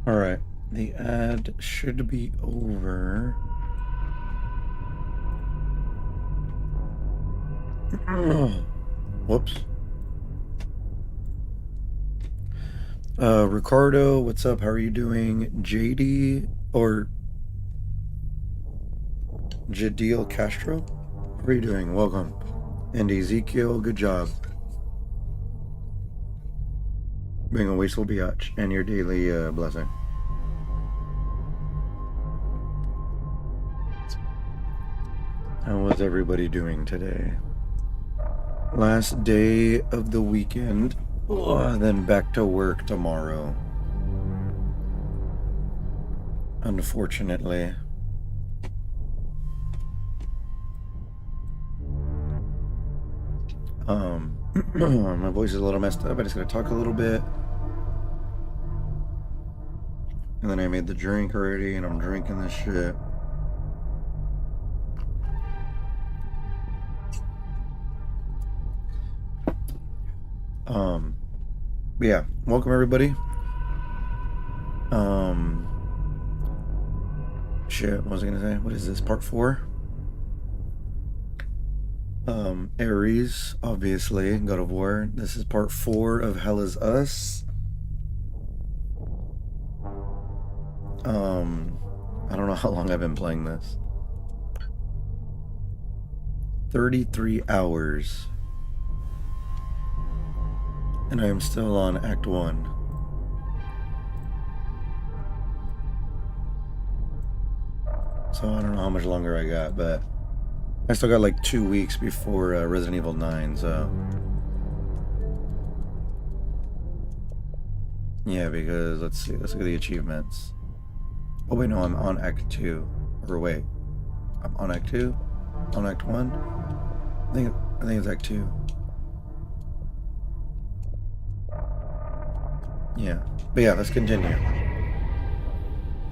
All right, the ad should be over. Whoops. Ricardo, what's up? How are you doing? JD or Jadil Castro? How are you doing? Welcome. And Ezekiel, good job. Being a wasteful biatch and your daily blessing. How was everybody doing today? Last day of the weekend, then back to work tomorrow. Unfortunately. My voice is a little messed up. I just gotta talk a little bit. And then I made the drink already, and I'm drinking this shit. But yeah, welcome everybody. Shit, what was I gonna say? What is this, part 4? Ares, obviously, God of War. This is part 4 of HellIsUs. I don't know how long I've been playing this. 33 hours. And I am still on Act 1. So I don't know how much longer I got, but I still got like 2 weeks before Resident Evil 9, so... Yeah, because, let's see, let's look at the achievements. Oh wait, no, I'm on Act 2. Or wait, I'm on Act 2? On Act 1? I think it's Act 2. Yeah, but yeah, let's continue.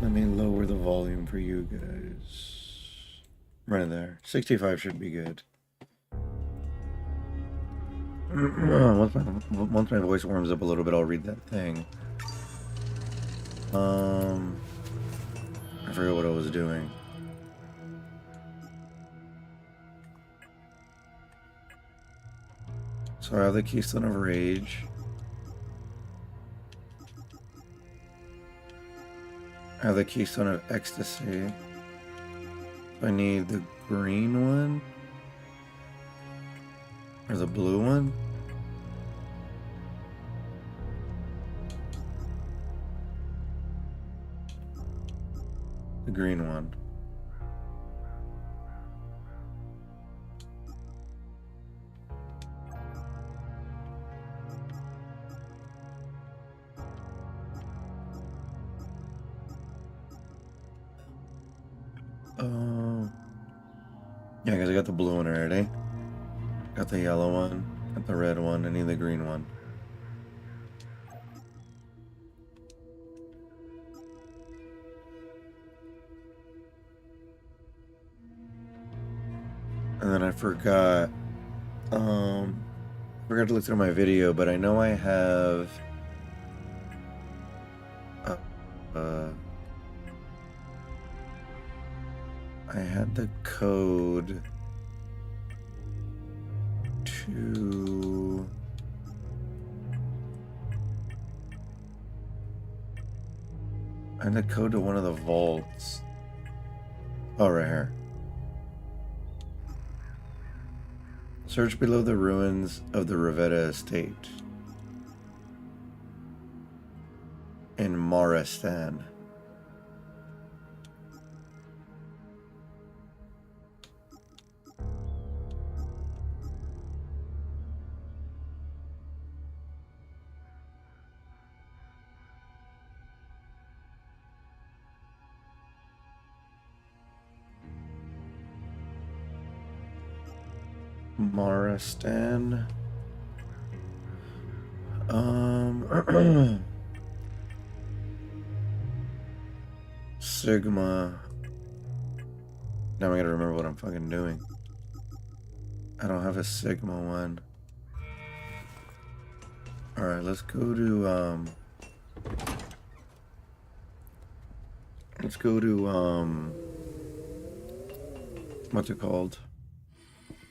Let me lower the volume for you guys. Right there. 65 should be good. Once my voice warms up a little bit, I'll read that thing. I forgot what I was doing. So I have the Keystone of Rage. I have the Keystone of Ecstasy. I need the green one. Or the blue one. The green one. Yeah, because I got the blue one already. Got the yellow one. Got the red one. I need the green one. And then I forgot. Forgot to look through my video, but I know I have. I had the code to. I had the code to one of the vaults. Oh, right here. Search below the ruins of the Rivetta estate in Moristan. Moristan. Sigma. Now I gotta remember what I'm fucking doing. I don't have a Sigma one. Alright, let's go to, what's it called?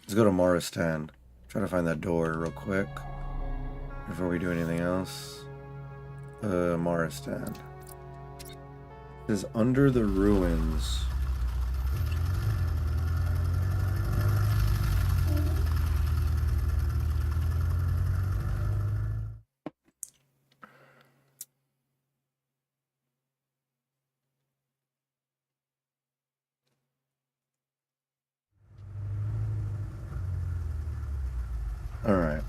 Let's go to Moristan. Try to find that door real quick before we do anything else. Moristan. It is under the ruins. All right.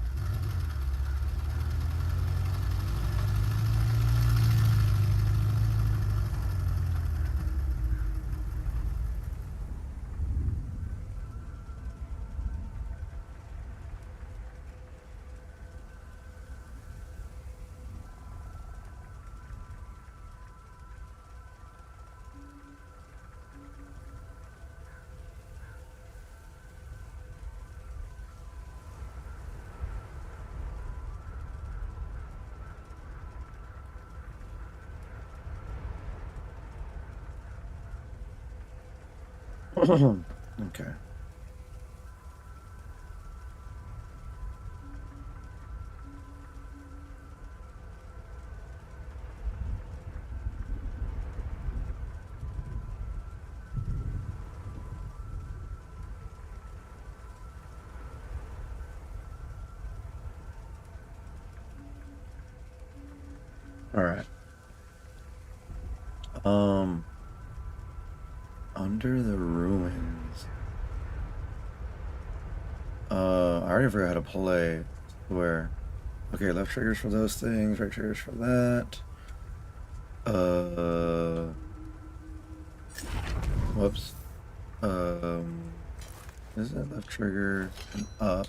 Okay. All right. Under the ruins. I already forgot how to play. Where? Okay, left triggers for those things, right triggers for that. Whoops. Is that left trigger and up?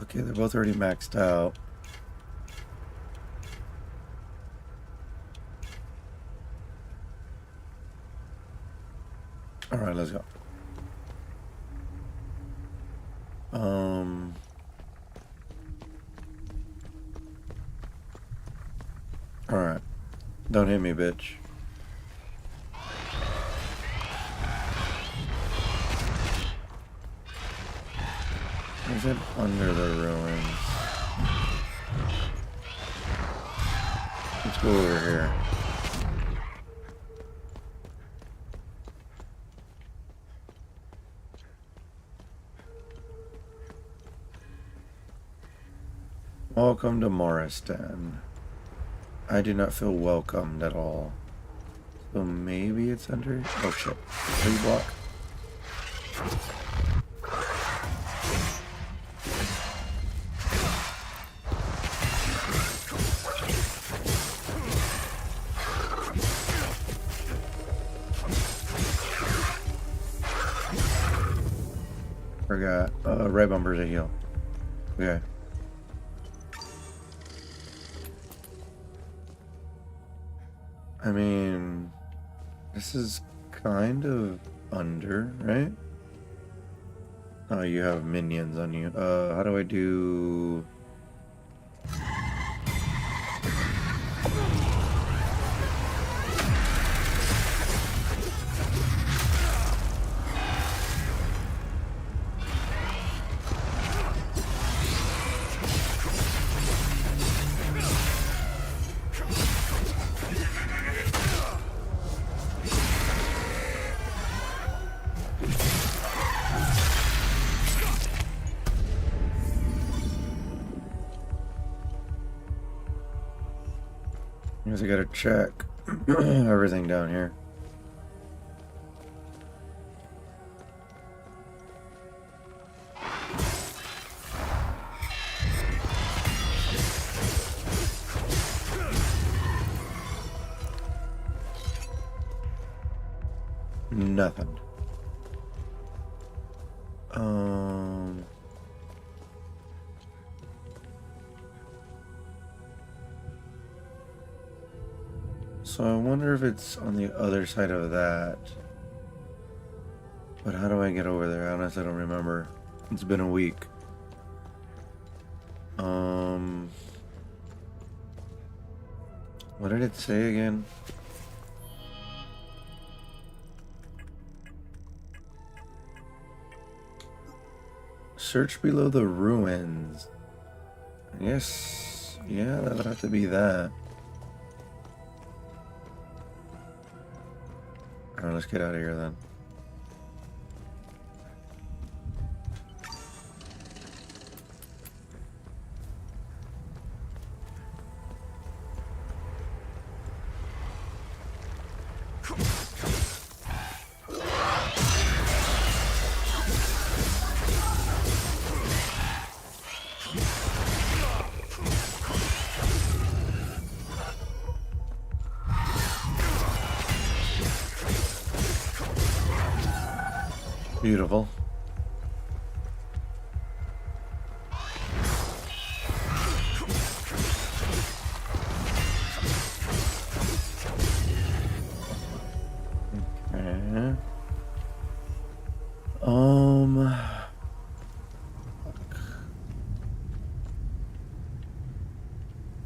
Okay, they're both already maxed out. All right, let's go. All right. Don't hit me, bitch. Is it under the ruins? Let's go over here. Welcome to Moristan. I do not feel welcomed at all. So maybe it's under... Oh shit. Please block. Forgot. Red bumper's a heal. Okay. I mean, this is kind of under, right? Oh, you have minions on you. How do I do... guess I gotta check everything down here. Nothing. So I wonder if it's on the other side of that. But how do I get over there? Honestly, I don't remember. It's been a week. What did it say again? Search below the ruins. I guess, yeah, that would have to be that. Alright, let's get out of here then. Beautiful. Okay.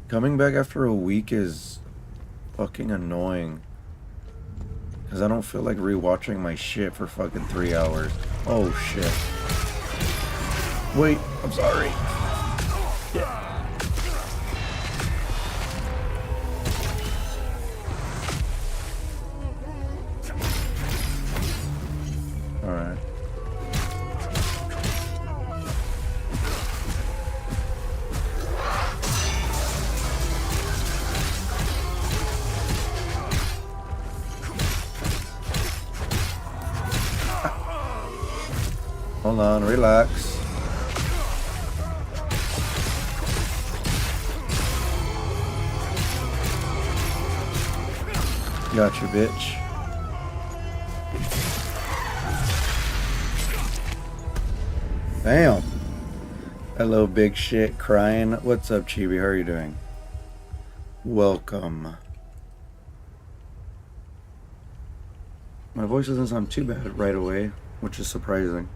Coming back after a week is fucking annoying. Because I don't feel like rewatching my shit for fucking 3 hours. Oh shit. Wait, I'm sorry. Yeah. Alright. Hold on, relax. Gotcha, bitch. Damn. Hello, big shit crying. What's up, Chibi? How are you doing? Welcome. My voice doesn't sound too bad right away, which is surprising.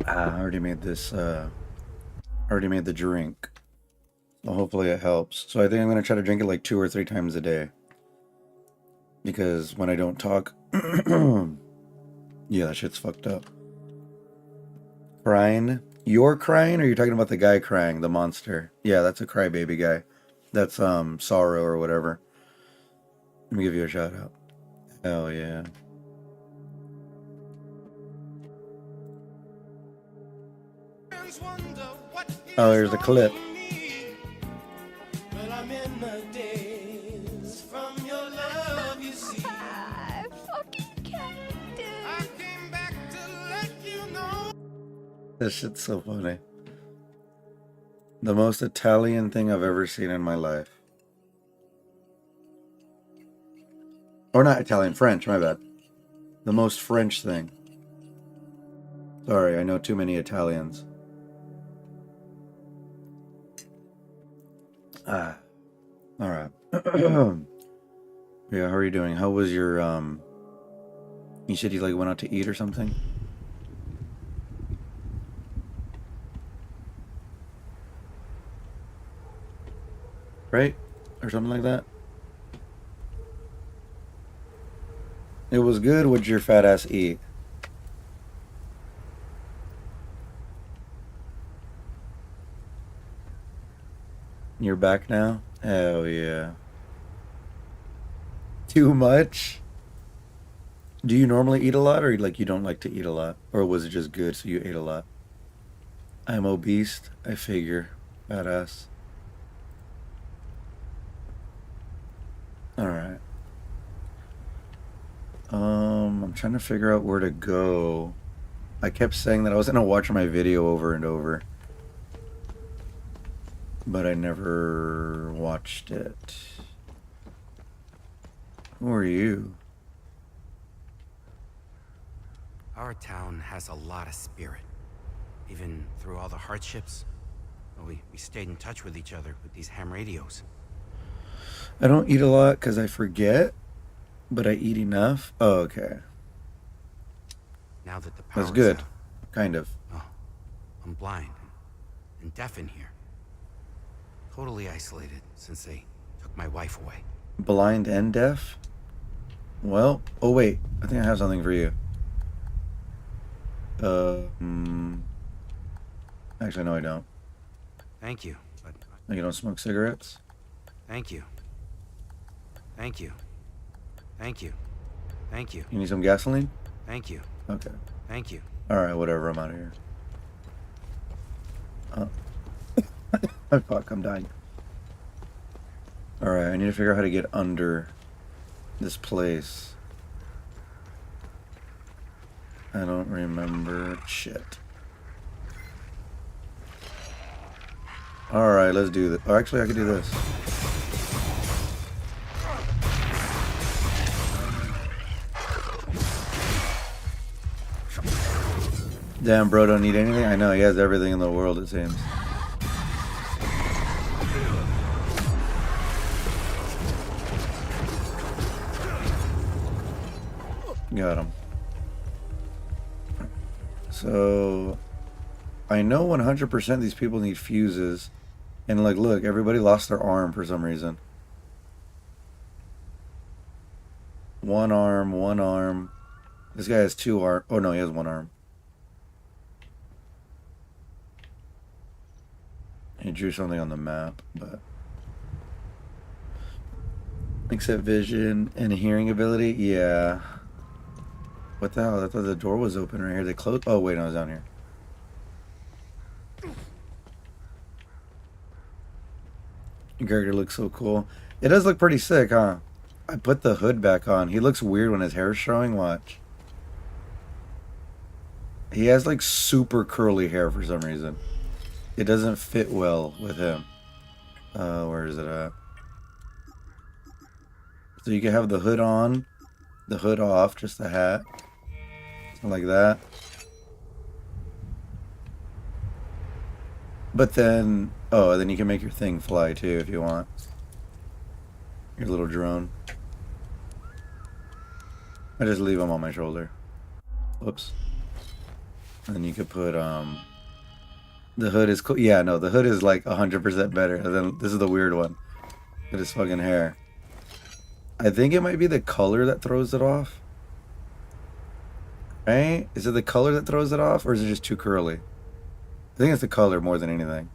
I already made this, already made the drink. So hopefully it helps. So I think I'm going to try to drink it like 2 or 3 times a day. Because when I don't talk, yeah, that shit's fucked up. Crying? You're crying, or are you talking about the guy crying, the monster? Yeah, that's a crybaby guy. That's, Sorrow or whatever. Let me give you a shout out. Hell yeah. Oh, here's a clip. This shit's so funny. The most Italian thing I've ever seen in my life. Or not Italian, French, my bad. The most French thing. Sorry, I know too many Italians. Alright. Yeah, how are you doing? How was your, you said you, like, went out to eat or something? Right? Or something like that? It was good. What'd your fat ass eat? You're back now? Hell yeah. Too much? Do you normally eat a lot, or like you don't like to eat a lot? Or was it just good so you ate a lot? I'm obese, I figure. Badass. Alright. I'm trying to figure out where to go. I kept saying that I was gonna watch my video over and over, but I never watched it. Who are you? Our town has a lot of spirit. Even through all the hardships, we stayed in touch with each other with these ham radios. I don't eat a lot because I forget, but I eat enough. Oh, okay. Now that the power's That's good. out, Kind of. oh, I'm blind and deaf in here. Totally isolated since they took my wife away. Blind and deaf? Well, oh wait, I think I have something for you. Actually, no, I don't. Thank you, but... You don't smoke cigarettes? Thank you. Thank you. Thank you. Thank you. You need some gasoline? Thank you. Okay. Thank you. Alright, whatever, I'm out of here. Oh, fuck, I'm dying. Alright, I need to figure out how to get under this place. I don't remember shit. Alright, let's do this. Oh, actually, I could do this. Damn, bro, don't need anything? I know, he has everything in the world, it seems. Got him. So, I know 100% these people need fuses. And, like, look, everybody lost their arm for some reason. One arm, one arm. This guy has two arms. Oh, no, he has one arm. He drew something on the map, but... Except vision and hearing ability? Yeah. What the hell? I thought the door was open right here. They closed. Oh, wait, no, I was down here. Your character looks so cool. It does look pretty sick, huh? I put the hood back on. He looks weird when his hair's showing. Watch. He has like super curly hair for some reason. It doesn't fit well with him. Where is it at? So you can have the hood on, the hood off, just the hat. Something like that. But then, oh, then you can make your thing fly too if you want. Your little drone. I just leave them on my shoulder. Whoops. And then you could put, the hood is cool. Yeah, no, the hood is like 100% better. And then this is the weird one. Look at his fucking hair. I think it might be the color that throws it off. Right? Is it the color that throws it off, or is it just too curly? I think it's the color more than anything.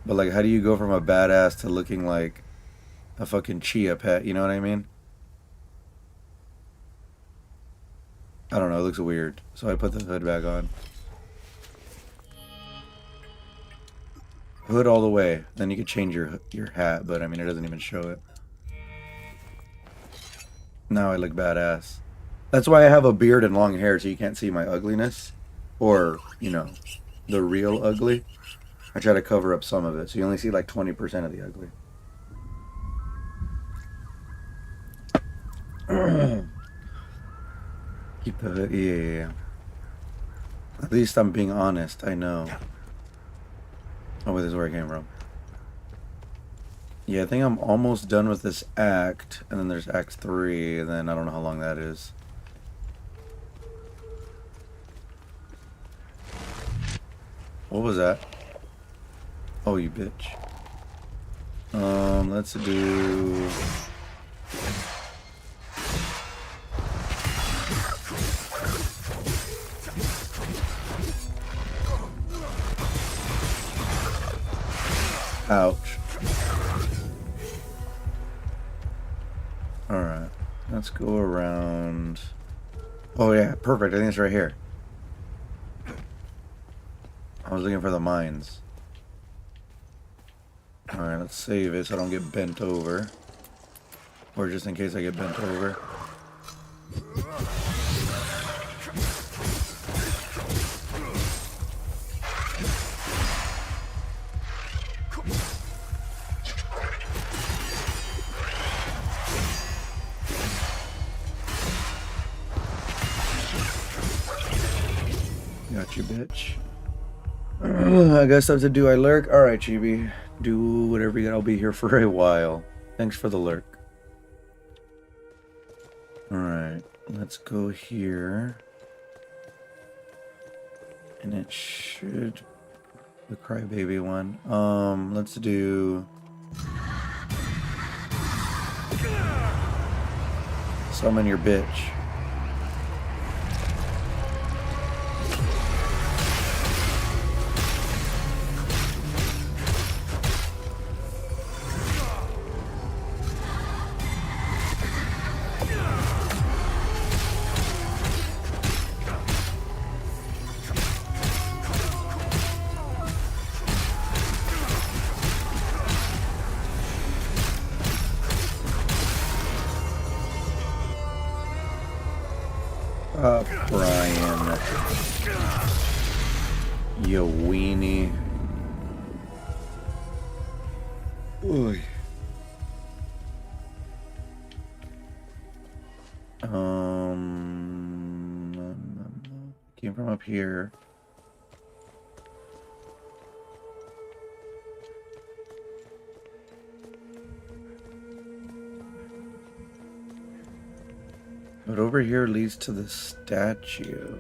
But like, how do you go from a badass to looking like a fucking chia pet? You know what I mean? I don't know. It looks weird. So I put the hood back on. Hood all the way. Then you could change your hat, but I mean, it doesn't even show it. Now I look badass. That's why I have a beard and long hair, so you can't see my ugliness. Or, you know, the real ugly. I try to cover up some of it, so you only see like 20% of the ugly. Keep the hood. Yeah. At least I'm being honest. I know. Oh, wait, this is where I came from. Yeah, I think I'm almost done with this act, and then there's act 3, and then I don't know how long that is. What was that? Oh, you bitch. Let's do... Ouch. Alright. Let's go around... Oh yeah, perfect. I think it's right here. I was looking for the mines. Alright, let's save it so I don't get bent over. Or just in case I get bent over. Got you, bitch. I guess I have to do I lurk. Alright, Chibi. Do whatever you got. I'll be here for a while. Thanks for the lurk. Alright, let's go here. And it should... the crybaby one. Let's do... summon your bitch. Brian. You weenie. Oy. Came from up here. But over here leads to the statue.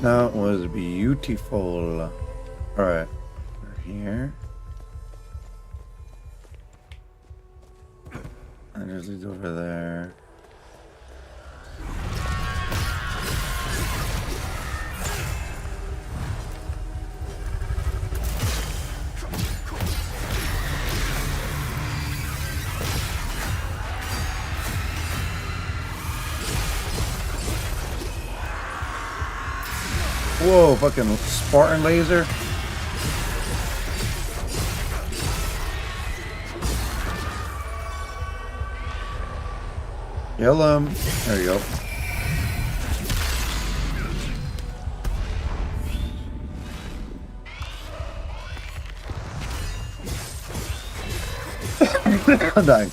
That was beautiful. Alright, we're here. And just leads over there. Whoa, fucking Spartan laser. Kill him. There you go. I'm dying.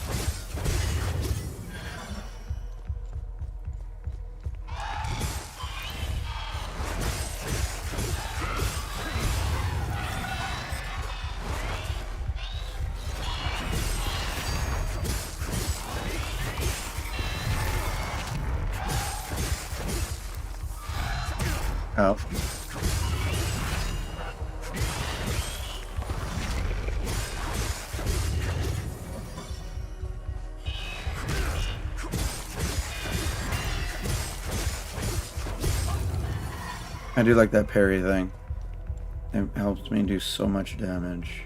Out. I do like that parry thing. It helps me do so much damage.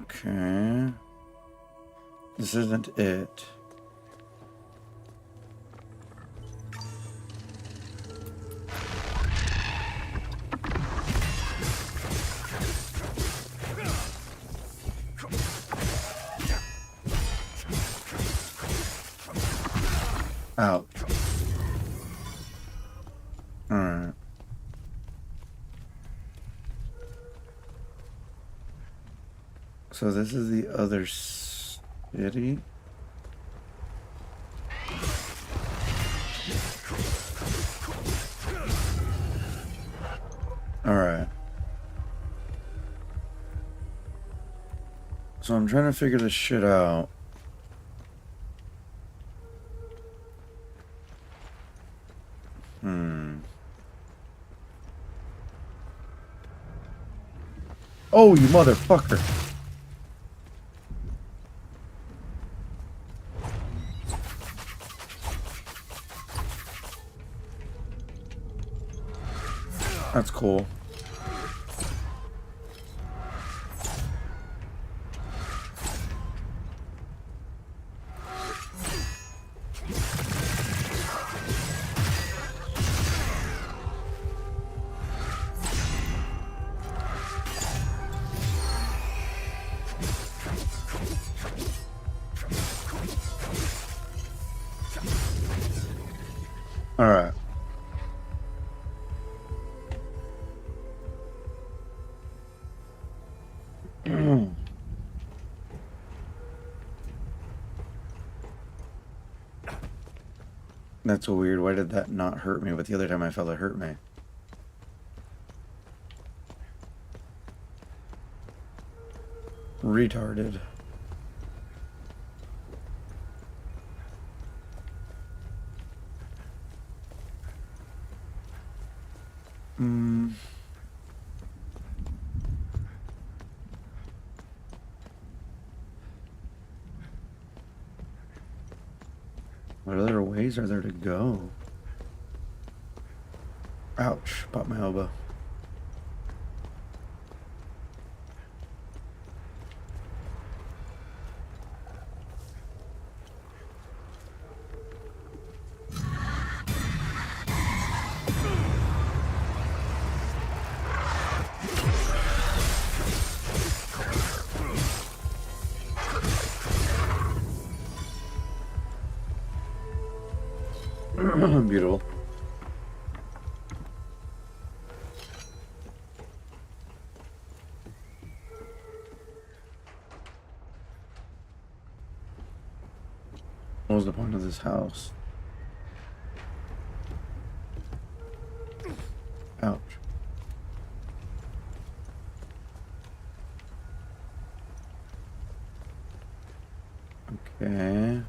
Okay. This isn't it. Out. Alright. So this is the other city. Alright. So I'm trying to figure this shit out. Oh, you motherfucker. That's cool. All right. That's so weird. Why did that not hurt me? But the other time I felt it hurt me. Retarded. What other ways are there to go? Ouch, popped my elbow. Beautiful. What was the point of this house? Ouch. Okay.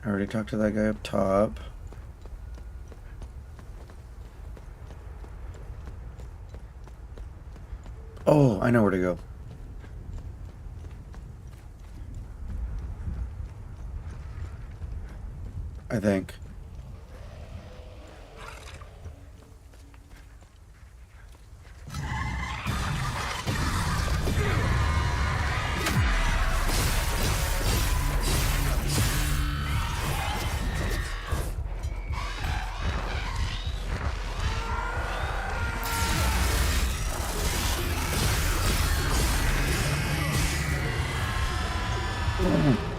I already talked to that guy up top. Oh, I know where to go. I think.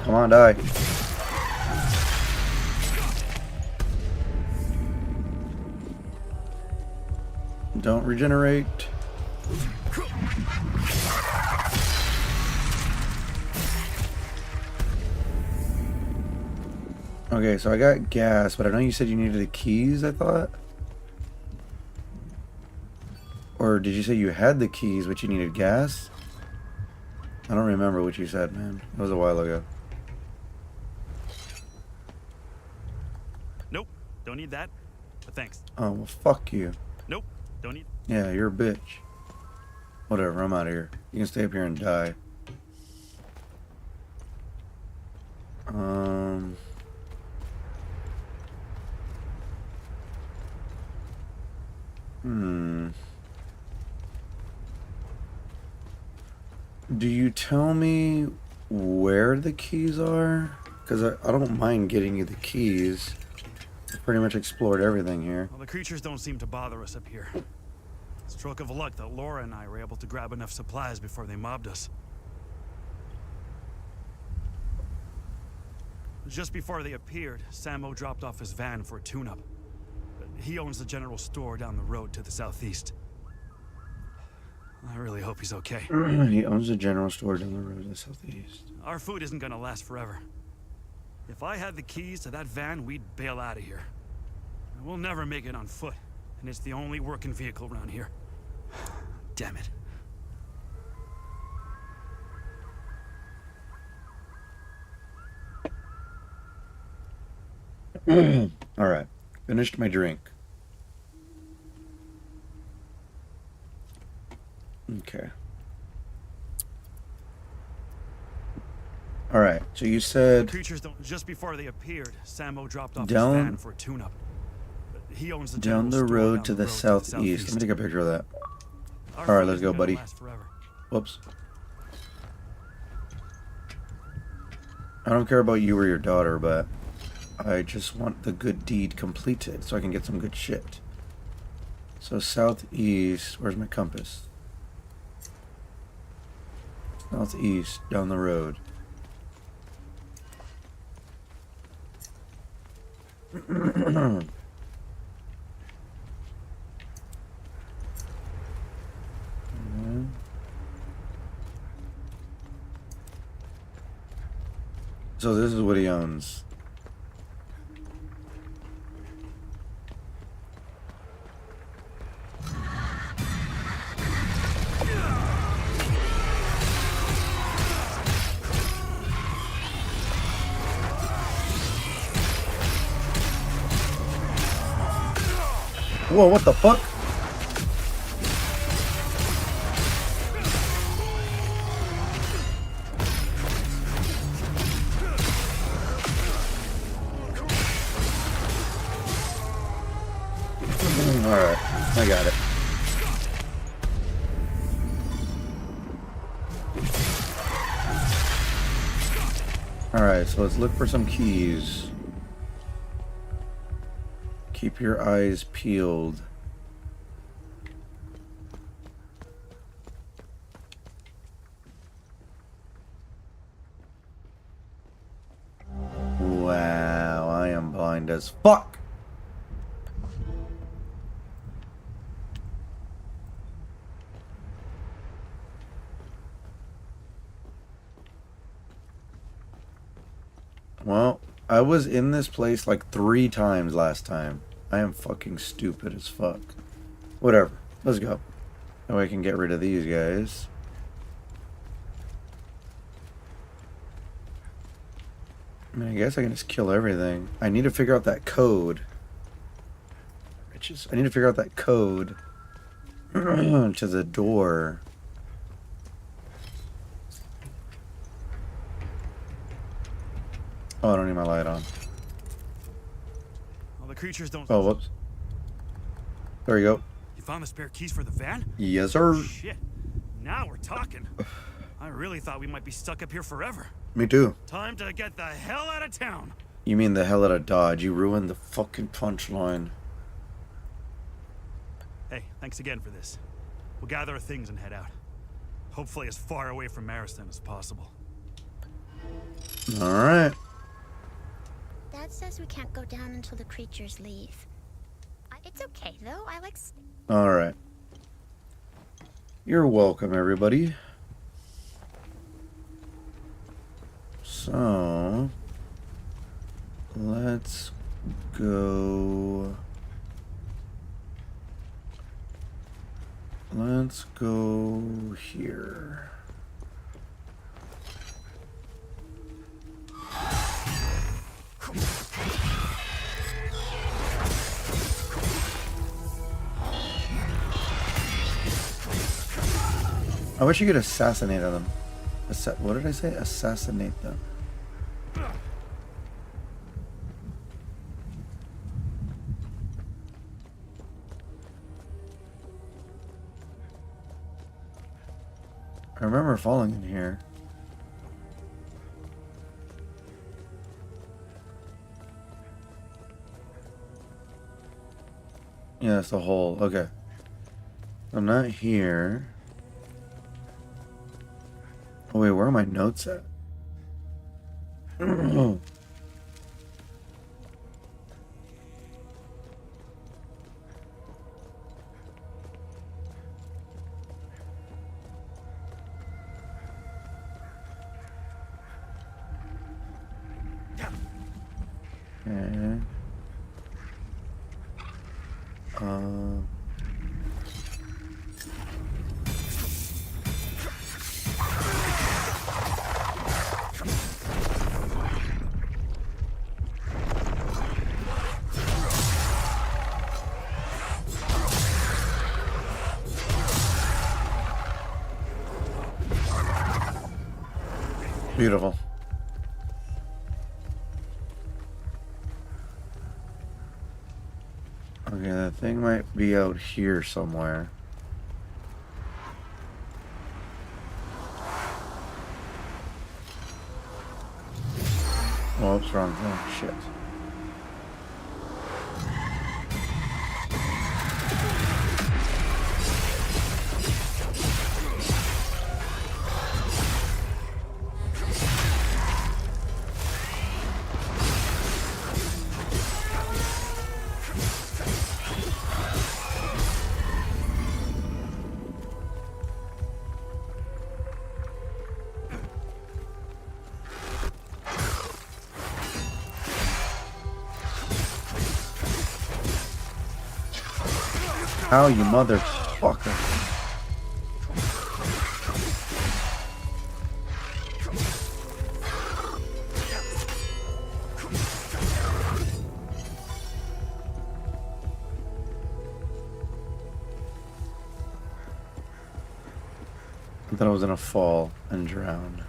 Come on, die. Don't regenerate. Okay, so I got gas, but I know you said you needed the keys, I thought? Or did you say you had the keys, but you needed gas? I don't remember what you said, man. It was a while ago. Nope, don't need that. But thanks. Oh, well, fuck you. Nope, don't need. Yeah, you're a bitch. Whatever, I'm out of here. You can stay up here and die. Do you tell me where the keys are? Because I don't mind getting you the keys. I've pretty much explored everything here. Well, the creatures don't seem to bother us up here. Stroke of luck that Laura and I were able to grab enough supplies before they mobbed us. Just before they appeared, Sammo dropped off his van for a tune-up. He owns the general store down the road to the southeast. I really hope he's okay. He owns a general store down the road to the southeast. Our food isn't gonna last forever. If I had the keys to that van, we'd bail out of here. We'll never make it on foot, and it's the only working vehicle around here. Damn it. Alright, finished my drink. Okay. All right. So you said Creatures don't. Just before they appeared, Sammo dropped off Down- his van for a tune-up. He owns the down general the store road down to the road southeast. Let me take a picture of that. Our All right, food let's isn't go, gonna buddy. last forever. Whoops. I don't care about you or your daughter, but I just want the good deed completed so I can get some good shit. So southeast, where's my compass? Southeast, down the road. So this is what he owns. Whoa, what the fuck? Alright, I got it. Alright, so let's look for some keys. Keep your eyes peeled. Wow, I am blind as fuck. Well, I was in this place like 3 times last time. I am fucking stupid as fuck. Whatever. Let's go. That way I can get rid of these guys. I mean, I guess I can just kill everything. I need to figure out that code. I need to figure out that code to the door. Oh, I don't need my light on. Well, the creatures don't. Oh, whoops. There you go. You found the spare keys for the van? Yes, sir. Shit. Now we're talking. I really thought we might be stuck up here forever. Me too. Time to get the hell out of town. You mean the hell out of Dodge. You ruined the fucking punchline. Hey, thanks again for this. We'll gather our things and head out. Hopefully as far away from Mariston as possible. Alright. Dad says we can't go down until the creatures leave. It's okay, though. I like... Alright. You're welcome, everybody. So... let's go... let's go here. I wish you could assassinate them. What did I say? Assassinate them. I remember falling in here. Yeah, that's the hole. Okay. I'm not here. Oh wait, where are my notes at? Okay. Beautiful. Okay, that thing might be out here somewhere. Oh, it's wrong thing. Shit. How, you motherfucker. I thought I was gonna fall and drown.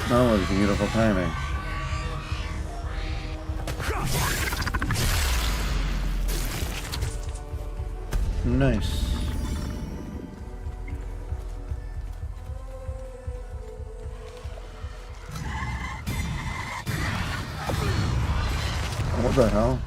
That was beautiful timing. Nice. What the hell?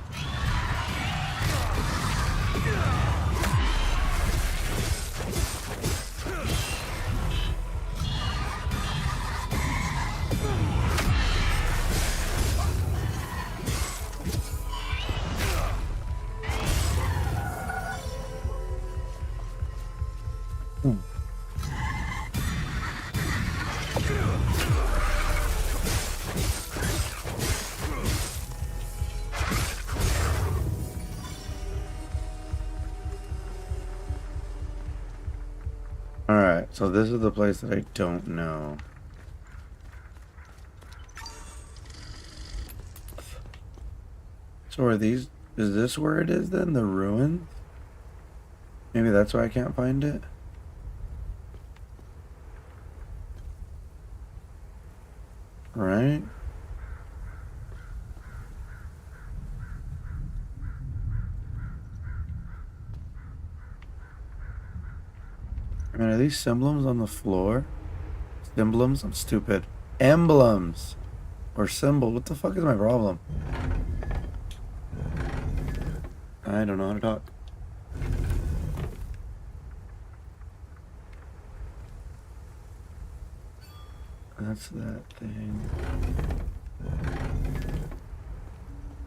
Alright, so this is the place that I don't know. So are these... Is this where it is then? The ruin? Maybe that's why I can't find it? Right? I mean, are these emblems on the floor? Emblems? I'm stupid. Emblems! Or symbol. What the fuck is my problem? I don't know how to talk. That's that thing.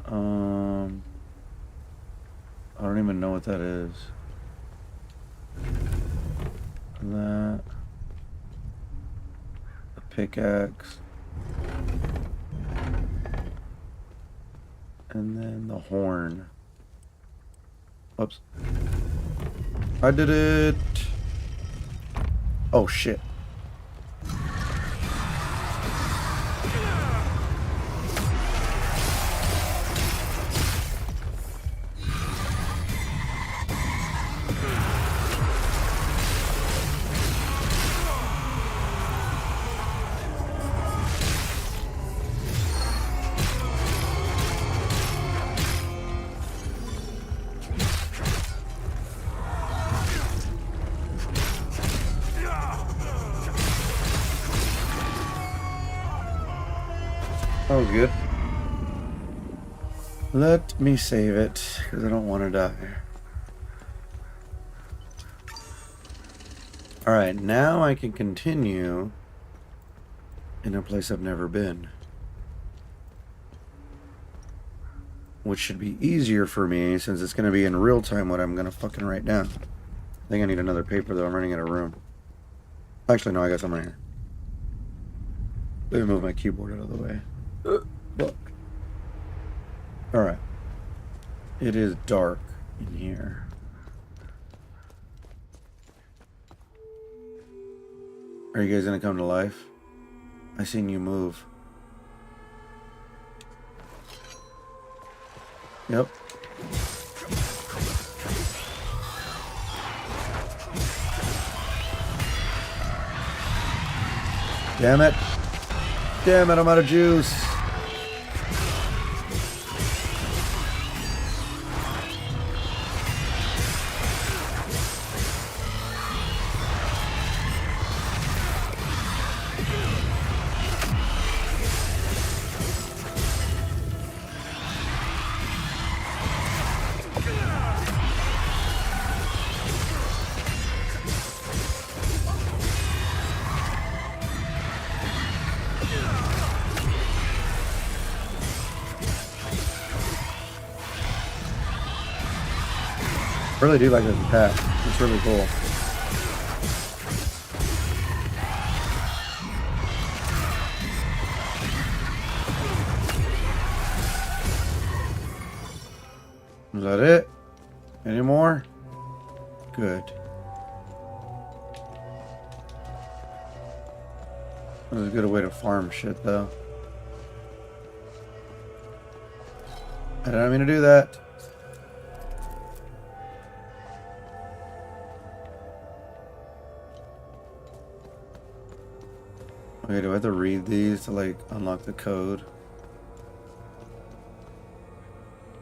I don't even know what that is. That. The pickaxe. And then the horn. Whoops. I did it! Oh shit. That was good. Let me save it, because I don't want to die. Alright, now I can continue in a place I've never been. Which should be easier for me, since it's going to be in real time what I'm going to fucking write down. I think I need another paper, though. I'm running out of room. Actually, no, I got some in here. Let me move my keyboard out of the way. Look. Alright. It is dark in here. Are you guys gonna come to life? I seen you move. Yep. Damn it. Damn it, I'm out of juice. I really do like this attack. It's really cool. Is that it? Any more? Good. This is a good way to farm shit, though. I didn't mean to do that. Okay, do I have to read these to, like, unlock the code?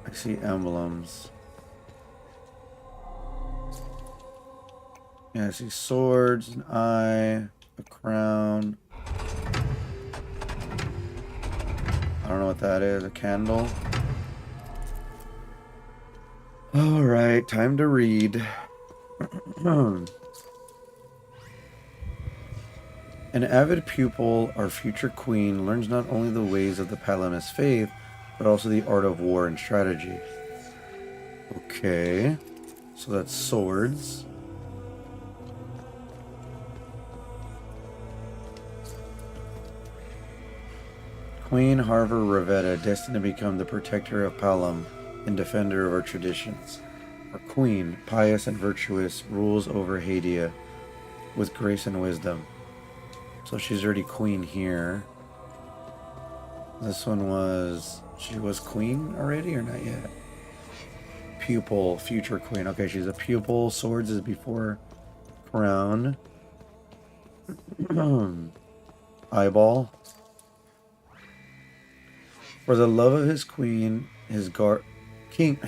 I see emblems. Yeah, I see swords, an eye, a crown. I don't know what that is. A candle. Alright, time to read. An avid pupil, our future queen, learns not only the ways of the Palamist faith, but also the art of war and strategy. Okay, so that's swords. Queen Harver Ravetta, destined to become the protector of Palam and defender of our traditions. Our queen, pious and virtuous, rules over Hadia with grace and wisdom. So she's already queen here. This one was... She was queen already or not yet? Pupil, future queen. Okay, she's a pupil. Swords is before crown. Eyeball. For the love of his queen, King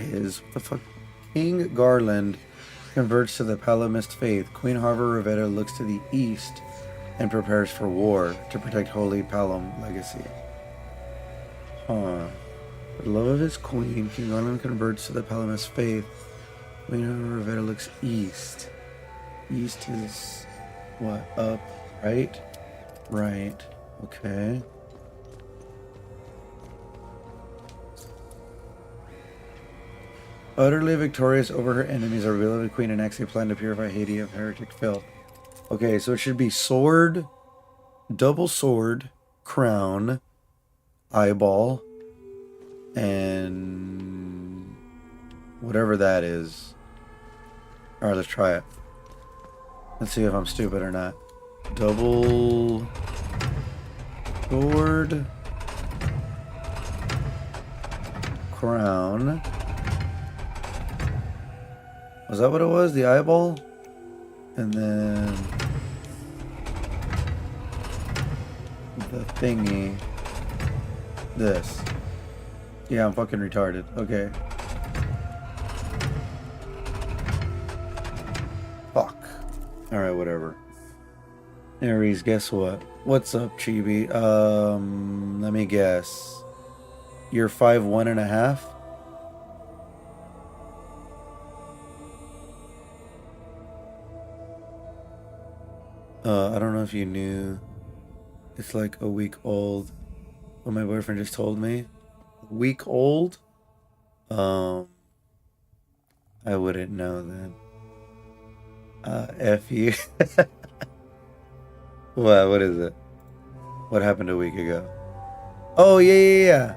Garland converts to the Palamist faith. Queen Harver Ravetta looks to the east and prepares for war to protect Holy Palam legacy. For the love of his queen, King Garland converts to the Palamist faith. Queen Harver Ravetta looks east. East is what? Up, right? Right. Okay. Utterly victorious over her enemies, our beloved queen enacts a plan to purify Haiti of heretic filth. Okay, so it should be sword, double sword, crown, eyeball, and whatever that is. Alright, let's try it. Let's see if I'm stupid or not. Double sword, crown. Was that what it was? The eyeball? And then the thingy. This. Yeah, I'm fucking retarded. Okay. Fuck. Alright, whatever. Aries, guess what? What's up, Chibi? Let me guess. You're 5'1.5"? I don't know if you knew. It's like a week old. What my boyfriend just told me. A week old? I wouldn't know then. F you. What is it? What happened a week ago? Oh, yeah.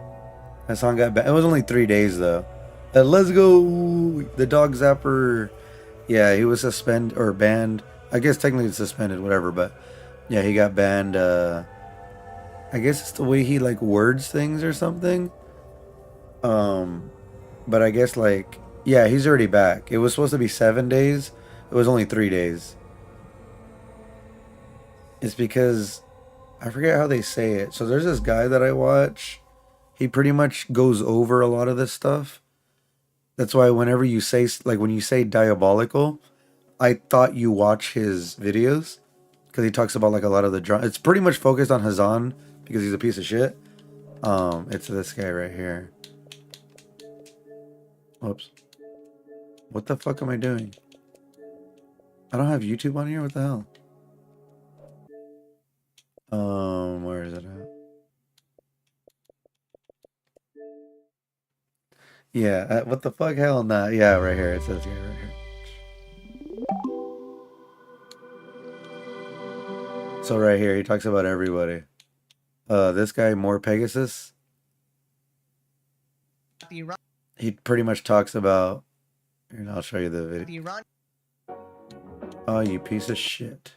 That song got banned. It was only 3 days, though. Let's go! The dog zapper. Yeah, he was suspended or banned. I guess technically it's suspended, whatever, but Yeah, he got banned. I guess it's the way he like words things or something. But I guess like yeah, he's already back. It was supposed to be 7 days. It was only 3 days. It's because I forget how they say it. So there's this guy that I watch. He pretty much goes over a lot of this stuff. That's why whenever you say like when you say diabolical, I thought you watch his videos because he talks about like a lot of the drama. It's pretty much focused on Hazan because he's a piece of shit. It's this guy right here. Whoops. What the fuck am I doing? I don't have YouTube on here. What the hell? Where is it at? Yeah, what the fuck? Hell nah. Yeah, right here. It says here, right here. So right here, he talks about everybody. This guy, More Pegasus. He pretty much talks about. Here, I'll show you the video. Oh, you piece of shit.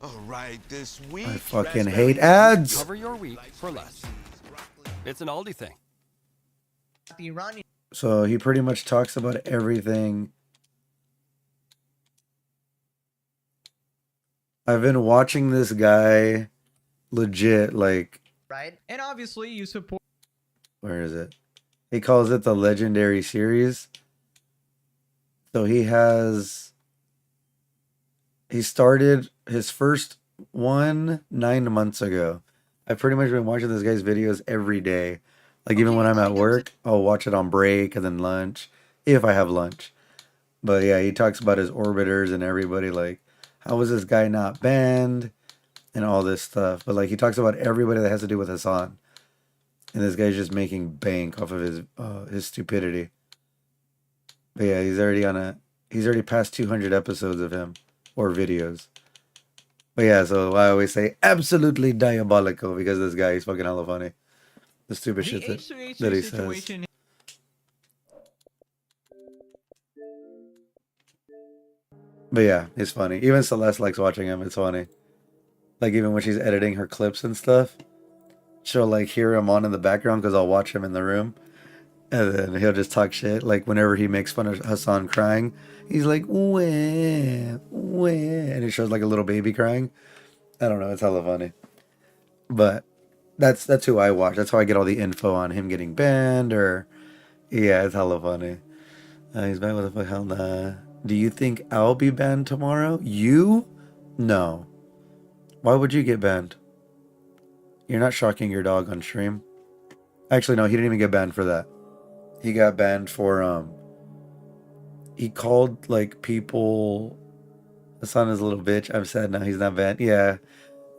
All right, this week. I fucking hate ads. Cover your week for less. It's an Aldi thing. So he pretty much talks about everything. I've been watching this guy legit like. Right, and obviously you support. Where is it? He calls it the Legendary Series. So he started his first one 9 months ago. I've pretty much been watching this guy's videos every day. Like even when I'm at work, I'll watch it on break and then lunch, if I have lunch. But yeah, he talks about his orbiters and everybody, like, how was this guy not banned and all this stuff. But like he talks about everybody that has to do with Hassan. And this guy's just making bank off of his stupidity. But yeah, he's already past 200 episodes of him or videos. But yeah, so I always say absolutely diabolical because this guy is fucking hella funny. The stupid shit that he says. But yeah, it's funny. Even Celeste likes watching him. It's funny. Like even when she's editing her clips and stuff, she'll like hear him on in the background because I'll watch him in the room. And then he'll just talk shit. Like whenever he makes fun of Hassan crying, he's like, wah, wah. And it shows like a little baby crying. I don't know. It's hella funny. But that's who I watch. That's how I get all the info on him getting banned or... Yeah, it's hella funny. He's banned. What the fuck? Hell nah. Do you think I'll be banned tomorrow? You? No. Why would you get banned? You're not shocking your dog on stream. Actually, no. He didn't even get banned for that. He got banned for, he called, like, people... Hassan is a little bitch. I'm sad now he's not banned. Yeah.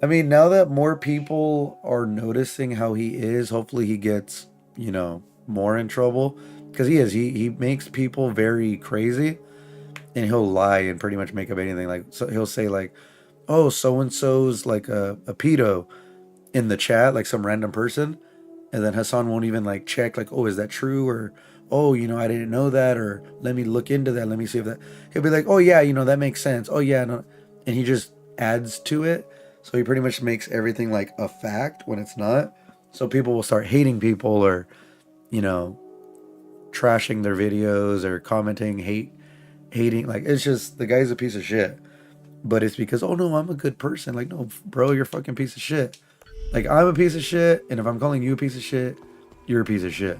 I mean, now that more people are noticing how he is, hopefully he gets, you know, more in trouble. Because he is. He makes people very crazy. And he'll lie and pretty much make up anything. Like, so he'll say, like, oh, so-and-so's, like, a pedo in the chat, like some random person. And then Hassan won't even, like, check, like, oh, is that true? Or, oh, you know, I didn't know that. Or, let me look into that. Let me see if that... He'll be like, oh, yeah, you know, that makes sense. Oh, yeah, no. And he just adds to it. So he pretty much makes everything like a fact when it's not. So people will start hating people or, you know, trashing their videos or commenting, hating. Like, it's just, the guy's a piece of shit. But it's because, oh no, I'm a good person. Like, no, bro, you're a fucking piece of shit. Like, I'm a piece of shit. And if I'm calling you a piece of shit, you're a piece of shit.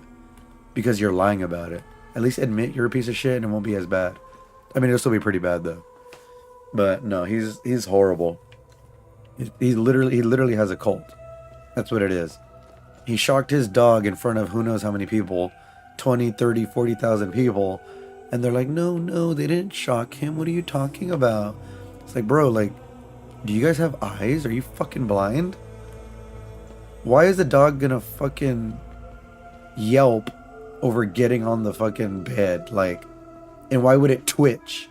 Because you're lying about it. At least admit you're a piece of shit and it won't be as bad. I mean, it'll still be pretty bad though. But no, he's horrible. He literally has a cult. That's what it is. He shocked his dog in front of who knows how many people. 20, 30, 40,000 people. And they're like, no, they didn't shock him. What are you talking about? It's like, bro, like, do you guys have eyes? Are you fucking blind? Why is the dog gonna fucking yelp over getting on the fucking bed? Like, and why would it twitch?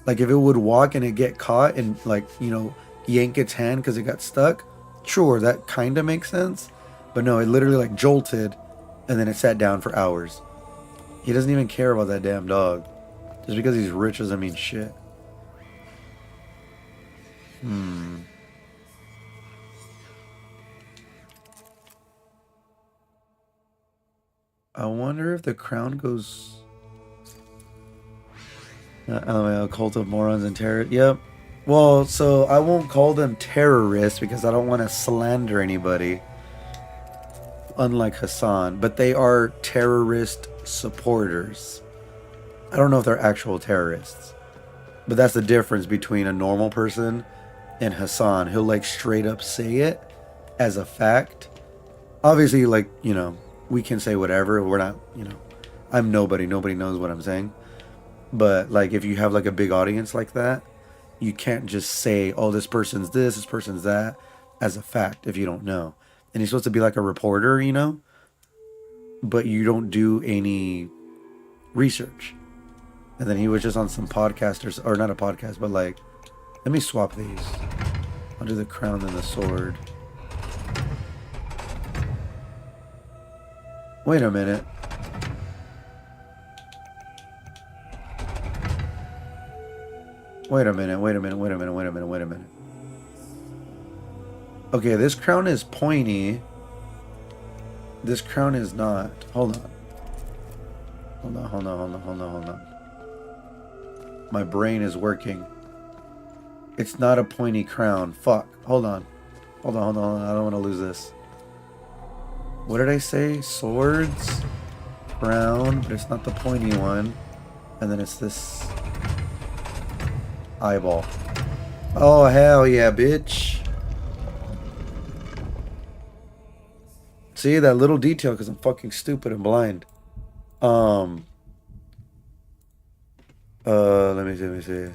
Like, if it would walk and it get caught and, like, you know, yank its hand because it got stuck, sure, that kind of makes sense. But no, it literally like jolted and then it sat down for hours. He doesn't even care about that damn dog. Just because he's rich doesn't mean shit. I wonder if the crown goes... LMAO, cult of morons and terror. Yep. Well, so I won't call them terrorists because I don't want to slander anybody. Unlike Hassan. But they are terrorist supporters. I don't know if they're actual terrorists. But that's the difference between a normal person and Hassan. He'll like straight up say it as a fact. Obviously, like, you know, we can say whatever. We're not, you know, I'm nobody. Nobody knows what I'm saying. But like if you have like a big audience like that, you can't just say, oh, this person's this person's that as a fact if you don't know. And he's supposed to be like a reporter, you know, but you don't do any research. And then he was just on some podcast or not a podcast, but like, let me swap these. I'll do the crown and the sword. Wait a minute. Wait a minute. Okay, this crown is pointy. This crown is not. Hold on. My brain is working. It's not a pointy crown. Fuck. Hold on. I don't want to lose this. What did I say? Swords, crown, but it's not the pointy one. And then it's this eyeball. Oh, hell yeah, bitch. See, that little detail because I'm fucking stupid and blind. Let me see.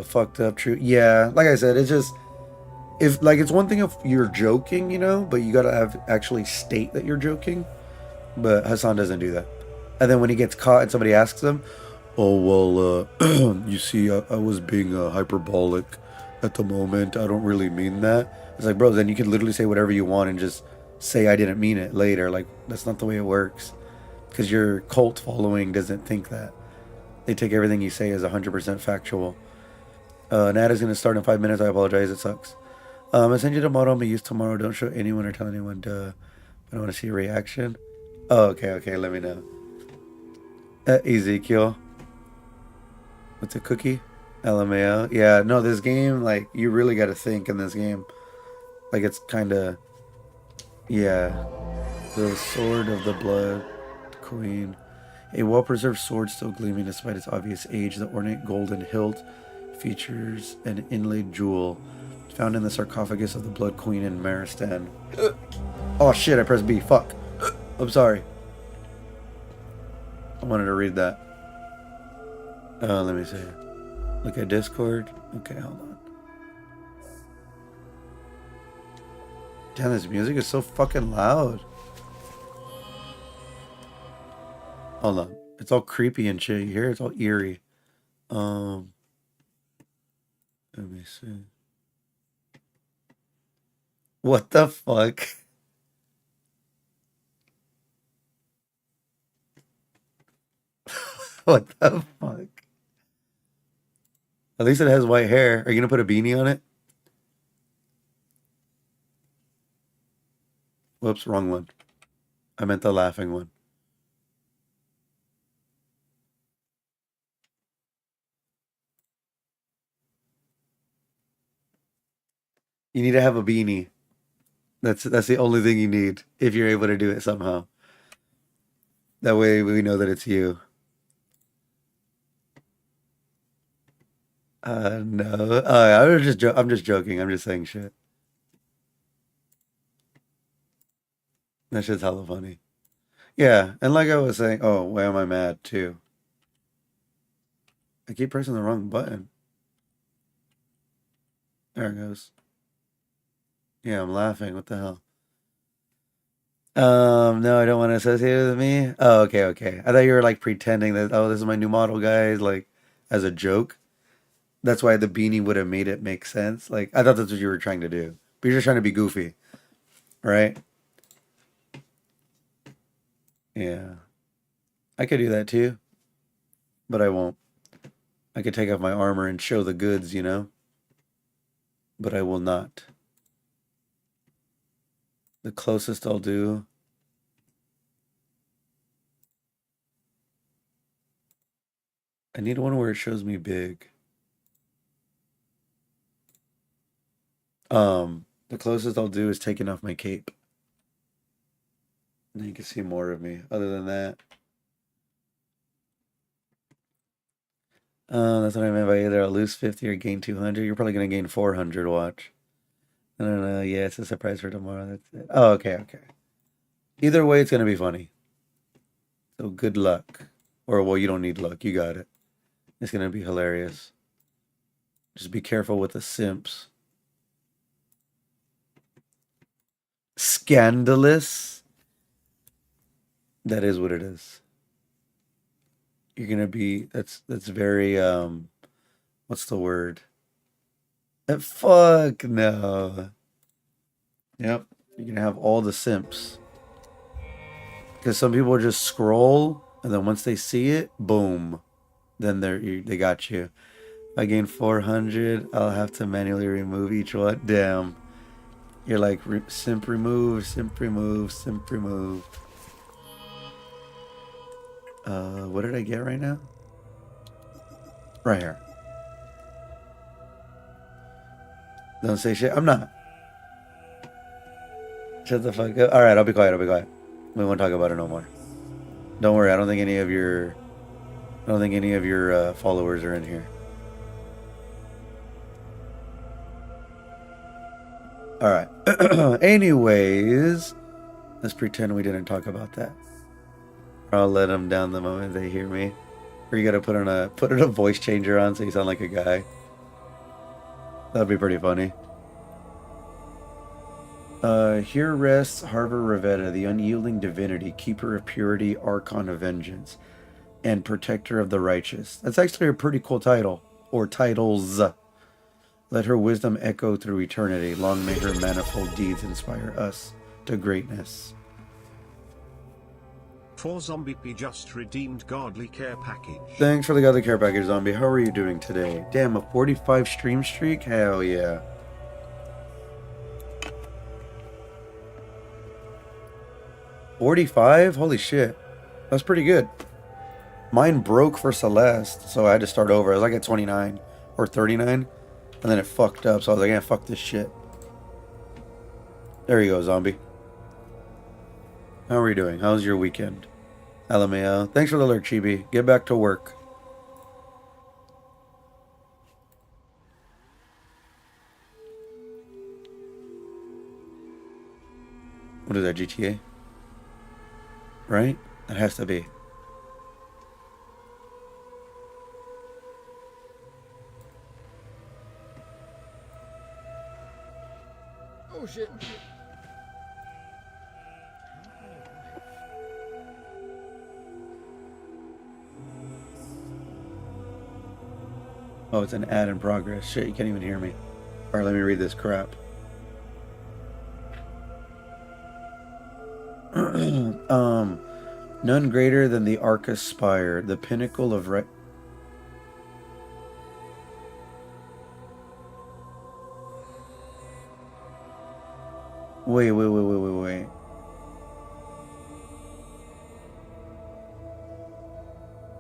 Fucked up, true. Yeah, like I said, it's just, if, like, it's one thing if you're joking, you know, but you gotta actually state that you're joking. But Hassan doesn't do that. And then when he gets caught and somebody asks him, oh, well, you see, I was being hyperbolic at the moment. I don't really mean that. It's like, bro, then you can literally say whatever you want and just say I didn't mean it later. Like, that's not the way it works. Because your cult following doesn't think that. They take everything you say as 100% factual. Nat is going to start in 5 minutes. I apologize. It sucks. I send you tomorrow. I'm going to use tomorrow. Don't show anyone or tell anyone. Duh. I don't want to see a reaction. Oh, okay. Let me know. Ezekiel. What's a cookie? LMAO. Yeah, no, this game, like, you really got to think in this game. Like, it's kind of... Yeah. The Sword of the Blood Queen. A well-preserved sword still gleaming despite its obvious age. The ornate golden hilt features an inlaid jewel found in the sarcophagus of the Blood Queen in Maristan. Oh, shit, I pressed B. Fuck. I'm sorry. I wanted to read that. Let me see. Look at Discord. Okay, hold on. Damn, this music is so fucking loud. Hold on. It's all creepy and shit. You hear? It's all eerie. Let me see. What the fuck? What the fuck? At least it has white hair. Are you gonna put a beanie on it? Whoops, wrong one. I meant the laughing one. You need to have a beanie. That's the only thing you need if you're able to do it somehow. That way we know that it's you. No. I'm just joking. I'm just saying shit. That shit's hella funny. Yeah, and like I was saying, oh, why am I mad too? I keep pressing the wrong button. There it goes. Yeah, I'm laughing. What the hell? No, I don't want to associate it with me. Oh, okay. I thought you were like pretending that, oh, this is my new model, guys, like as a joke. That's why the beanie would have made it make sense. Like, I thought that's what you were trying to do. But you're just trying to be goofy. Right? Yeah. I could do that too. But I won't. I could take off my armor and show the goods, you know? But I will not. The closest I'll do... I need one where it shows me big. The closest I'll do is taking off my cape. And you can see more of me. Other than that... that's what I meant by either I'll lose 50 or gain 200. You're probably going to gain 400, watch. I don't know. Yeah, it's a surprise for tomorrow. That's it. Oh, okay, okay. Either way, it's going to be funny. So good luck. Or, well, you don't need luck. You got it. It's going to be hilarious. Just be careful with the simps. Scandalous. That is what it is. You're going to be... That's very... what's the word? Fuck no. Yep. You're going to have all the simps. Because some people just scroll, and then once they see it, boom. Then they got you. If I gain 400, I'll have to manually remove each one. Damn. You're like, simp remove, simp remove, simp remove. What did I get right now? Right here. Don't say shit. I'm not. Shut the fuck up. Alright, I'll be quiet, I'll be quiet. We won't talk about it no more. Don't worry, I don't think any of your followers are in here. Alright. Anyways, let's pretend we didn't talk about that. I'll let them down the moment they hear me. Or you gotta put a voice changer on so you sound like a guy. That'd be pretty funny. Here rests Harvard Ravetta, the unyielding divinity, keeper of purity, archon of vengeance, and protector of the righteous. That's actually a pretty cool title. Or titles. Let her wisdom echo through eternity. Long may her manifold deeds inspire us to greatness. For Zombie P just redeemed godly care package. Thanks for the godly care package, Zombie. How are you doing today? Damn, a 45 stream streak? Hell yeah. $45? Holy shit. That's pretty good. Mine broke for Celeste, so I had to start over. I was like at 29 or 39, and then it fucked up, so I was like, yeah, fuck this shit. There you go, Zombie. How are you doing? How's your weekend? LMAO. Thanks for the alert, Chibi. Get back to work. What is that, GTA? Right? That has to be. Oh shit. Oh, it's an ad in progress. Shit, you can't even hear me. Alright, let me read this crap. None greater than the Arcus Spire, the pinnacle of Wait.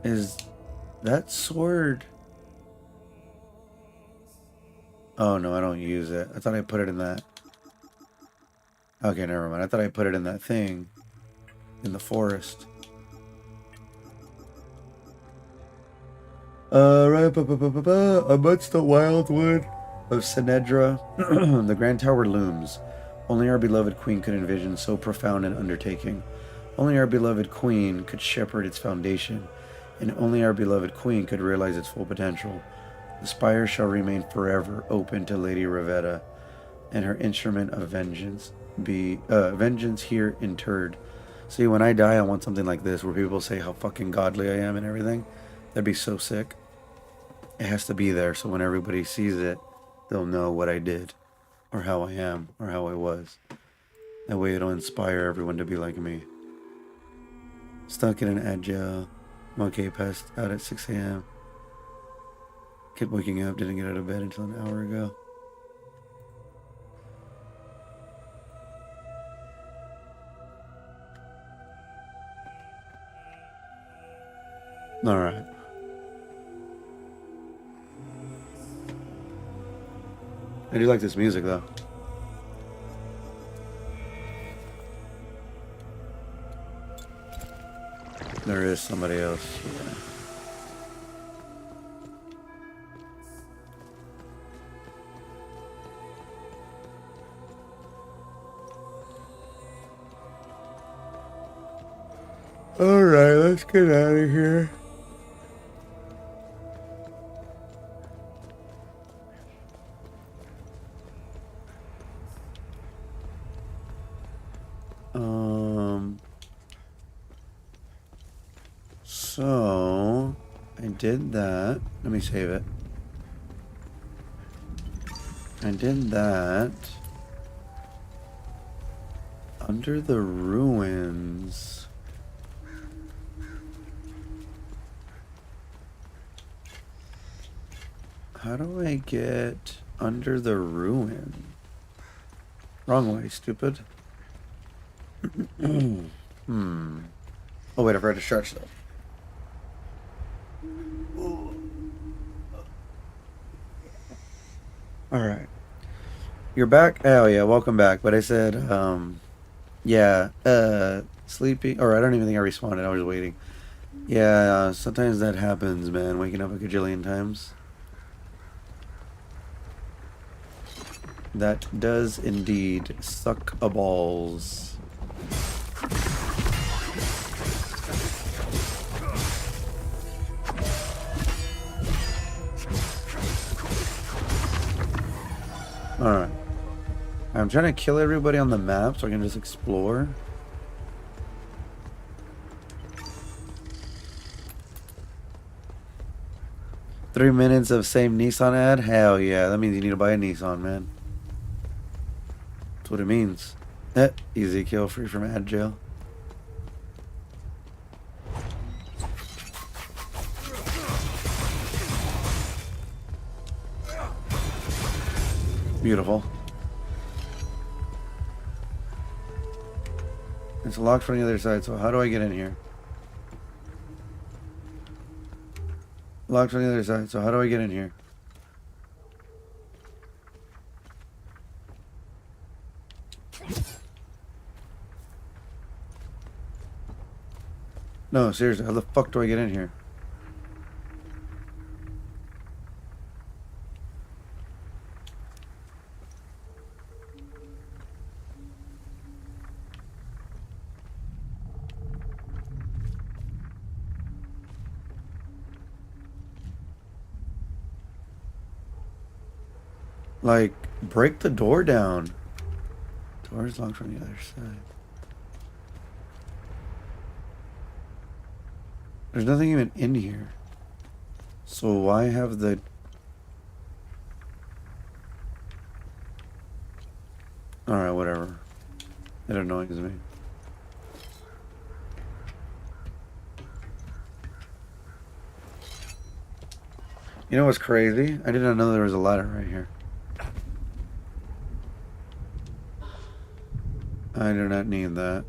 Is that sword? Oh no, I don't use it. I thought I put it in that. Okay, never mind. I thought I put it in that thing. In the forest. Right, amidst the wildwood of Sinedra, the Grand Tower looms. Only our beloved queen could envision so profound an undertaking. Only our beloved queen could shepherd its foundation, and only our beloved queen could realize its full potential. The spire shall remain forever open to Lady Ravetta, and her instrument of vengeance be vengeance here interred. See, when I die, I want something like this, where people say how fucking godly I am and everything. That'd be so sick. It has to be there, so when everybody sees it, they'll know what I did, or how I am, or how I was. That way it'll inspire everyone to be like me. Stuck in an agile monkey passed out at 6 a.m. Kept waking up, didn't get out of bed until an hour ago. All right. I do like this music though. There is somebody else. All right, let's get out of here. So I did that. Let me save it. I did that. Under the ruins. How do I get under the ruin? Wrong way, stupid. Oh wait, I forgot to stretch though. Alright. You're back? Oh yeah, welcome back. But I said, yeah, sleepy, or I don't even think I responded, I was waiting. Yeah, sometimes that happens, man, waking up a gajillion times. That does indeed suck a balls. Alright. I'm trying to kill everybody on the map so I can just explore. Three minutes of same Nissan ad? Hell yeah, that means you need to buy a Nissan, man. That's what it means. Easy kill, free from ad jail. Beautiful. It's locked from the other side, so how do I get in here? Locked from the other side, so how do I get in here? No, seriously, how the fuck do I get in here? Like, break the door down. Door's locked from the other side. There's nothing even in here. So why have the... Alright, whatever. It annoys me. You know what's crazy? I did not know there was a ladder right here. I do not need that.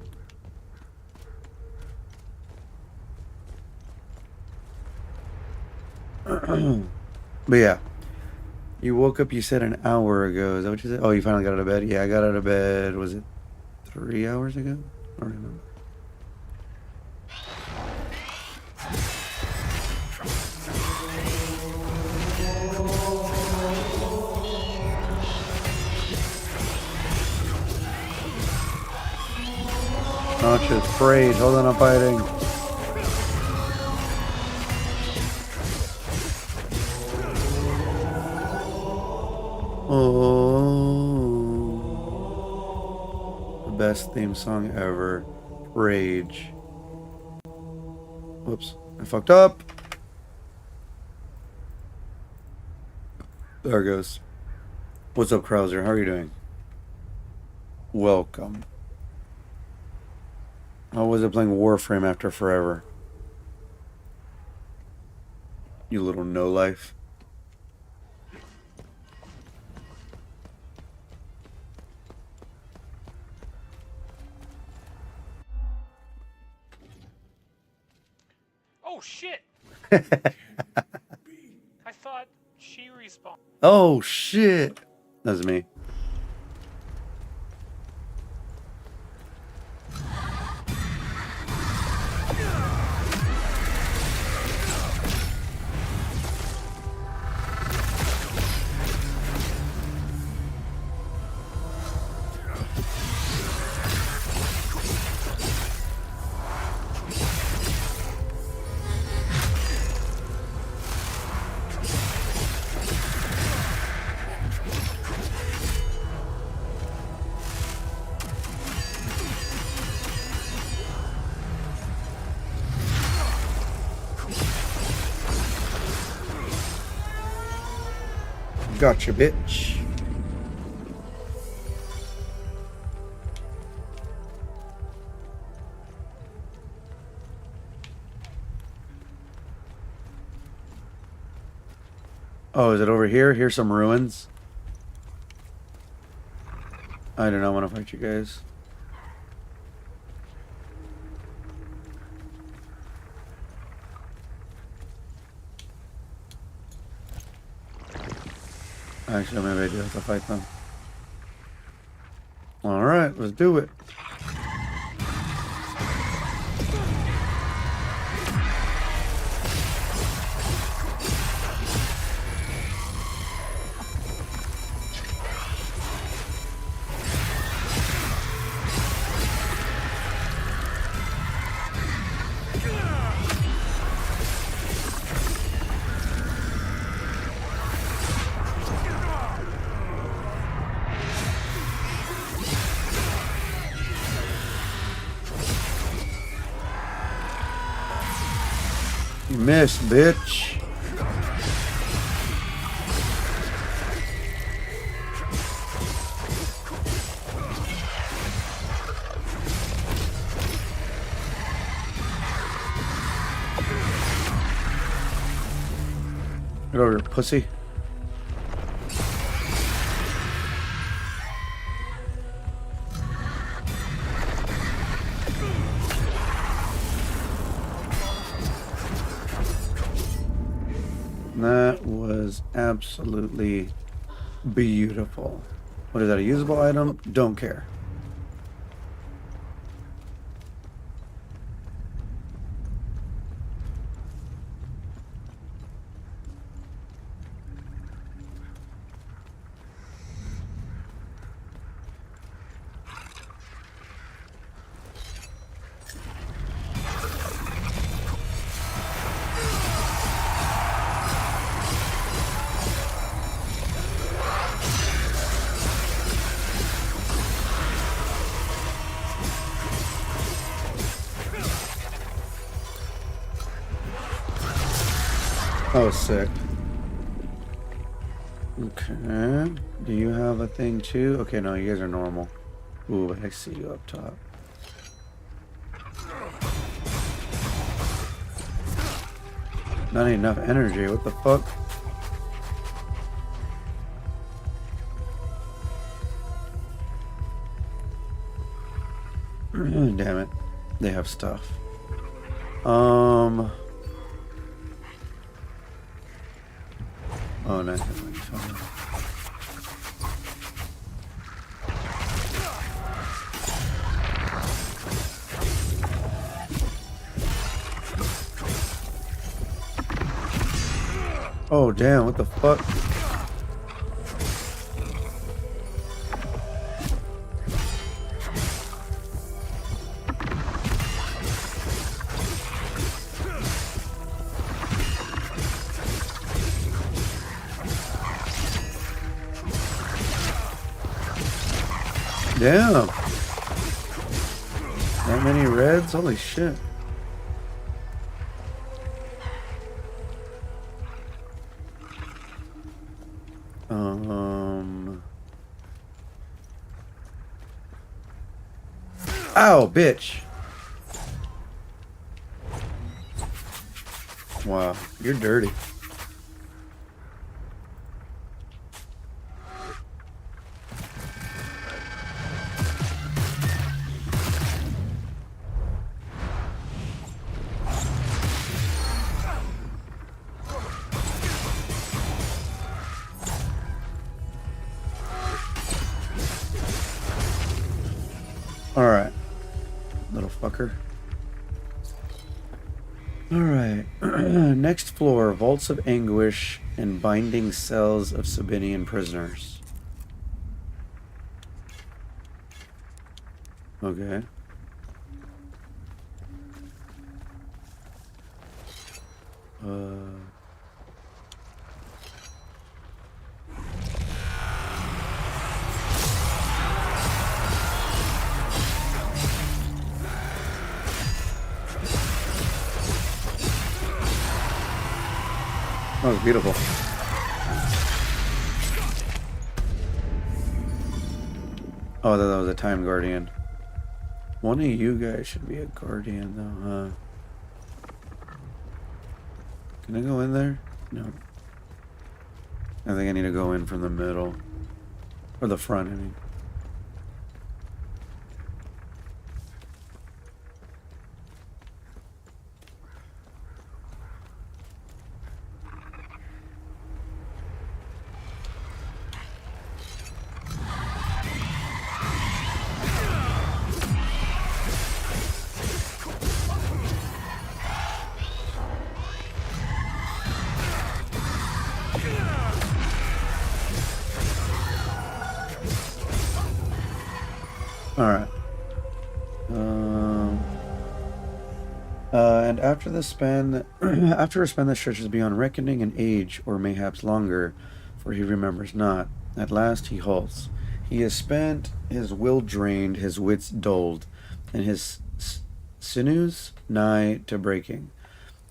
But yeah. You woke up, you said an hour ago. Is that what you said? Oh, you finally got out of bed? Yeah, I got out of bed, was it 3 hours ago? I don't remember. Oh shit, sprayed. Hold on, I'm fighting. Oh. The best theme song ever. Rage. Whoops. I fucked up. There it goes. What's up, Krauser? How are you doing? Welcome. How was it playing Warframe after forever? You little no-life. Oh shit! I thought she respawned. Oh shit! That's me. Gotcha, bitch. Oh, is it over here? Here's some ruins. I do not want to fight you guys. Actually, maybe I do have to fight them. Alright, let's do it. You missed, bitch. Get over here, pussy. That was absolutely beautiful. What is that, a usable item? Don't care. Oh, sick. Okay. Do you have a thing too? Okay, no, you guys are normal. Ooh, but I see you up top. Not enough energy. What the fuck? Damn it. They have stuff. Oh, nice. Oh, damn, what the fuck? Damn. That many reds? Holy shit. Ow, bitch. Wow, you're dirty. Alright. Little fucker. Alright. Next floor. Vaults of anguish and binding cells of Sabinian prisoners. Okay. That was beautiful. Oh, that was a time guardian. One of you guys should be a guardian, though, huh? Can I go in there? No. I think I need to go in from the middle. Or the front, I mean. Alright. And after a span that stretches beyond reckoning and age, or mayhaps longer, for he remembers not, at last he halts. He has spent, his will drained, his wits dulled, and his sinews nigh to breaking.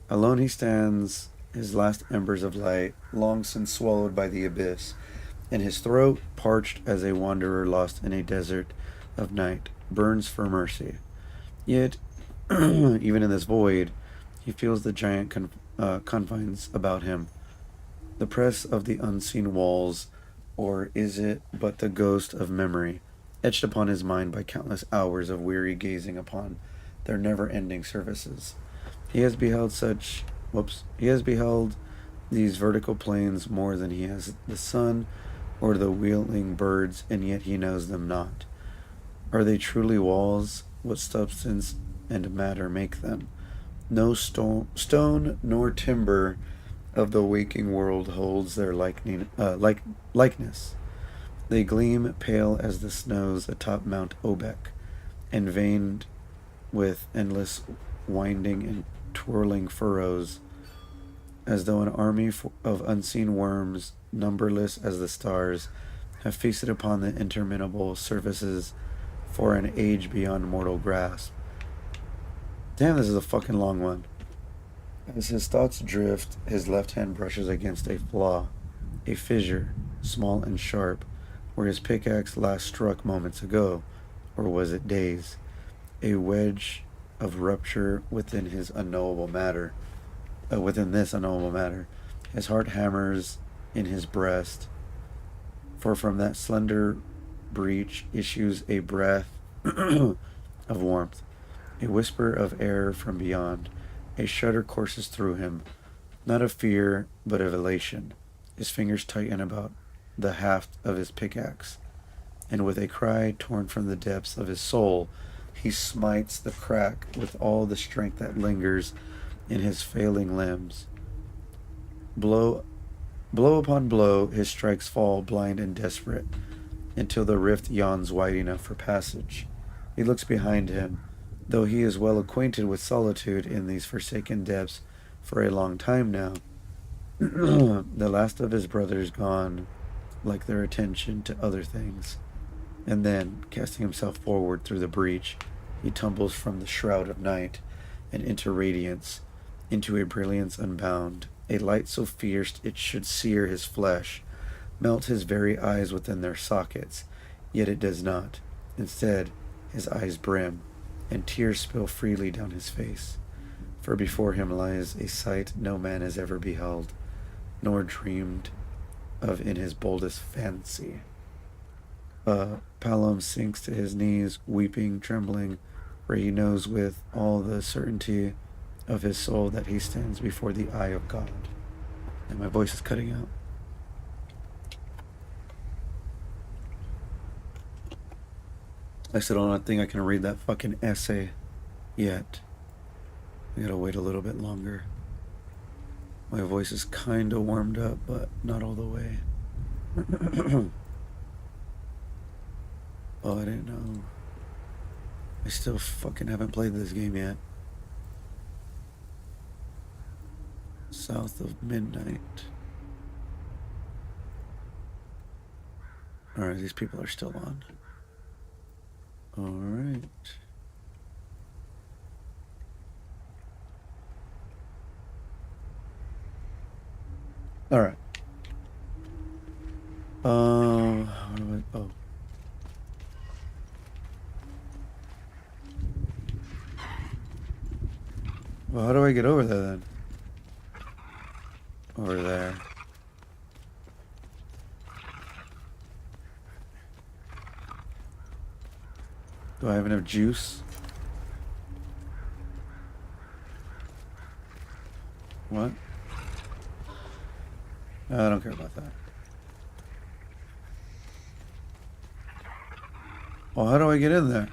Alone he stands, his last embers of light, long since swallowed by the abyss, and his throat, parched as a wanderer lost in a desert of night, burns for mercy. Yet, even in this void, he feels the giant confines about him, the press of the unseen walls, or is it but the ghost of memory, etched upon his mind by countless hours of weary gazing upon their never-ending surfaces. He has beheld these vertical plains more than he has the sun or the wheeling birds, and yet he knows them not. Are they truly walls? What substance and matter make them? No stone nor timber of the waking world holds their likeness. They gleam pale as the snows atop Mount Obek, and veined with endless winding and twirling furrows, as though an army of unseen worms, numberless as the stars, have feasted upon the interminable surfaces for an age beyond mortal grasp. Damn, this is a fucking long one. As his thoughts drift, his left hand brushes against a flaw, a fissure, small and sharp, where his pickaxe last struck moments ago, or was it days? A wedge of rupture within his unknowable matter. Within this unknowable matter, his heart hammers in his breast, for from that slender breach issues a breath of warmth, a whisper of air from beyond. A shudder courses through him, not of fear, but of elation. His fingers tighten about the haft of his pickaxe, and with a cry torn from the depths of his soul, he smites the crack with all the strength that lingers in his failing limbs. Blow upon blow, his strikes fall blind and desperate, until the rift yawns wide enough for passage. He looks behind him, though he is well acquainted with solitude in these forsaken depths for a long time now. The last of his brothers gone, like their attention to other things. And then, casting himself forward through the breach, he tumbles from the shroud of night and into radiance, into a brilliance unbound, a light so fierce it should sear his flesh, melt his very eyes within their sockets, yet it does not. Instead, his eyes brim, and tears spill freely down his face, for before him lies a sight no man has ever beheld, nor dreamed of in his boldest fancy. Palom sinks to his knees, weeping, trembling, for he knows with all the certainty of his soul that he stands before the eye of God. And my voice is cutting out. I still don't think I can read that fucking essay yet. I gotta wait a little bit longer. My voice is kind of warmed up, but not all the way. Oh, I didn't know. I still fucking haven't played this game yet. South of midnight. Alright, these people are still on. Alright. Alright. How do I, oh. Well, how do I get over there then? Over there. Do I have enough juice? What? I don't care about that. Well, how do I get in there?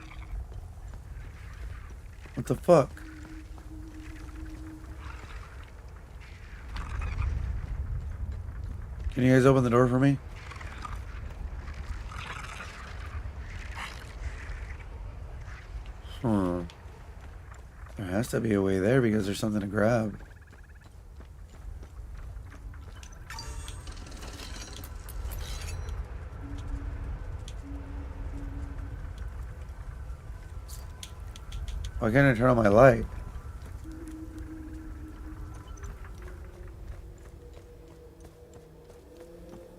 What the fuck? Can you guys open the door for me? There has to be a way there because there's something to grab. Why can't I turn on my light?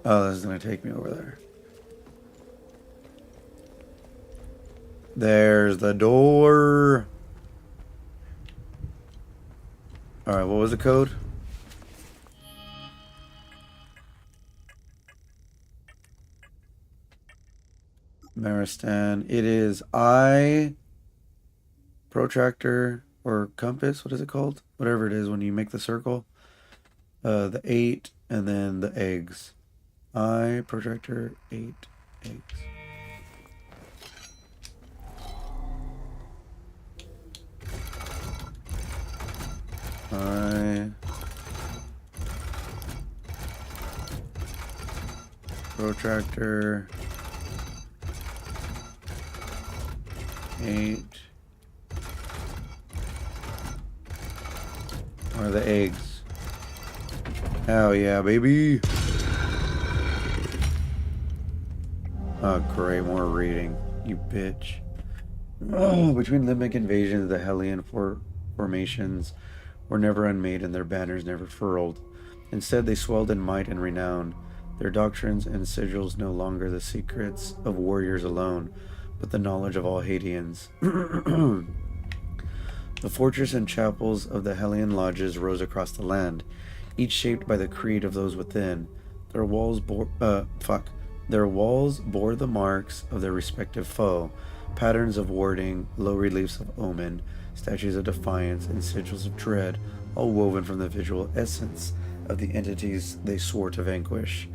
Oh, this is gonna take me over there. There's the door. Alright, what was the code? Maristan. It is I protractor or compass. What is it called? Whatever it is when you make the circle. The 8 and then the eggs. I protractor 8 eggs. I protractor 8 are the eggs. Hell yeah, baby. Oh great, more reading, you bitch. Oh, between Limbic invasions, the Hellion formations were never unmade and their banners never furled. Instead, they swelled in might and renown. Their doctrines and sigils no longer the secrets of warriors alone, but the knowledge of all Haitians. The fortress and chapels of the Hellion lodges rose across the land, each shaped by the creed of those within. Their walls bore the marks of their respective foe, patterns of warding, low reliefs of omen, statues of defiance, and sigils of dread, all woven from the visual essence of the entities they swore to vanquish.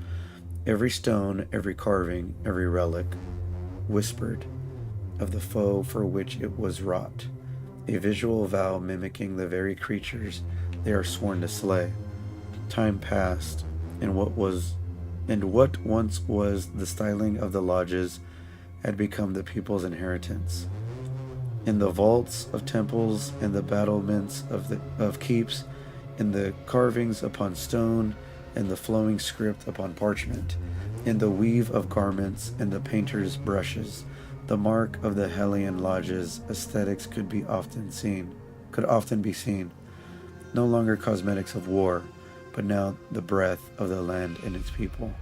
Every stone, every carving, every relic whispered of the foe for which it was wrought, a visual vow mimicking the very creatures they are sworn to slay. Time passed, and what once was the styling of the lodges had become the people's inheritance. In the vaults of temples and the battlements of keeps, in the carvings upon stone and the flowing script upon parchment, in the weave of garments and the painter's brushes, the mark of the Hellion lodges aesthetics could often be seen. No longer cosmetics of war, but now the breath of the land and its people.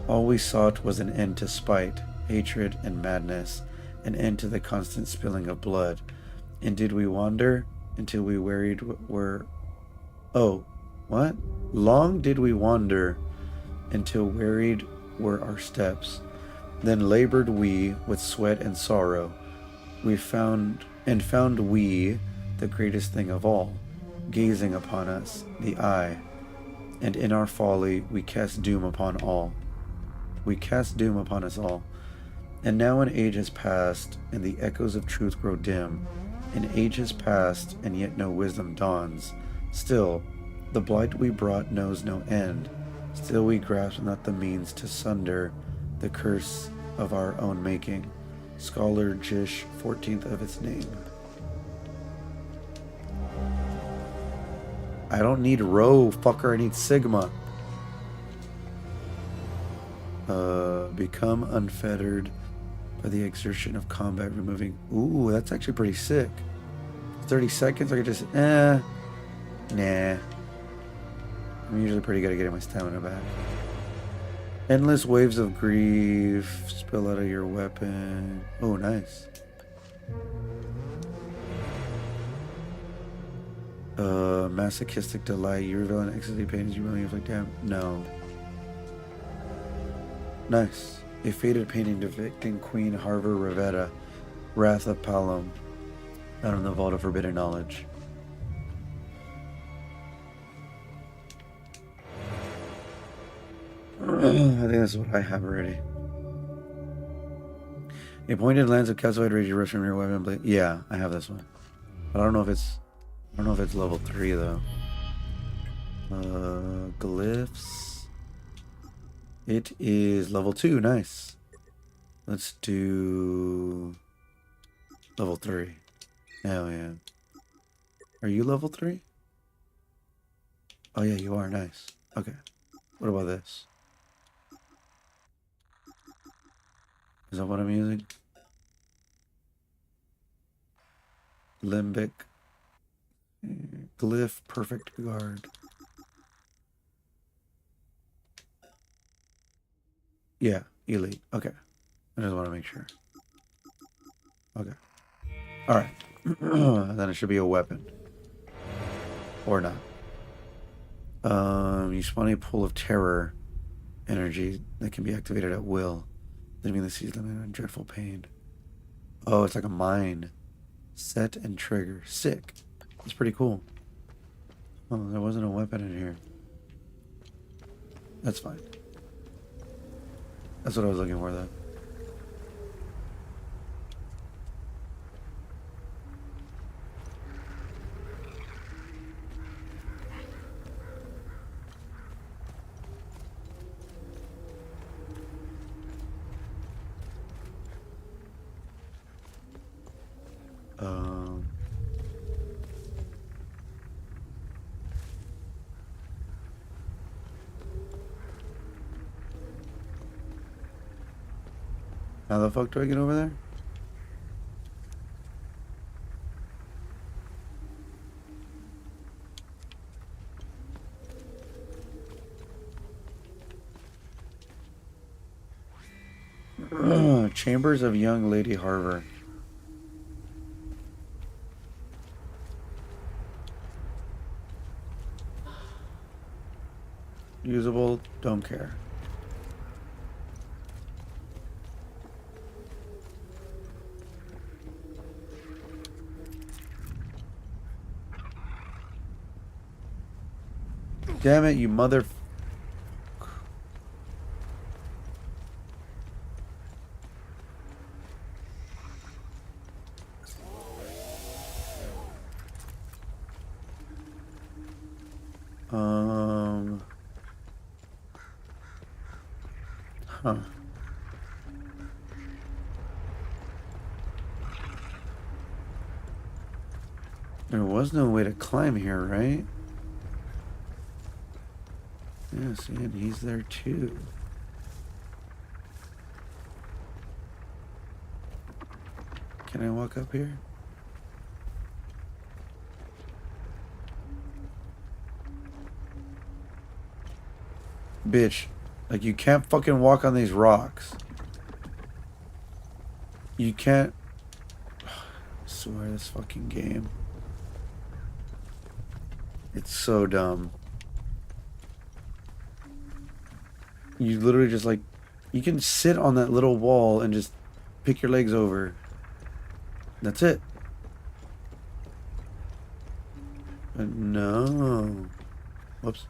All we sought was an end to spite, hatred, and madness, an end to the constant spilling of blood. And did we wander until we wearied were... Oh, what? Long did we wander until wearied were our steps. Then labored we with sweat and sorrow. We found we the greatest thing of all, gazing upon us, the eye, and in our folly we cast doom upon all. We cast doom upon us all. And now an age has passed, and the echoes of truth grow dim. An age has passed, and yet no wisdom dawns. Still, the blight we brought knows no end. Still we grasp not the means to sunder the curse of our own making. Scholar Jish, 14th of its name. I don't need Rho, fucker, I need Sigma. Become unfettered by the exertion of combat, removing... Ooh, that's actually pretty sick. 30 seconds, I could just... Nah. I'm usually pretty good at getting my stamina back. Endless waves of grief spill out of your weapon. Oh, nice. Masochistic delight. You reveal an ecstasy pain as you really inflict damage. No. Nice. A faded painting depicting Queen Harver Revetta, Wrath of Palom, out of the Vault of Forbidden Knowledge. I think that's what I have already. A pointed lance of calcified rage rush from your weapon blade. Yeah, I have this one. But I don't know if it's level 3 though. Glyphs. It is level 2, nice. Let's do level 3. Hell yeah. Are you level 3? Oh yeah, you are, nice. Okay. What about this? Is that what I'm using? Limbic. Glyph Perfect Guard. Yeah, elite. Okay. I just want to make sure. Okay. Alright. Then it should be a weapon. Or not. You spawn a pool of terror energy that can be activated at will, leaving the seas limited in dreadful pain. Oh, it's like a mine. Set and trigger. Sick. That's pretty cool. Oh, there wasn't a weapon in here. That's fine. That's what I was looking for, though. How the fuck do I get over there? Chambers of Young Lady Harver. Usable, don't care. Damn it, you mother... Huh. There was no way to climb here, right? Yes, and he's there too. Can I walk up here? Bitch, like you can't fucking walk on these rocks. You can't... I swear this fucking game. It's so dumb. You literally just like... You can sit on that little wall and just pick your legs over. That's it. But no. Whoops.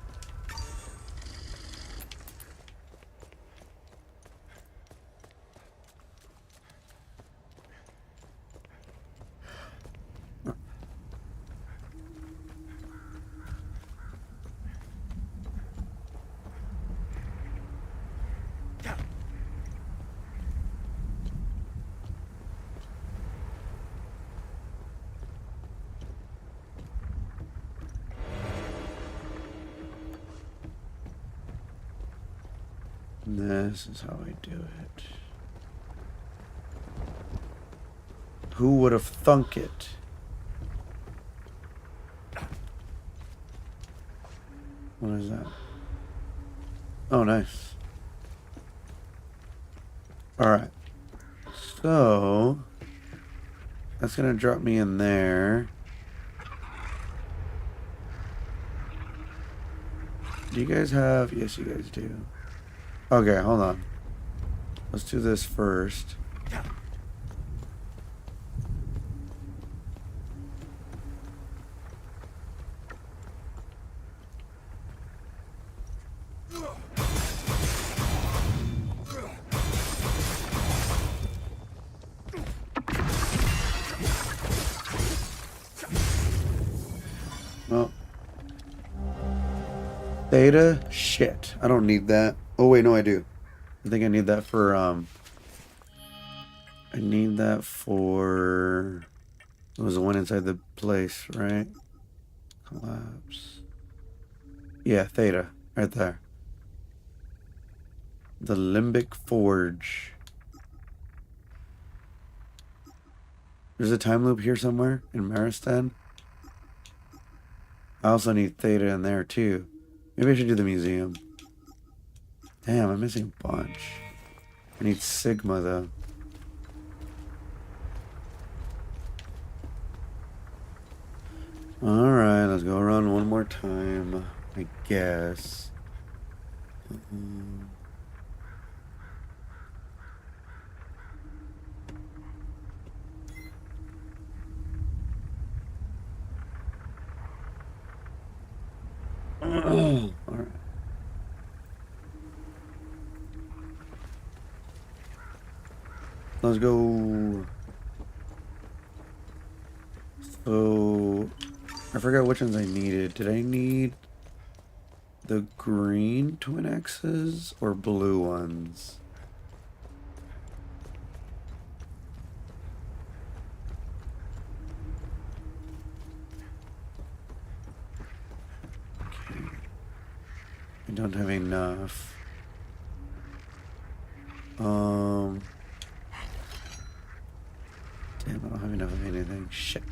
This is how I do it. Who would have thunk it? What is that? Oh, nice. Alright. So, that's going to drop me in there. Do you guys have... Yes, you guys do. Okay, hold on. Let's do this first. Well, Theta? Shit. I don't need that. Oh, wait, no, I do. I think I need that for, I need that for... It was the one inside the place, right? Collapse. Yeah, Theta. Right there. The Limbic Forge. There's a time loop here somewhere in Maristan. I also need Theta in there too. Maybe I should do the museum. Damn, I'm missing a bunch. I need Sigma though. Alright, let's go around one more time, I guess. Alright. Let's go. So, I forgot which ones I needed. Did I need the green twin X's or blue ones? Okay. I don't have enough. Damn, I don't have enough of anything. Shit.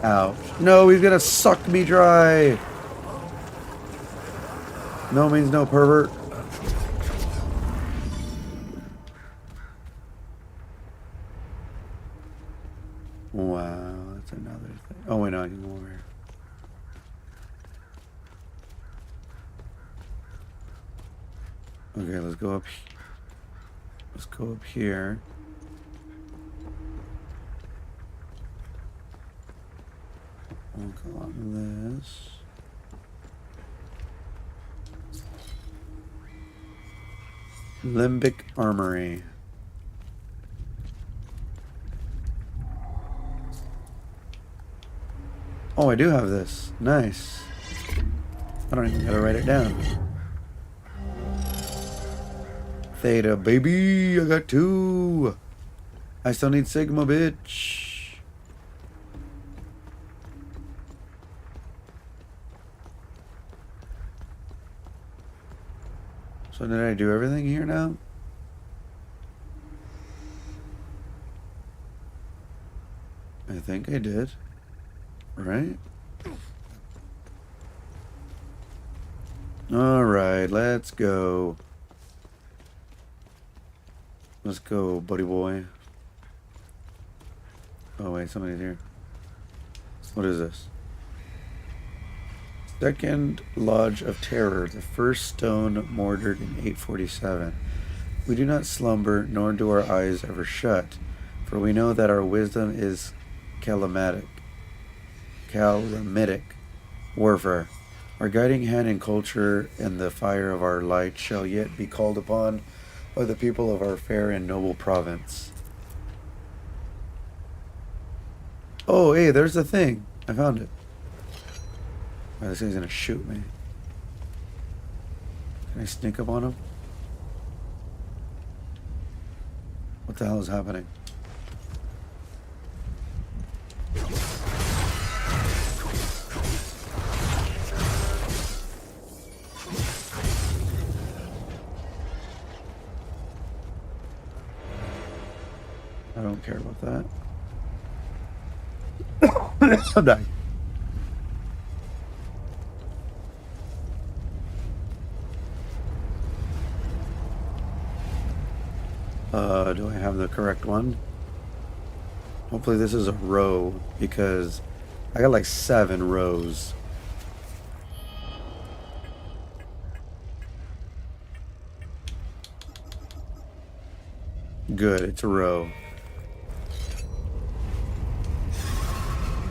Ouch. No, he's gonna suck me dry. No means no, pervert. Wow, that's another thing. Oh, wait, no, I can go over here. Okay, let's go up. Let's go up here. We'll go on this. Limbic Armory. Oh, I do have this. Nice. I don't even gotta write it down. Theta, baby! I got 2! I still need Sigma, bitch! So did I do everything here now? I think I did. Right? Alright, let's go. Let's go, buddy boy. Oh wait, somebody's here. What is this? Second Lodge of Terror, the first stone mortared in 847. We do not slumber, nor do our eyes ever shut, for we know that our wisdom is calamitic warfare. Our guiding hand in culture and the fire of our light shall yet be called upon by the people of our fair and noble province. Oh, hey, there's the thing. I found it. Oh, this guy's gonna shoot me. Can I sneak up on him? What the hell is happening? I don't care about that. I'm dying. Do I have the correct one? Hopefully this is a row, because I got like 7 rows. Good, it's a row.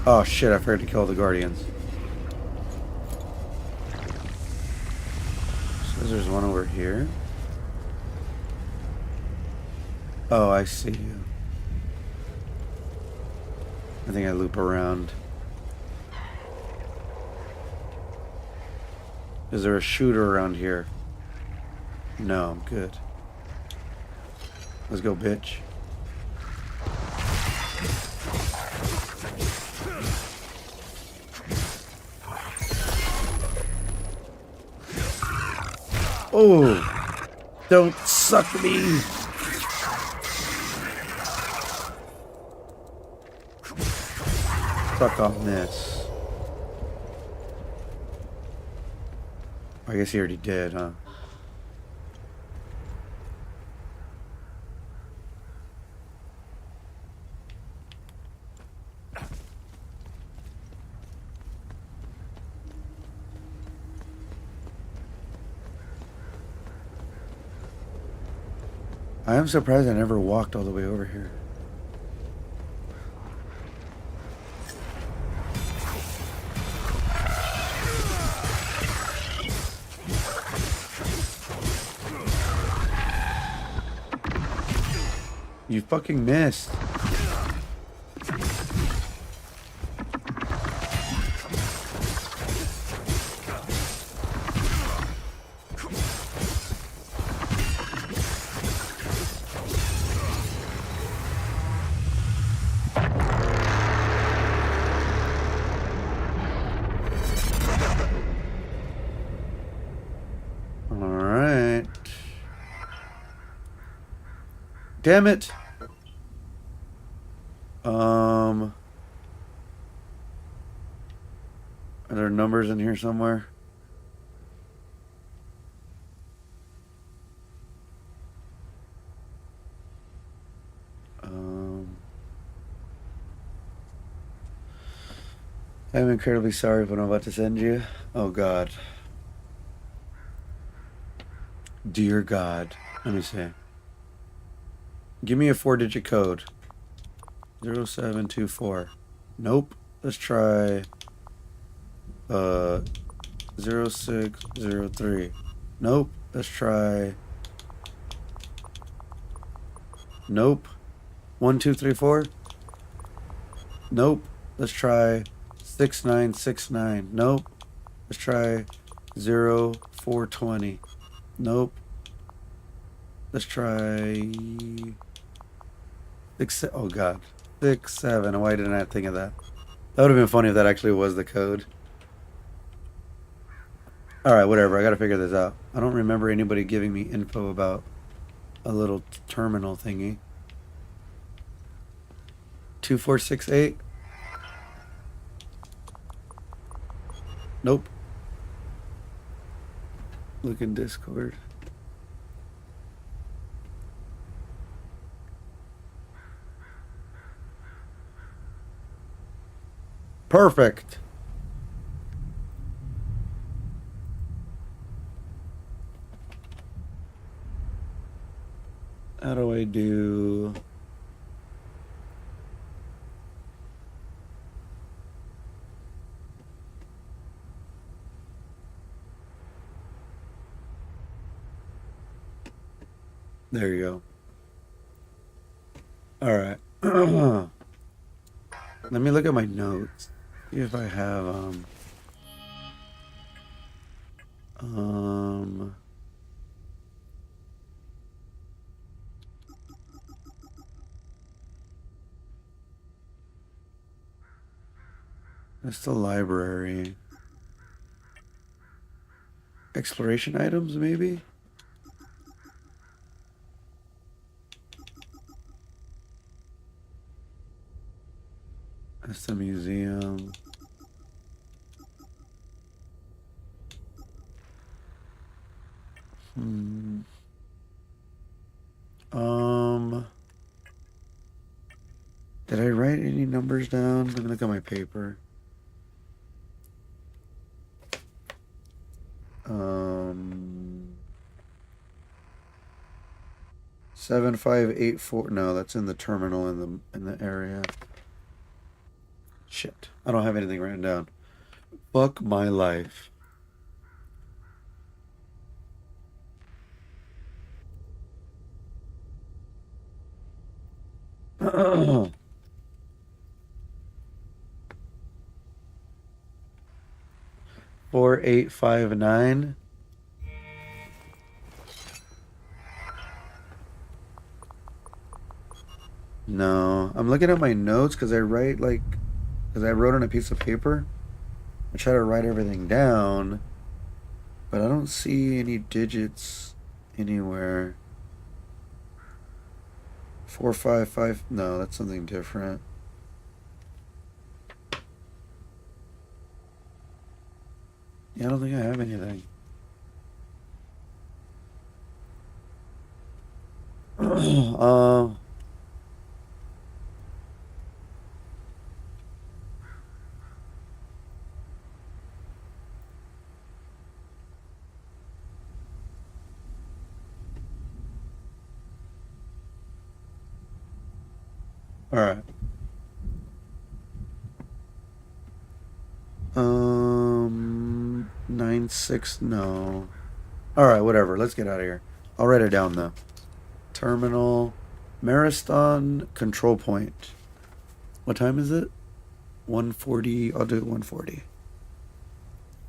Oh shit, I forgot to kill the guardians. So there's one over here. Oh, I see you. I think I loop around. Is there a shooter around here? No, I'm good. Let's go, bitch. Oh, don't suck me. Fuck off this. I guess he already did, huh? I am surprised I never walked all the way over here. You fucking missed. Damn it. Are there numbers in here somewhere? I'm incredibly sorry for what I'm about to send you. Oh God. Dear God. Let me see. Give me a 4-digit code. 0724. Nope. Let's try 0603. Nope. Let's try. Nope. 1234. Nope. Let's try 6969. Nope. Let's try 0420. Nope. Let's try oh God. 67. Why didn't I think of that? That would have been funny if that actually was the code. Alright, whatever. I gotta figure this out. I don't remember anybody giving me info about a little terminal thingy. 2468. Nope. Look in Discord. Perfect. How do I do... There you go. All right. Let me look at my notes. See if I have that's the library. Exploration items, maybe? That's the museum. Did I write any numbers down? Let me look at my paper. 7584. No, that's in the terminal in the area. Shit. I don't have anything written down. Fuck my life. Four, 859. No, I'm looking at my notes because I write because I wrote on a piece of paper. I try to write everything down, but I don't see any digits anywhere. 455. No, that's something different. Yeah, I don't think I have anything. All right. 96. No. All right, whatever. Let's get out of here. I'll write it down though. Terminal, Mariston control point. What time is it? 1:40. I'll do it 1:40.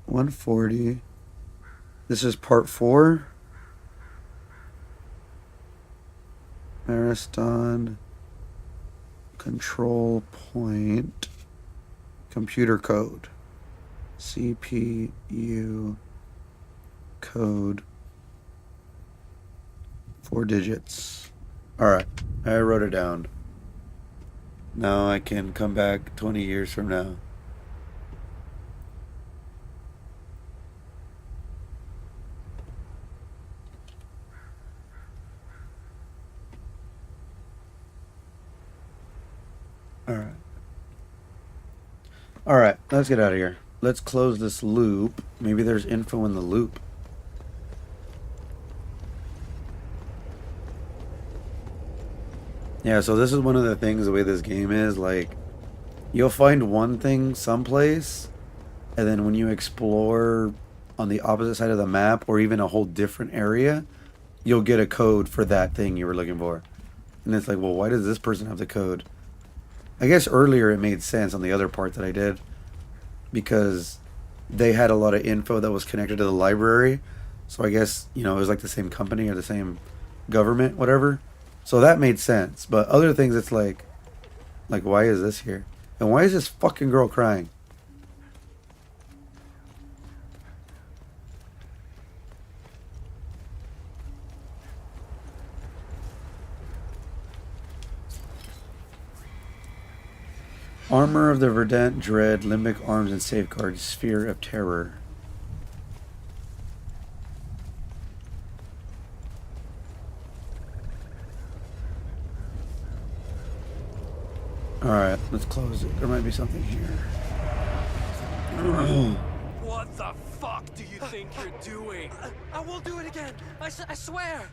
1:40. This is part 4. Mariston control point. Computer code. CPU code. 4 digits. Alright, I wrote it down. Now I can come back 20 years from now. Alright. Alright, let's get out of here. Let's close this loop. Maybe there's info in the loop. Yeah, so this is one of the things, the way this game is, like, you'll find one thing someplace, and then when you explore on the opposite side of the map, or even a whole different area, you'll get a code for that thing you were looking for. And it's like, well, why does this person have the code? I guess earlier it made sense on the other part that I did, because they had a lot of info that was connected to the library, so I guess, you know, it was like the same company or the same government, whatever. So that made sense. But other things, it's like why is this here? And why is this fucking girl crying? Armor of the Verdant Dread, Limbic Arms and Safeguard, Sphere of Terror. Alright, let's close it. There might be something here. What the fuck do you think you're doing? I won't do it again. I swear.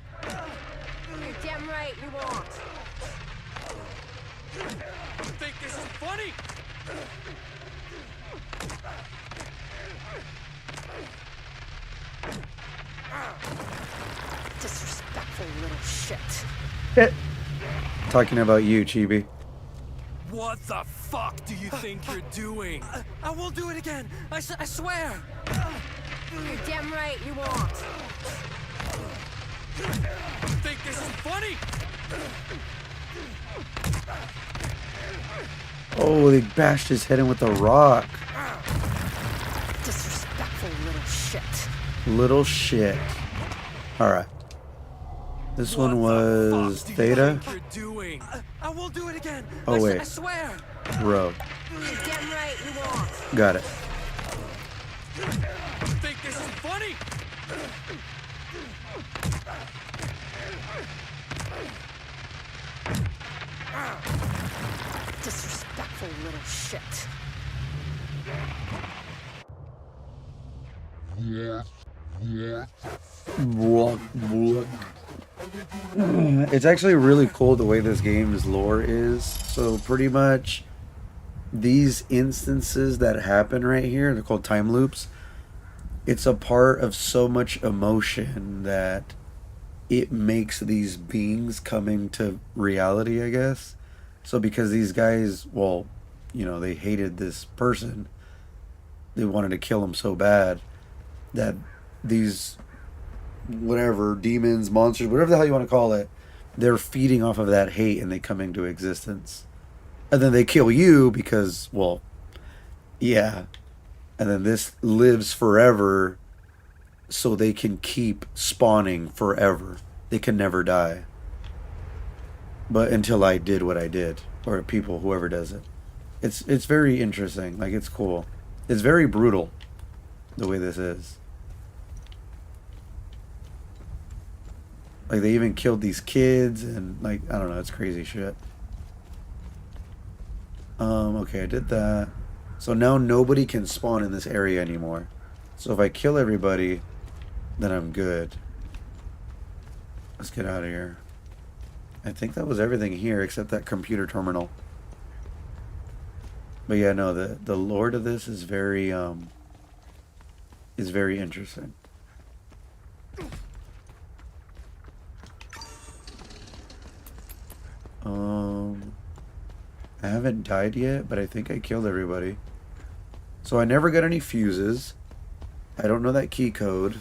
You're damn right, you won't. You think this is funny? Disrespectful little shit. Talking about you, Chibi. What the fuck do you think you're doing? I won't do it again. I swear. You're damn right, you won't. You think this is funny? Oh, they bashed his head in with a rock. Disrespectful little shit. Little shit. Alright. This one was Theta. You're doing. I won't do it again. Oh, wait. I swear. Bro. You're damn right, you won't. Got it. You think this is funny? Disrespectful little shit. It's actually really cool the way this game's lore is. So pretty much these instances that happen right here, they're called time loops. It's a part of so much emotion that it makes these beings come into reality, I guess. So because these guys, well, you know, they hated this person, they wanted to kill him so bad that these whatever demons, monsters, whatever the hell you want to call it, they're feeding off of that hate and they come into existence. And then they kill you because, well, yeah. And then this lives forever so they can keep spawning forever. They can never die. But until I did what I did, or people, whoever does it. It's very interesting. Like, it's cool. It's very brutal, the way this is. Like, they even killed these kids, and, like, I don't know, it's crazy shit. Okay, I did that. So now nobody can spawn in this area anymore. So if I kill everybody, then I'm good. Let's get out of here. I think that was everything here except that computer terminal. But yeah, no, the lore of this is very interesting. I haven't died yet, but I think I killed everybody. So I never got any fuses. I don't know that key code.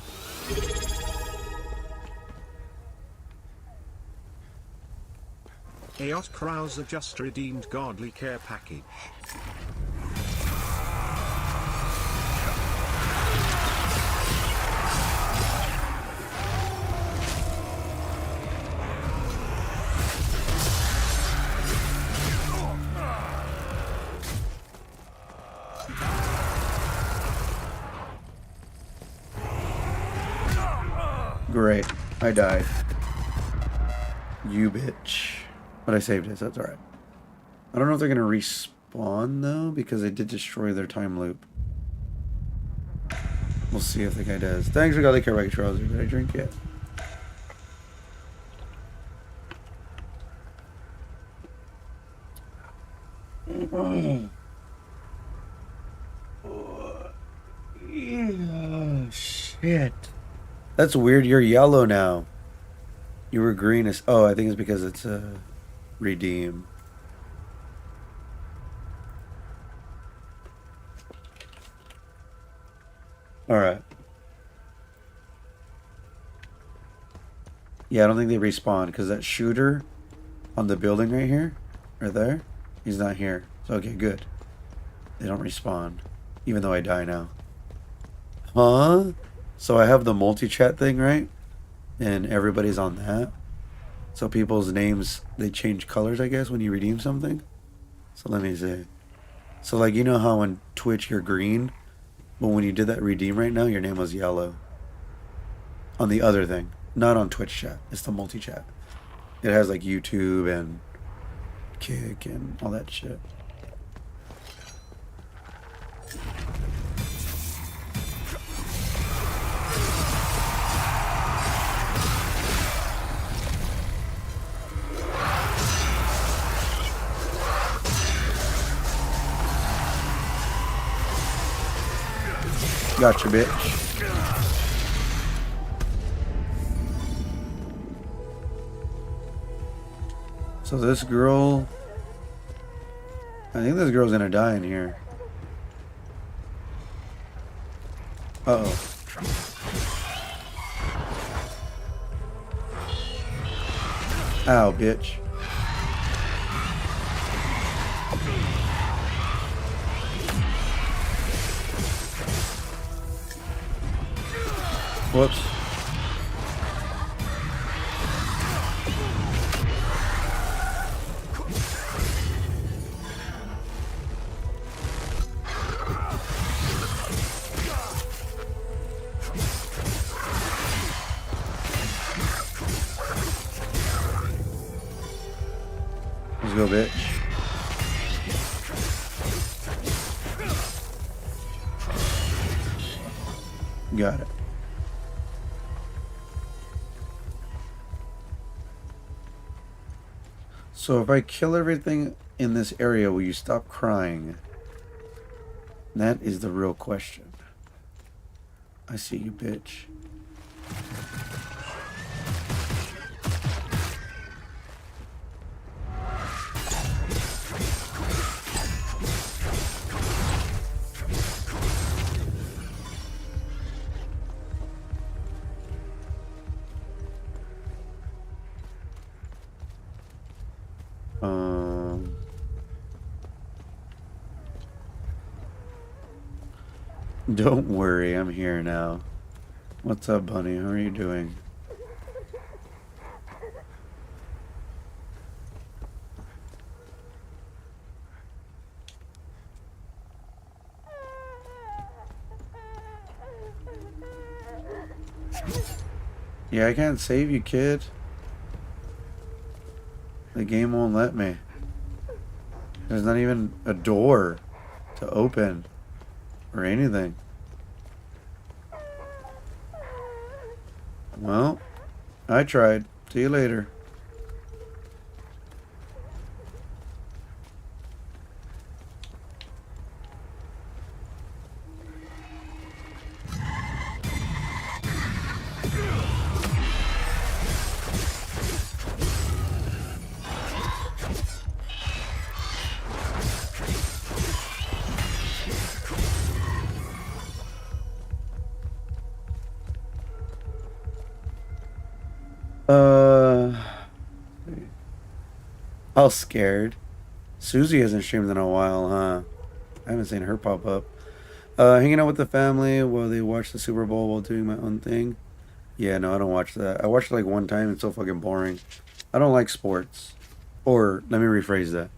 Eos Krauser just redeemed Godly Care Package. Great. I died. You bitch. But I saved it, so that's alright. I don't know if they're going to respawn, though, because they did destroy their time loop. We'll see if the guy does. Thanks for Godly Care Package Trouser. Did I drink yet? Yeah, shit. That's weird. You're yellow now. You were green as... Oh, I think it's because it's a redeem. Alright. Yeah, I don't think they respawn because that shooter on the building right here, right there, he's not here. So, okay, good. They don't respawn, even though I die now. Huh? So I have the multi-chat thing, right? And everybody's on that. So people's names, they change colors, I guess, when you redeem something. So let me see. So, like, you know how on Twitch you're green? But when you did that redeem right now, your name was yellow. On the other thing. Not on Twitch chat. It's the multi-chat. It has, like, YouTube and Kick and all that shit. Gotcha, bitch. So this girl... I think this girl's gonna die in here. Uh-oh. Ow, bitch. Whoops. Let's go, bitch. Got it. So if I kill everything in this area, will you stop crying? That is the real question. I see you, bitch. Don't worry, I'm here now. What's up, Bunny? How are you doing? Yeah, I can't save you, kid. The game won't let me. There's not even a door to open or anything. Well, I tried. See you later. All scared. Susie hasn't streamed in a while, huh? I haven't seen her pop up. Hanging out with the family while they watch the Super Bowl while doing my own thing. Yeah, no, I don't watch that. I watched it like one time. It's so fucking boring. I don't like sports. Or, let me rephrase that.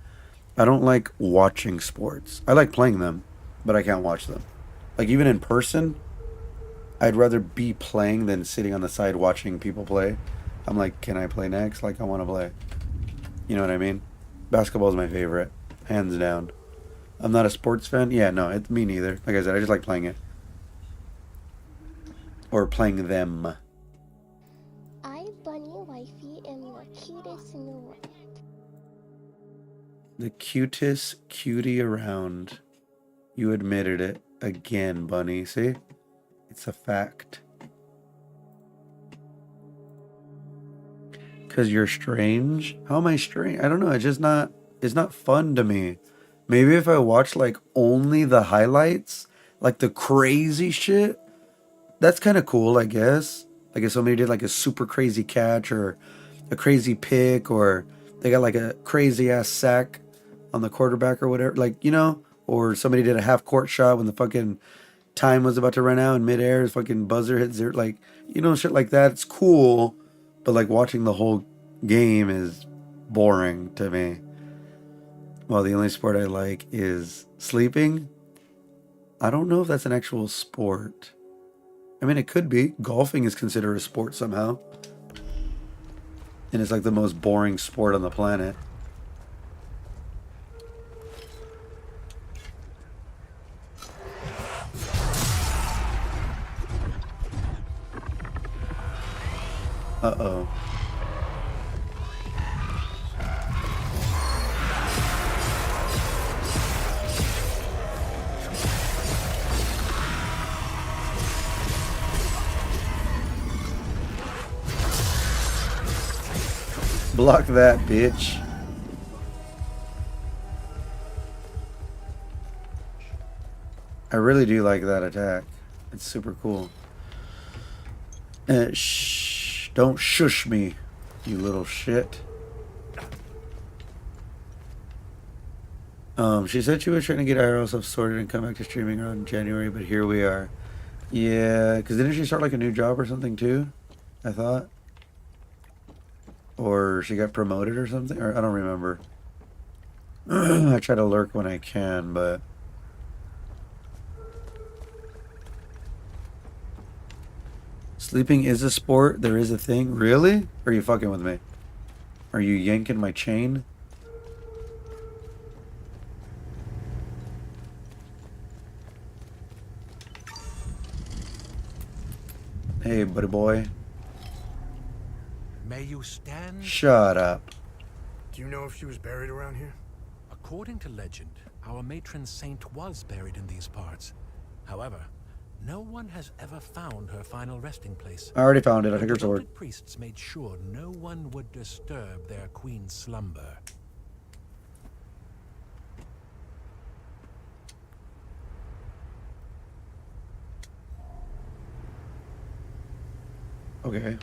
I don't like watching sports. I like playing them, but I can't watch them. Like, even in person, I'd rather be playing than sitting on the side watching people play. I'm like, can I play next? Like, I want to play. You know what I mean? Basketball is my favorite. Hands down. I'm not a sports fan. Yeah, no, it's me neither. Like I said, I just like playing it. Or playing them. I, Bunny Wifey, am the cutest in the world. The cutest cutie around. You admitted it again, Bunny. See? It's a fact. Because you're strange? How am I strange? I don't know. It's just not... It's not fun to me. Maybe if I watch, like, only the highlights, like the crazy shit, that's kind of cool, I guess. Like if somebody did, like, a super crazy catch or a crazy pick, or they got, like, a crazy-ass sack on the quarterback or whatever. Like, you know? Or somebody did a half-court shot when the fucking time was about to run out in midair. His fucking buzzer hit zero. Like, you know, shit like that. It's cool. But, like, watching the whole game is boring to me. Well, the only sport I like is sleeping. I don't know if that's an actual sport. I mean, it could be. Golfing is considered a sport somehow. And it's like the most boring sport on the planet. Uh-oh. Block that, bitch. I really do like that attack. It's super cool. Shh. Don't shush me, you little shit. She said she was trying to get IRL stuff sorted and come back to streaming around January, but here we are. Yeah, because didn't she start like a new job or something too? I thought. Or she got promoted or something? Or I don't remember. I try to lurk when I can, but... Sleeping is a sport. There is a thing. Really? Or are you fucking with me? Are you yanking my chain? Hey, buddy boy. May you stand? Shut up. Do you know if she was buried around here? According to legend, our matron saint was buried in these parts. However, no one has ever found her final resting place. I already found it. I The took her sword. devoted priests made sure no one would disturb their queen's slumber. Okay.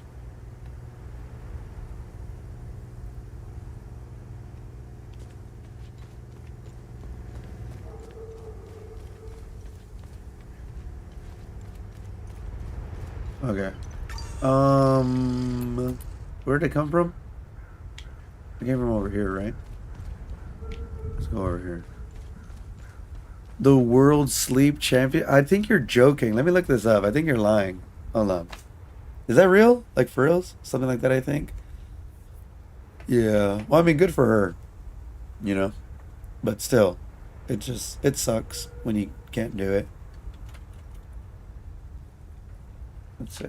Okay. Where did it come from? It came from over here, right? Let's go over here. The world sleep champion? I think you're joking. Let me look this up. I think you're lying. Hold on. Is that real? Like for reals? Something like that, I think. Yeah. Well, I mean, good for her. You know? But still, it sucks when you can't do it. Let's see.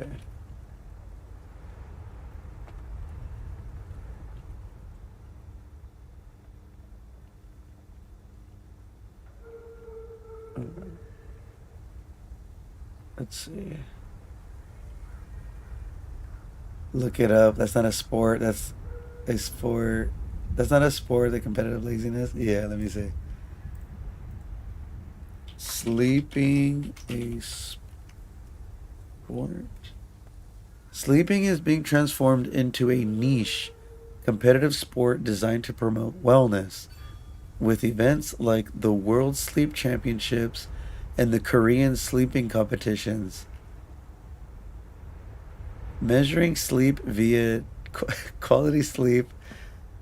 Let's see. Look it up. That's not a sport. That's a sport. That's not a sport. The competitive laziness. Yeah, let me see. Sleeping a sport. Sleeping is being transformed into a niche competitive sport designed to promote wellness, with events like the World Sleep Championships and the Korean sleeping competitions. Measuring sleep via quality sleep.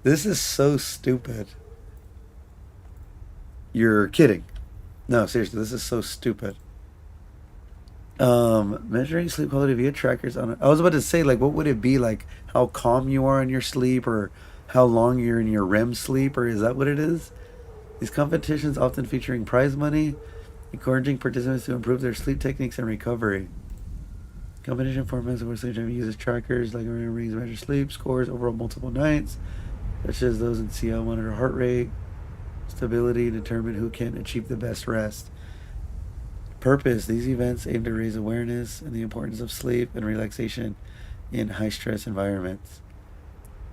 This is so stupid. You're kidding. No, seriously, this is so stupid. Measuring sleep quality via trackers on it. I was about to say, like, what would it be? Like, how calm you are in your sleep, or how long you're in your REM sleep, or is that what it is? These competitions often featuring prize money, encouraging participants to improve their sleep techniques and recovery. Competition formats where sleep champion uses trackers like rings measure sleep scores over multiple nights, such as those in CL monitor heart rate, stability, determine who can achieve the best rest. Purpose: these events aim to raise awareness and the importance of sleep and relaxation in high stress environments.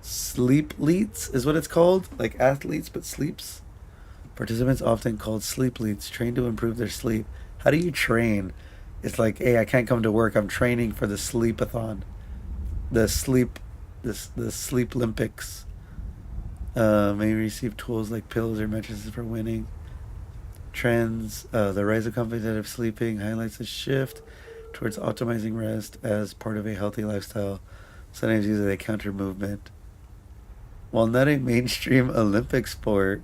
Sleep-leets is what it's called, like athletes but sleeps. Participants often called sleep-leets train to improve their sleep. How do you train? It's like, hey, I can't come to work. I'm training for the sleepathon, the sleep Olympics. May receive tools like pills or mattresses for winning. Trends: the rise of competitive sleeping highlights a shift towards optimizing rest as part of a healthy lifestyle, sometimes used as a counter movement. While not a mainstream Olympic sport,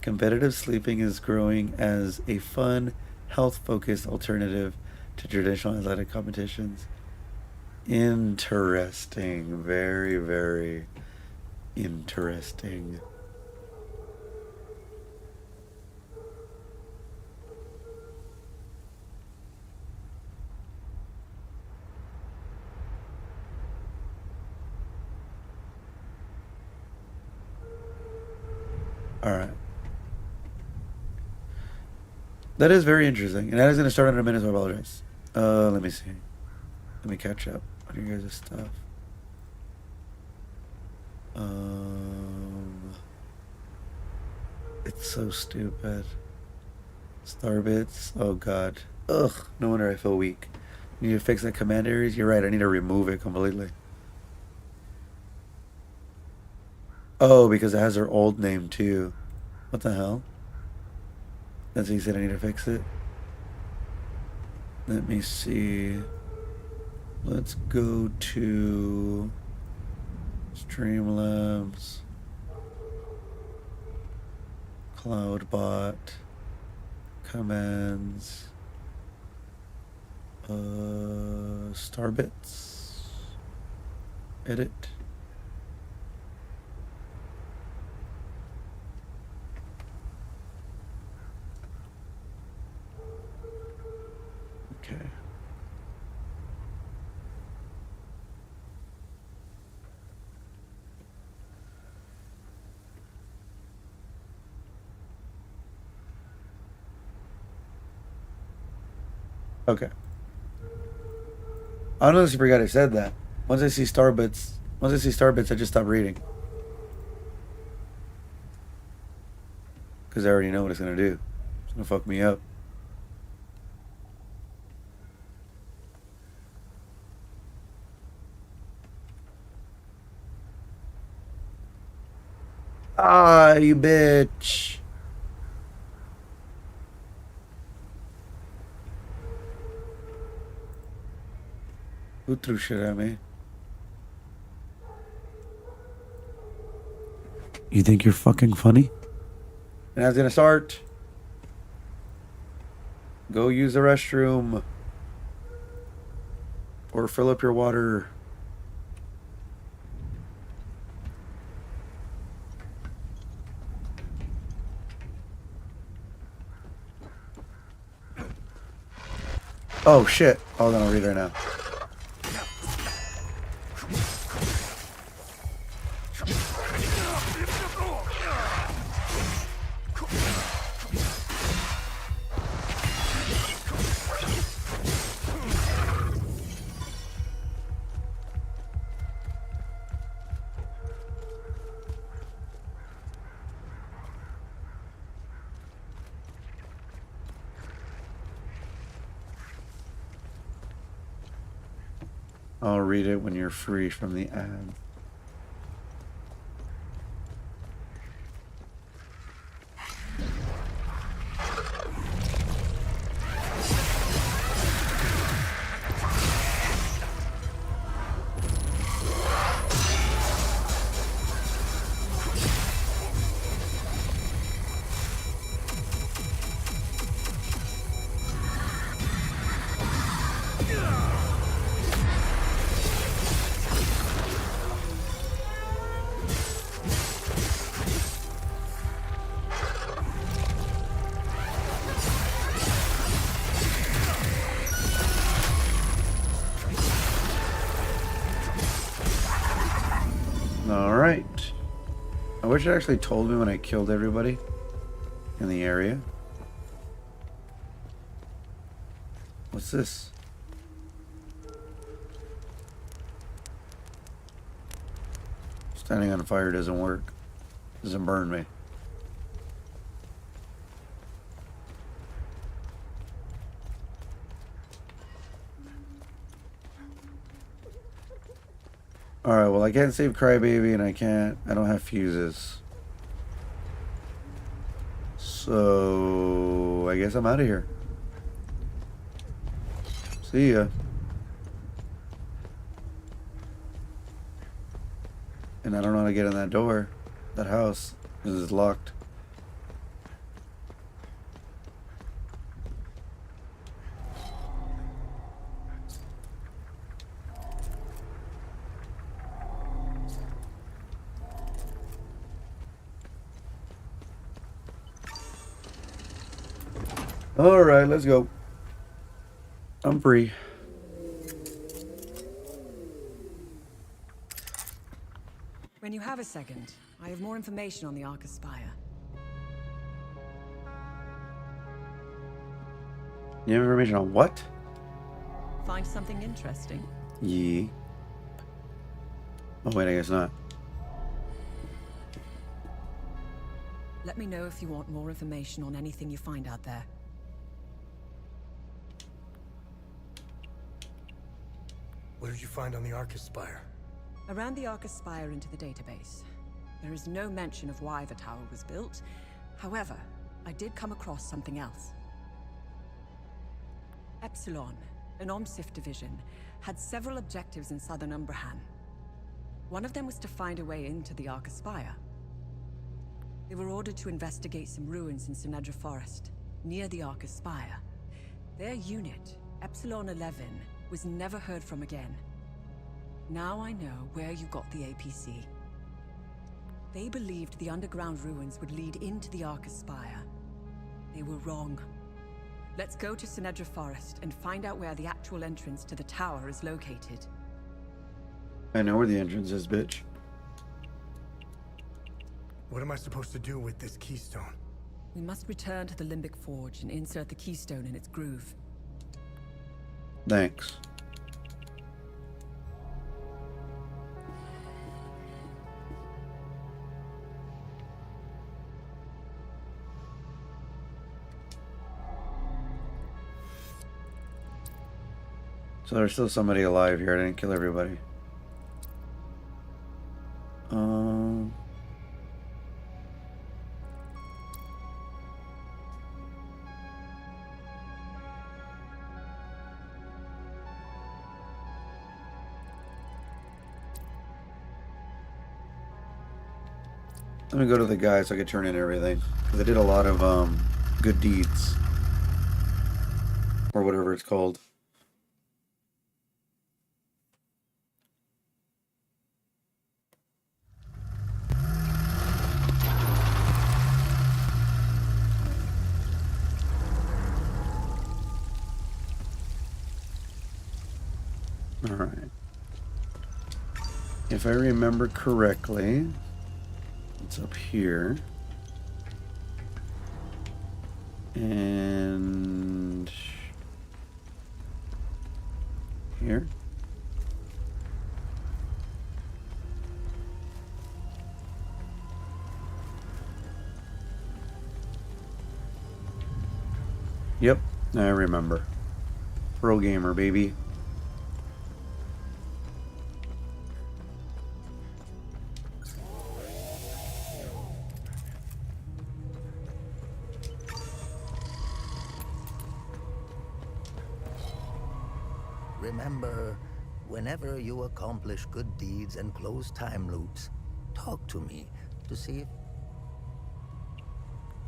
competitive sleeping is growing as a fun, health-focused alternative to traditional athletic competitions. Interesting. Very, very interesting. All right. That is very interesting. And that is going to start in a minute, so I apologize. Let me see. Let me catch up on your guys' stuff. It's so stupid. Starbits. Oh god. Ugh. No wonder I feel weak. You need to fix that command areas? You're right, I need to remove it completely. Oh, because it has her old name too. What the hell? That's what you said I need to fix it? Let me see. Let's go to Streamlabs, CloudBot, commands, Starbits, edit. Okay. Okay. I honestly forgot I said that. Once I see Starbits, I just stop reading. Because I already know what it's gonna do. It's gonna fuck me up. Ah, you bitch. Who threw shit at me? You think you're fucking funny? And I was gonna start. Go use the restroom. Or fill up your water. Oh shit. Hold on, I'll read right now. I'll read it when you're free from the ad. Alright. I wish it actually told me when I killed everybody in the area. What's this? Standing on fire doesn't work. Doesn't burn me. Alright, well I can't save Crybaby and I don't have fuses. So I guess I'm out of here. See ya. And I don't know how to get in that door, that house, because it's locked. Alright, let's go. I'm free. When you have a second, I have more information on the Ark Aspire. You have information on what? Find something interesting? Yee. Oh wait, I guess not. Let me know if you want more information on anything you find out there. What did you find on the Arcus Spire? Around the Arcus Spire into the database. There is no mention of why the tower was built. However, I did come across something else. Epsilon, an OMSIF division, had several objectives in southern Umbrahan. One of them was to find a way into the Arcus Spire. They were ordered to investigate some ruins in Sinedra Forest, near the Arcus Spire. Their unit, Epsilon 11, was never heard from again. Now I know where you got the APC. They believed the underground ruins would lead into the Arcus Spire. They were wrong. Let's go to Sinedra Forest and find out where the actual entrance to the tower is located. I know where the entrance is, bitch. What am I supposed to do with this keystone? We must return to the Limbic Forge and insert the keystone in its groove. Thanks. So there's still somebody alive here. I didn't kill everybody. Let me go to the guy so I can turn in everything. Because I did a lot of good deeds. Or whatever it's called. Alright. If I remember correctly, it's up here. And here. Yep, I remember. Pro gamer, baby. Remember, whenever you accomplish good deeds and close time loops, talk to me to see if...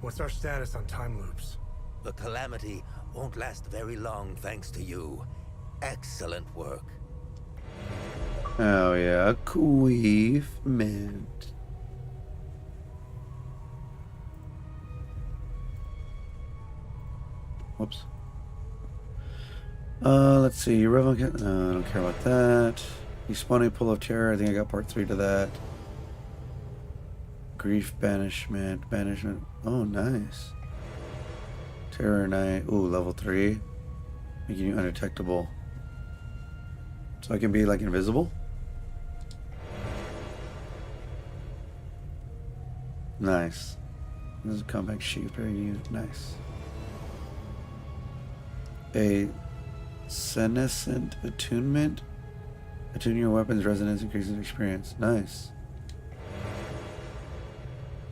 What's our status on time loops? The calamity won't last very long thanks to you. Excellent work. Oh yeah, Queefment. Whoops. Let's see. I don't care about that. Respawning Pull of Terror. I think I got part 3 to that. Grief Banishment. Banishment. Oh, nice. Terror Knight. Ooh, level 3. Making you undetectable. So I can be like invisible? Nice. This is a comeback sheet. Very new. Nice. A senescent attunement. Attune your weapon's resonance, increases experience. Nice.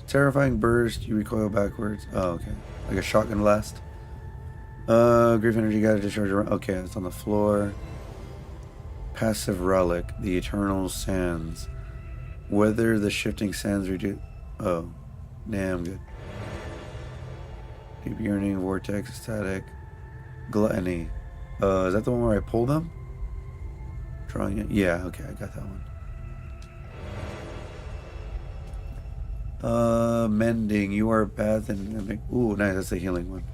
Terrifying burst, you recoil backwards. Oh, okay. Like a shotgun blast. Grief energy, gotta discharge around. Okay, it's on the floor. Passive relic, the eternal sands. Whether the shifting sands reduce. Oh, damn good. Deep yearning, vortex, static, gluttony. Is that the one where I pull them? Drawing it? Yeah, okay, I got that one. Mending. You are bathed in... Ooh, nice, that's the healing one.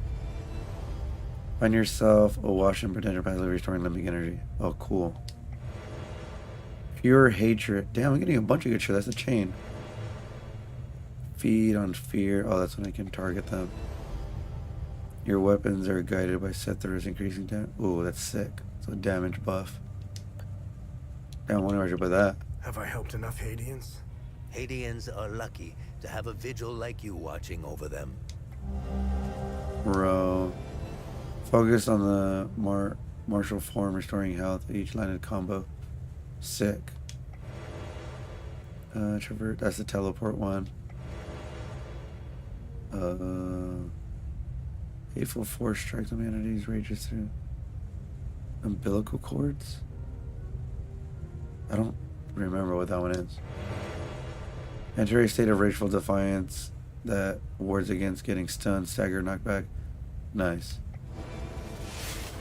Find yourself awash in potential passively restoring limbic energy. Oh, cool. Pure hatred. Damn, I'm getting a bunch of good shit. That's a chain. Feed on fear. Oh, that's when I can target them. Your weapons are guided by set throws increasing damage. Ooh, that's sick. So damage buff. Damn, I wonder where I should put that. Have I helped enough Hadians? Hadians are lucky to have a vigil like you watching over them. Bro. Focus on the martial form, restoring health at each landed combo. Sick. Travert, that's the teleport one. Hateful force strikes humanities, rages through umbilical cords. I don't remember what that one is. Enter a state of rageful defiance that wards against getting stunned, staggered, knocked back. Nice.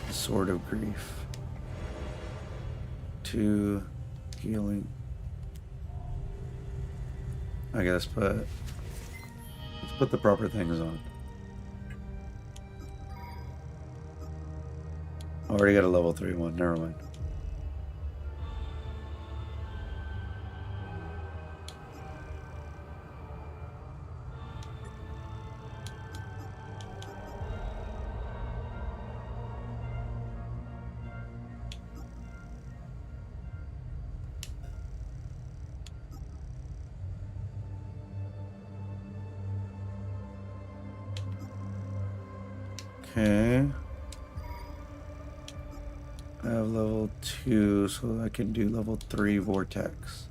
Sword of grief. 2 healing. Okay, let's put the proper things on. Already got a level 3 one, never mind. Okay. I have level 2, so I can do level 3 vortex.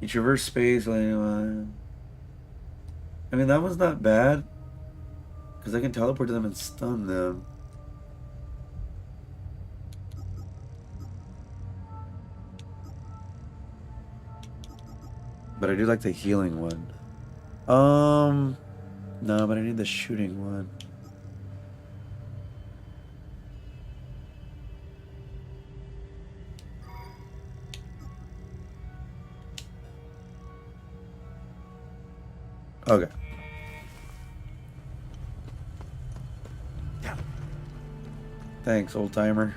You traverse space. I mean, that was not bad. Because I can teleport to them and stun them. But I do like the healing one. No, but I need the shooting one. Okay. Thanks, old timer.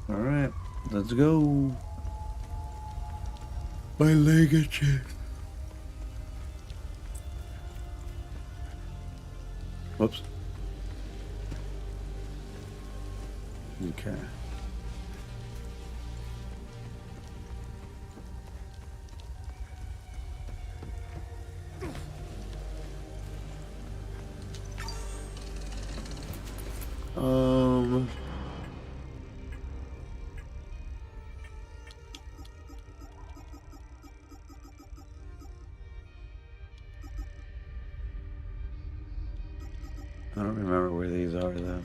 All right, let's go. My leg itches. Whoops. Okay. I don't remember where these are though.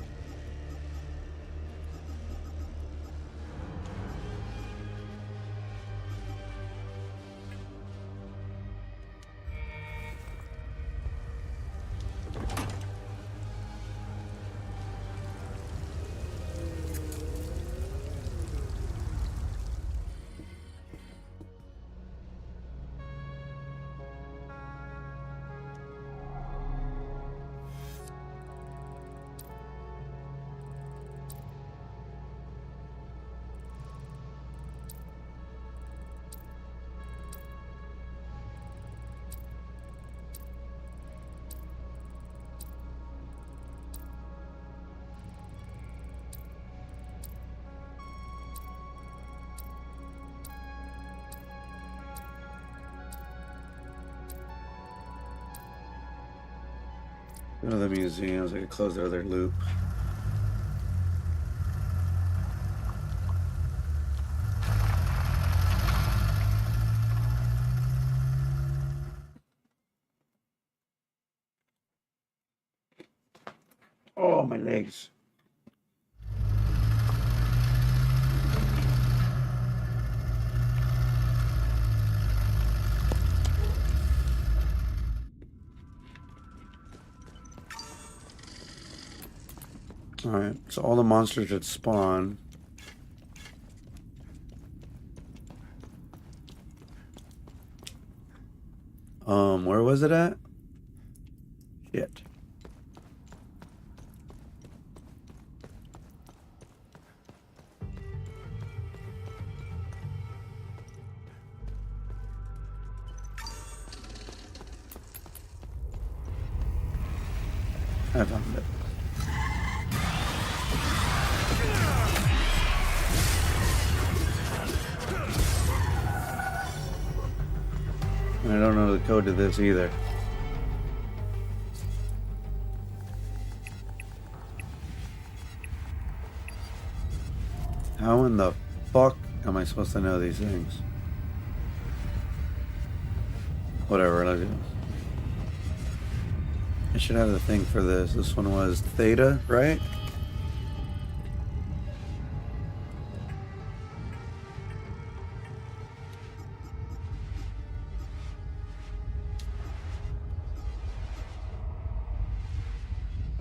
Go to the museums. I could close the other loop. Oh, my legs. Alright, so all the monsters should spawn. Where was it at? Shit. I found it. And I don't know the code to this either. How in the fuck am I supposed to know these things? Whatever, let's go. I should have the thing for this. This one was theta, right?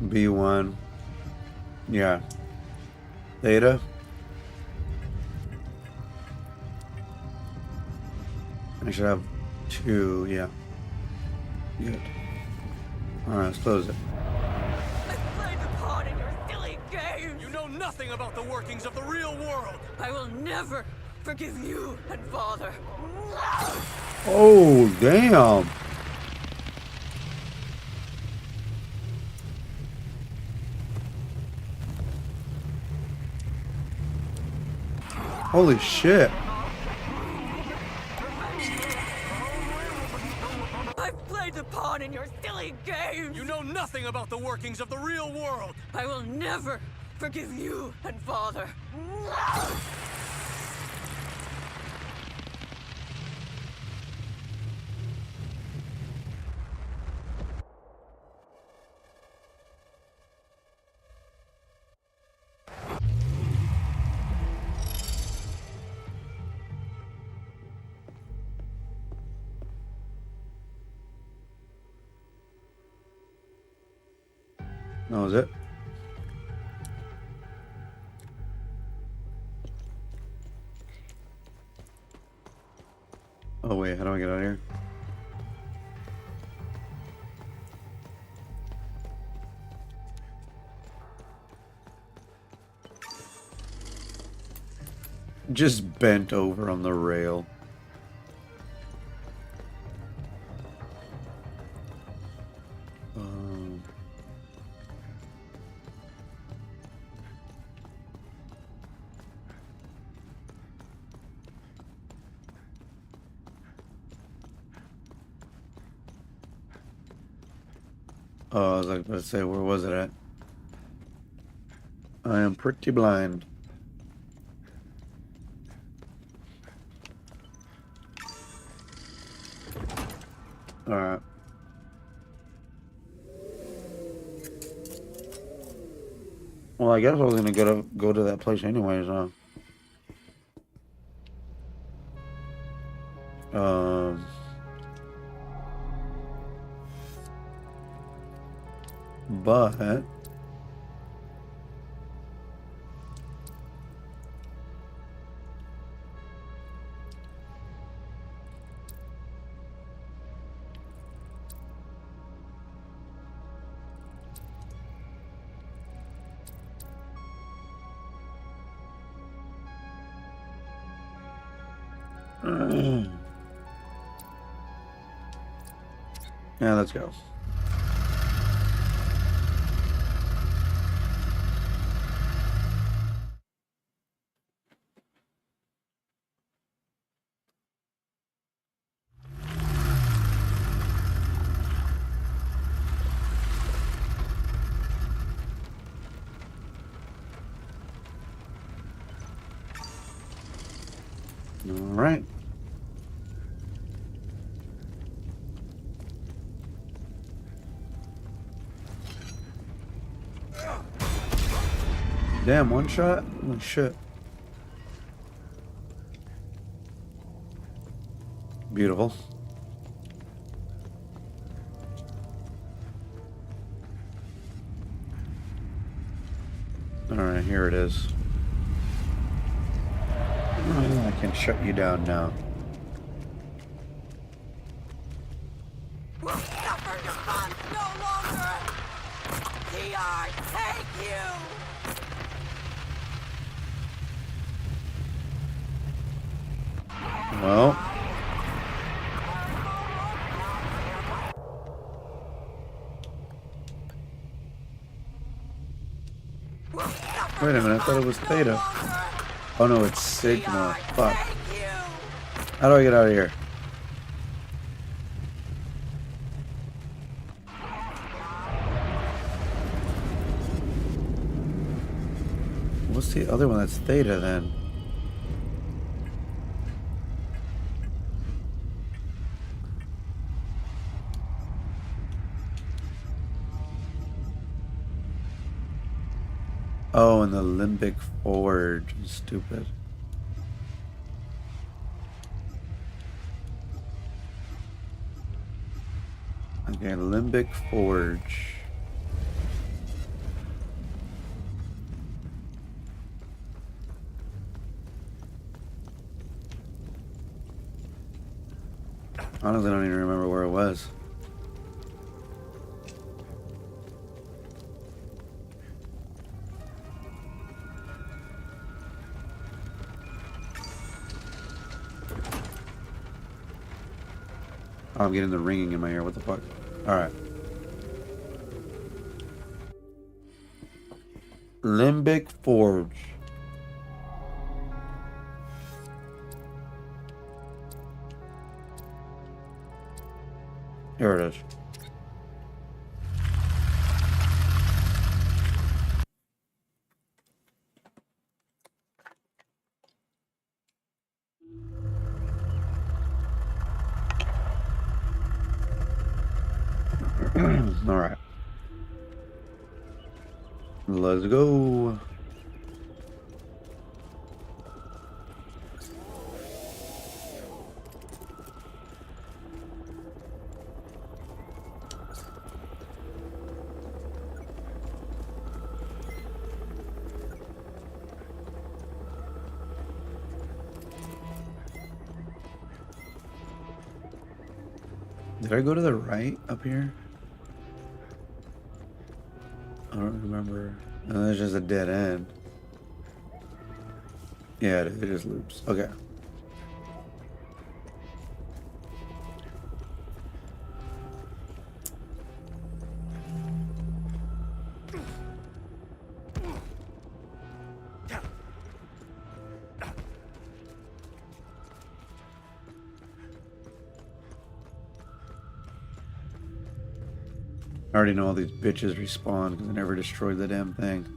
B1. Yeah. Theta. I should have 2, yeah. Good. Alright, let's close it. I played the part in your silly games! You know nothing about the workings of the real world! I will never forgive you and Father. Oh, damn! Holy shit. I've played the pawn in your silly games! You know nothing about the workings of the real world! I will never forgive you and Father. That was it. Oh wait, how do I get out of here? Just bent over on the rail. Oh, I was like about to say, where was it at? I am pretty blind. Alright. Well, I guess I was gonna go to that place anyways, huh? But yeah, let's go. All right. Damn, one shot? Holy shit. Beautiful. Alright, here it is. I can shut you down now. We'll suffer your funds no longer! TR, take you! Well. Wait a minute, I thought it was theta. Oh no, it's sigma. Fuck. How do I get out of here? What's the other one that's theta then? Oh, and the limbic forge. Stupid. Okay, limbic forge. Honestly, I don't even remember where it was. Oh, I'm getting the ringing in my ear. What the fuck? Alright. Limbic Forge. Here it is. All right. Let's go. Did I go to the right up here? I don't remember. No, there's just a dead end. Yeah, it just loops. Okay. I already know all these bitches respawn because I never destroyed the damn thing.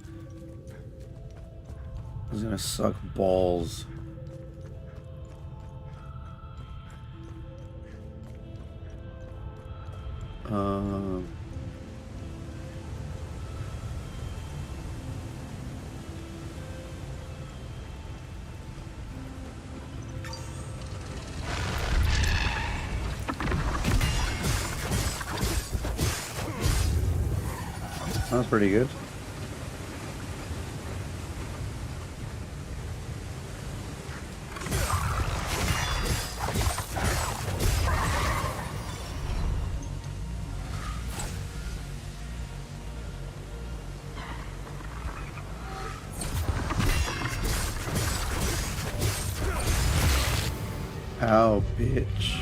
It's gonna suck balls. That was pretty good. Ow, bitch.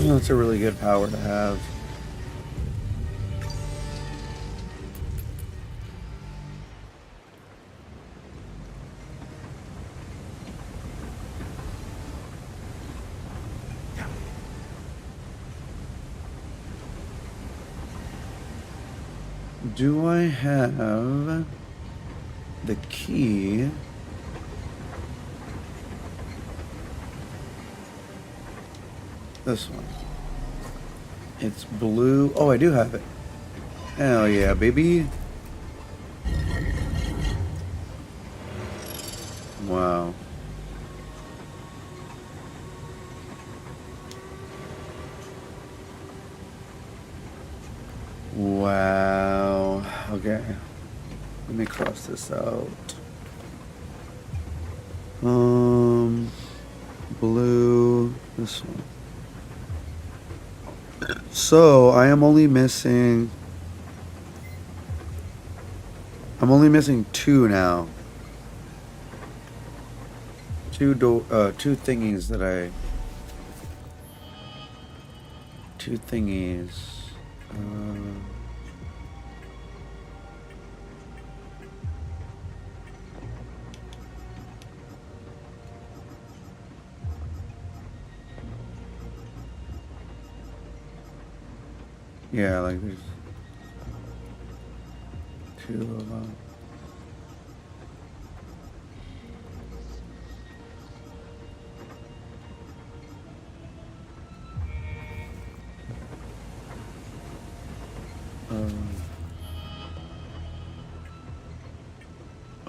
That's a really good power to have. Do I have the key? This one. It's blue. Oh, I do have it. Hell yeah, baby. Wow. Wow. Okay. Let me cross this out. Blue. This one. So I am only missing. I'm only missing two now. Two thingies that I 2 thingies. Yeah, like there's 2 of them.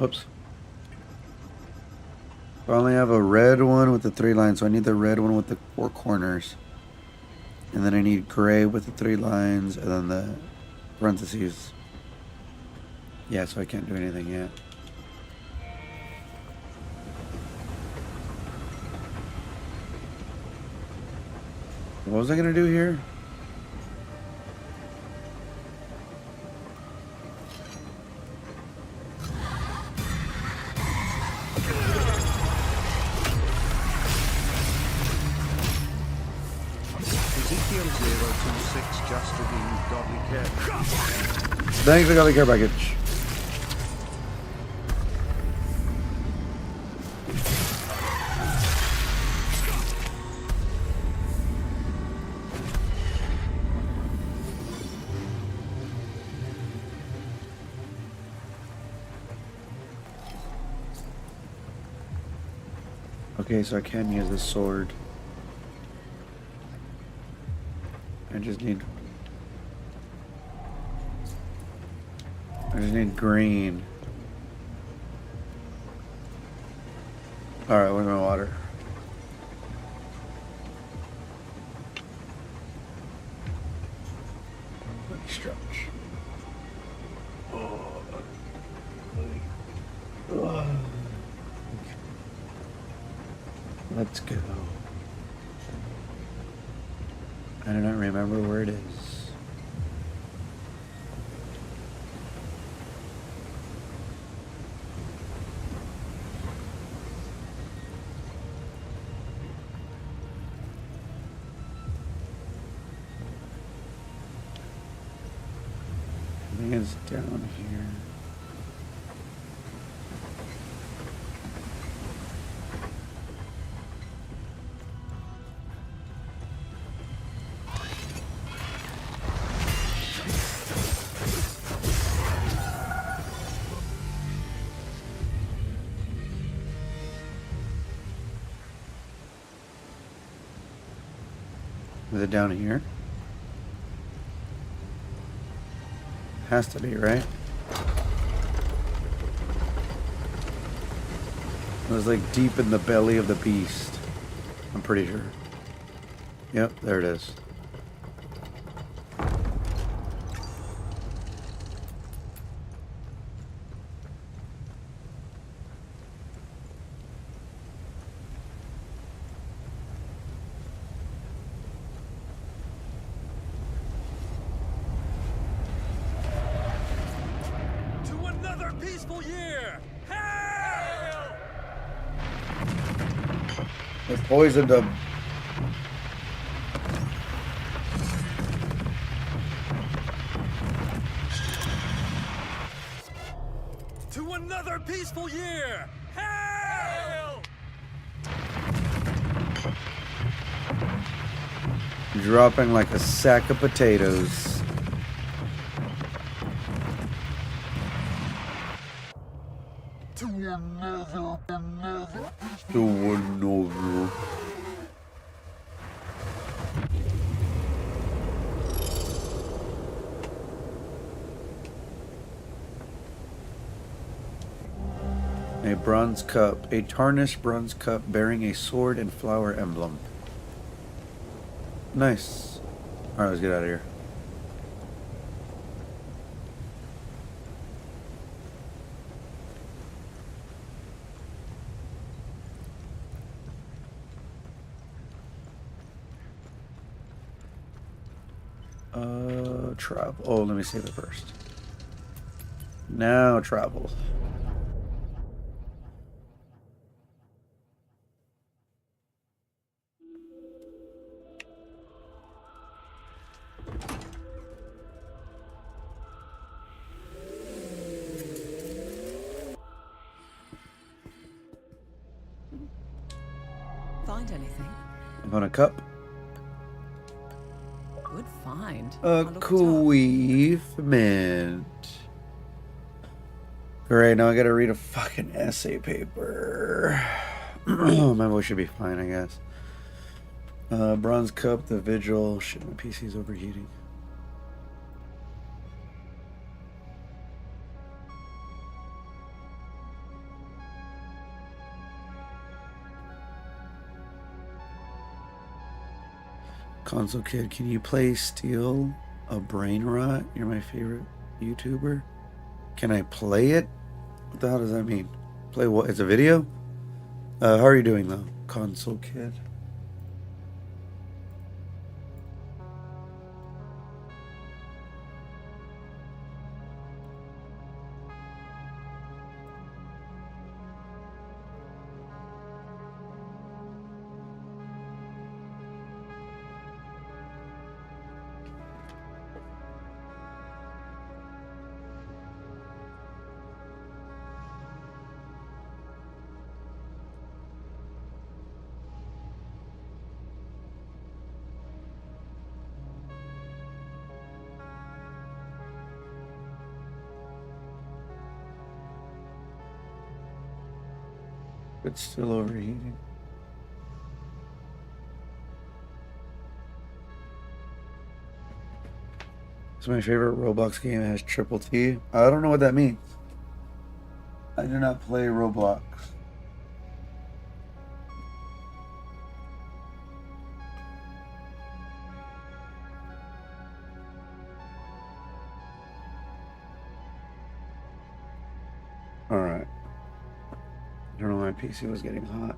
Oops. I only have a red one with the 3 lines, so I need the red one with the 4 corners. And then I need gray with the 3 lines, and then the parentheses. Yeah, so I can't do anything yet. What was I gonna do here? Ezekiel 026 just redeemed Godly Care. Thanks for Godly Care package. Okay, so I can use this sword. I just need green. Alright, where's my water? Let me stretch. Let's go. I do not remember where it is. I think it's down here. Is it down here? Has to be, right? It was like deep in the belly of the beast. I'm pretty sure. Yep, there it is. They poisoned him. To another peaceful year! Hail! Dropping like a sack of potatoes. To another. To another. A bronze cup. A tarnished bronze cup bearing a sword and flower emblem. Nice. Alright, let's get out of here. Travel. Oh, let me save it first. Now travel. Find anything? I found a cup. Good find. Equipment. Alright, now I gotta read a fucking essay paper. My voice should be fine, I guess. Bronze cup, the vigil. Shit, my PC's overheating. Console Kid, can you play Steal a Brain Rot? You're my favorite YouTuber. Can I play it? What the hell does that mean? Play what? It's a video? How are you doing though, Console Kid? It's still overheating. It's my favorite Roblox game. It has triple T. I don't know what that means. I do not play Roblox. Alright. I don't know why my PC was getting hot.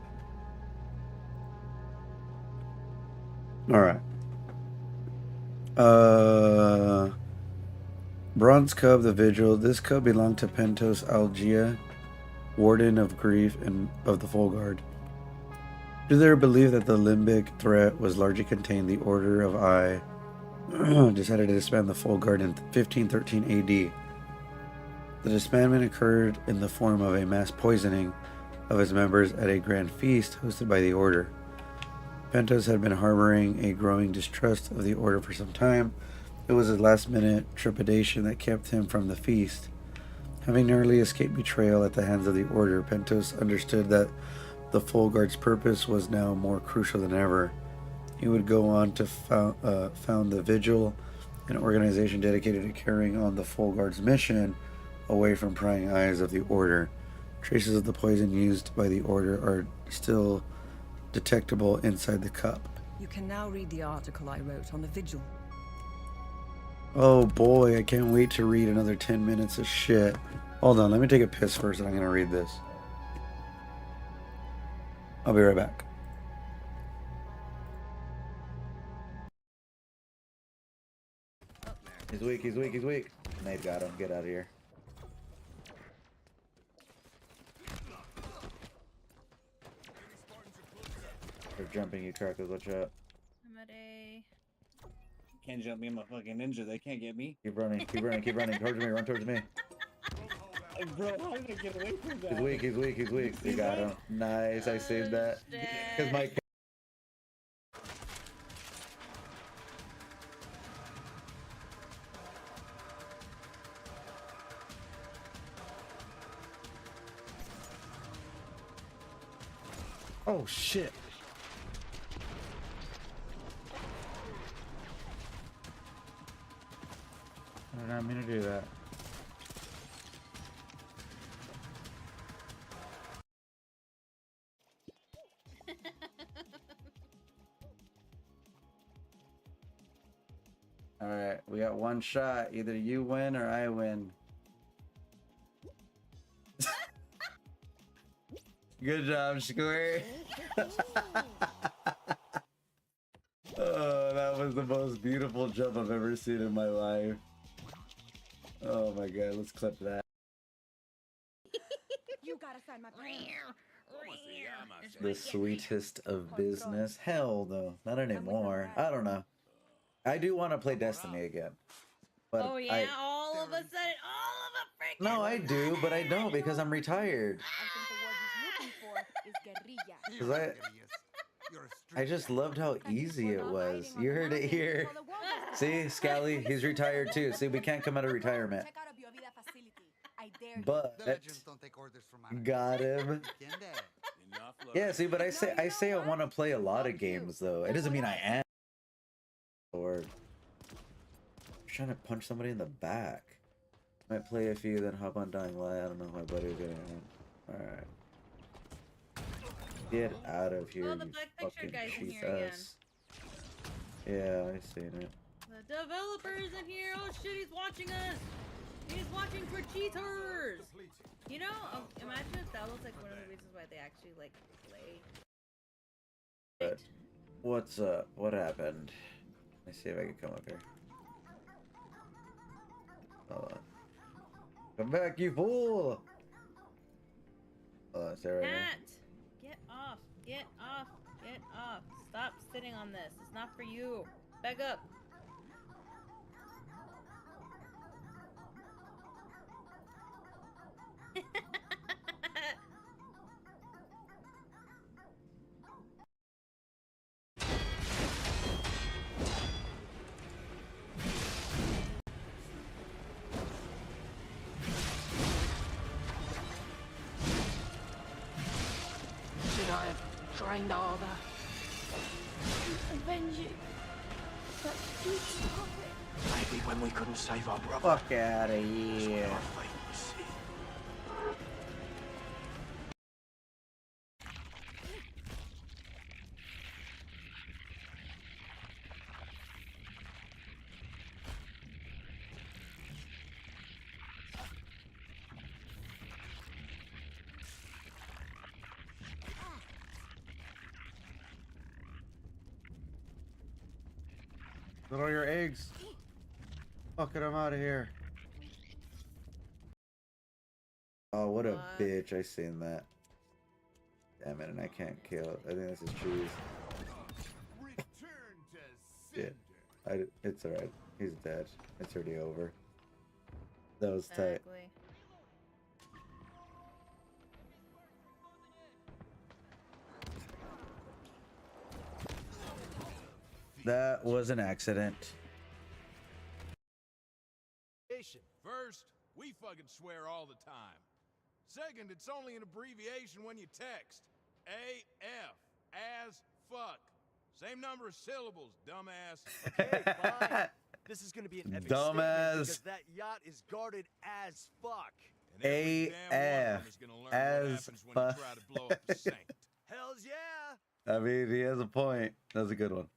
Alright. Bronze Cub, the Vigil. This cub belonged to Pentos Algia, Warden of Grief and of the Full Guard. Hither believed that the limbic threat was largely contained. The Order of I decided to disband the Full Guard in 1513 AD. The disbandment occurred in the form of a mass poisoning of its members at a grand feast hosted by the Order. Pentos had been harboring a growing distrust of the Order for some time. It was his last-minute trepidation that kept him from the feast. Having narrowly escaped betrayal at the hands of the Order, Pentos understood that the Full Guard's purpose was now more crucial than ever. He would go on to found the Vigil, an organization dedicated to carrying on the Full Guard's mission away from prying eyes of the Order. Traces of the poison used by the Order are still detectable inside the cup. You can now read the article I wrote on the Vigil. Oh boy, I can't wait to read another 10 minutes of shit. Hold on, let me take a piss first and I'm gonna read this. I'll be right back. He's weak, he's weak, he's weak. Nate got him, get out of here. They're jumping you, Crackers, watch out. I'm at a... Can't jump me, I'm a fucking ninja, they can't get me. Keep running, keep running, keep running, towards me, run towards me. Bro, how did I get away from that? He's weak, he's weak, he's weak. You got him. Nice, I saved that. Because my... Oh shit. I did not mean to do that. Alright, we got one shot. Either you win or I win. Good job, Squirt. Oh, that was the most beautiful jump I've ever seen in my life. Oh my god, let's clip that. You gotta sign my The sweetest of business. Hell no, not anymore. I don't know. I do want to play Destiny again. But oh yeah, all of a sudden, all of a freaking... No, I do, but I don't because I'm retired. I think the word he's looking for is guerrilla. Cause I just loved how easy it was. You heard it here. See, Scally, he's retired too. See, we can't come out of retirement. But got him. Yeah, see, but I say I want to play a lot of games though. It doesn't mean I am. Or trying to punch somebody in the back. Might play a few, then hop on Dying Light. I don't know if my buddy's getting on. Alright. Get out of here, Oh, the you black picture fucking guy's in cheat here again. ass. Yeah, I seen it. The developer's in here. Oh shit, he's watching us. He's watching for cheaters. You know, imagine if that was like one of the reasons why they actually like play. But what's up? What happened? Let me see if I can come up here. Hold on. Come back, you fool! Oh, is that right now? Matt, get off. Get off. Get off. Stop sitting on this. It's not for you. Back up. Should I have trained harder? Avenge you. But you stop it. Maybe when we couldn't save our brother. Fuck out of here. Look at all your eggs. Fuck it, I'm out of here. Oh, what a bitch. I seen that. Damn it, and I can't kill it. I think this is cheese. Yeah, it's alright. He's dead. It's already over. That was tight. That was an accident. First, we fucking swear all the time. Second, it's only an abbreviation when you text. AF, as fuck. Same number of syllables, dumbass. Okay, fine. This is gonna be an epic Dumbass. statement because that yacht is guarded as fuck. AF as fuck. Hells yeah. I mean, he has a point. That's a good one.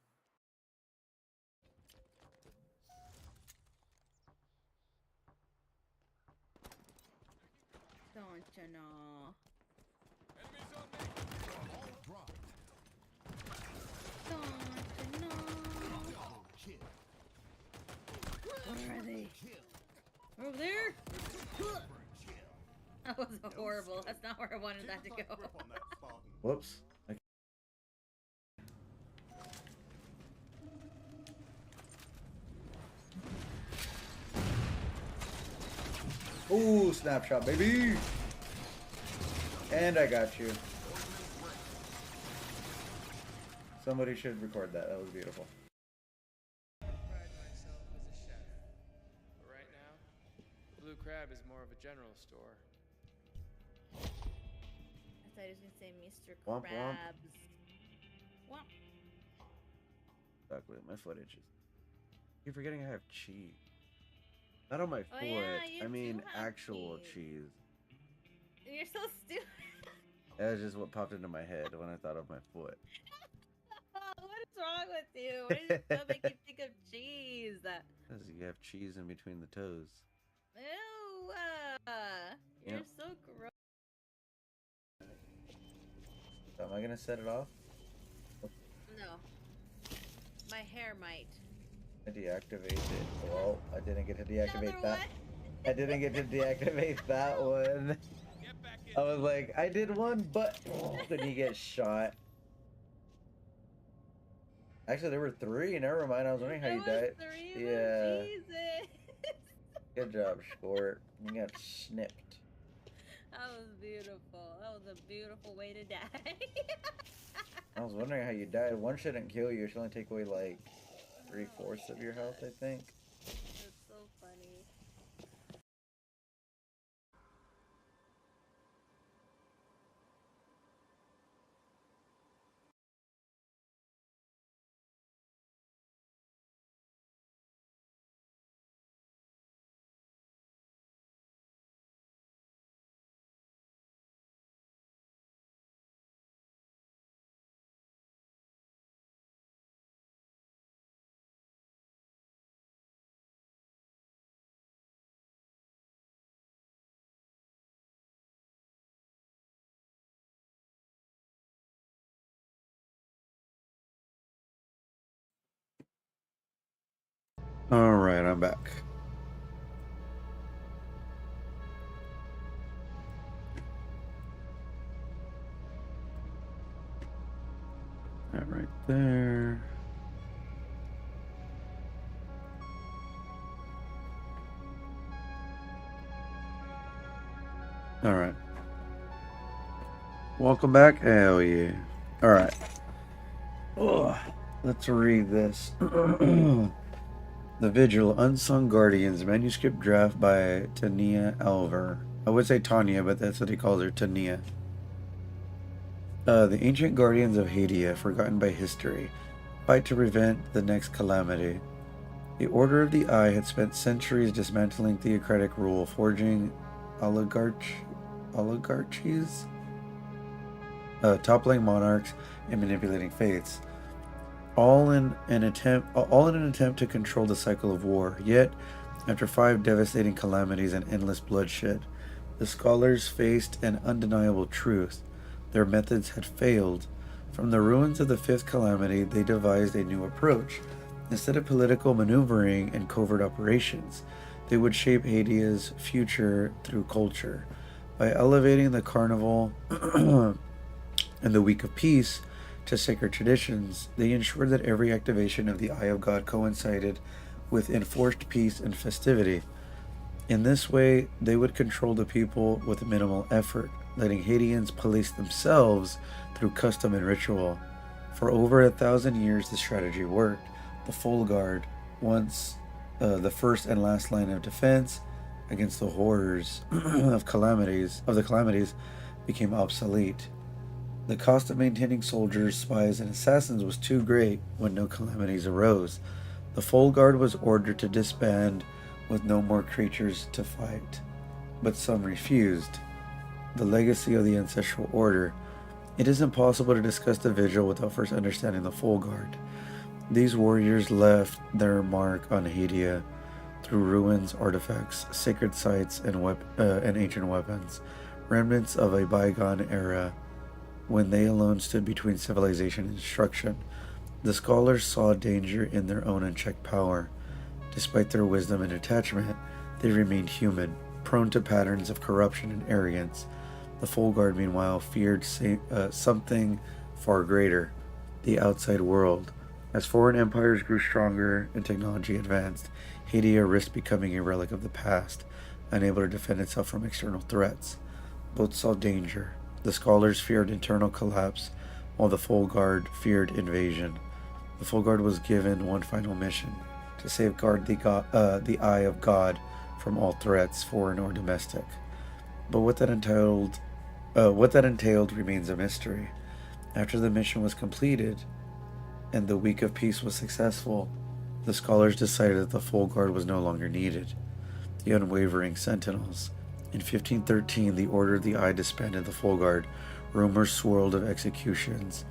Don't you know? Don't you know? Where are they? Over there? That was horrible. That's not where I wanted that to go. Whoops. Ooh, snapshot, baby! And I got you. Somebody should record that. That was beautiful. I pride myself as a chef. But right now, Blue Crab is more of a general store. I thought he was gonna say Mr. Womp, womp. Krabs. Womp. Exactly, my footage is. Keep forgetting I have cheese. Not on my foot. Yeah, you I mean do have actual cheese. You're so stupid. That's just what popped into my head when I thought of my foot. What is wrong with you? Why does your stomach make you think of cheese? Because you have cheese in between the toes. Ew. You're Yep. so gross. So am I gonna set it off? No. My hair might. I deactivate it. Well, I didn't get to deactivate Another that. I didn't get to deactivate that one. I was like, I did one, but then you get shot. Actually, there were three. Never mind. I was wondering how you died. Yeah. Jesus. Good job, Short. You got snipped. That was beautiful. That was a beautiful way to die. I was wondering how you died. One shouldn't kill you. It should only take away like 3/4 of your health, I think. That's so funny. Alright, I'm back. That right there. Alright. Welcome back. Hell yeah. Alright. Let's read this. The Vigil, Unsung Guardians, manuscript draft by Tania Alver. I would say Tanya, but that's what he calls her, Tania. The ancient guardians of Hadia, forgotten by history, fight to prevent the next calamity. The Order of the Eye had spent centuries dismantling theocratic rule, forging oligarchies, toppling monarchs, and manipulating faiths. All in an attempt to control the cycle of war. Yet, after 5 devastating calamities and endless bloodshed, the scholars faced an undeniable truth. Their methods had failed. From the ruins of the 5th calamity, they devised a new approach. Instead of political maneuvering and covert operations, they would shape Hadia's future through culture. By elevating the carnival and the Week of Peace to sacred traditions, they ensured that every activation of the Eye of God coincided with enforced peace and festivity. In this way, they would control the people with minimal effort, letting Hadians police themselves through custom and ritual. For over 1,000 years, the strategy worked. The Full Guard, once the first and last line of defense against the horrors of the calamities, became obsolete. The cost of maintaining soldiers, spies, and assassins was too great when no calamities arose. The Full Guard was ordered to disband with no more creatures to fight, but some refused. The legacy of the Ancestral Order. It is impossible to discuss the Vigil without first understanding the Full Guard. These warriors left their mark on Hadia through ruins, artifacts, sacred sites, and ancient weapons, remnants of a bygone era when they alone stood between civilization and destruction. The scholars saw danger in their own unchecked power. Despite their wisdom and attachment, they remained human, prone to patterns of corruption and arrogance. The Full Guard, meanwhile, feared something far greater, the outside world. As foreign empires grew stronger and technology advanced, Hadia risked becoming a relic of the past, unable to defend itself from external threats. Both saw danger. The scholars feared internal collapse, while the Full Guard feared invasion. The Full Guard was given one final mission: to safeguard the Eye of God from all threats, foreign or domestic. But what that entailed remains a mystery. After the mission was completed, and the Week of Peace was successful, the scholars decided that the Full Guard was no longer needed. The unwavering sentinels. In 1513, the Order of the Eye disbanded the Full Guard. Rumors swirled of executions,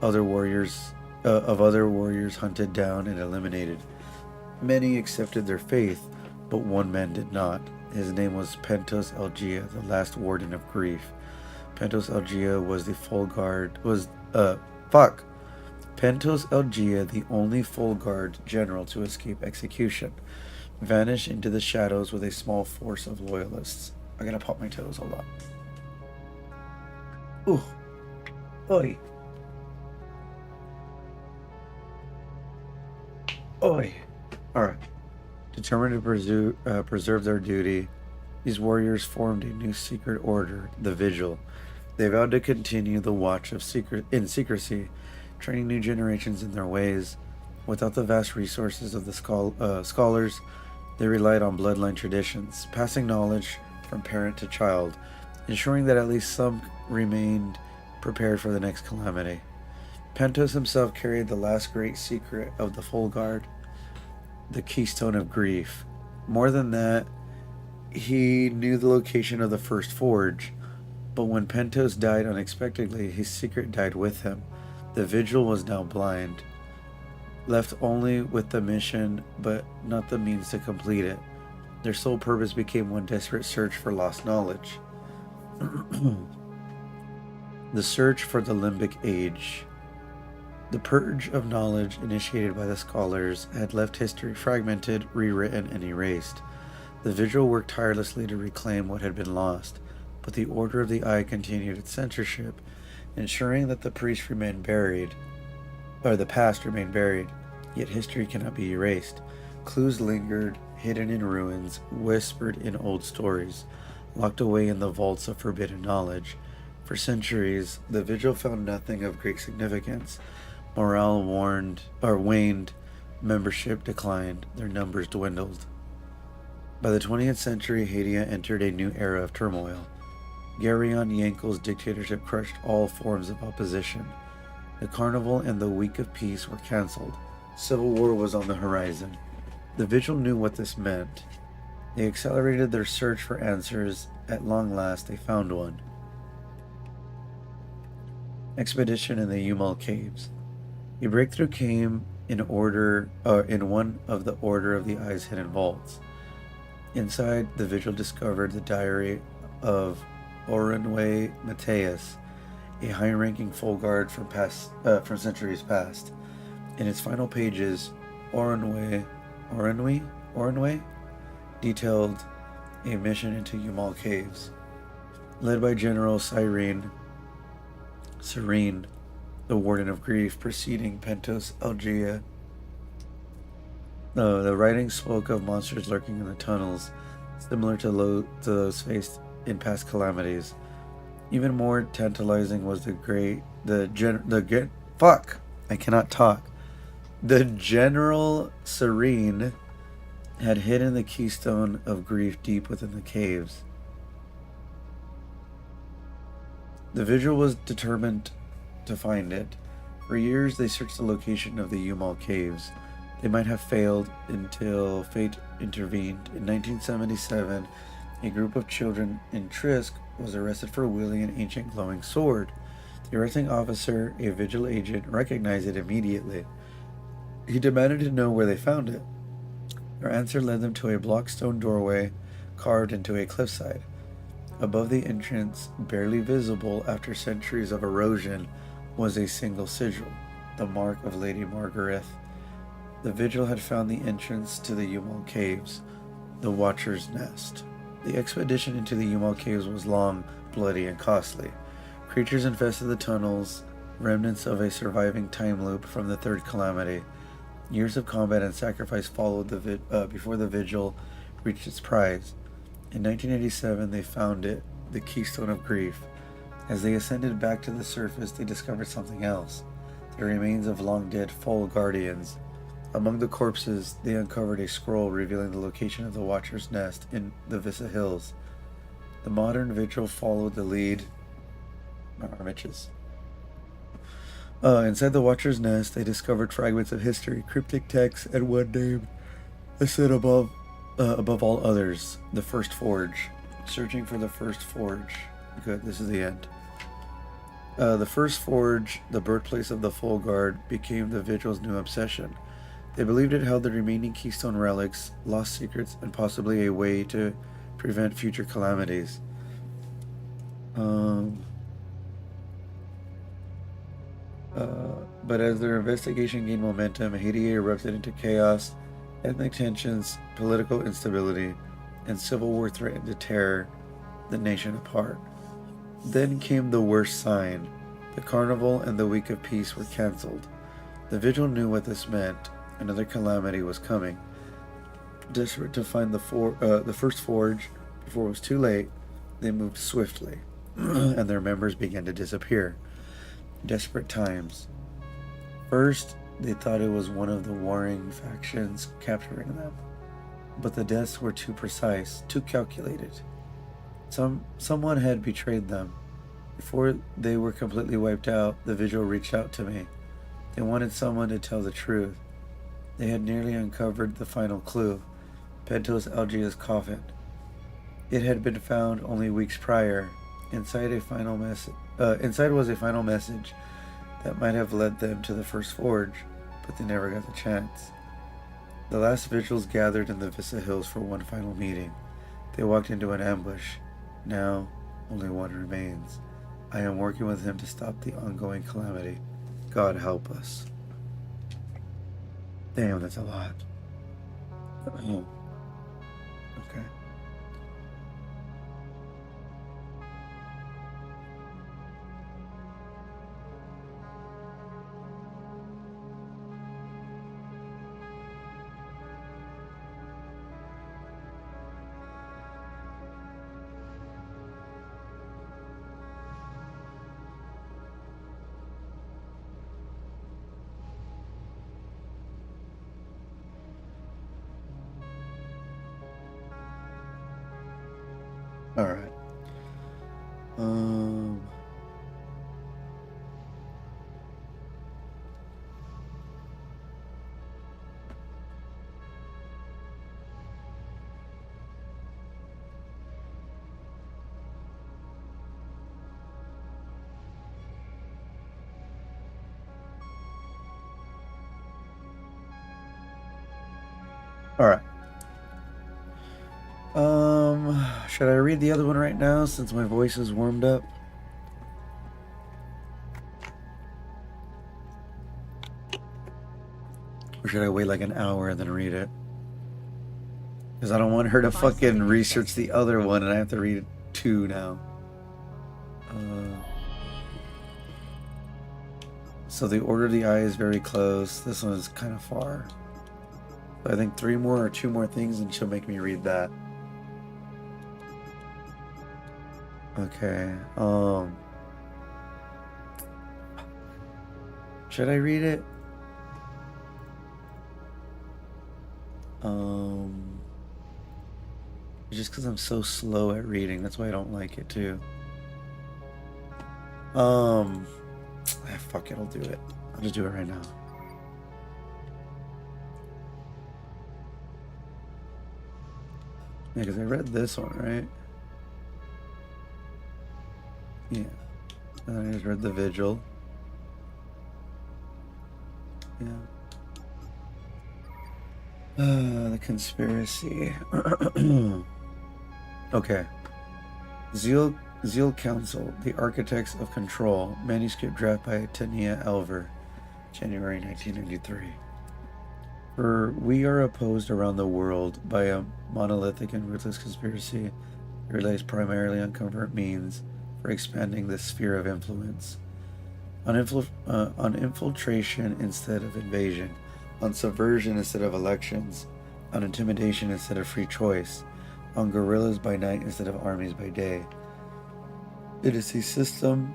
other warriors hunted down and eliminated. Many accepted their faith, but one man did not. His name was Pentos Elgia, the last Warden of Grief. Pentos Elgia was the Full Guard Pentos Elgia, the only Full Guard general to escape execution, vanished into the shadows with a small force of loyalists. I gotta pop my toes, hold on. Ooh. Oi. Oi. Alright. Determined to preserve their duty, These warriors formed a new secret order, the Vigil. They vowed to continue the watch of in secrecy, training new generations in their ways. Without the vast resources of the scholars, they relied on bloodline traditions, passing knowledge from parent to child, ensuring that at least some remained prepared for the next calamity. Pentos himself carried the last great secret of the Full Guard, the Keystone of Grief. More than that, he knew the location of the first forge, but when Pentos died unexpectedly, his secret died with him. The Vigil was now blind, left only with the mission, but not the means to complete it. Their sole purpose became one desperate search for lost knowledge. The search for the Limbic Age. The purge of knowledge initiated by the scholars had left history fragmented, rewritten, and erased. The Vigil worked tirelessly to reclaim what had been lost, but the Order of the Eye continued its censorship, ensuring that the past remained buried. Yet history cannot be erased. Clues lingered, hidden in ruins, whispered in old stories, locked away in the vaults of forbidden knowledge. For centuries, the Vigil found nothing of great significance. Morale waned, membership declined, their numbers dwindled. By the 20th century, Hadia entered a new era of turmoil. Garion Yankel's dictatorship crushed all forms of opposition. The Carnival and the Week of Peace were cancelled. Civil war was on the horizon. The Vigil knew what this meant. They accelerated their search for answers. At long last, they found one. Expedition in the Umal Caves. A breakthrough came in one of the Order of the Eye's hidden vaults. Inside, the Vigil discovered the diary of Orenwe Mateus, a high-ranking Full Guard from centuries past. In its final pages, Orenwe detailed a mission into Umal Caves, led by General Serene, the Warden of Grief, preceding Pentos Algea. The writing spoke of monsters lurking in the tunnels, similar to those faced in past calamities. Even more tantalizing was the General Serene had hidden the Keystone of Grief deep within the caves. The Vigil was determined to find it. For years, they searched the location of the Umal Caves. They might have failed until fate intervened. In 1977, a group of children in Trisk was arrested for wielding an ancient glowing sword. The arresting officer, a Vigil agent, recognized it immediately. He demanded to know where they found it. Their answer led them to a block stone doorway carved into a cliffside. Above the entrance, barely visible after centuries of erosion, was a single sigil, the mark of Lady Margareth. The Vigil had found the entrance to the Umal Caves, the Watcher's Nest. The expedition into the Umal Caves was long, bloody, and costly. Creatures infested the tunnels, remnants of a surviving time loop from the Third Calamity. Years of combat and sacrifice followed before the Vigil reached its prize. In 1987, they found it, the Keystone of Grief. As they ascended back to the surface, they discovered something else, the remains of long-dead Full Guardians. Among the corpses, they uncovered a scroll revealing the location of the Watcher's Nest in the Vissa Hills. The modern Vigil followed the lead. Inside the Watcher's Nest, they discovered fragments of history, cryptic texts, and one name listed above all others, the First Forge. Searching for the First Forge. Good, this is the end. The First Forge, the birthplace of the Full Guard, became the Vigil's new obsession. They believed it held the remaining Keystone relics, lost secrets, and possibly a way to prevent future calamities. But as their investigation gained momentum, Haiti erupted into chaos, ethnic tensions, political instability, and civil war threatened to tear the nation apart. Then came the worst sign. The Carnival and the Week of Peace were cancelled. The Vigil knew what this meant. Another calamity was coming. Desperate to find the First Forge, Before it was too late, they moved swiftly, and their members began to disappear. Desperate times. First, they thought it was one of the warring factions capturing them, but the deaths were too precise, too calculated. Someone had betrayed them. Before they were completely wiped out, the Vigil reached out to me. They wanted someone to tell the truth. They had nearly uncovered the final clue, Pentos Algia's coffin. It had been found only weeks prior. Inside was a final message that might have led them to the First Forge, but they never got the chance. The last Vigils gathered in the Vista Hills for one final meeting. They walked into an ambush. Now, only one remains. I am working with him to stop the ongoing calamity. God help us. Damn, that's a lot. Okay. All right. All right. Should I read the other one right now since my voice is warmed up? Or should I wait like an hour and then read it? Because I don't want her to fucking research the other one and I have to read 2 now. So the Order of the Eye is very close. This one is kind of far. I think 3 more or 2 more things and she'll make me read that. Okay, should I read it? Just because I'm so slow at reading, that's why I don't like it too. Fuck it, I'll do it. I'll just do it right now. Yeah, because I read this one, right? Yeah. And I just read the Vigil. Yeah. The conspiracy. Okay. Zeal Council, the Architects of Control, manuscript draft by Tania Elver, January 1993. For we are opposed around the world by a monolithic and ruthless conspiracy that relies primarily on covert means for expanding the sphere of influence, on infiltration instead of invasion, on subversion instead of elections, on intimidation instead of free choice, on guerrillas by night instead of armies by day. It is a system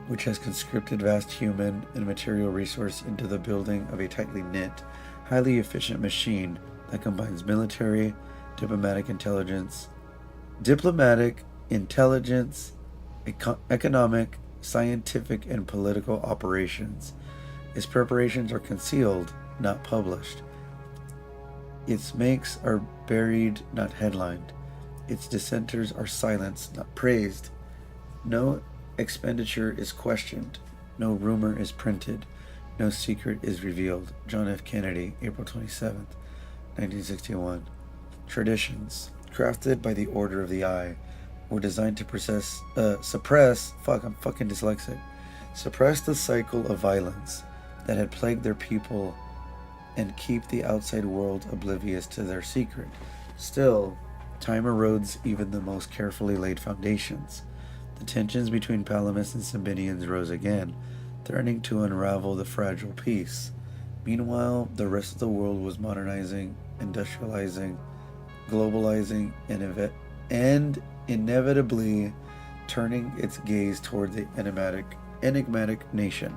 which has conscripted vast human and material resource into the building of a tightly knit, highly efficient machine that combines military, diplomatic intelligence, economic, scientific, and political operations. Its preparations are concealed, not published. Its makes are buried, not headlined. Its dissenters are silenced, not praised. No expenditure is questioned. No rumor is printed. No secret is revealed. John F. Kennedy, April 27th, 1961. Traditions, crafted by the Order of the Eye, were designed to suppress the cycle of violence that had plagued their people and keep the outside world oblivious to their secret. Still, time erodes even the most carefully laid foundations. The tensions between Palamists and Sabinians rose again, threatening to unravel the fragile peace. Meanwhile, the rest of the world was modernizing, industrializing, globalizing, and and inevitably turning its gaze toward the enigmatic nation.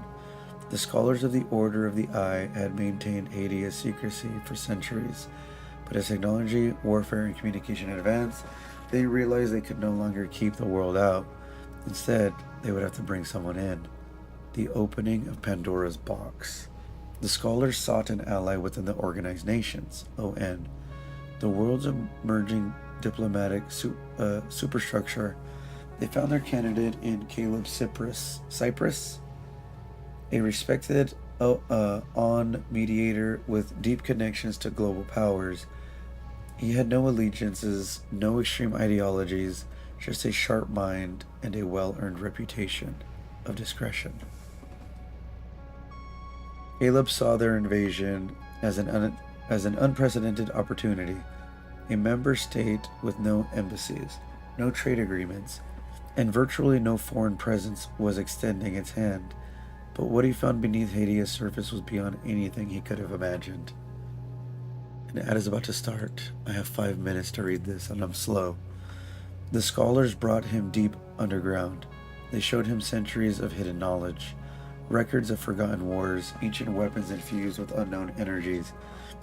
The scholars of the Order of the Eye had maintained Hades' secrecy for centuries, but as technology, warfare, and communication advanced, they realized they could no longer keep the world out. Instead, they would have to bring someone in. The opening of Pandora's box. The scholars sought an ally within the Organized Nations, ON, the world's emerging diplomatic superstructure. They found their candidate in Caleb Cyprus, a respected ON mediator with deep connections to global powers. He had no allegiances, no extreme ideologies, just a sharp mind and a well-earned reputation of discretion. Caleb saw their invasion as an unprecedented opportunity. A member state with no embassies, no trade agreements, and virtually no foreign presence was extending its hand. But what he found beneath Hades' surface was beyond anything he could have imagined. An ad is about to start. I have 5 minutes to read this, and I'm slow. The scholars brought him deep underground. They showed him centuries of hidden knowledge, records of forgotten wars, ancient weapons infused with unknown energies,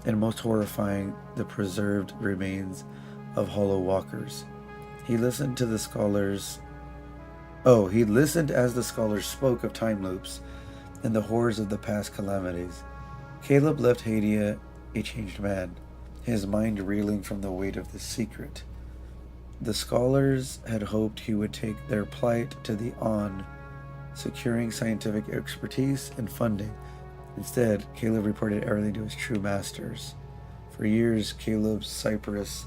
and most horrifying, the preserved remains of hollow walkers. He listened as the scholars spoke of time loops and the horrors of the past calamities. Caleb left Hades a changed man, his mind reeling from the weight of this secret. The scholars had hoped he would take their plight to the ON, securing scientific expertise and funding. Instead, Caleb reported everything to his true masters. For years, Caleb Cyprus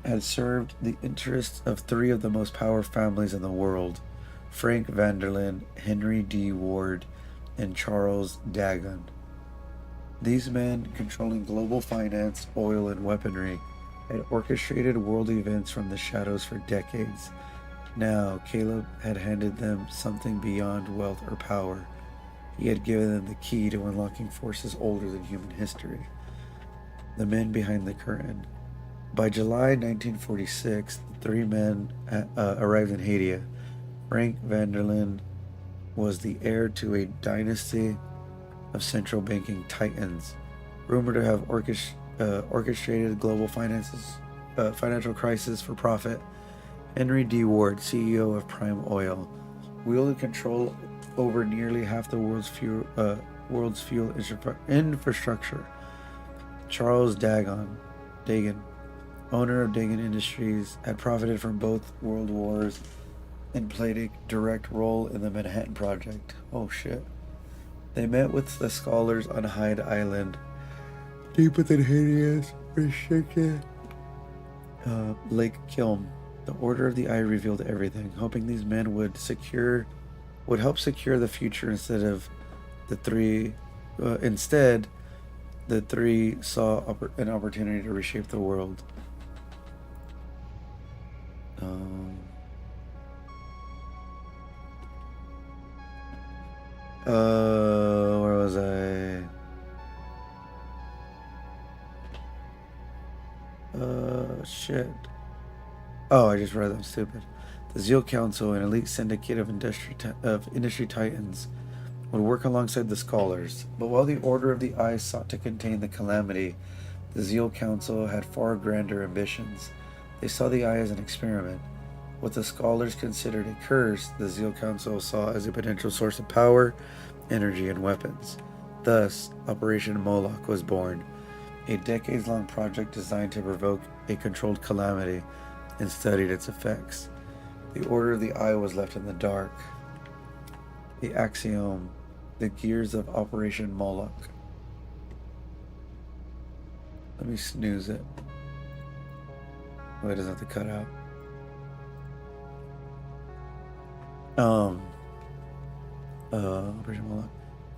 had served the interests of 3 of the most powerful families in the world: Frank Vanderlyn, Henry D. Ward, and Charles Dagon. These men, controlling global finance, oil, and weaponry, had orchestrated world events from the shadows for decades. Now, Caleb had handed them something beyond wealth or power. He had given them the key to unlocking forces older than human history. The men behind the curtain. By July 1946, the 3 men arrived in Hades. Frank Vanderlyn was the heir to a dynasty of central banking titans, rumored to have orchestrated global financial crisis for profit. Henry D. Ward, CEO of Prime Oil, wielded control over nearly half the world's fuel infrastructure. Charles Dagon, owner of Dagon Industries, had profited from both world wars and played a direct role in the Manhattan Project. Oh shit. They met with the scholars on Hyde Island, deep within Hades' restricted Lake Kiln. The Order of the Eye revealed everything, hoping these men would help secure the future instead of the 3. Instead, the 3 saw an opportunity to reshape the world. Where was I? Shit. Oh, I just read them. Stupid. The Zeal Council, an elite syndicate of industry titans, would work alongside the scholars. But while the Order of the Eye sought to contain the calamity, the Zeal Council had far grander ambitions. They saw the Eye as an experiment. What the scholars considered a curse, the Zeal Council saw as a potential source of power, energy, and weapons. Thus, Operation Moloch was born, a decades-long project designed to provoke a controlled calamity and studied its effects. The Order of the Eye was left in the dark. The axiom, the gears of Operation Moloch. Let me snooze it. Oh, it doesn't have to cut out. Operation Moloch.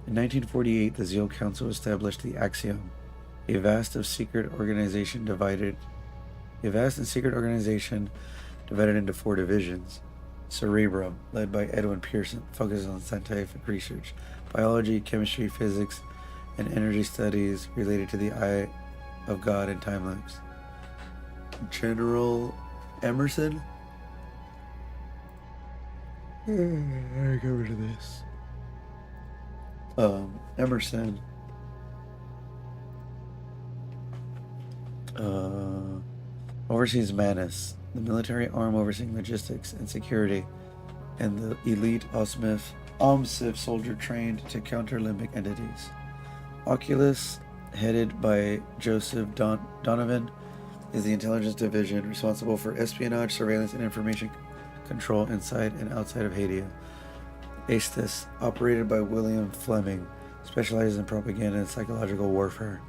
In 1948, the Zeal Council established the Axiom, a vast and secret organization divided into 4 divisions. Cerebrum, led by Edwin Pearson, focuses on scientific research, biology, chemistry, physics, and energy studies related to the Eye of God and time loops. General Emerson? I go over to this. Emerson. Oversees Manus, the military arm overseeing logistics and security, and the elite OMSIF soldier trained to counter limbic entities. Oculus, headed by Joseph Donovan, is the intelligence division responsible for espionage, surveillance, and information control inside and outside of Hadia. Aestus, operated by William Fleming, specializes in propaganda and psychological warfare.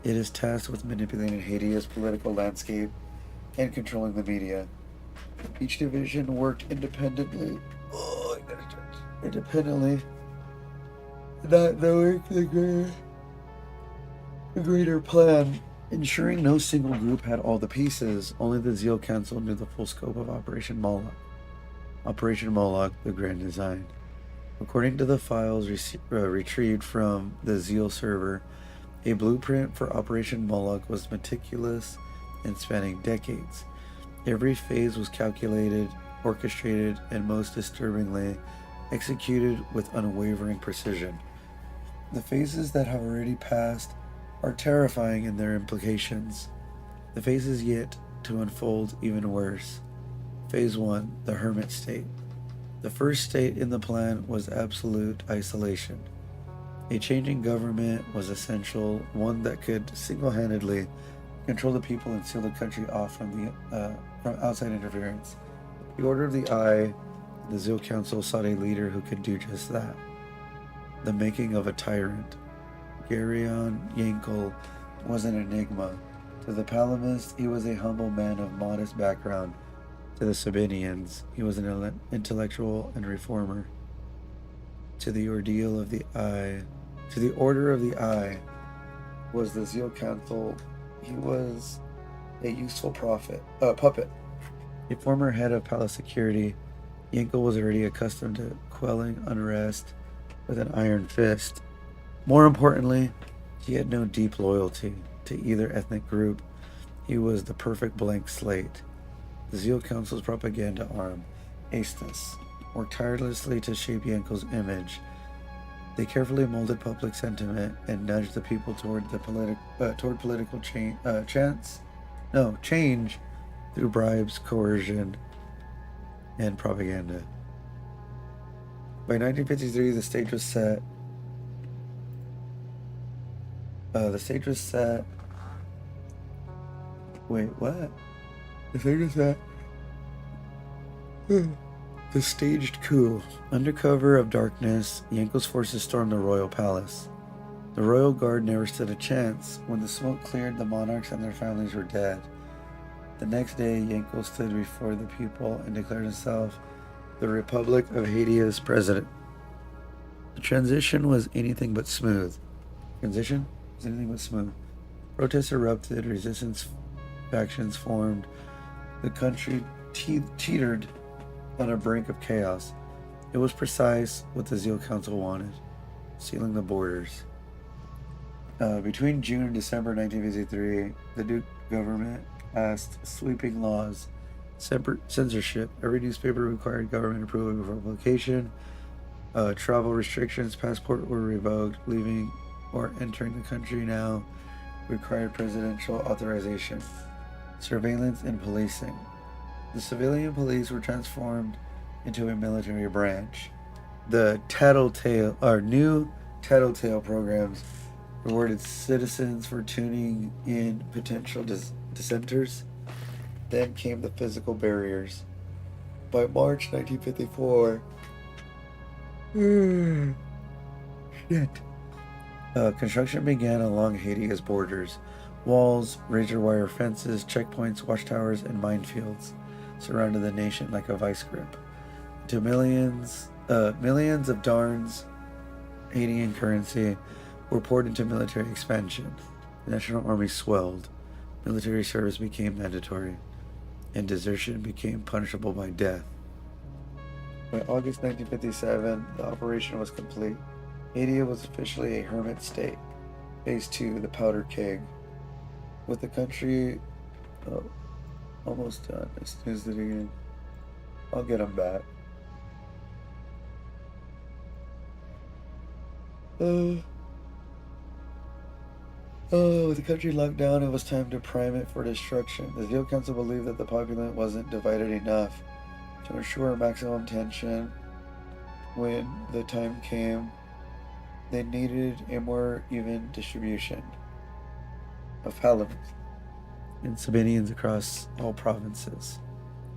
It is tasked with manipulating Hadia's political landscape and controlling the media. Each division worked independently. Not knowing the greater plan. Ensuring no single group had all the pieces, only the Zeal Council knew the full scope of Operation Moloch. Operation Moloch, the grand design. According to the files retrieved from the Zeal server, a blueprint for Operation Moloch was meticulous and spanning decades. Every phase was calculated, orchestrated, and most disturbingly, executed with unwavering precision. The phases that have already passed are terrifying in their implications. The phases yet to unfold even worse. Phase 1, the Hermit State. The first state in the plan was absolute isolation. A changing government was essential, one that could single-handedly control the people and seal the country off from outside interference. The Order of the Eye, the Zeal Council sought a leader who could do just that. The making of a tyrant. Garyon Yankel was an enigma. To the Palamist, he was a humble man of modest background. To the Sabinians, he was an intellectual and reformer. To the Order of the Eye was the Zeal Council. He was a useful puppet. A former head of palace security, Yankel was already accustomed to quelling unrest with an iron fist. More importantly, he had no deep loyalty to either ethnic group. He was the perfect blank slate. The Zeal Council's propaganda arm, Aestus, worked tirelessly to shape Yankel's image. They carefully molded public sentiment and nudged the people toward political change through bribes, coercion, and propaganda. By 1953, the stage was set. Wait, what? The stage was set. The staged coup. Under cover of darkness, Yankel's forces stormed the royal palace. The royal guard never stood a chance. When the smoke cleared, the monarchs and their families were dead. The next day, Yankel stood before the people and declared himself the Republic of Hadia's president. The transition was anything but smooth. Protests erupted, resistance factions formed. The country teetered on a brink of chaos. It was precise what the Zeal Council wanted, sealing the borders. Between June and December 1953, the Duke government passed sweeping laws, censorship. Every newspaper required government approval before publication. Travel restrictions, passport were revoked. Leaving or entering the country now required presidential authorization. Surveillance and policing. The civilian police were transformed into a military branch. The new tattletale programs rewarded citizens for tuning in potential dissenters. Then came the physical barriers. By March 1954, construction began along Hadia's borders. Walls, razor wire fences, checkpoints, watchtowers, and minefields surrounded the nation like a vice grip. To millions of Darns, Hadian currency were poured into military expansion. The national army swelled. Military service became mandatory, and desertion became punishable by death. By August 1957, the operation was complete. Hadia was officially a hermit state. Phase 2, the Powder Keg. With the country Almost done. I snoozed it again. I'll get him back. With the country locked down, it was time to prime it for destruction. The Zeal Council believed that the populace wasn't divided enough to ensure maximum tension. When the time came, they needed a more even distribution of paladins and Sabinians across all provinces.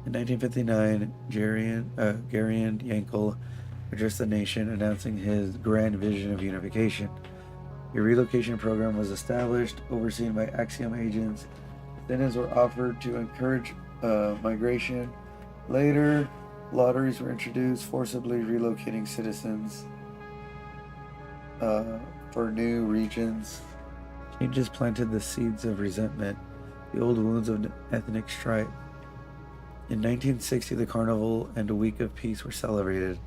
In 1959, Garion Yankel addressed the nation, announcing his grand vision of unification. A relocation program was established, overseen by Axiom agents. Incentives were offered to encourage migration. Later, lotteries were introduced, forcibly relocating citizens for new regions. Changes planted the seeds of resentment, the old wounds of ethnic strife. In 1960, the Carnival and a Week of Peace were celebrated.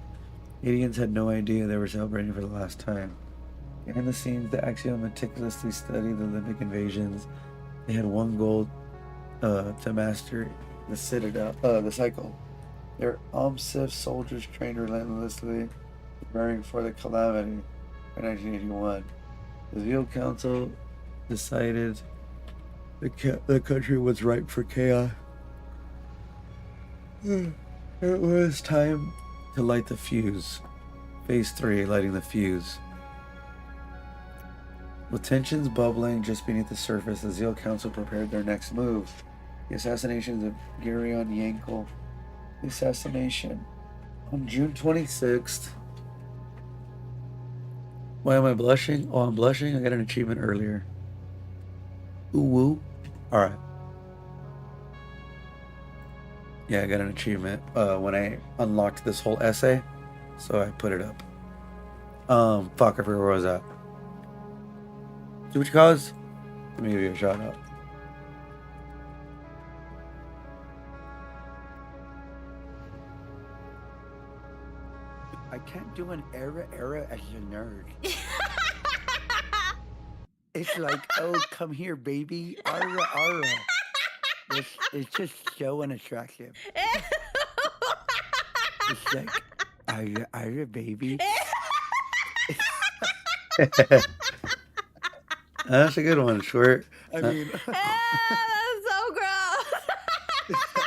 Indians had no idea they were celebrating for the last time. Behind the scenes, the Axiom meticulously studied the Olympic invasions. They had one goal to master the citadel, the cycle. Their Omsif soldiers trained relentlessly, preparing for the calamity in 1981. The Zeal Council decided the country was ripe for chaos. It was time to light the fuse. Phase 3, lighting the fuse. With tensions bubbling just beneath the surface, the Zeal Council prepared their next move. The assassinations of Garion Yankel. The assassination on June 26th. Why am I blushing? Oh, I'm blushing? I got an achievement earlier. Ooh woo. Alright. Yeah, I got an achievement when I unlocked this whole essay. So I put it up. Fuck, I forgot where I was at. See what you cause? Let me give you a shout out. I can't do an era as a nerd. It's like, oh, come here, baby. Ara, ara. It's just so unattractive. It's like, ara, ara, baby. That's a good one, Short. I mean... that's so gross.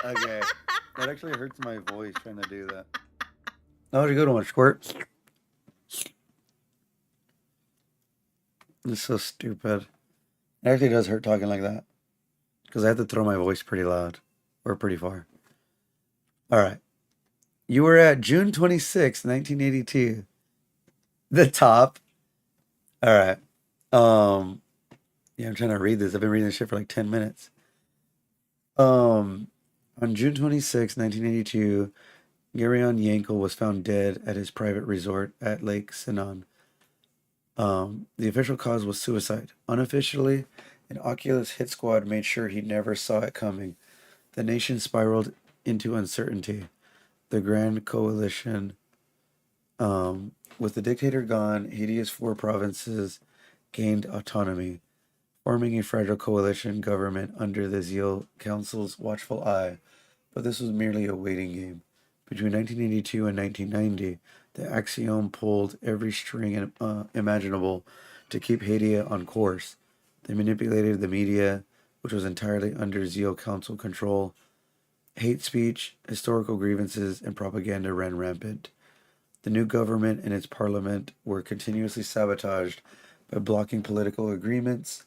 Okay. That actually hurts my voice trying to do that. That was a good one, Squirt. It's so stupid. It actually does hurt talking like that. Because I have to throw my voice pretty loud. Or pretty far. Alright. You were at June 26, 1982. The top. Alright. Yeah, I'm trying to read this. I've been reading this shit for like 10 minutes. On June 26, 1982, Garion Yankel was found dead at his private resort at Lake Sinon. The official cause was suicide. Unofficially, an Oculus hit squad made sure he never saw it coming. The nation spiraled into uncertainty. The Grand Coalition, with the dictator gone, Haiti's 4 provinces gained autonomy, forming a fragile coalition government under the Zeal Council's watchful eye. But this was merely a waiting game. Between 1982 and 1990, the Axiom pulled every string imaginable to keep Haiti on course. They manipulated the media, which was entirely under Zeal Council control. Hate speech, historical grievances, and propaganda ran rampant. The new government and its parliament were continuously sabotaged by blocking political agreements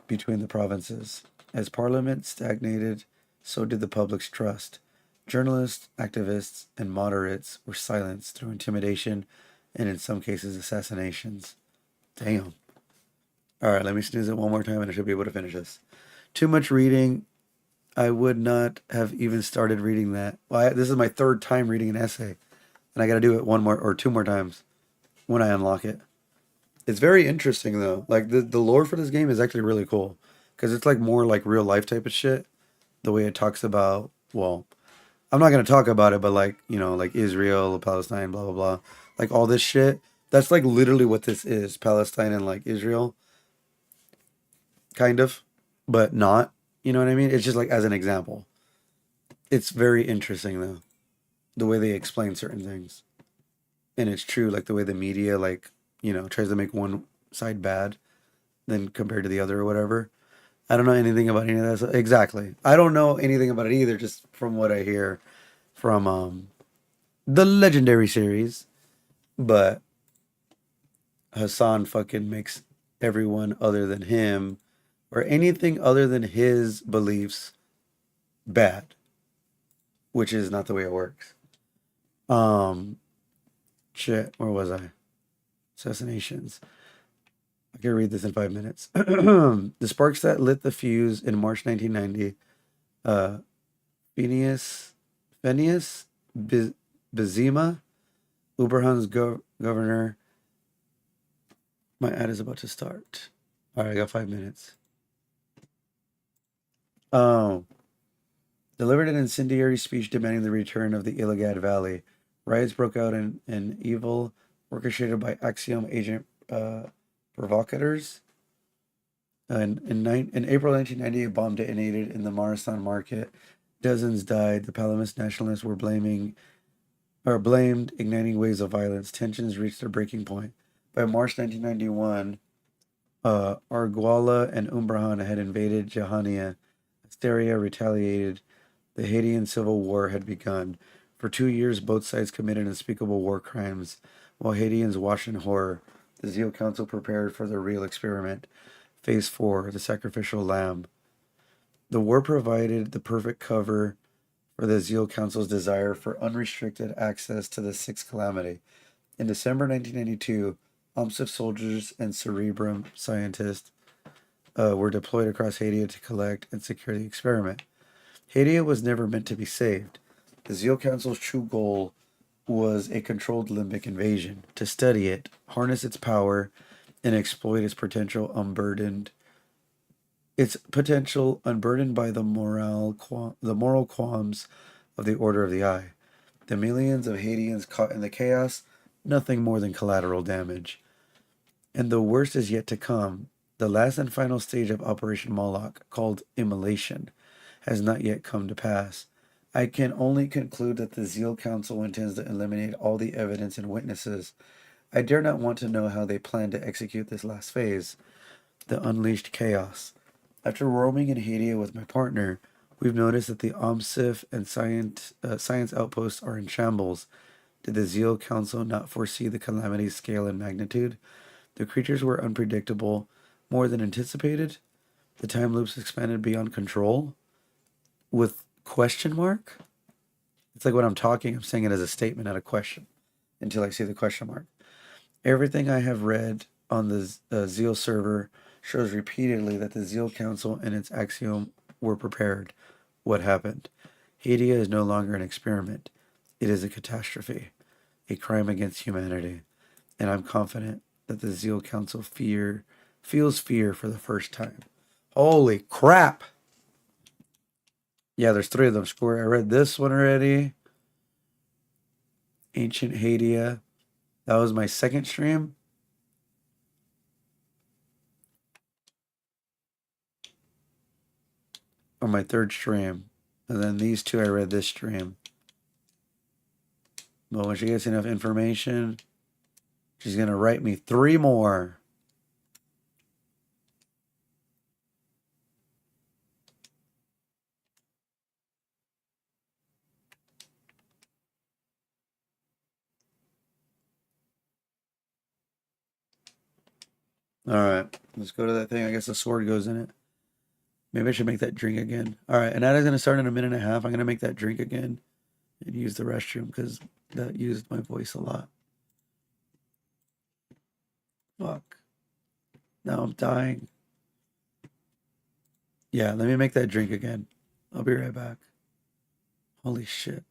between the provinces. As parliament stagnated, so did the public's trust. Journalists, activists, and moderates were silenced through intimidation and, in some cases, assassinations. Damn. Alright, let me snooze it one more time and I should be able to finish this. Too much reading. I would not have even started reading that. Well, this is my 3rd time reading an essay. And I gotta do it 1 more or 2 more times when I unlock it. It's very interesting, though. Like, the lore for this game is actually really cool. Because it's, like, more, like, real-life type of shit. The way it talks about, well... I'm not going to talk about it, but like, you know, like Israel, Palestine, blah, blah, blah. Like all this shit. That's like literally what this is. Palestine and like Israel. Kind of. But not. You know what I mean? It's just like as an example. It's very interesting though, the way they explain certain things, and it's true. Like the way the media, like tries to make one side bad, then compared to the other or whatever. I don't know anything about any of that. Exactly. I don't know anything about it either, just from what I hear from the legendary series. But Hassan fucking makes everyone other than him or anything other than his beliefs bad, which is not the way it works. Shit, where was I? Assassinations. I can read this in 5 minutes. The sparks that lit the fuse in March 1990, Phineas Bizima, Uberhan's governor. My ad is about to start. All right, I got 5 minutes. Delivered an incendiary speech demanding the return of the Illigad Valley. Riots broke out in evil orchestrated by Axiom agent provocateurs. In April 1990, a bomb detonated in the Marathon market. Dozens died. The Palamist nationalists were blamed, igniting waves of violence. Tensions reached their breaking point. By March 1991, Arguala and Umbrahan had invaded Jahania. Asteria retaliated. The Haitian Civil War had begun. For 2 years, both sides committed unspeakable war crimes. While Haitians watched in horror, the Zeal Council prepared for the real experiment. Phase 4, the sacrificial lamb. The war provided the perfect cover for the Zeal Council's desire for unrestricted access to the sixth calamity. In December 1992, OMSIF soldiers and Cerebrum scientists were deployed across Haiti to collect and secure the experiment. Haiti was never meant to be saved. The Zeal Council's true goal was a controlled limbic invasion, to study it, harness its power, and exploit its potential unburdened by the moral qualms of the Order of the Eye. The millions of Haitians caught in the chaos, nothing more than collateral damage. And the worst is yet to come. The last and final stage of Operation Moloch, called immolation, has not yet come to pass. I can only conclude that the Zeal Council intends to eliminate all the evidence and witnesses. I dare not want to know how they plan to execute this last phase, the unleashed chaos. After roaming in Haiti with my partner, we've noticed that the OMSIF and science outposts are in shambles. Did the Zeal Council not foresee the calamity's scale and magnitude? The creatures were unpredictable, more than anticipated. The time loops expanded beyond control. With question mark? It's like when I'm talking, I'm saying it as a statement, not a question, until I see the question mark. Everything I have read on the Zeal server shows repeatedly that the Zeal Council and its Axiom were prepared. What happened? Haiti is no longer an experiment. It is a catastrophe, a crime against humanity. And I'm confident that the Zeal Council feels fear for the first time. Holy crap! Yeah, there's 3 of them. Square. I read this one already. Ancient Hadia. That was my second stream. Or my third stream. And then these 2 I read this stream. But when she gets enough information, she's going to write me 3 more. Alright, let's go to that thing. I guess the sword goes in it. Maybe I should make that drink again. Alright, and that is going to start in a minute and a half. I'm going to make that drink again and use the restroom because that used my voice a lot. Fuck. Now I'm dying. Yeah, let me make that drink again. I'll be right back. Holy shit.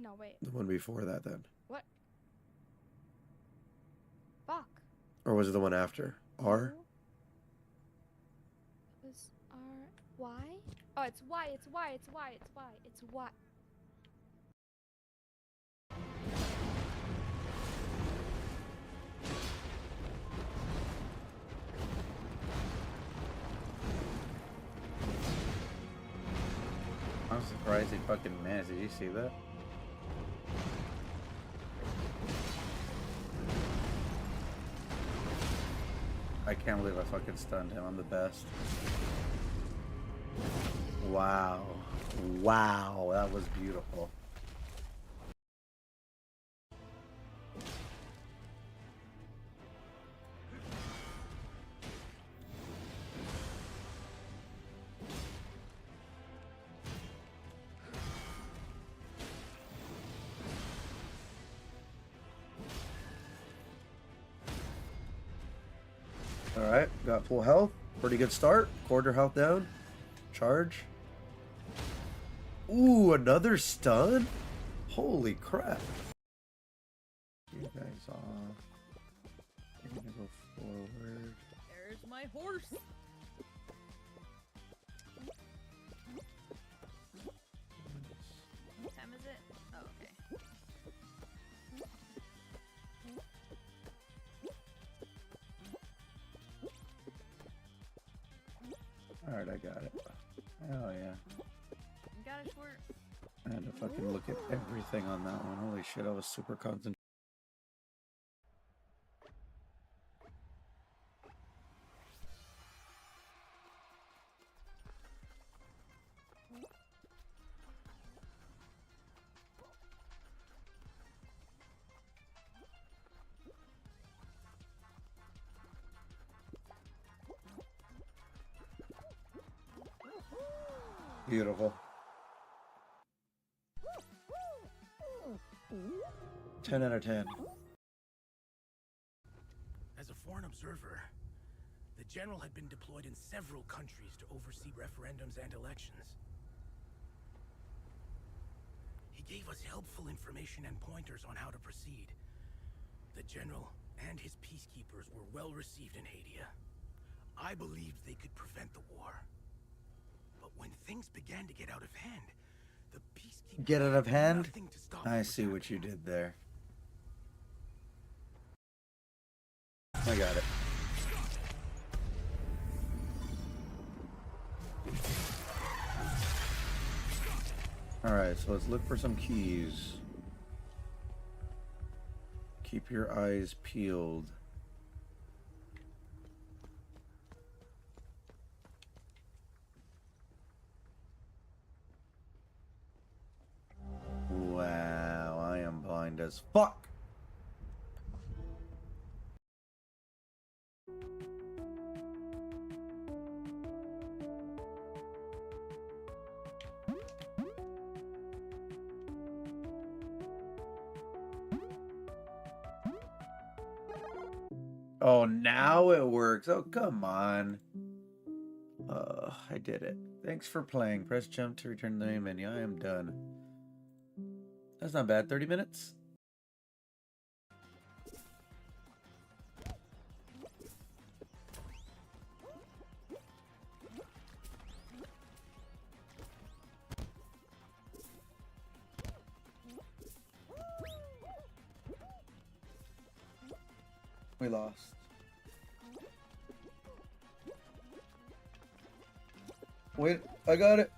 No, wait. The one before that, then. What? Fuck. Or was it the one after? R? Oh, it's Y, it's Y, it's Y, it's Y, it's Y. I'm surprised he fucking missed. Did you see that? I can't believe I fucking stunned him. I'm the best. Wow. Wow, that was beautiful. Alright, got full health. Pretty good start. Quarter health down. Charge. Ooh, another stun? Holy crap. You guys off. You're gonna go forward. There's my horse. What time is it? Oh, okay. Alright, I got it. Hell yeah. You got it, Schwartz. I had to fucking look at everything on that one. Holy shit, I was super concentrated. Beautiful. 10 out of 10. As a foreign observer, the general had been deployed in several countries to oversee referendums and elections. He gave us helpful information and pointers on how to proceed. The general and his peacekeepers were well received in Hadia. I believed they could prevent the war. But when things began to get out of hand, the peacekeepers Get out of had hand? nothing to stop I them see from what you did there. I got it. Alright, so let's look for some keys. Keep your eyes peeled. Wow, I am blind as fuck. Oh, now it works. Oh, come on. I did it. Thanks for playing. Press jump to return to the main menu. I am done. That's not bad. 30 minutes? We lost. Wait, I got it.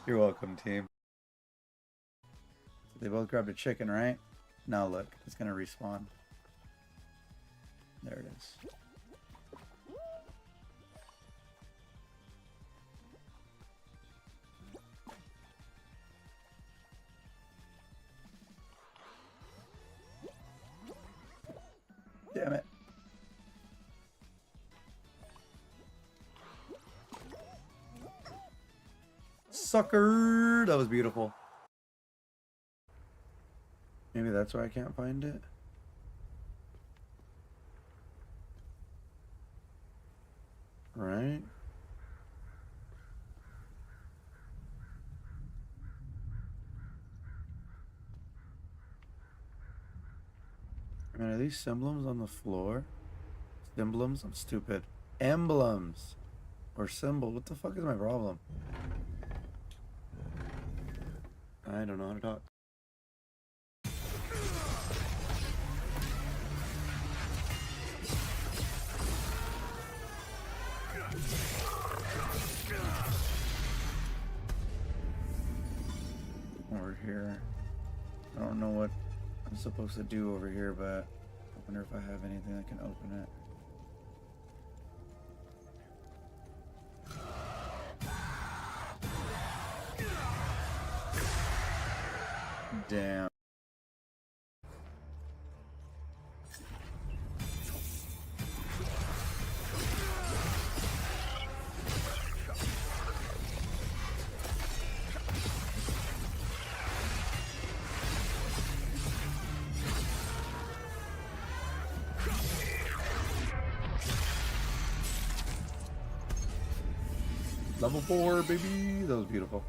You're welcome, team. They both grabbed a chicken, right? Now look, it's gonna respawn. There it is. Damn it. Sucker! That was beautiful. Maybe that's why I can't find it. Right? Man, are these emblems on the floor? Emblems? I'm stupid. Emblems. Or symbol. What the fuck is my problem? I don't know how to talk. Over here. I don't know what I'm supposed to do over here, but I wonder if I have anything that can open it. Damn. Level 4, baby. That was beautiful.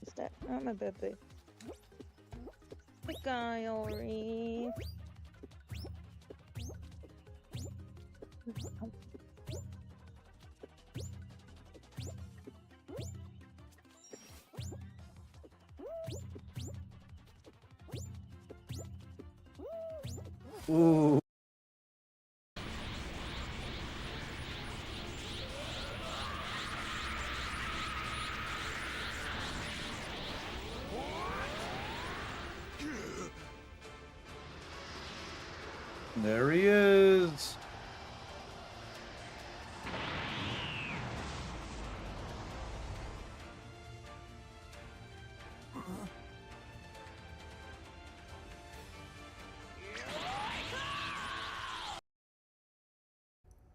Is that not my baby? The guy, Ori. Ooh. There he is.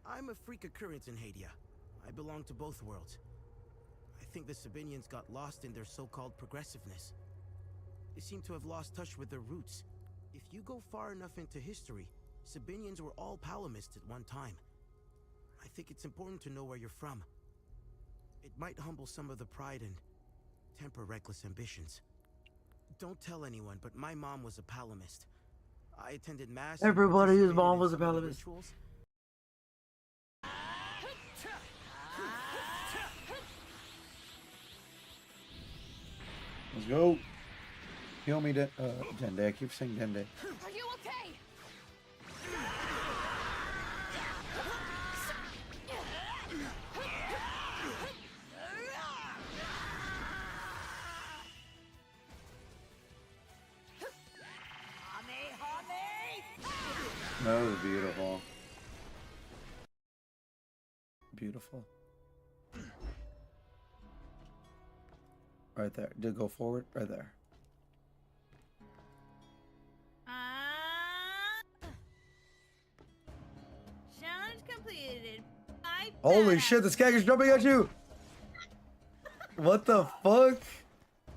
I'm a freak occurrence in Hadia. I belong to both worlds. I think the Sabinians got lost in their so-called progressiveness. They seem to have lost touch with their roots. If you go far enough into history, Sabinians were all Palamists at one time. I think it's important to know where you're from. It might humble some of the pride and temper reckless ambitions. Don't tell anyone, but my mom was a Palamist. I attended mass. Everybody's mom was a Palamist. Rituals. Let's go. Heal me, Dende. I keep saying Dende. Are you okay? That was beautiful. Beautiful. Right there. Did go forward? Right there. Challenge completed. Holy shit, this skag is jumping at you! What the fuck?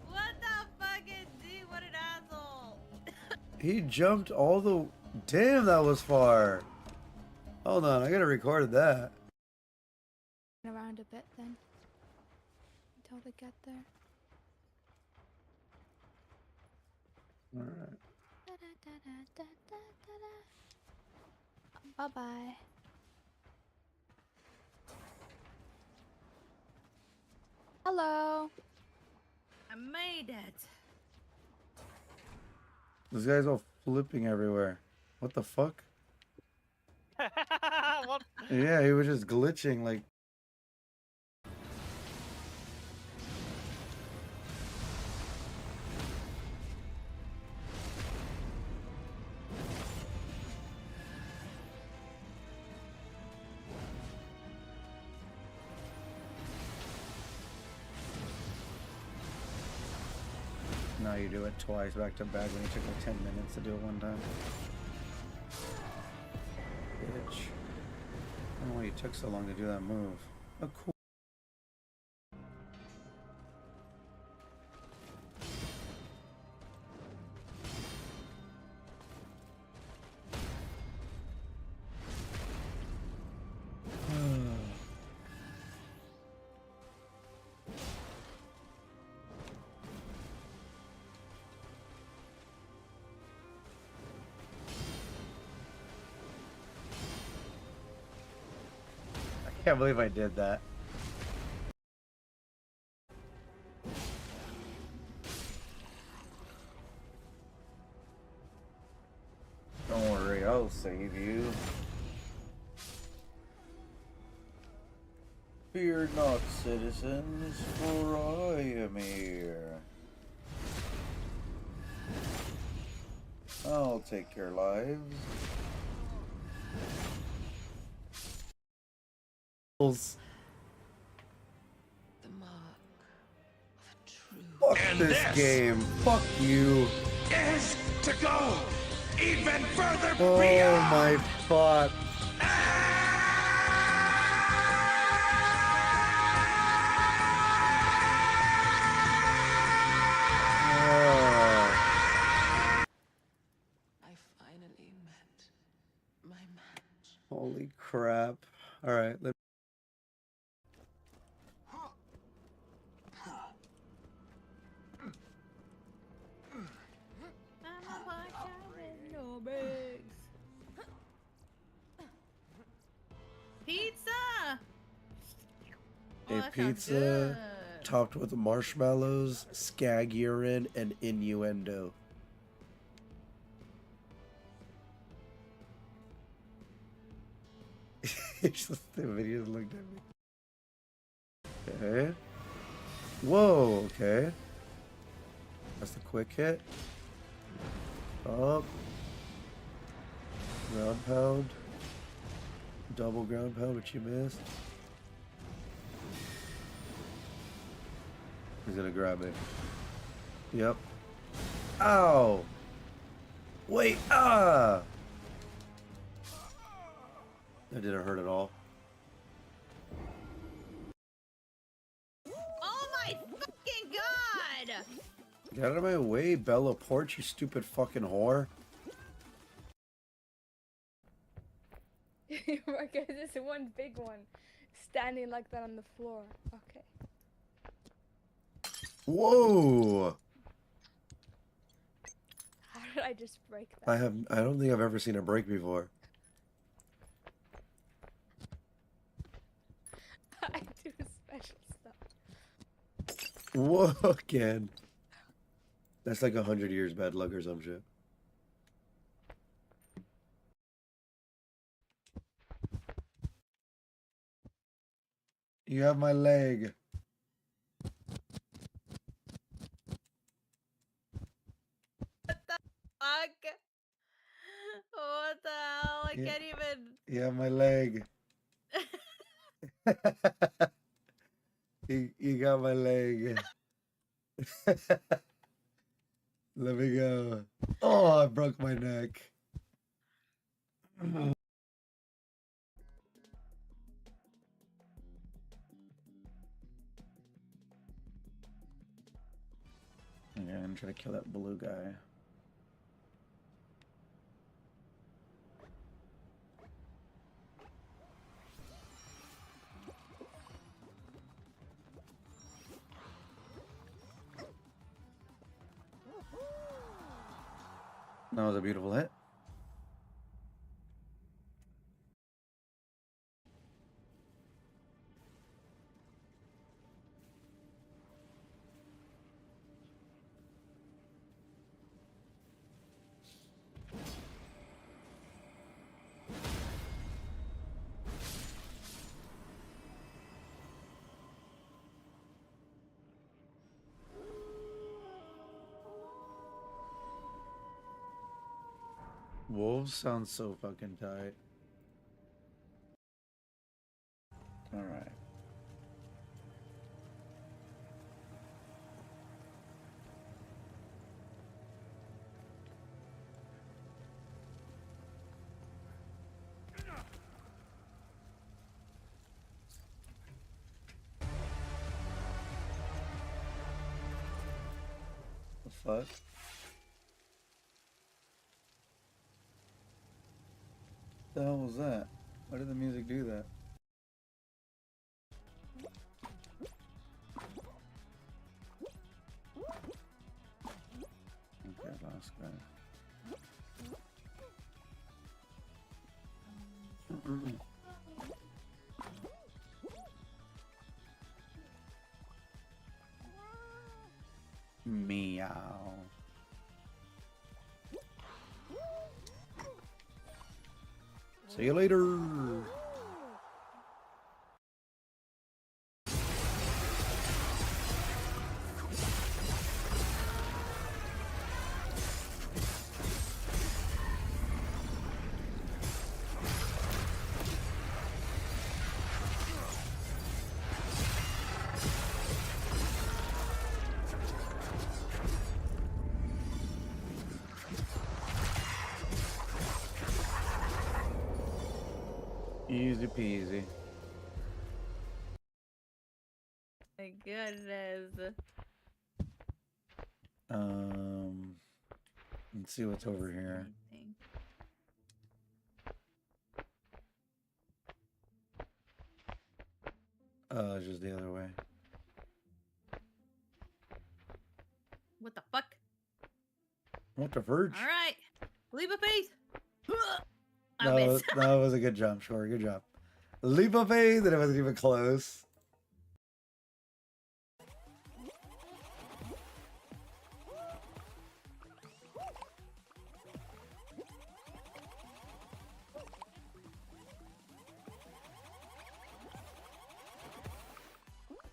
What the fuck is he? What an asshole! He jumped all the... Damn, that was far. Hold on, I gotta record that. Around a bit then. Until they get there. Alright. Bye-bye. Hello. I made it. This guy's all flipping everywhere. What the fuck? What? Yeah, he was just glitching like... Now you do it twice back to back when you took like 10 minutes to do it one time. Bitch. I don't know why you took so long to do that move. Oh, cool. can't believe I did that. Don't worry, I'll save you. Fear not, citizens, for I am here. I'll take your lives. The mark of a true. Fuck this game. Fuck you. Is to go even further Oh beyond. my fuck. I finally met my match. Holy crap. Alright, let I'm a pasha with no bags. Pizza! Oh, a that sounds pizza good. topped with marshmallows, skag urine, and innuendo. It's just the videos looked at me. Okay. Whoa, okay. That's the quick hit. Up. Ground pound. Double ground pound, which you missed. He's gonna grab it. Yep. Ow! Wait, ah! That didn't hurt at all. Oh my fucking god! Get out of my way, Bella Porch, you stupid fucking whore. Okay, there's one big one standing like that on the floor. Okay. Whoa! How did I just break that? I don't think I've ever seen a break before. I do special stuff. Whoa, again. That's like 100 years bad luck or some shit. You have my leg. What the fuck? What the hell? I Yeah. can't even. You have my leg. You got my leg. Let me go. Oh, I broke my neck. Okay, I'm gonna try to kill that blue guy. That was a beautiful hit. Wolves sound so fucking tight. Alright. The fuck? The hell was that? Why did the music do that? Okay, last guy. Meow. See you later. Easy peasy. My goodness. Let's see what's over here. Just the other way. What the fuck? What the verge? All right, leap of faith. I No, missed. that was a good jump, Shore. Good job. Leap of faith, and it wasn't even close.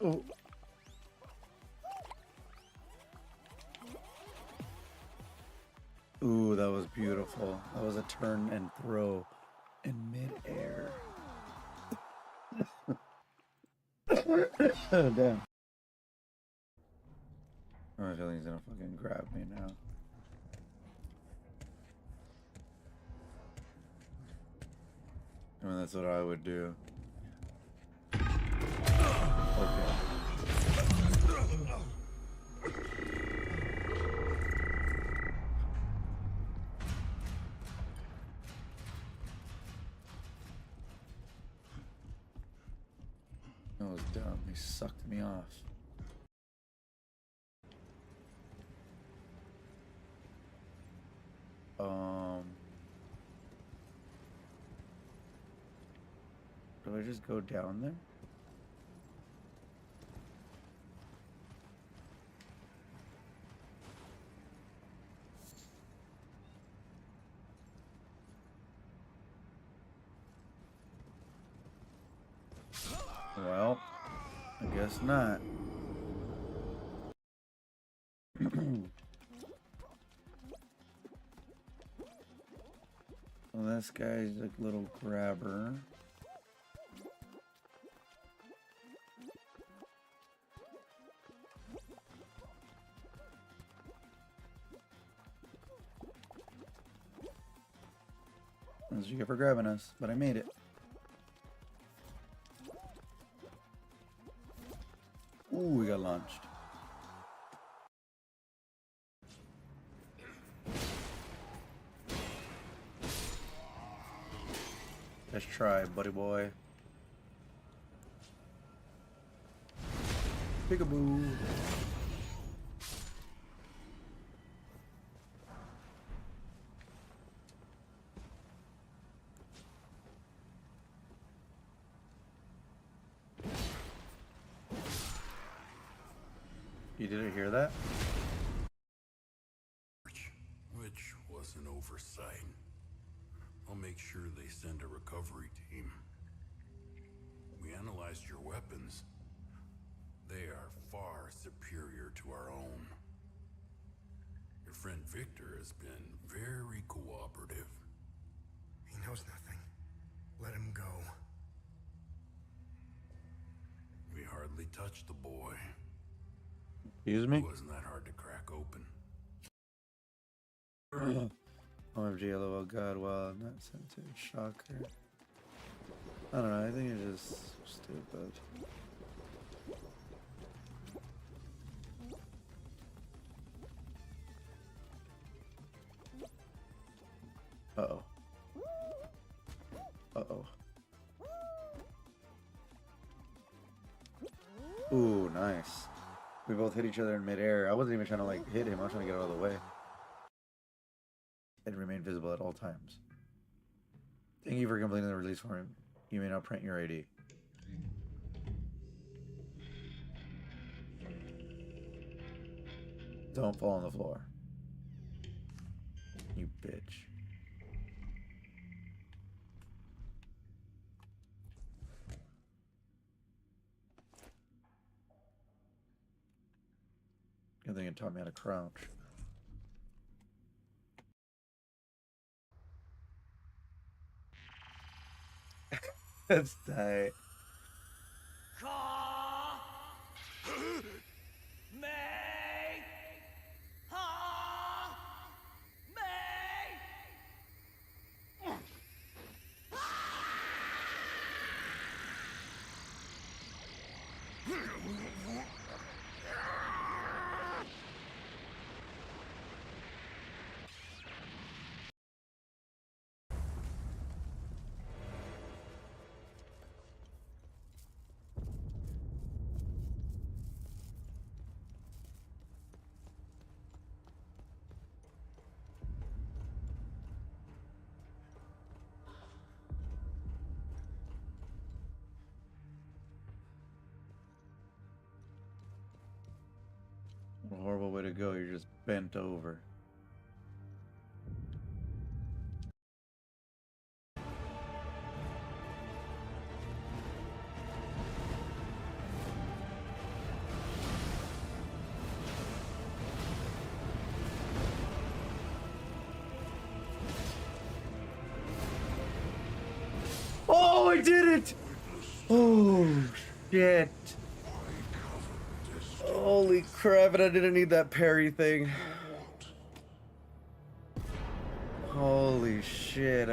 Oh. Ooh, that was beautiful. That was a turn and throw in midair. Oh, damn. I feel like he's gonna fucking grab me now. I mean, that's what I would do. Okay. That was dumb. He sucked me off. Do I just go down there? Well, I guess not. Well, this guy's a little grabber. Thanks you for grabbing us, but I made it. Ooh, we got launched. Let's try, buddy boy. Peekaboo. You didn't hear that? Which was an oversight. I'll make sure they send a recovery team. We analyzed your weapons. They are far superior to our own. Your friend Victor has been very cooperative. He knows nothing. Let him go. We hardly touched the boy. Excuse me? It wasn't that hard to crack open. OMG, LOL, God, wow, not sensitive, shocker. I don't know, I think it's just stupid. Uh-oh. Uh-oh. Ooh, nice. We both hit each other in midair. I wasn't even trying to like hit him, I was trying to get out of the way. And remain visible at all times. Thank you for completing the release form. You may now print your ID. Don't fall on the floor. You bitch. Good thing it taught me how to crouch. That's tight. What a horrible way to go. You're just bent over. Oh, I did it! Oh, shit. Holy crap, and I didn't need that parry thing. Holy shit.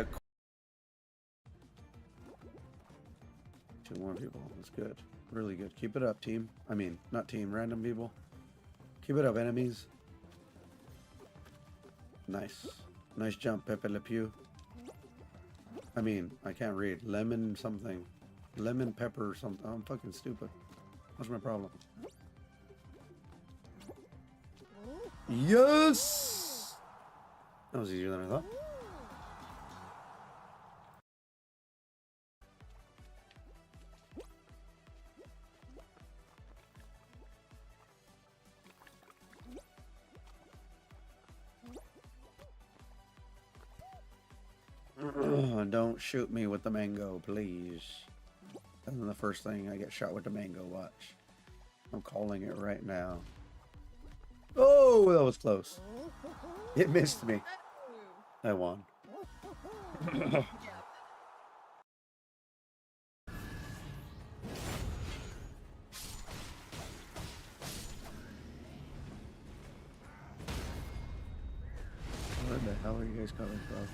2 more people. That's good. Really good. Keep it up, team. I mean, not team, random people. Keep it up, enemies. Nice. Nice jump, Pepe Le Pew. I mean, I can't read. Lemon something. Lemon pepper or something. I'm fucking stupid. What's my problem? Yes! That was easier than I thought. Don't shoot me with the mango, please. And then the first thing I get shot with the mango, watch. I'm calling it right now. Oh, that was close. It missed me. I won. Where the hell are you guys coming from?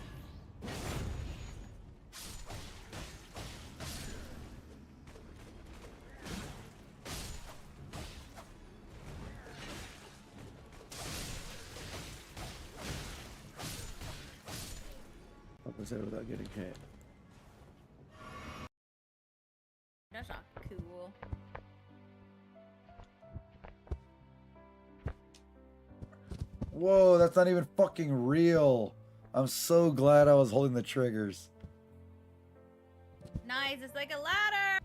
What was that without getting hit? That's not cool. Whoa, that's not even fucking real. I'm so glad I was holding the triggers. Nice, it's like a ladder.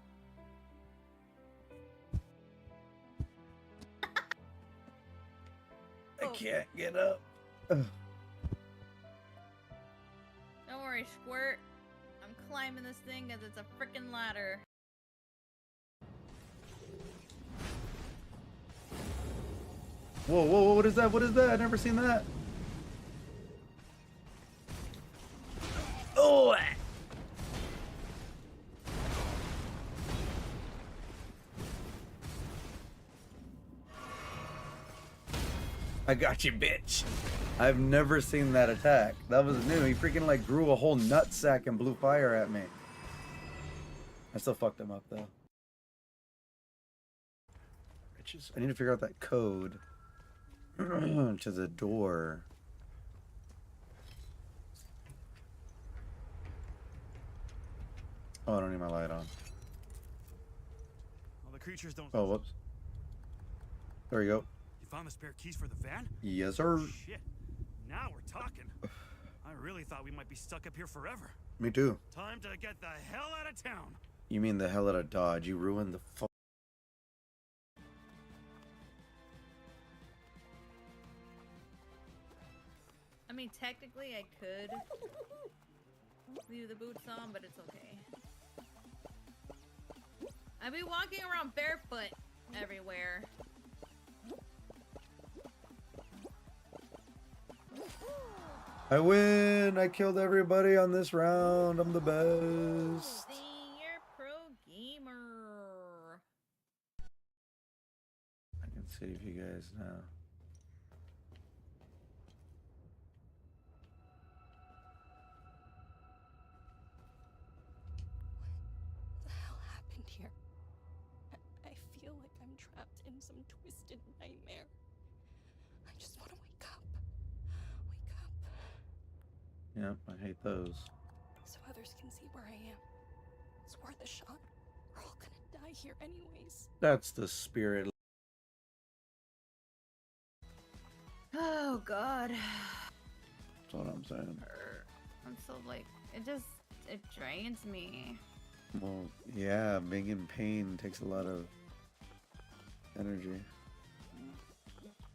I can't get up. Ugh. Don't worry, Squirt. I'm climbing this thing because it's a freaking ladder. Whoa, whoa, what is that? What is that? I've never seen that. Oh! I got you, bitch. I've never seen that attack. That was new. He freaking like grew a whole nutsack and blew fire at me. I still fucked him up though. I need to figure out that code to the door. Oh, I don't need my light on. Well, the creatures don't. Oh, whoops. There we go. You found the spare keys for the van? Yes, sir. Shit. Now we're talking. I really thought we might be stuck up here forever. Me too. Time to get the hell out of town. You mean the hell out of Dodge? You ruined the I mean, technically I could leave the boots on, but it's okay. I'd be walking around barefoot everywhere. I win! I killed everybody on this round. I'm the best. See, you're pro gamer. I can save you guys now. What the hell happened here? I feel like I'm trapped in some twisted nightmare. I just want to wake up. Wake up. Yep, I hate those. So others can see where I am. It's worth a shot. We're all gonna die here anyways. That's the spirit. Oh god. That's what I'm saying. I'm so like, it drains me. Well, yeah, being in pain takes a lot of energy.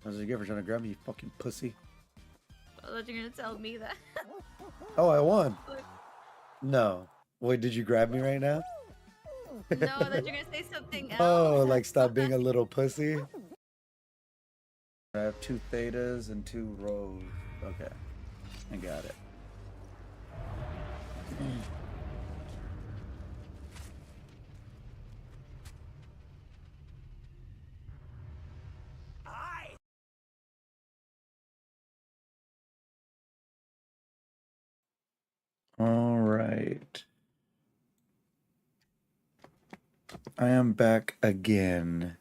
How does it get for trying to grab me, you fucking pussy? I thought you were gonna tell me that. Oh, I won. No. Wait, did you grab me right now? No, I thought you were gonna say something else. Oh, like stop being a little pussy? I have 2 thetas and 2 rows. Okay. I got it. All right. I am back again.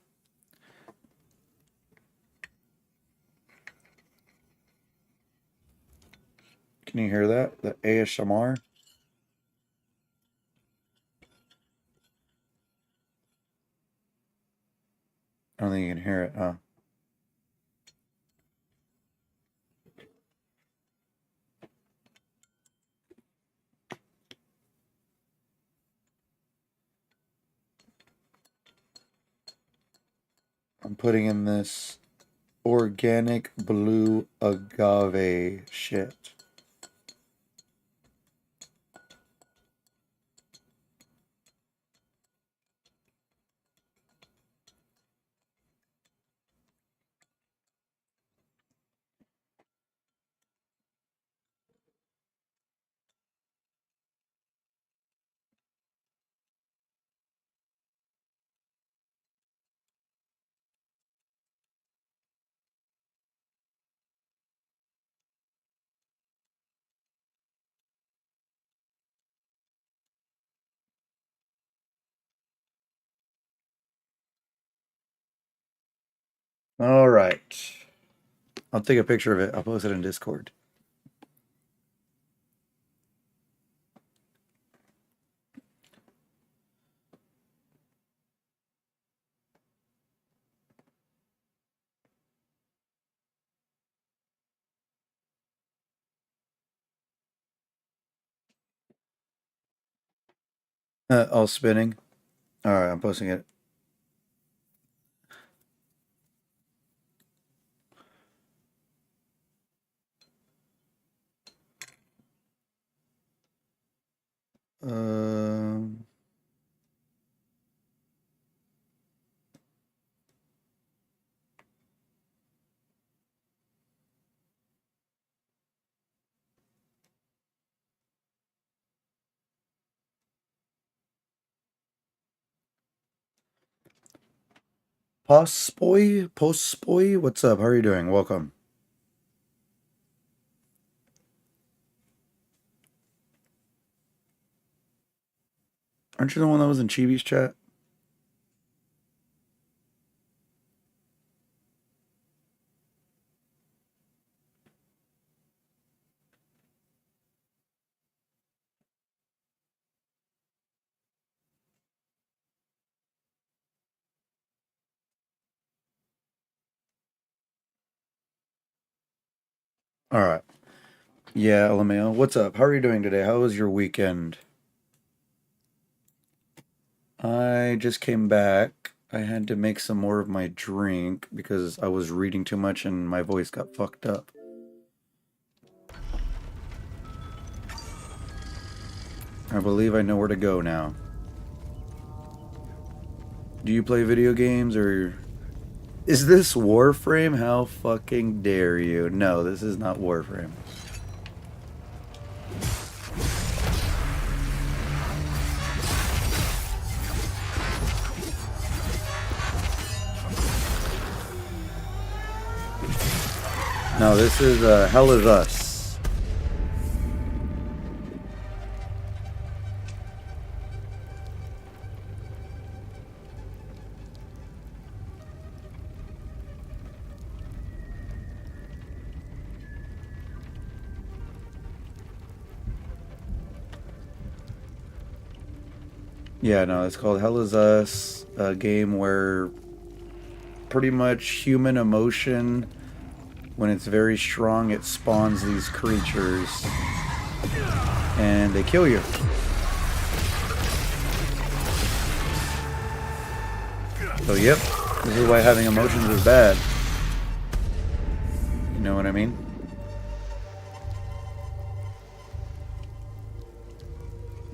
Can you hear that? The ASMR? I don't think you can hear it, huh? I'm putting in this organic blue agave shit. All right. I'll take a picture of it. I'll post it in Discord. All spinning. All right, I'm posting it. Um, Postboy, what's up? How are you doing? Welcome. Aren't you the one that was in Chibi's chat? All right. Yeah, LMAO. What's up? How are you doing today? How was your weekend? I just came back. I had to make some more of my drink because I was reading too much and my voice got fucked up. I believe I know where to go now. Do you play video games or... Is this Warframe? How fucking dare you? No, this is not Warframe. No, this is HellIsUs. Yeah, no, it's called HellIsUs, a game where pretty much human emotion, when it's very strong, it spawns these creatures and they kill you. So yep, this is why having emotions is bad. You know what I mean?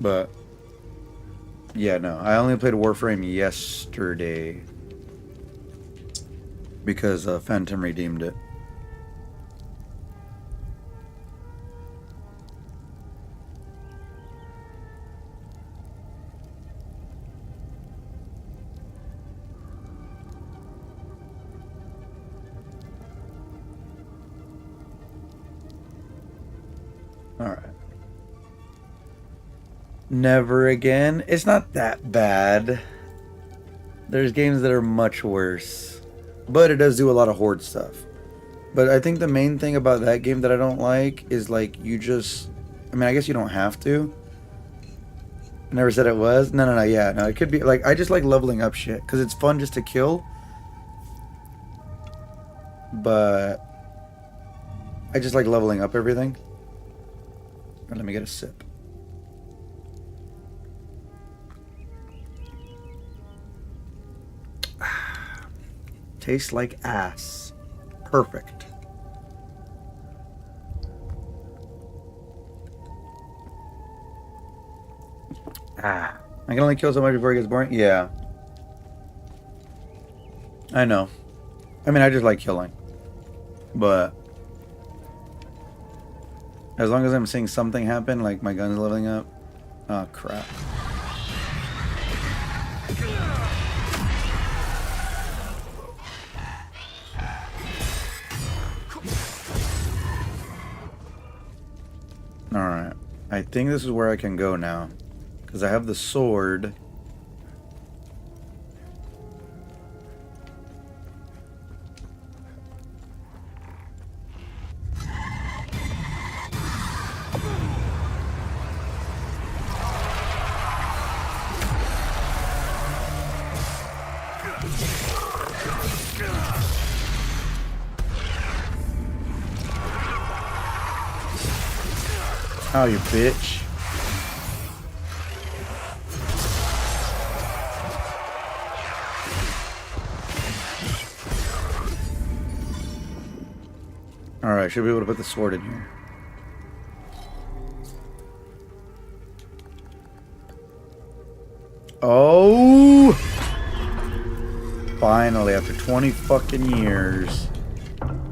But yeah, no, I only played Warframe yesterday because Phantom redeemed it. Alright. Never again. It's not that bad. There's games that are much worse. But it does do a lot of horde stuff. But I think the main thing about that game that I don't like is like you just... I mean, I guess you don't have to. I never said it was. No, yeah. No, it could be... Like, I just like leveling up shit. Because it's fun just to kill. But... I just like leveling up everything. Right, let me get a sip. Tastes like ass. Perfect. I can only kill so much before it gets boring? Yeah. I know. I mean, I just like killing. But as long as I'm seeing something happen, like my gun's leveling up. Oh, crap. Alright. I think this is where I can go now. Because I have the sword. Oh, you bitch. Alright, should be able to put the sword in here. Oh! Finally, after 20 fucking years,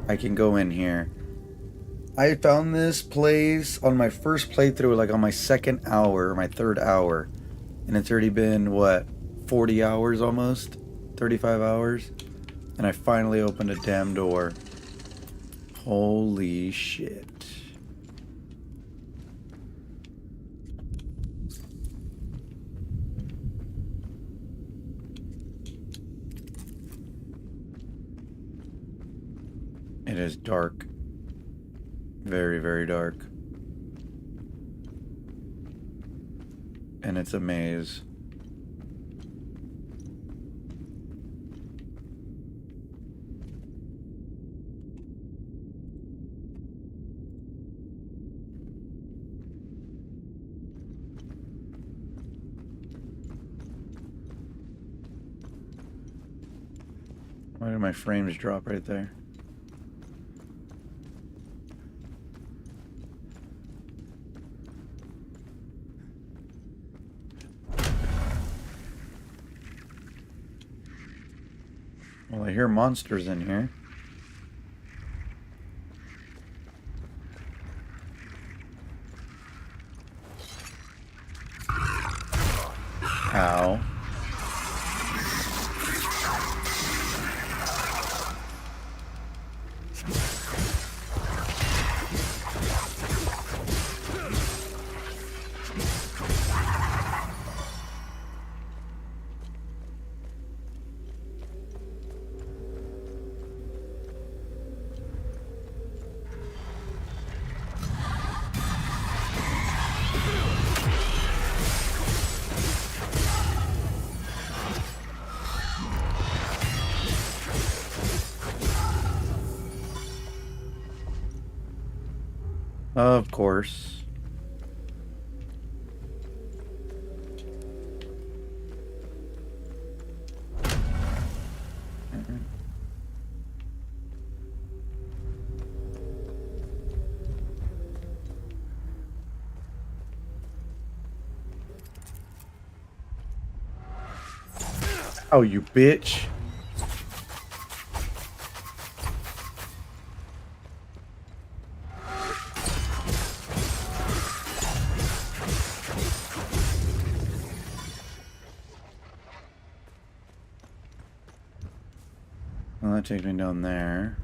I can go in here. I found this place on my first playthrough, like on my second hour, my third hour. And it's already been, what, 40 hours almost? 35 hours? And I finally opened a damn door. Holy shit. It is dark. Very, very dark. And it's a maze. Why did my frames drop right there? Well, I hear monsters in here. Ow. Of course. Oh, you bitch. Well, that takes me down there.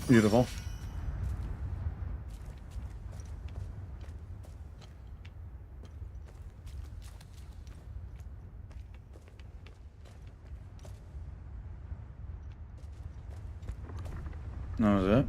Beautiful. That was it.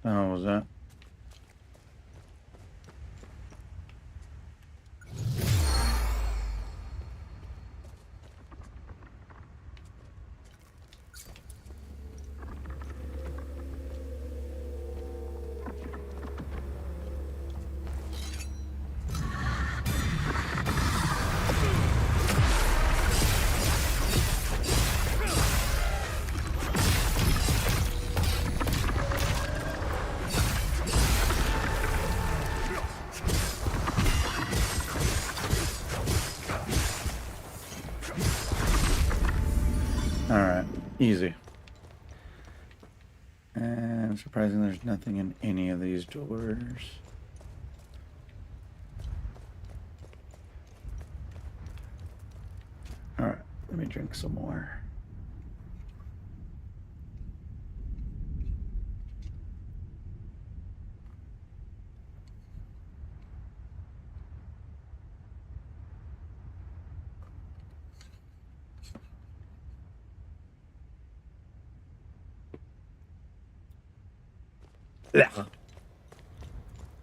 How was that? Alright, easy. And surprisingly, there's nothing in any of these doors. Alright, let me drink some more.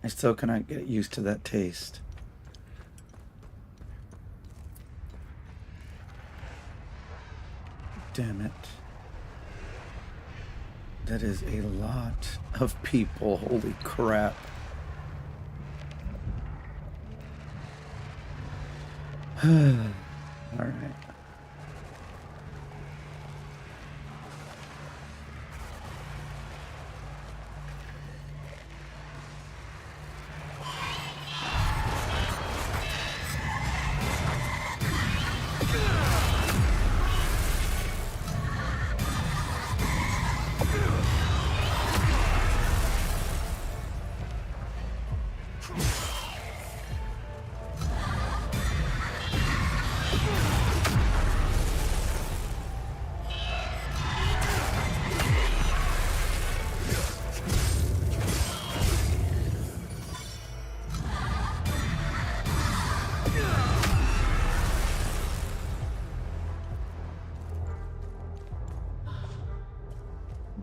I still cannot get used to that taste. Damn it. That is a lot of people. Holy crap. All right.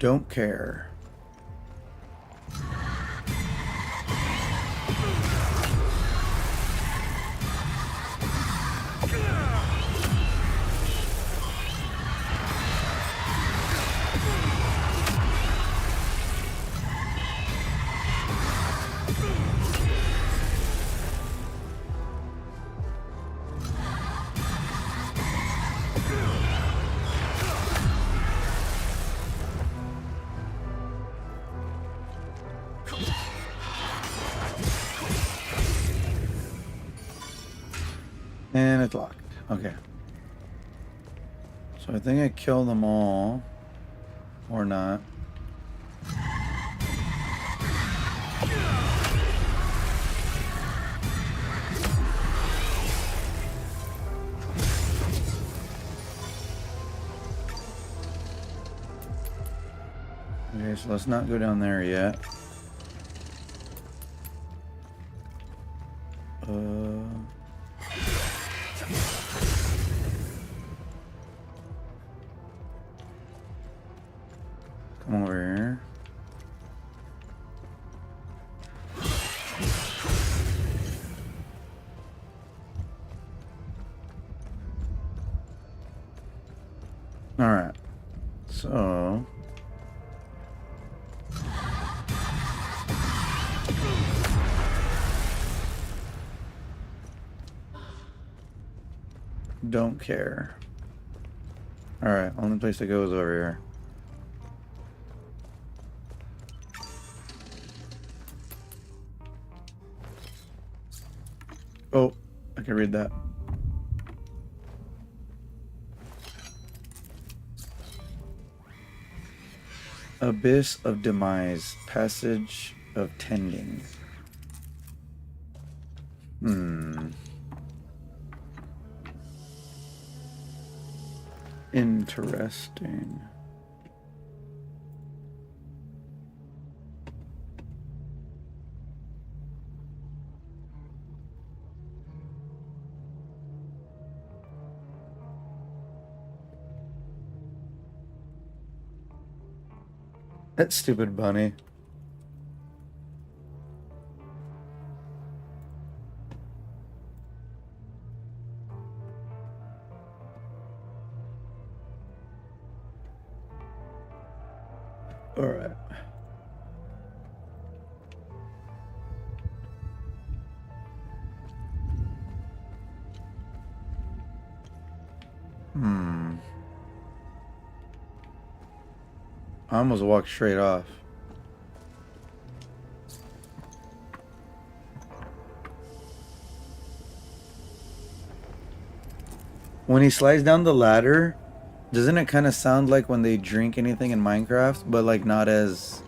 Don't care. And it's locked. Okay. So I think I killed them all. Or not. Okay, so let's not go down there yet. Come over here. All right. So don't care. All right, only place to go is over here. Oh, I can read that. Abyss of Demise, Passage of Tending. Interesting. That stupid bunny. All right. I almost walked straight off. When he slides down the ladder, doesn't it kind of sound like when they drink anything in Minecraft, but like not as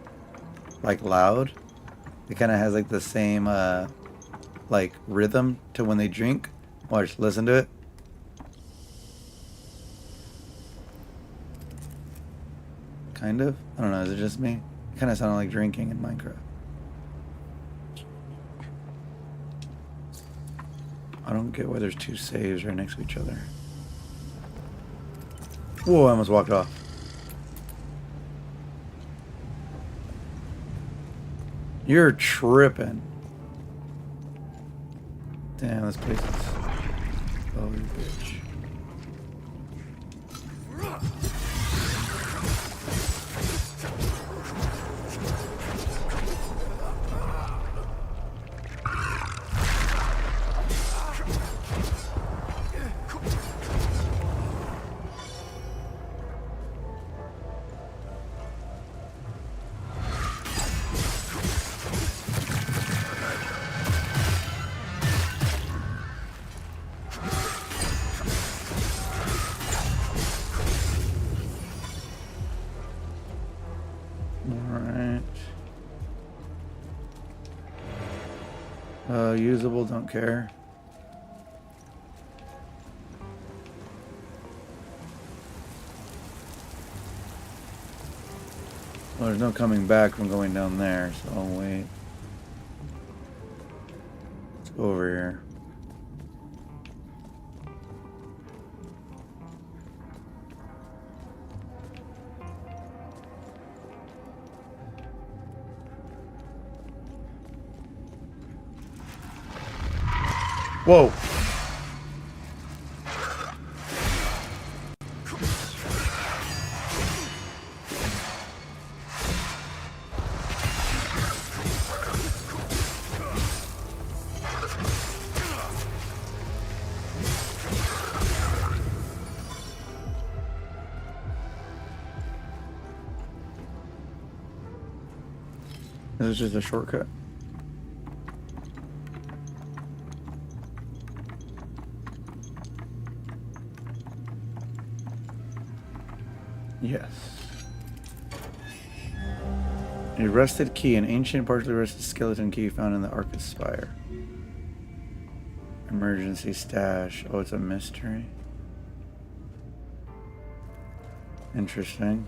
like loud? It kind of has like the same like rhythm to when they drink. Watch, listen to it. Kind of. I don't know. Is it just me? It kind of sounded like drinking in Minecraft. I don't get why there's two saves right next to each other. Whoa, I almost walked off. You're tripping. Damn, this place is... Oh, you bitch. Usable, don't care. Well, there's no coming back from going down there, so I'll wait. Let's go over here. Whoa. This is just a shortcut. Yes. A rusted key, an ancient, partially rusted skeleton key found in the Arcus Spire. Emergency stash. Oh, it's a mystery. Interesting.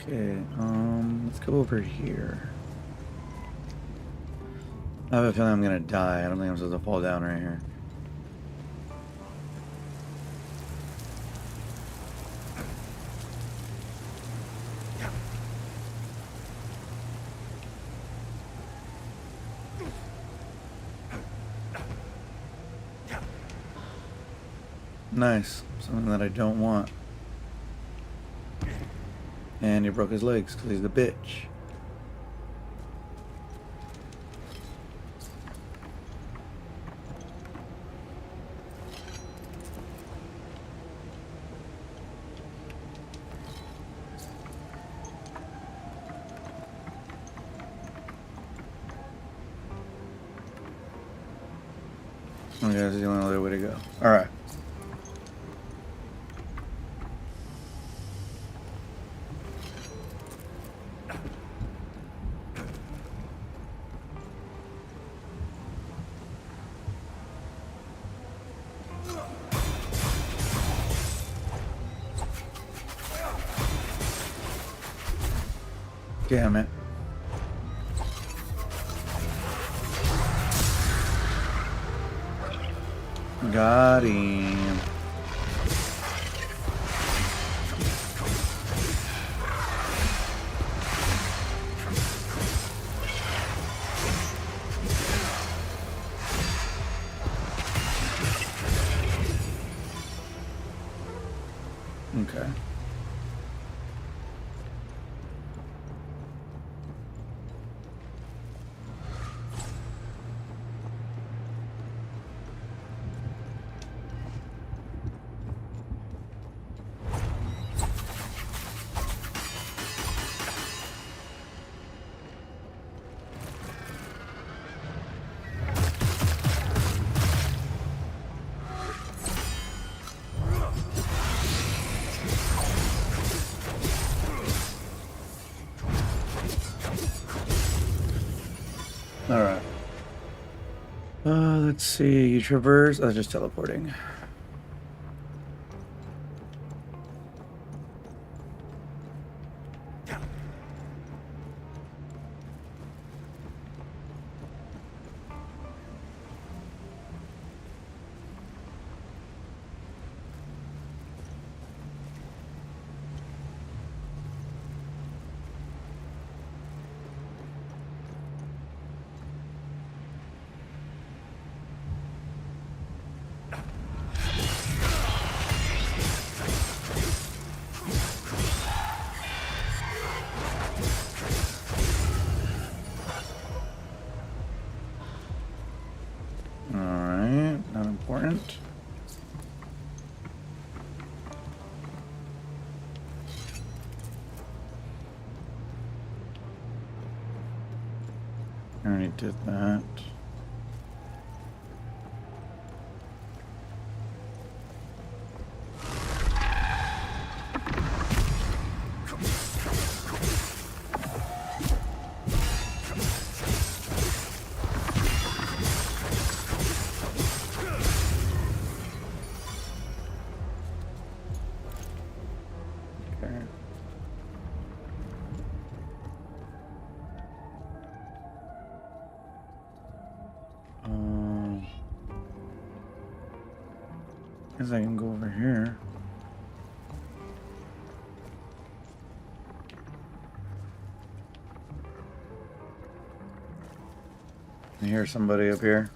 Okay, let's go over here. I have a feeling I'm gonna die. I don't think I'm supposed to fall down right here. Nice. Something that I don't want. And he broke his legs because he's the bitch. Okay, that's the only other way to go. Alright. Damn it. Got him. Okay. Alright. Let's see. You traverse. Oh, just teleporting. I already did that. Guess I can go over here. I hear somebody up here.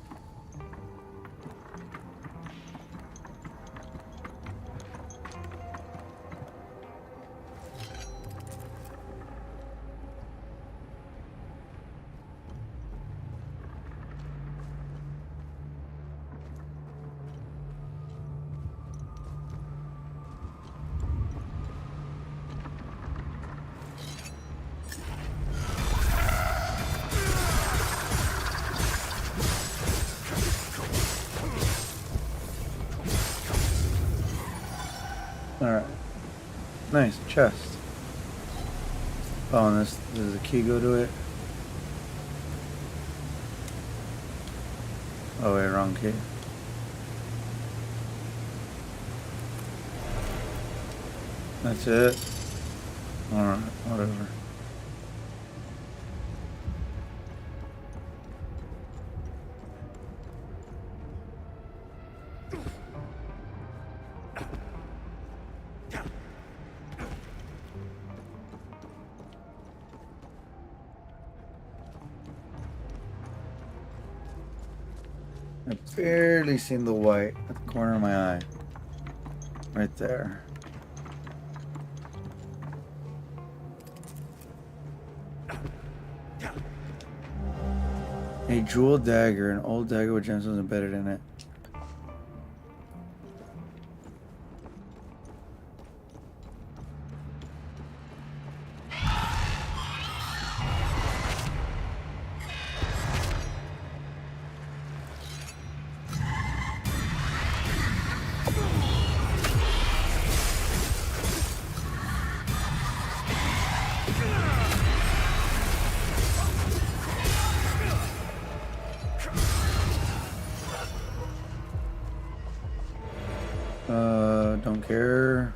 Alright. Nice chest. Oh, and this does a key go to it? Oh wait, wrong key. That's it. Alright, whatever. I've barely seen the white at the corner of my eye. Right there. A jewel dagger, an old dagger with gemstones embedded in it. Don't care.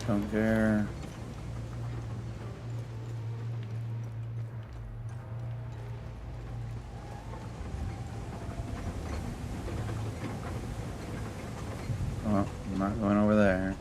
Don't care. Oh, I'm not going over there.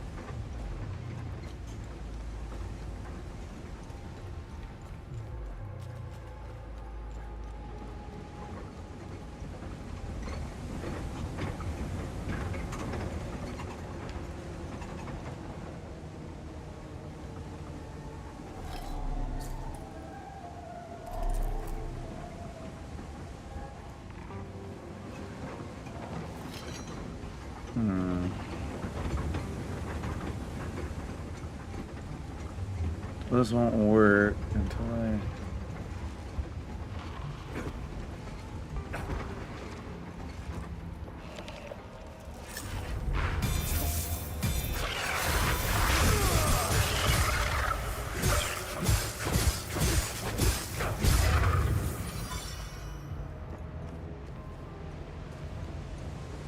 This won't work until I...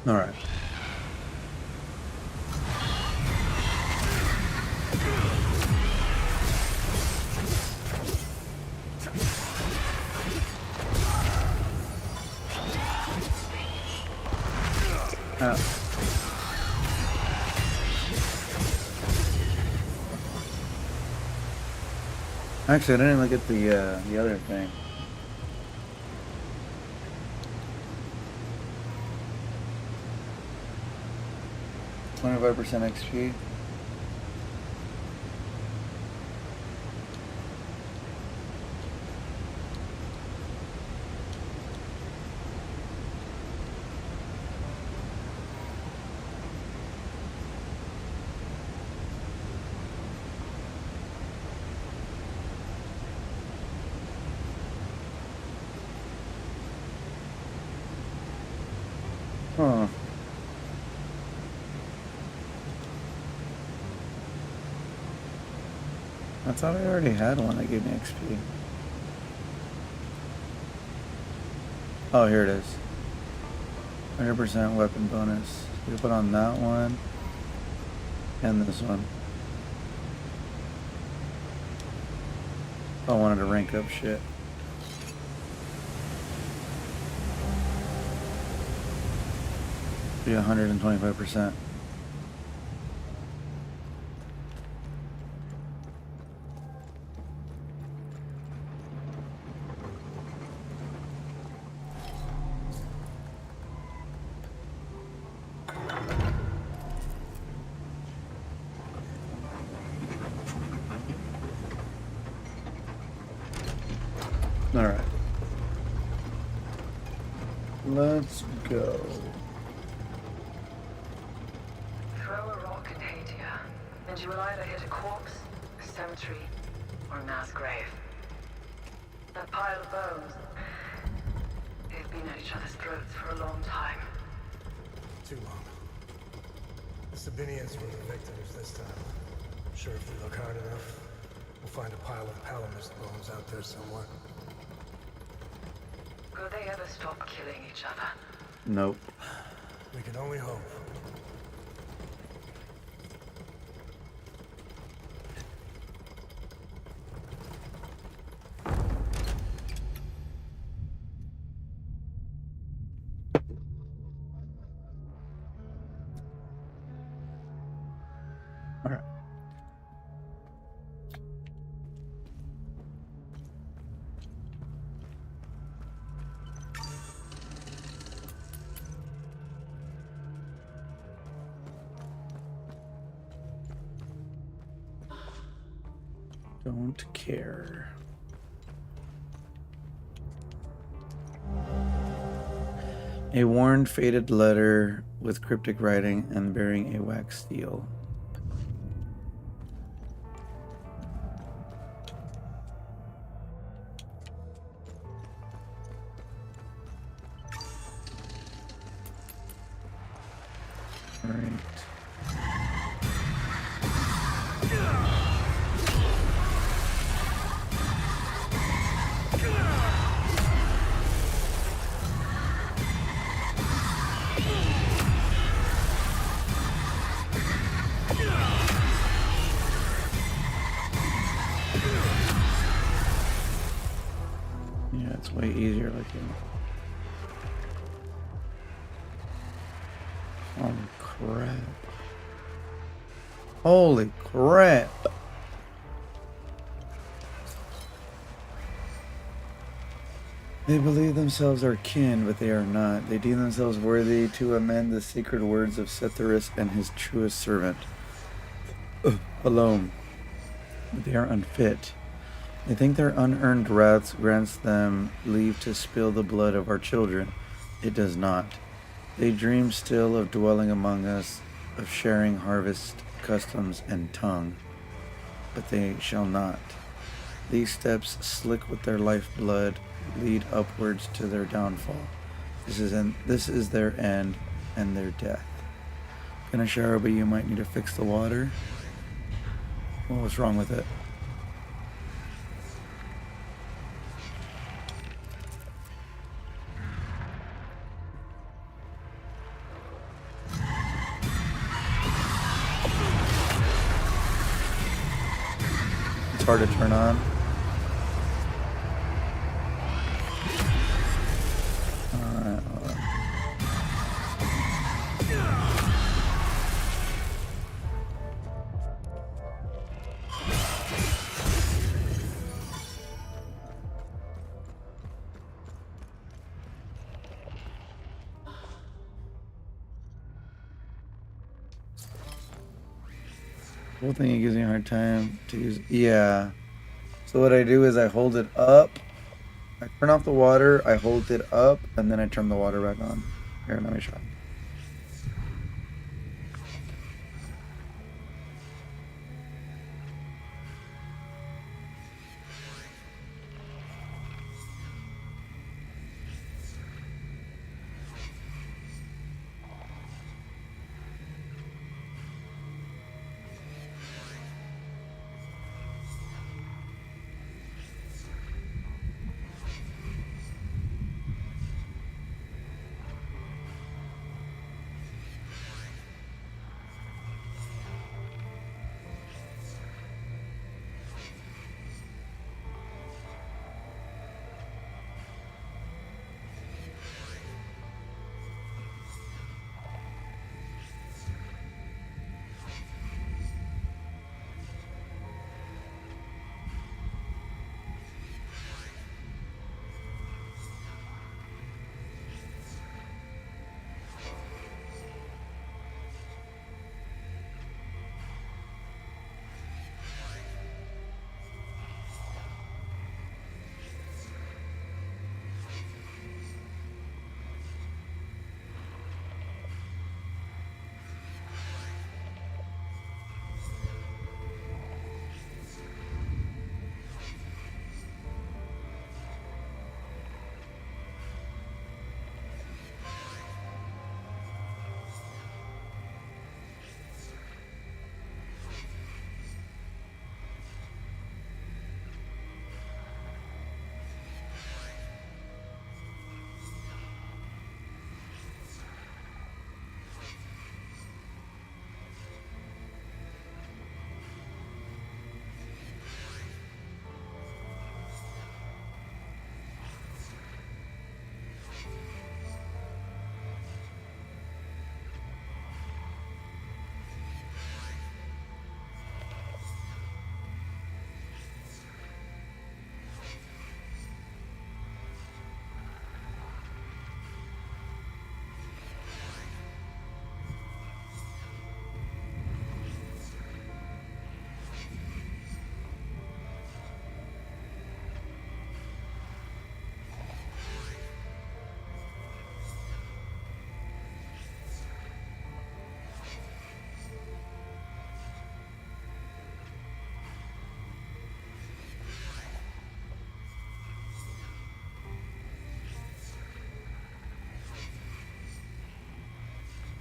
All right. Actually, I didn't look at the other thing. %, XP. I thought I already had one that gave me XP. Oh, here it is. 100% weapon bonus. We put on that one and this one. I wanted to rank up shit. Be 125%. Alright. Let's go. Throw a rock in Hadia, and you will either hit a corpse, a cemetery, or a mass grave. That pile of bones, they've been at each other's throats for a long time. Too long. The Sabinians were the victims this time. I'm sure if we look hard enough, we'll find a pile of Palamist bones out there somewhere. Will they ever stop killing each other? Nope. We can only hope. All right. Don't care. A worn, faded letter with cryptic writing and bearing a wax seal. All right. Yeah, it's way easier looking. Holy crap. Holy crap. They believe themselves are kin, but they are not. They deem themselves worthy to amend the sacred words of Setharus and his truest servant, alone. But they are unfit. They think their unearned wrath grants them leave to spill the blood of our children. It does not. They dream still of dwelling among us, of sharing harvest, customs, and tongue. But they shall not. These steps, slick with their lifeblood, lead upwards to their downfall. This is their end and their death. Gonna shower, but you might need to fix the water. Well, what's wrong with it? It's hard to turn on. Whole thing, it gives me a hard time to use. Yeah. So what I do is I hold it up. I turn off the water, I hold it up, and then I turn the water back on. Here, let me try.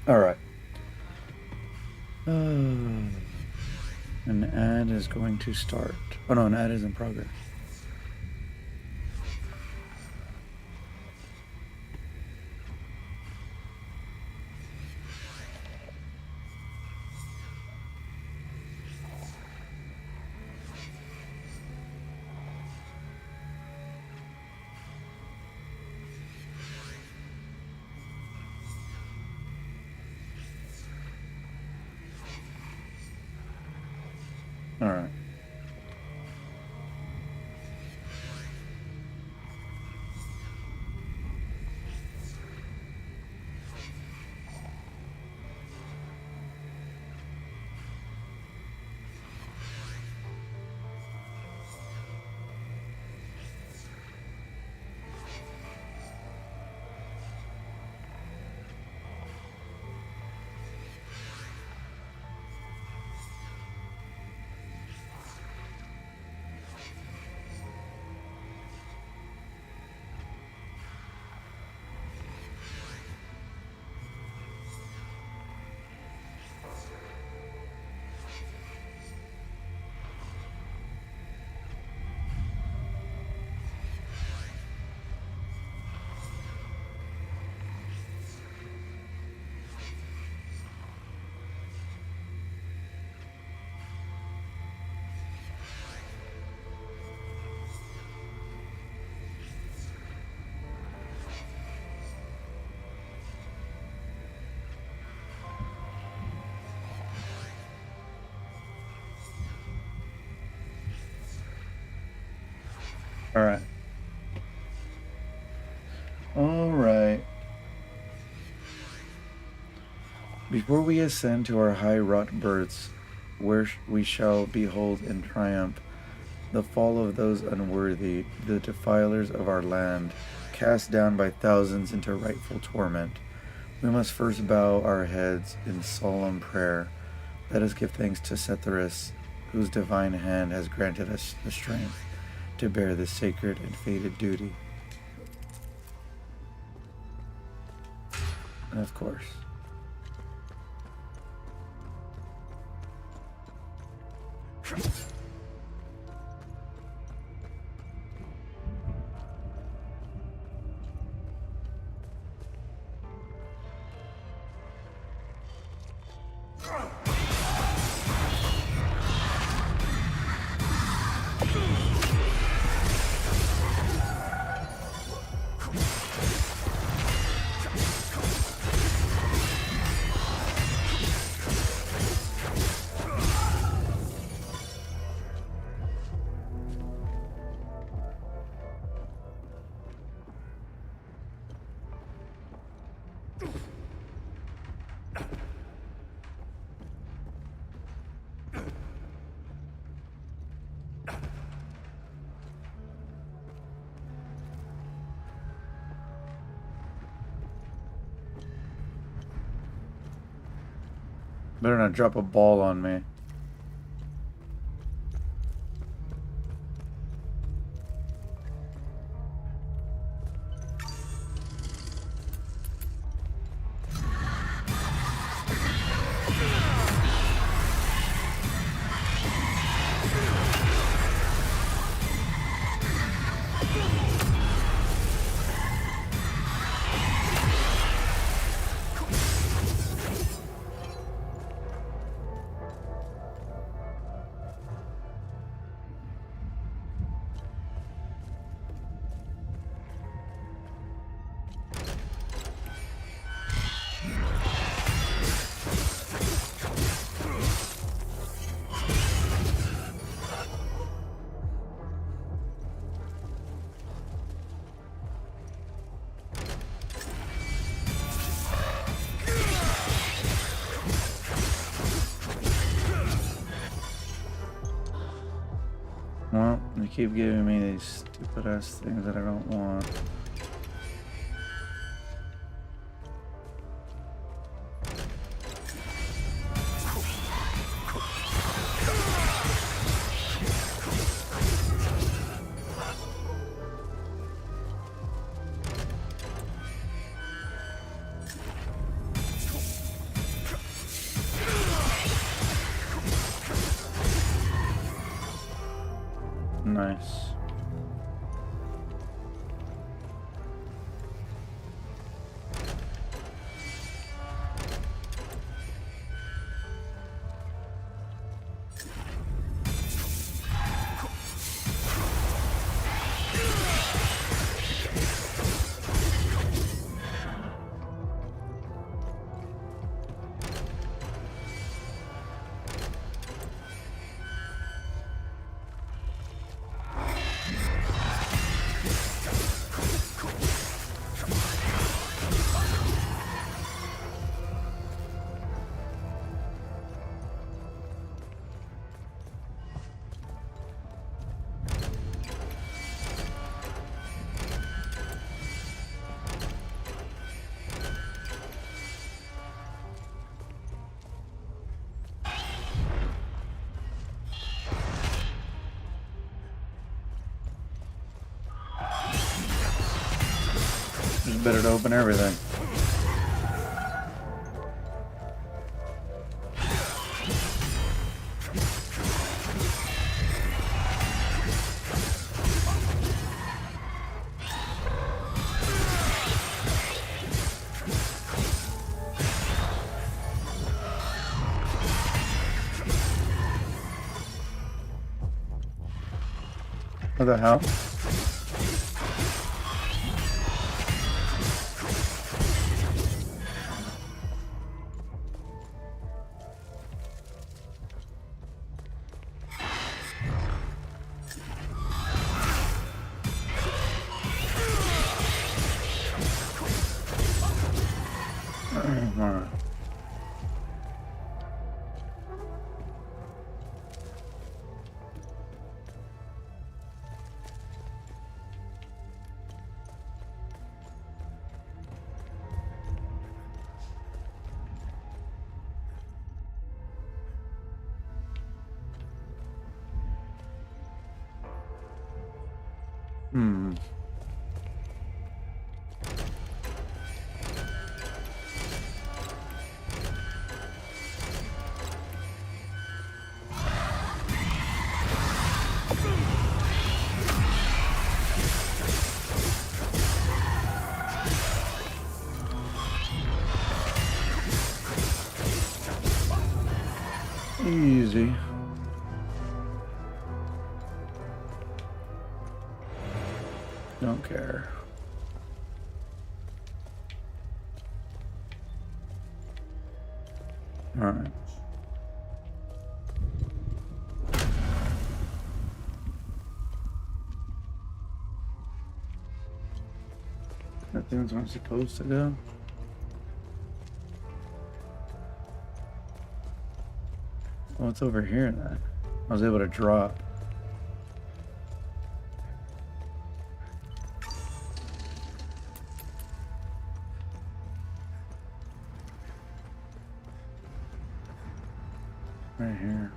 Alright. An ad is going to start. Oh no, an ad is in progress. Alright. Alright. Alright. Before we ascend to our high-wrought berths, where we shall behold in triumph the fall of those unworthy, the defilers of our land, cast down by thousands into rightful torment, we must first bow our heads in solemn prayer. Let us give thanks to Setherus, whose divine hand has granted us the strength to bear this sacred and fated duty. And of course, better not drop a ball on me. Well, they keep giving me these stupid ass things that I don't want. Nice. Just better to open everything. What the hell? Alright. Easy. Don't care. All right. That thing's not supposed to go. Oh, it's over here then. I was able to drop. Right here.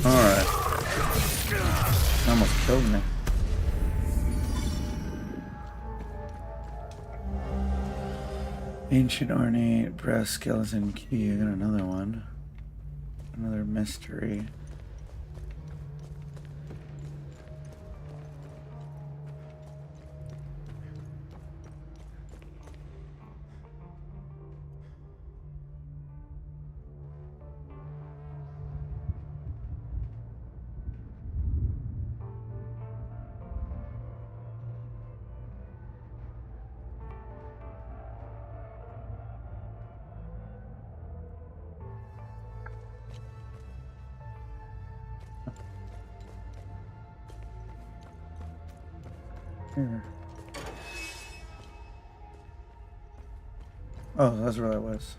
Alright. Almost killed me. Ancient ornate brass skeleton key. I got another one. Another mystery. Here. Oh, that's where that was.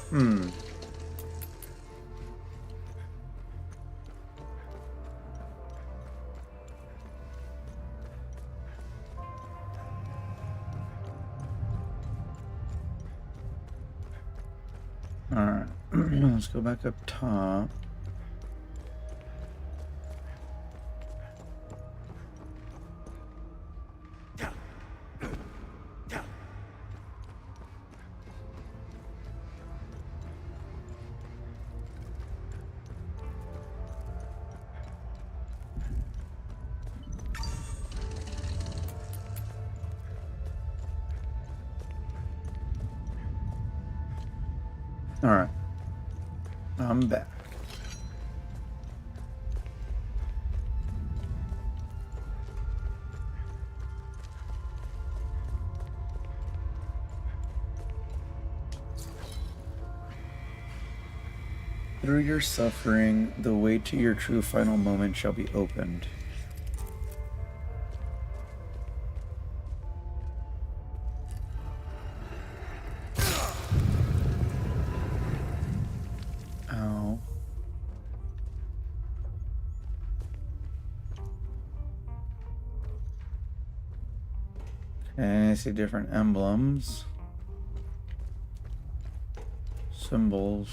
Hmm. Alright, let's go back up top. Alright, I'm back. Through your suffering, the way to your true final moment shall be opened. Ow. Okay, I see different emblems. Symbols.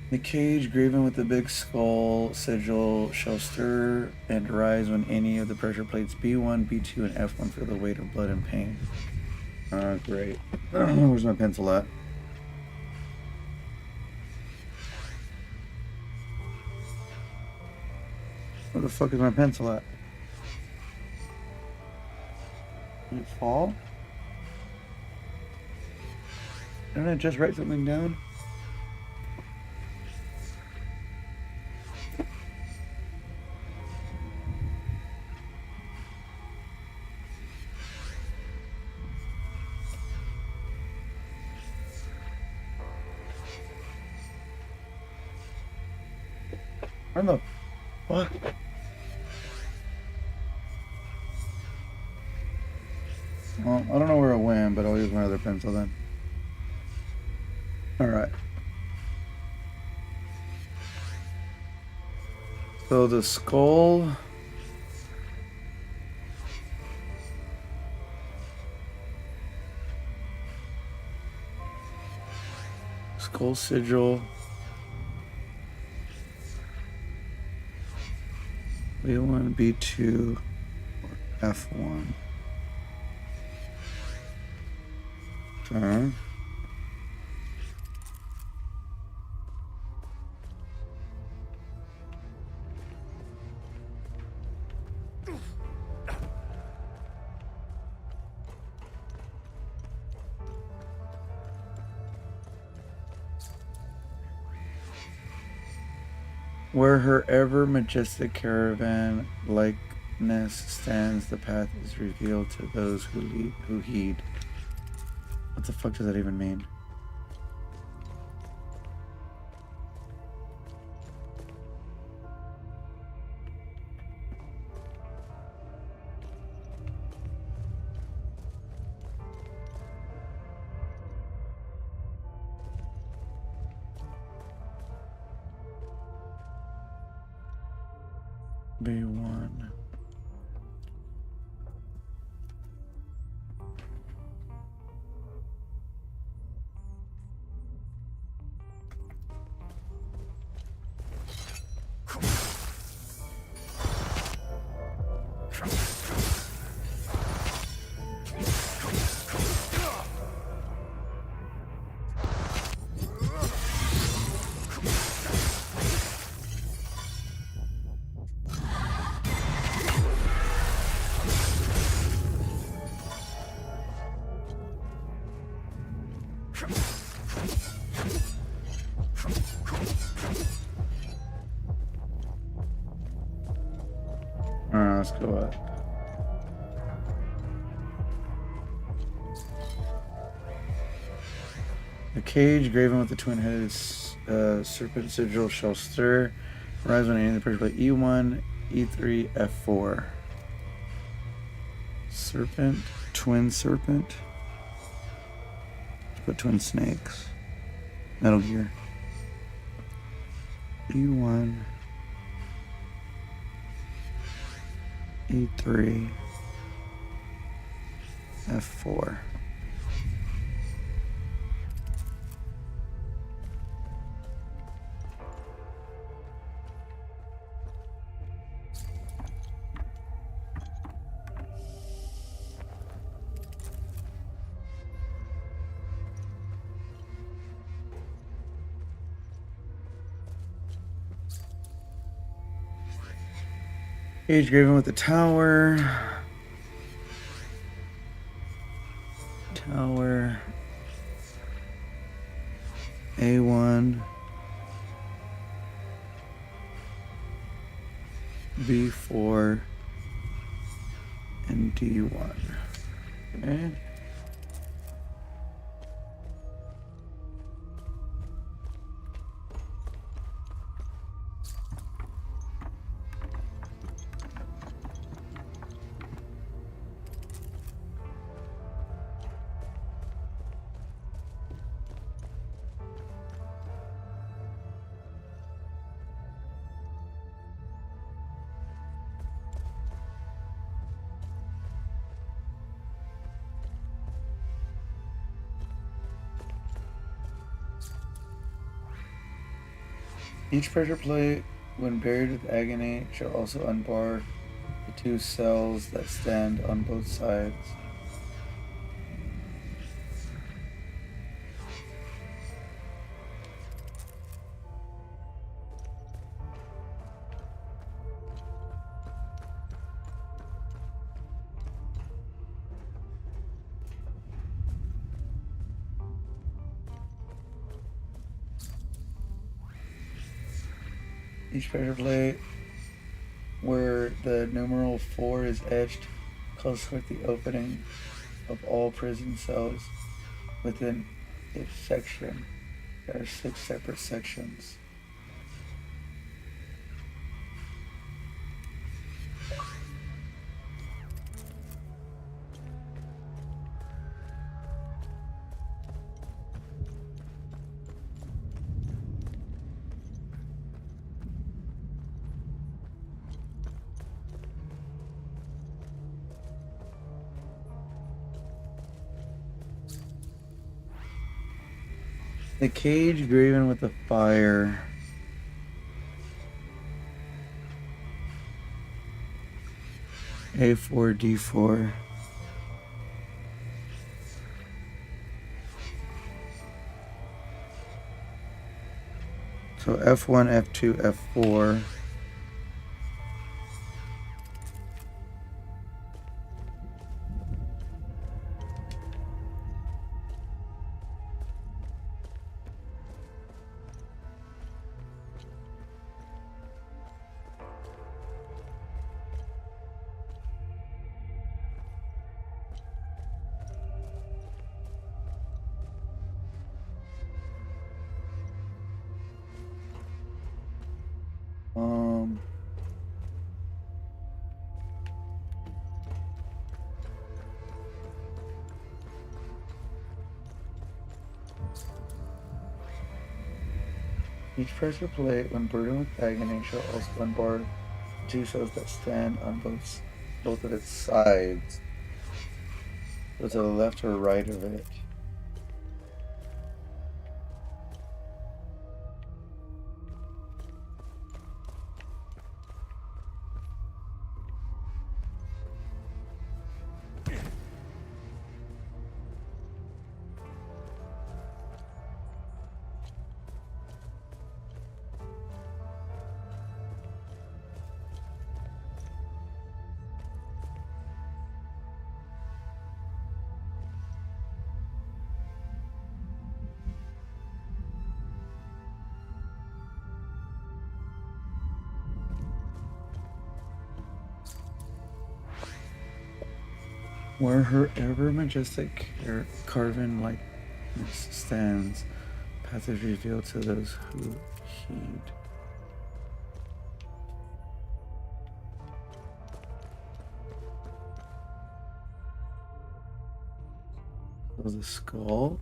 The cage graven with the big skull sigil shall stir and rise when any of the pressure plates B1, B2, and F1 feel the weight of blood and pain. Great. Where's my pencil at? Where the fuck is my pencil at? Did it fall? Didn't I just write something down? Where the fuck? Well, I don't know where it went, but I'll use my other pencil then. Alright. So the skull... Skull sigil... B1, B2, or F1. Okay. Where her ever majestic caravan likeness stands, the path is revealed to those who heed. What the fuck does that even mean? B1. what? The cage graven with the twin-headed serpent sigil shall stir. Rise when any of the pressure play E1, E3, F4. Serpent, twin serpent. Let's put twin snakes. Metal Gear. E1, E3, F4. Cage graven with the tower. Tower. A1. B4. And D1. Okay. Each pressure plate, when buried with agony, shall also unbar the two cells that stand on both sides. Each pressure plate where the numeral 4 is etched calls forth the opening of all prison cells within its section. There are 6 separate sections. The cage graven with the fire. A4, D4. So F1, F2, F4. Each pressure plate, when burdened with agony, shall also unbar two cells that stand on both of its sides. So to the left or right of it. Where her ever majestic carven likeness stands, path is revealed to those who heed. So the skull.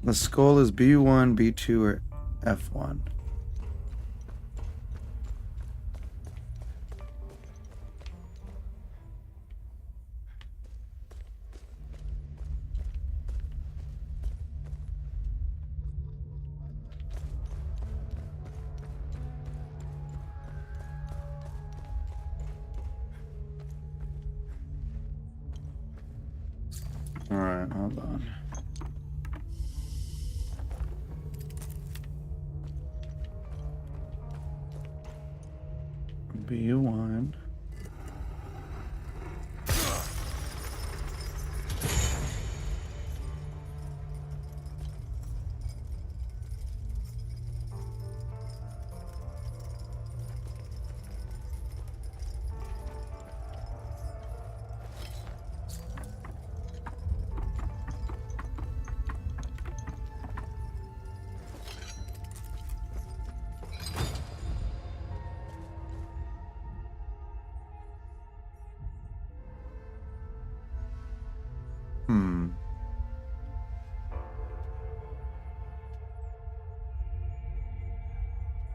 The skull is B1, B2, or F1. All right, hold on. B1.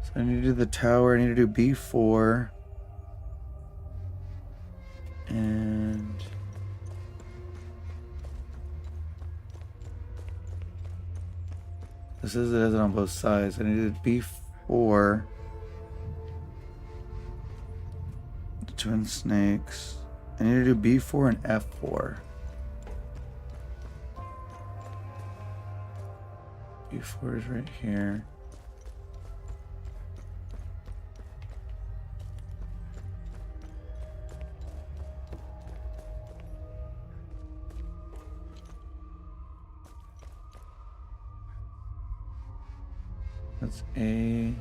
So I need to do the tower. I need to do B4. And this is it has it on both sides. I need to do B4. The twin snakes. I need to do B4 and F4. B4 is right here. That's A.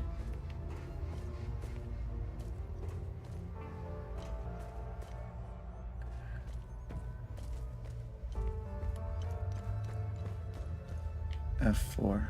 F4.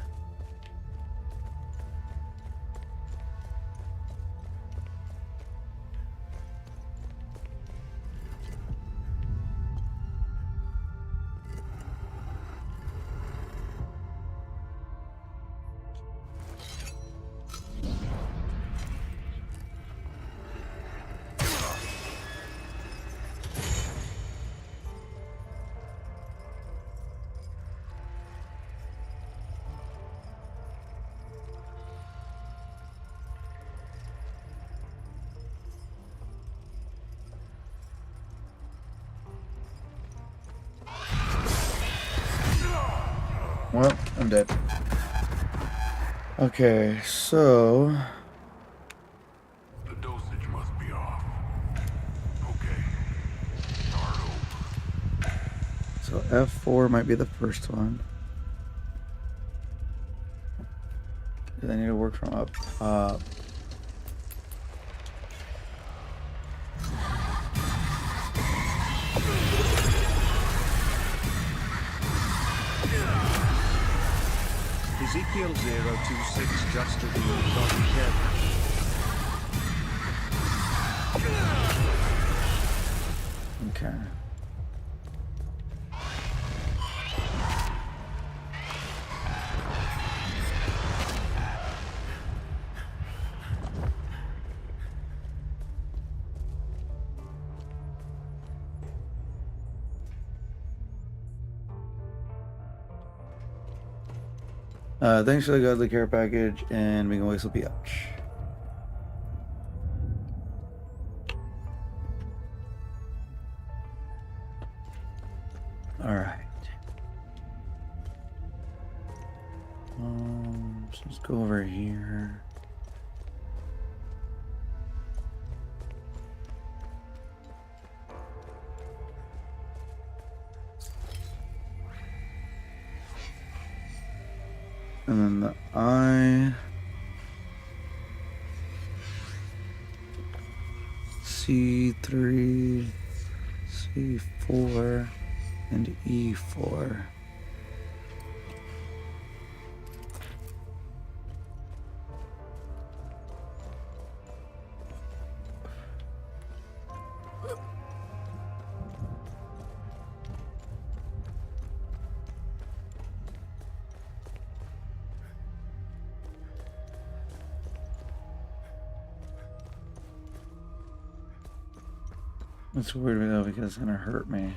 Well, I'm dead. Okay, so The dosage must be off. Okay. Start over. so F4 might be the first one. I need to work from up top. Ezekiel 026 just revealed Godly Care Package. Okay. Thanks for the godly care package, and we can whistle biatch. All right. So let's go over here. And then the I, C3, C4, and E4. It's weird though because it's gonna hurt me.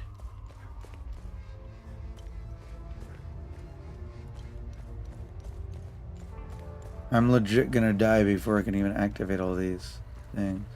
I'm legit gonna die before I can even activate all these things.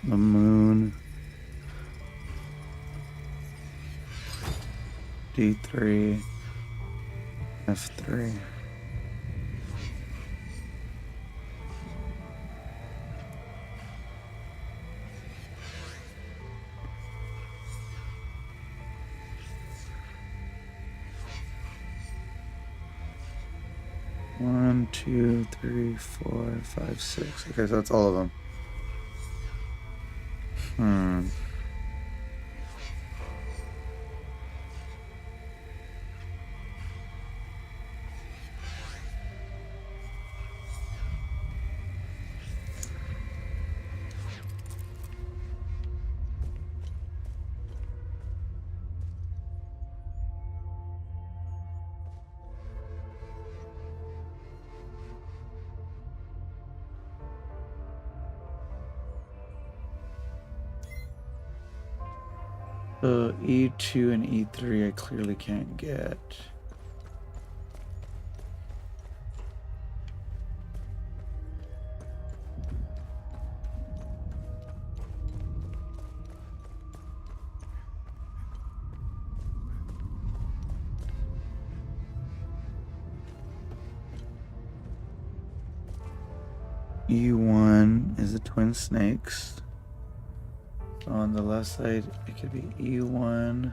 The moon. D3. F3. One, two, three, 4, 5, 6. Okay, so that's all of them. So E2 and E3 I clearly can't get. E1 is the twin snakes. So on the left side, it could be E1.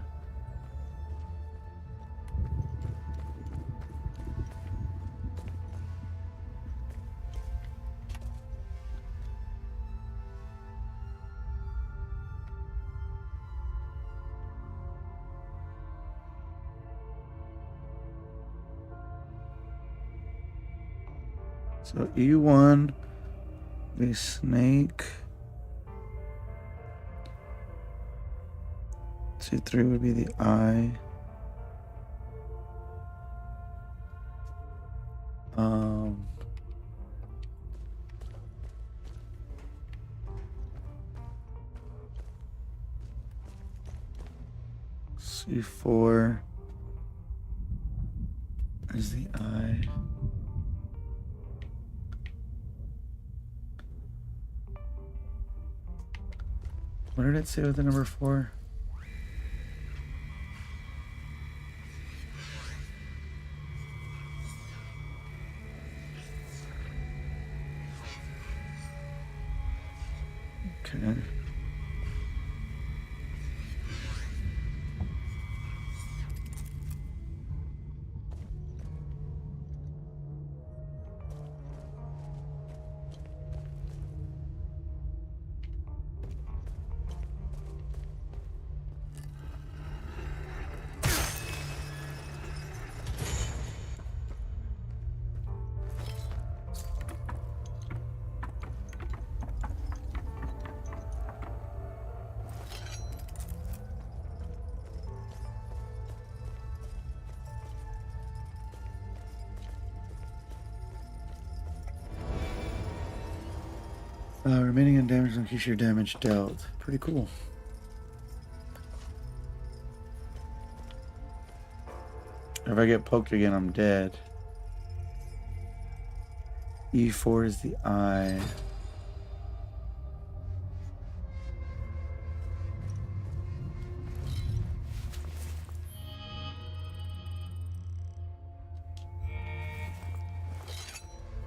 So E1 be snake. C3 would be the eye. C4 is the eye. What did it say with the number 4? Okay. Remaining undamaged increase your damage dealt. Pretty cool. If I get poked again, I'm dead. E4 is the eye.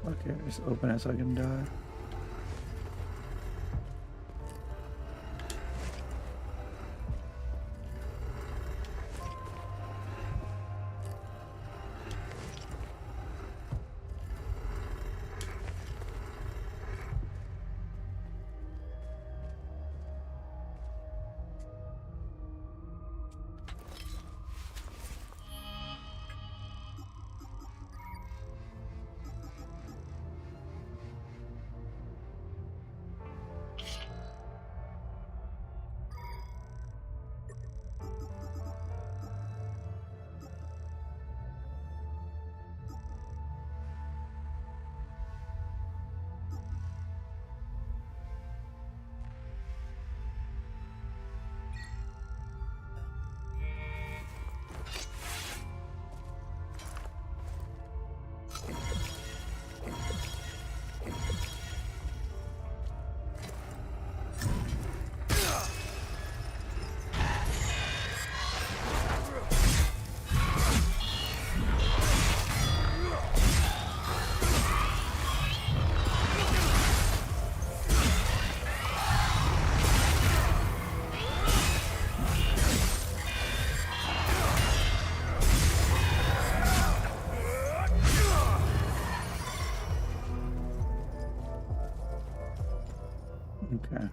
Okay, just open it so I can die. Okay.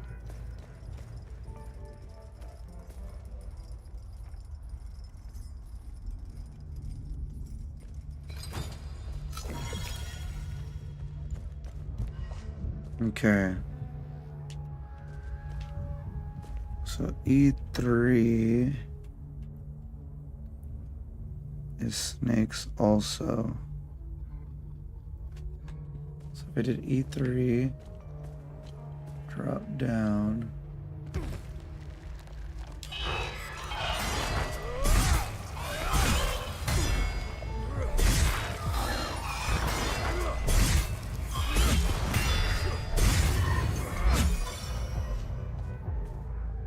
Okay. So E3 is snakes also. So if I did E3, drop down.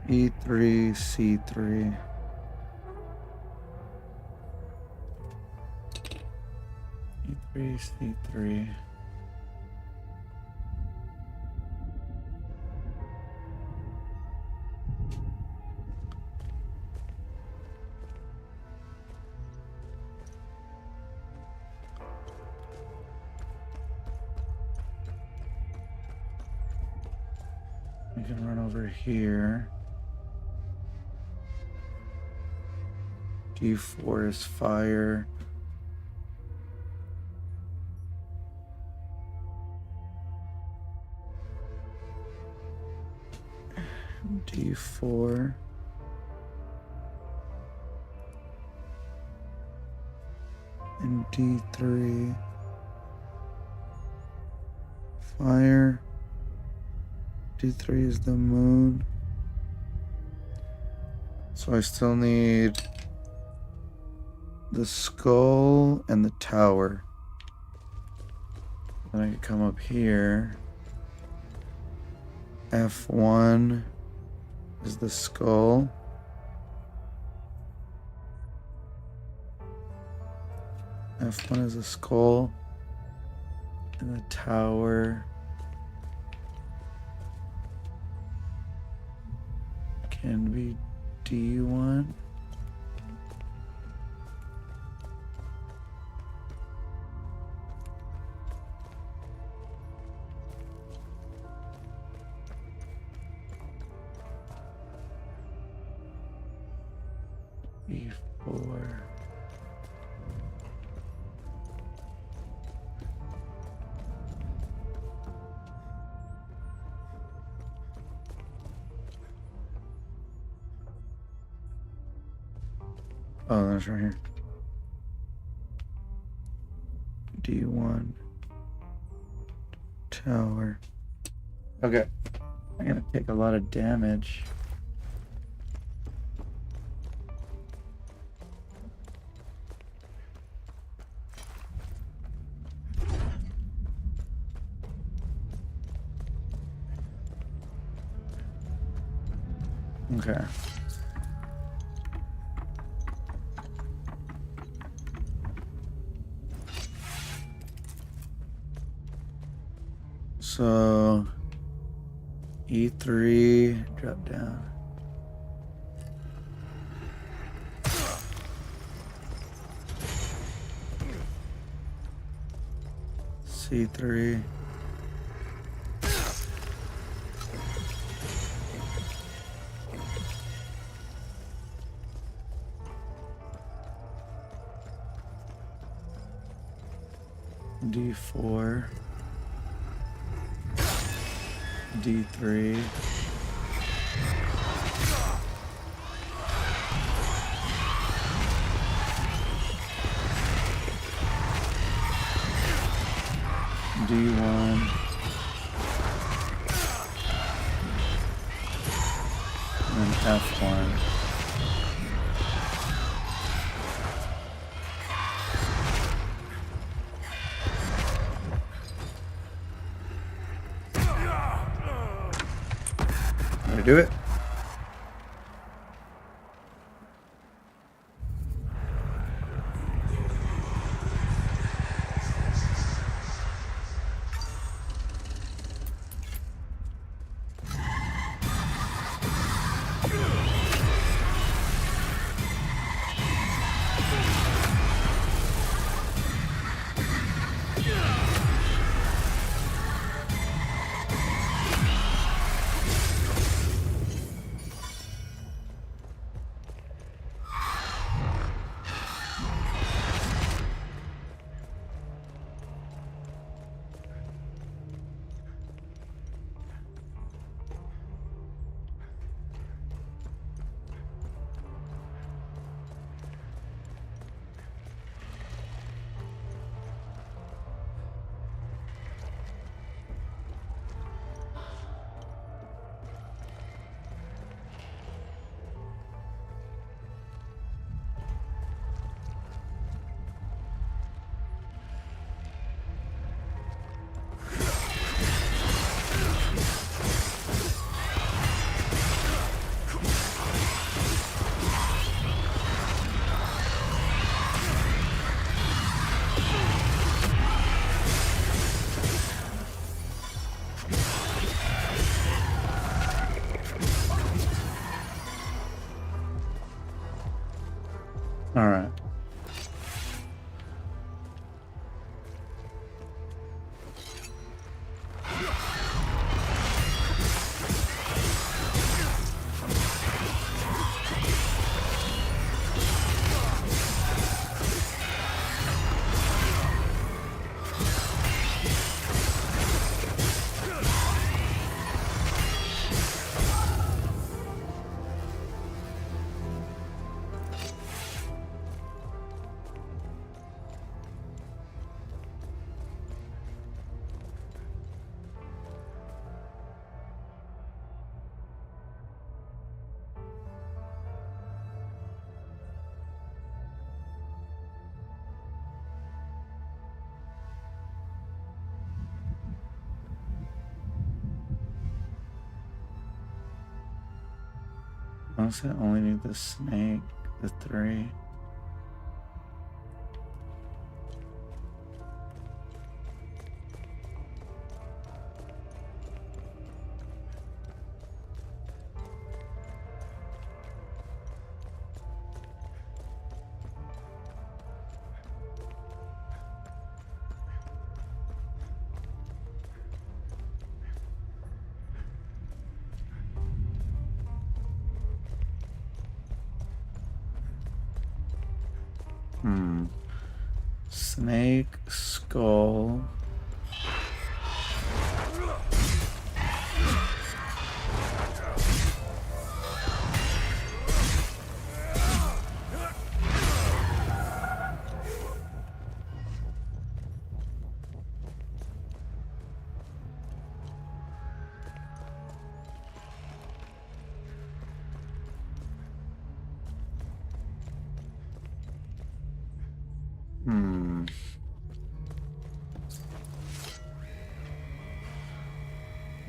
E3, C3. E3, C3. We can run over here. D4 is fire. D4. And D3. Fire. D3 is the moon. So I still need the skull and the tower. Then I can come up here. F1 is the skull. F1 is a skull. And the tower can be D1. E4. Oh, that's right here. D1 tower. Okay. I'm gonna take a lot of damage. Okay. So E3 drop down. C3. D4. D3. D1. And F1. Did I do it? All right. Honestly, I only need the snake, the 3. Snake, skull.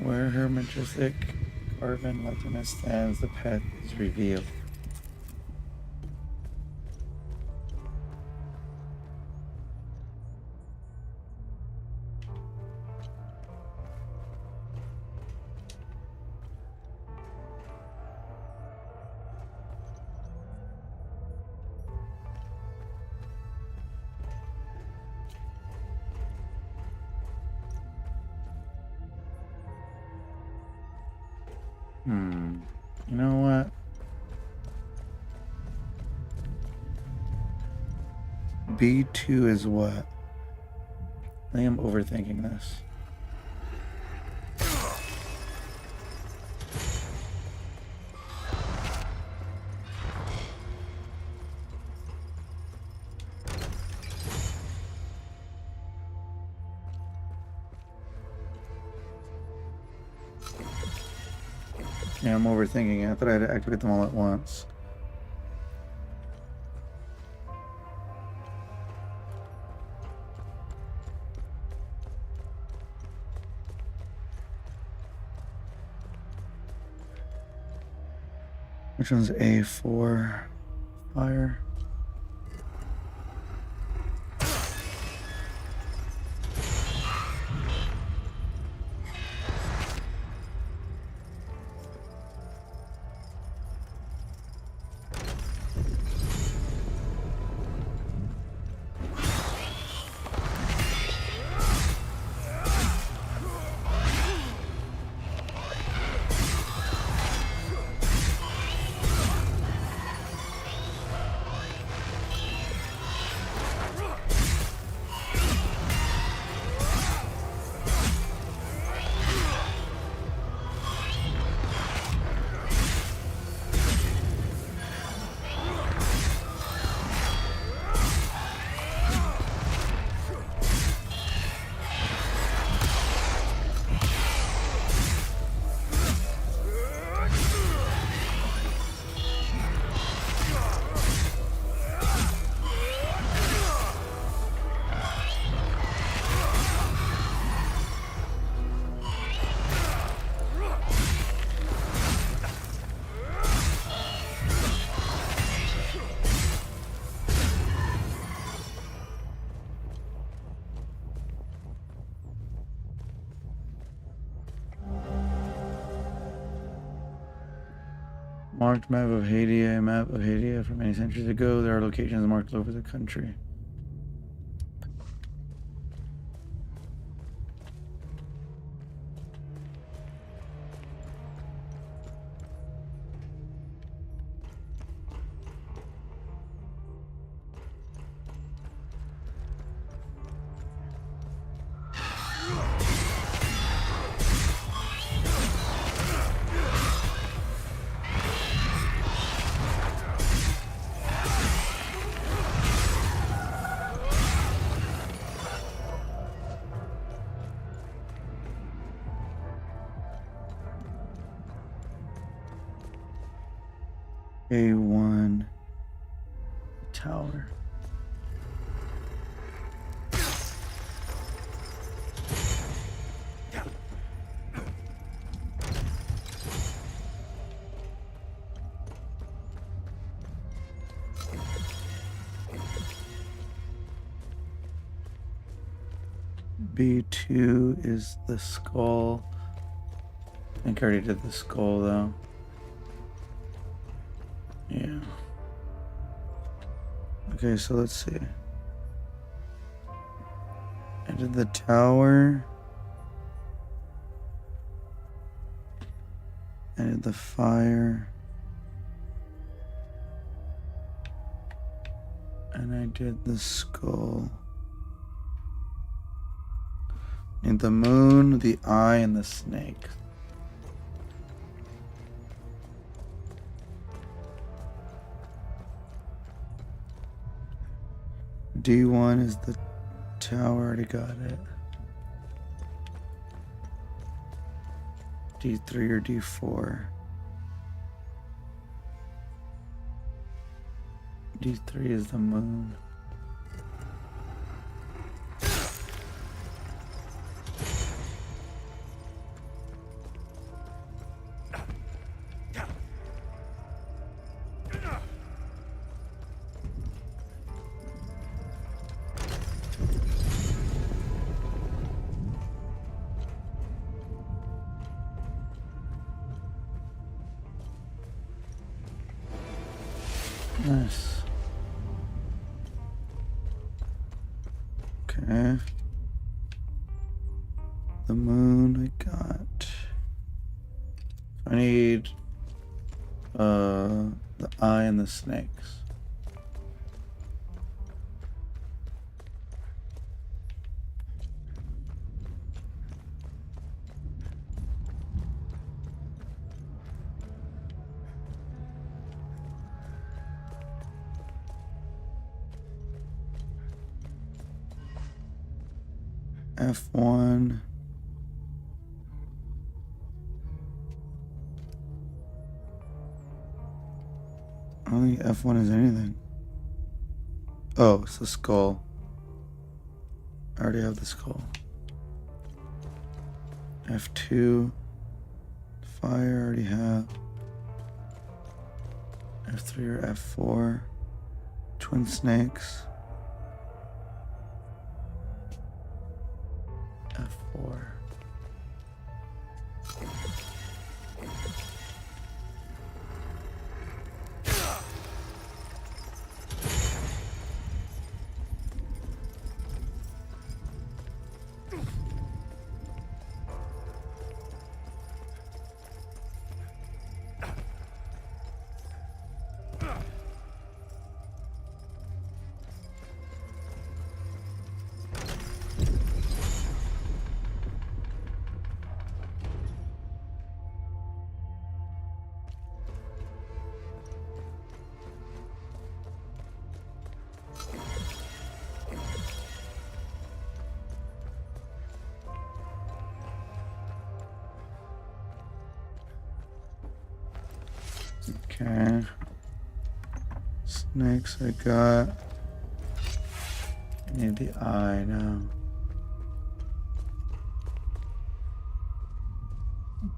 Where her majestic carven likeness stands, the path is revealed. You know what? B2 is what? I think I'm overthinking this. Yeah, I'm overthinking it. I thought I had to activate them all at once. Which one's A4? Fire. Marked map of Hadia, a map of Hadia from many centuries ago. There are locations marked all over the country. A1 tower. B2 is the skull. I think I already did the skull though. Yeah. Okay, so let's see. I did the tower. I did the fire. I And I did the skull. Need the moon, the eye, and the snake. D1 is the tower, already got it. D3 or D4. D3 is the moon. Nice. Okay. The moon I got. I need the eye and the snakes. F1. I don't think F1 is anything. Oh, it's the skull. I already have the skull. F2. Fire, I already have. F3 or F4. Twin snakes. F4. Okay. Snakes I got. I need the eye now.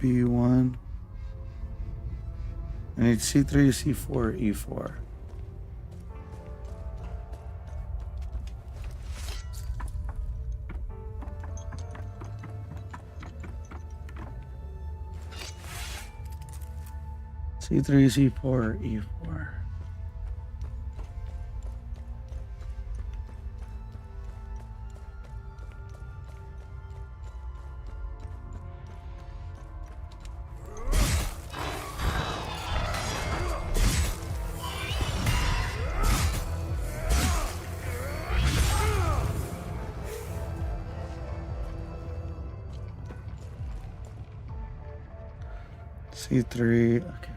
B1. I need C3, C4, E4. C3, C4, E4. C3, okay.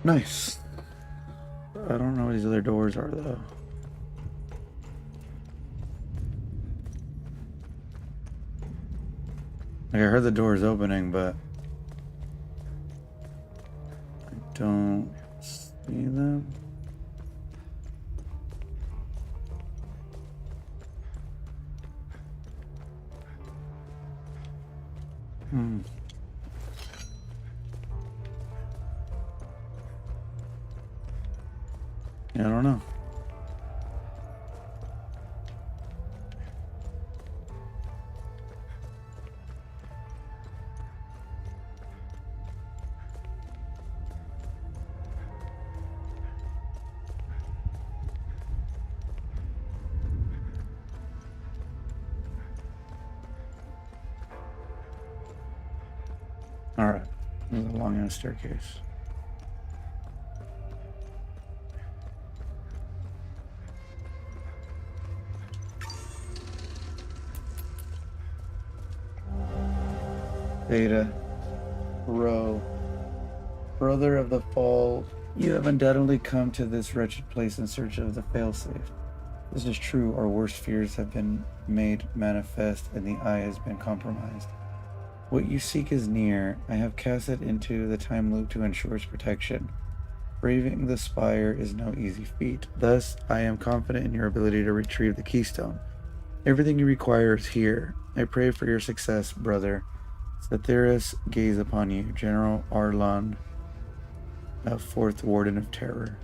Nice. I don't know what these other doors are though. Like I heard the doors opening, but I don't see them. Hmm. I don't know. Alright, there's a long ass staircase. Theta, Rho, brother of the fall, you have undoubtedly come to this wretched place in search of the failsafe. This is true, our worst fears have been made manifest and the eye has been compromised. What you seek is near. I have cast it into the time loop to ensure its protection. Braving the spire is no easy feat. Thus, I am confident in your ability to retrieve the keystone. Everything you require is here. I pray for your success, brother. Satyrus gaze upon you, General Arlon, Fourth Warden of Terror.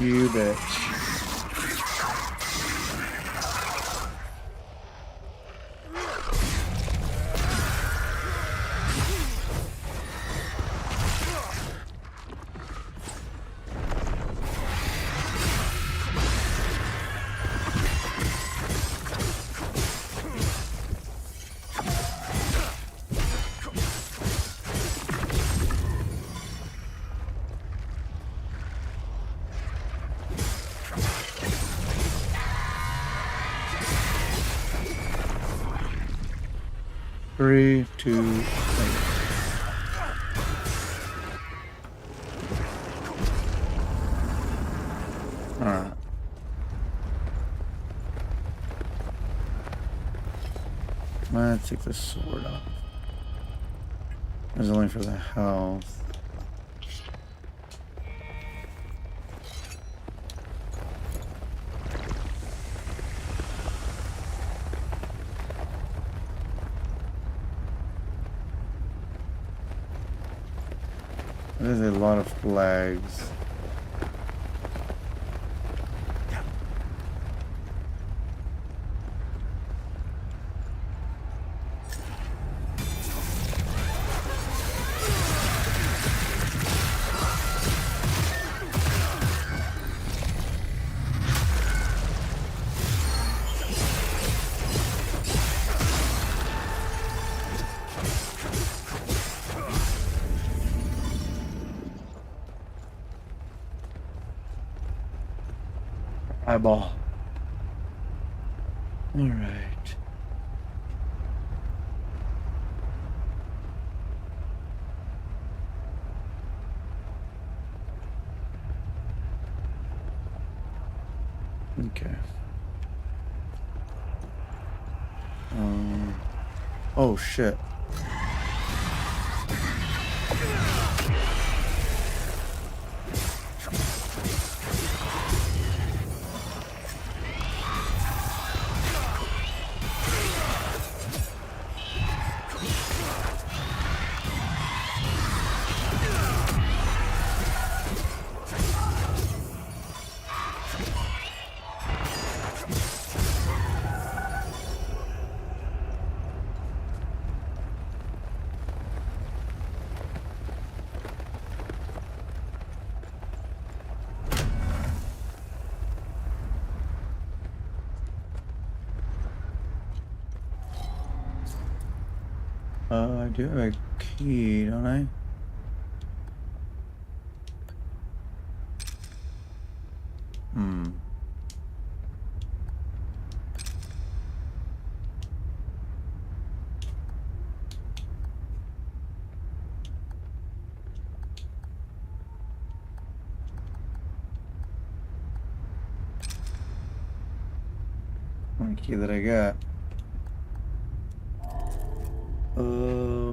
You bitch. Three, two, alright. Let's take the sword off. It's only for the health. There's a lot of flags. Eyeball. All right. Okay. Oh shit. I do have a key, don't I? One key that I got.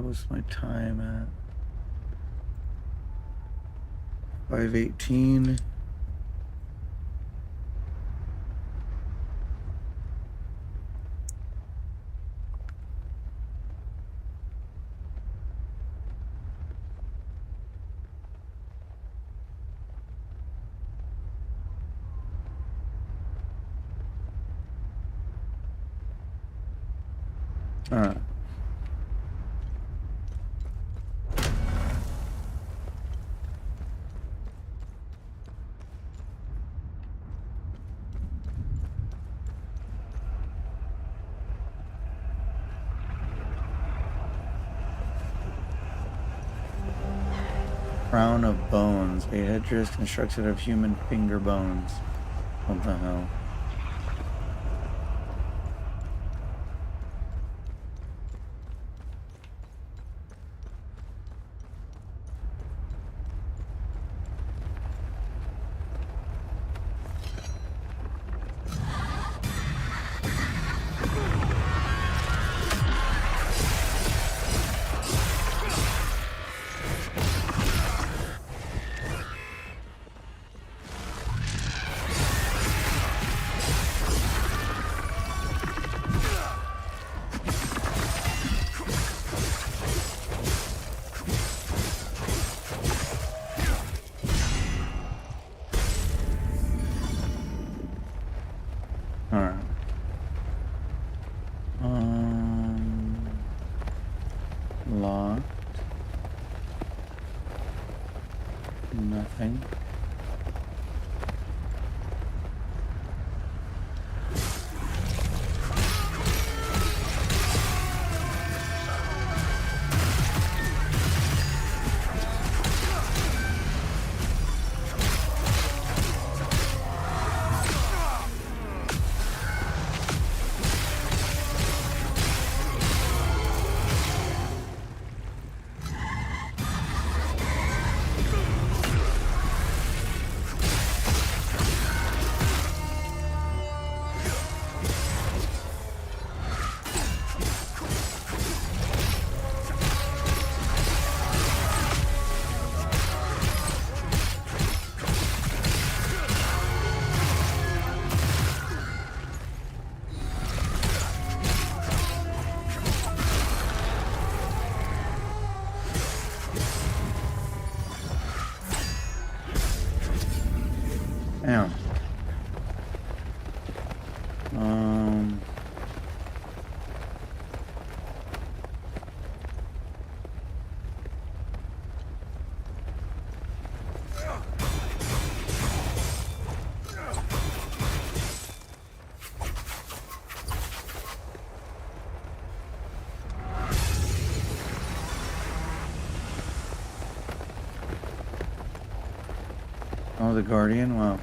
What's my time at? 5:18. All right. Crown of bones, a headdress constructed of human finger bones. What the hell? Locked. Nothing. Damn. Oh, the Guardian? Wow.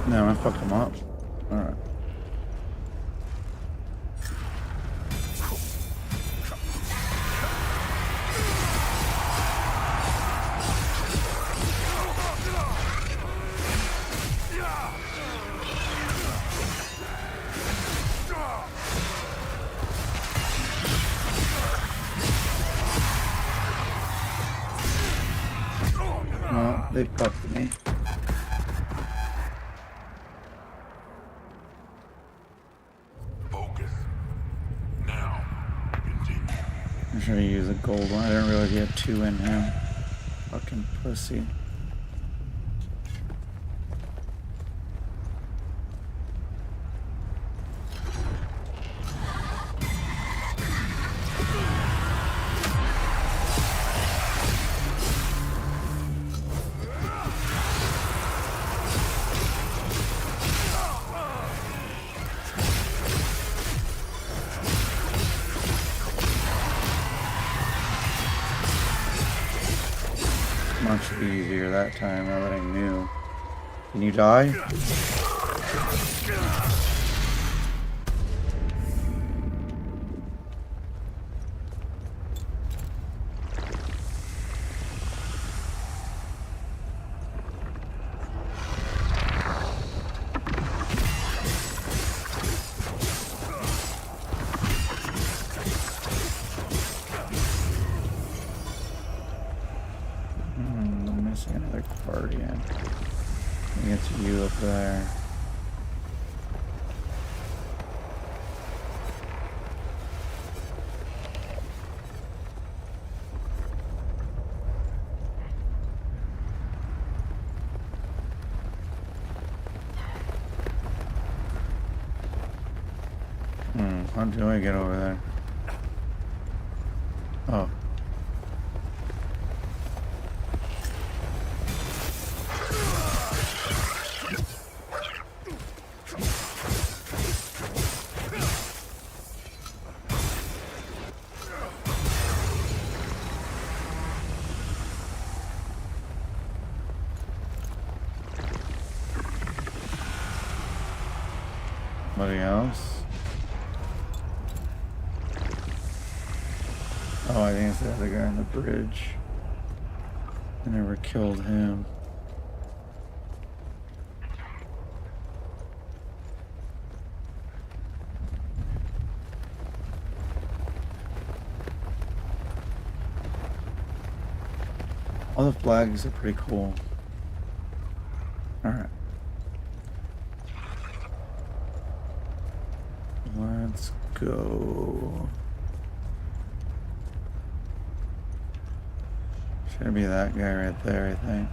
No, I fucked him up. Alright. Well, they fucked me. Focus. Now, continue. I'm sure you use a gold one. I didn't realize you had 2 in him. Fucking pussy. Much easier that time now that I knew. Can you die? I'm missing another guardian. I think it's you up there. How do I get over there? Oh. Somebody else? Oh, I think it's the other guy on the bridge. I never killed him. All the flags are pretty cool. Alright. Let's go. Should be that guy right there, I think.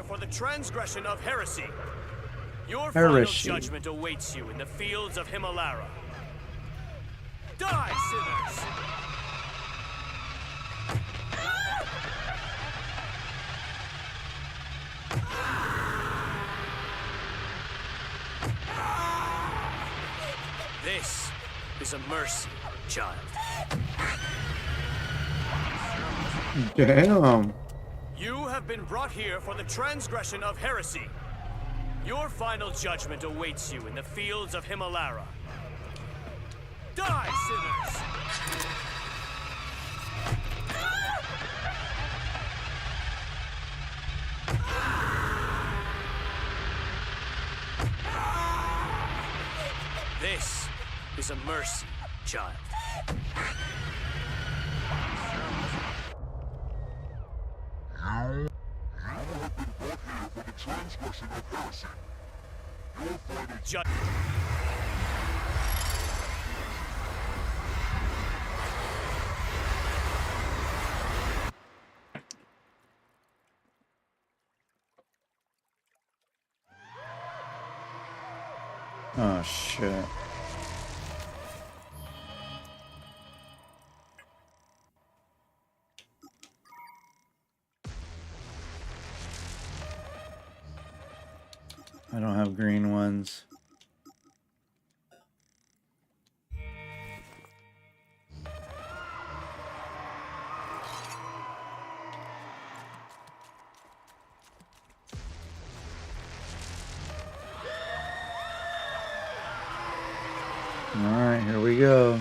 For the transgression of heresy. Your Heresy. final judgment awaits you in the fields of Himalara. Die, sinners! This is a mercy, child. Damn. You have been brought here for the transgression of heresy. Your final judgment awaits you in the fields of Himalara. Die, sinners! This is a mercy, child. Oh shit. I don't have green ones. Alright, here we go.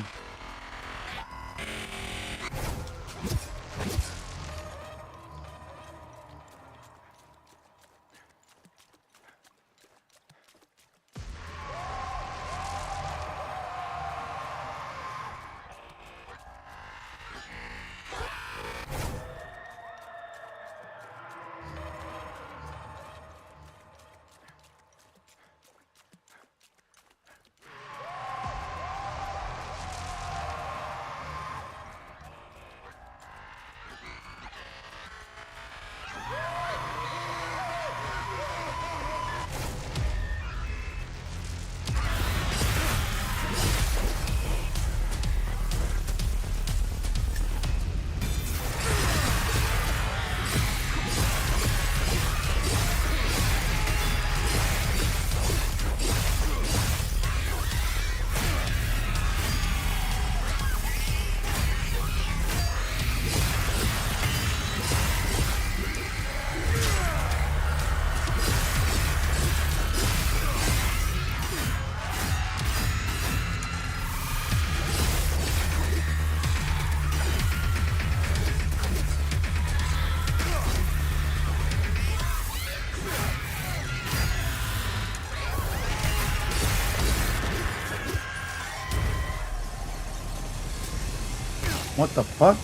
What the fuck?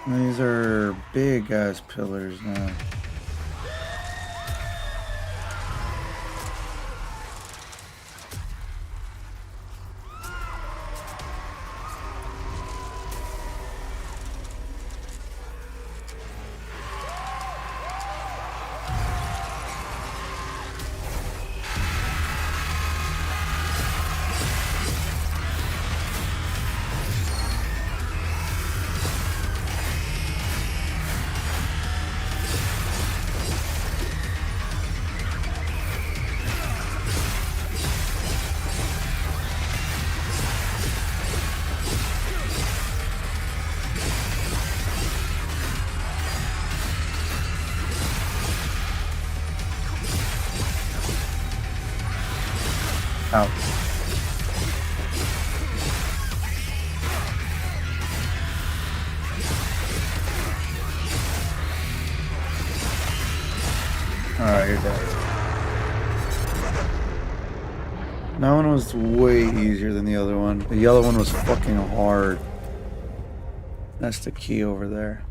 These are big ass pillars now. Out. Alright, you're dead. was way easier than the other one. The yellow one was fucking hard. That's the key over there.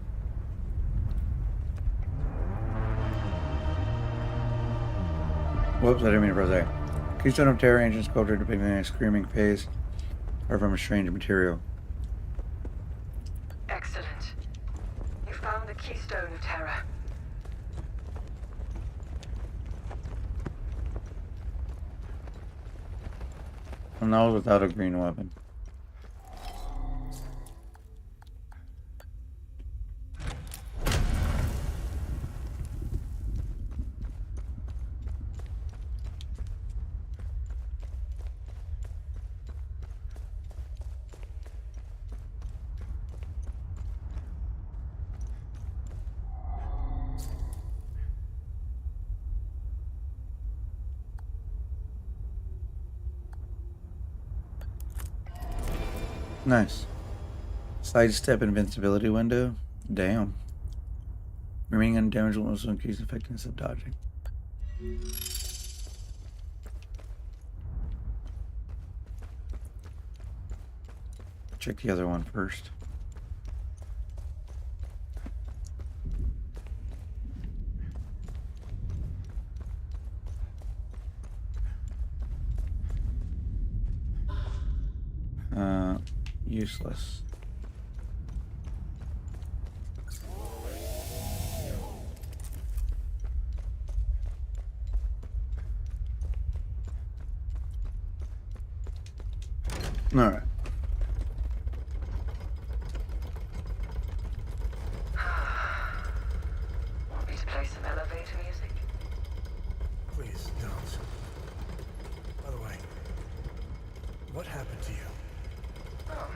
Whoops, I didn't mean to press A. Keystone of Terror, ancient sculpture depicting a screaming face, or from a strange material. Excellent. You found the Keystone of Terror. And that was without a green weapon. Nice. Sidestep invincibility window. Damn. Remaining undamaged will also increase the effectiveness of dodging. Check the other one first. Useless. All right. Want me to play some elevator music? Please don't. By the way, what happened to you? Oh,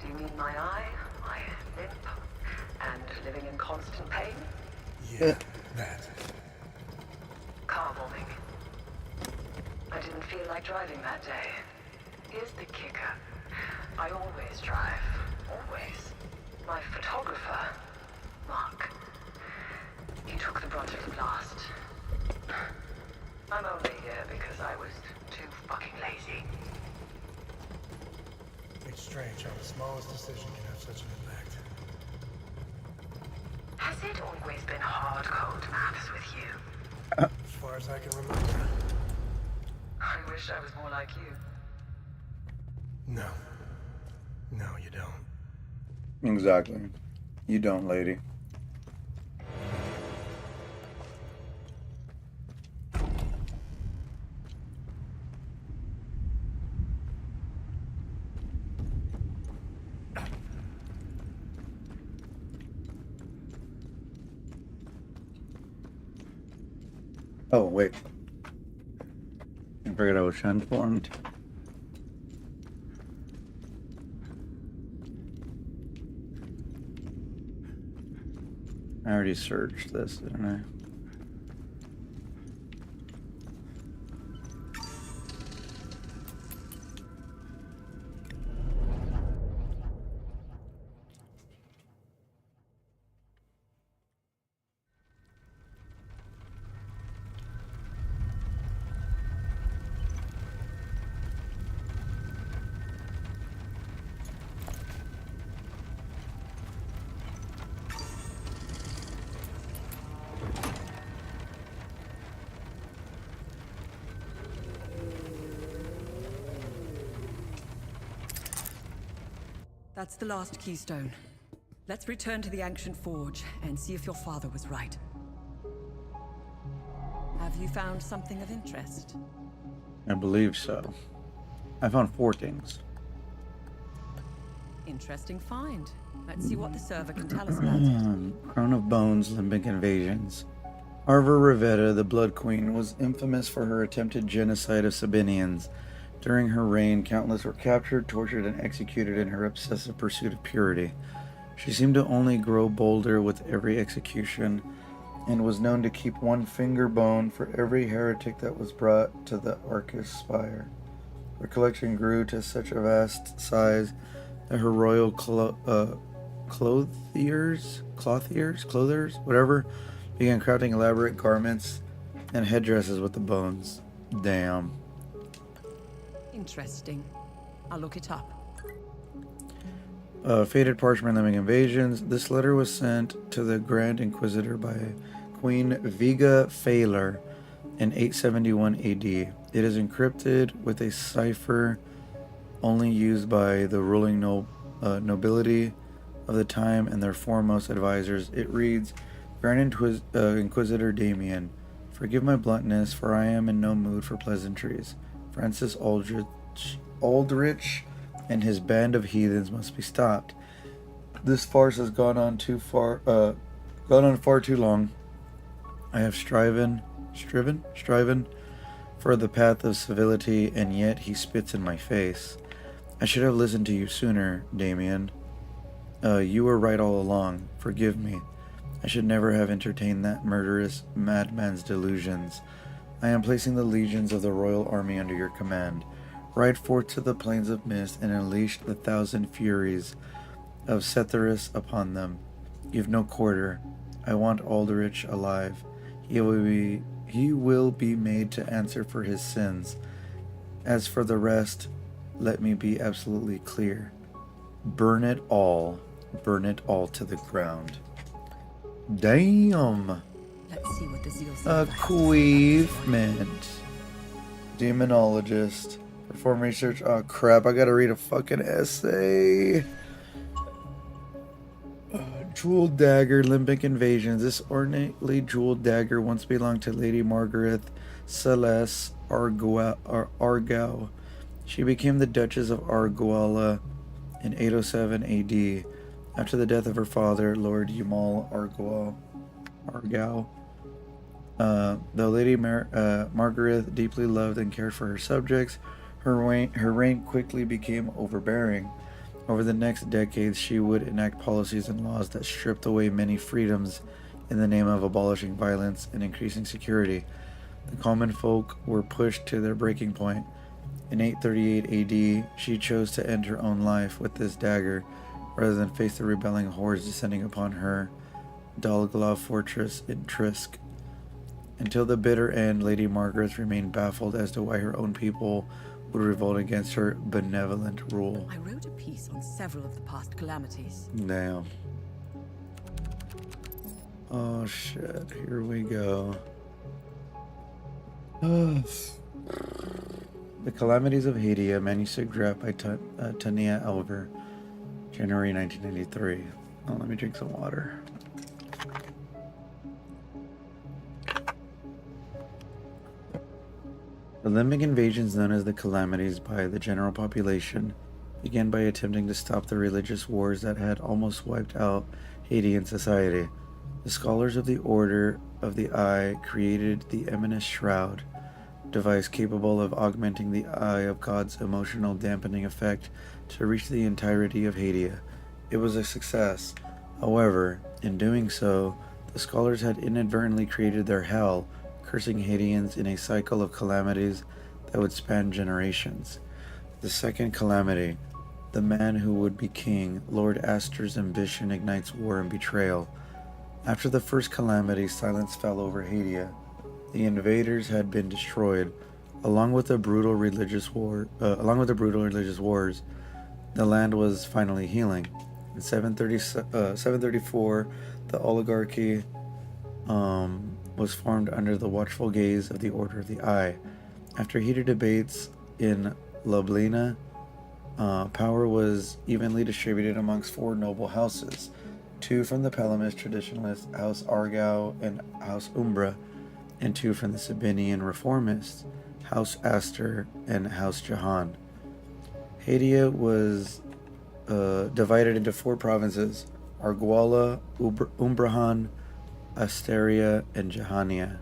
do you mean my eye, my limp, and living in constant pain? Yeah, that. Car bombing. I didn't feel like driving that day. Here's the kicker. I always drive. Always. My photographer, Mark, he took the brunt of the blast. I'm only here because I was too fucking lazy. It's strange how the smallest decision can have such an impact. Has it always been hard-code maths with you? As far as I can remember. I wish I was more like you. No. No, you don't. Exactly. You don't, lady. Oh, wait. I figured I was transformed. I already searched this, didn't I? That's the last keystone. Let's return to the ancient forge and see if your father was right. Have you found something of interest? I believe so. I found 4 things. Interesting find. Let's see what the server can tell us about it. Crown of Bones, Limbic Invasions. Arva Rivetta, the Blood Queen, was infamous for her attempted genocide of Sabinians. During her reign, countless were captured, tortured, and executed in her obsessive pursuit of purity. She seemed to only grow bolder with every execution, and was known to keep 1 finger bone for every heretic that was brought to the Arcus Spire. Her collection grew to such a vast size that her royal clothiers, whatever, began crafting elaborate garments and headdresses with the bones. Damn. Interesting. I'll look it up. Faded Parchment Lemming Invasions. This letter was sent to the Grand Inquisitor by Queen Viga Failer in 871 AD. It is encrypted with a cipher only used by the ruling nobility of the time and their foremost advisors. It reads, Grand Inquisitor Damien, forgive my bluntness, for I am in no mood for pleasantries. Francis Aldrich and his band of heathens must be stopped. This farce has gone on far too long. I have striven for the path of civility, and yet he spits in my face. I should have listened to you sooner, Damien. You were right all along. Forgive me. I should never have entertained that murderous madman's delusions. I am placing the legions of the royal army under your command. Ride forth to the plains of mist and unleash the 1,000 furies of Cetharus upon them. Give no quarter. I want Aldrich alive. He will be made to answer for his sins. As for the rest, let me be absolutely clear. Burn it all to the ground. Damn. Let's see what the Zeal Achievement. Demonologist. Perform research. Oh crap, I gotta read a fucking essay. Jeweled dagger, limbic invasions. This ornately jeweled dagger once belonged to Lady Margaret Celeste Argau. She became the Duchess of Arguala in 807 AD. After the death of her father, Lord Yumal Argau. Though Lady Margaret deeply loved and cared for her subjects, her reign quickly became overbearing. Over the next decades, she would enact policies and laws that stripped away many freedoms in the name of abolishing violence and increasing security. The common folk were pushed to their breaking point. In 838 AD, she chose to end her own life with this dagger, rather than face the rebelling hordes descending upon her Dalglav fortress in Trisk. Until the bitter end, Lady Margaret remained baffled as to why her own people would revolt against her benevolent rule. I wrote a piece on several of the past calamities. Damn. Oh shit, here we go. The Calamities of Hadia, manuscript draft by Tania Elver, January 1993. Oh, let me drink some water. The limbic invasions, known as the Calamities by the general population, began by attempting to stop the religious wars that had almost wiped out Haitian society. The scholars of the Order of the Eye created the Eminous Shroud, device capable of augmenting the Eye of God's emotional dampening effect to reach the entirety of Hadia. It was a success. However, in doing so, the scholars had inadvertently created their hell, cursing Haitians in a cycle of calamities that would span generations. The second calamity, the man who would be king, Lord Astor's ambition ignites war and betrayal. After the first calamity, silence fell over Hadia. The invaders had been destroyed, along with the brutal religious wars. The land was finally healing. In 734, the oligarchy was formed under the watchful gaze of the Order of the Eye. After heated debates in Ljubljana, power was evenly distributed amongst four noble houses, two from the Palamist traditionalists, House Argau and House Umbra, and two from the Sabinian reformists, House Astor and House Jahan. Hadia was divided into four provinces: Arguala, Umbrahan, Asteria, and Jahania.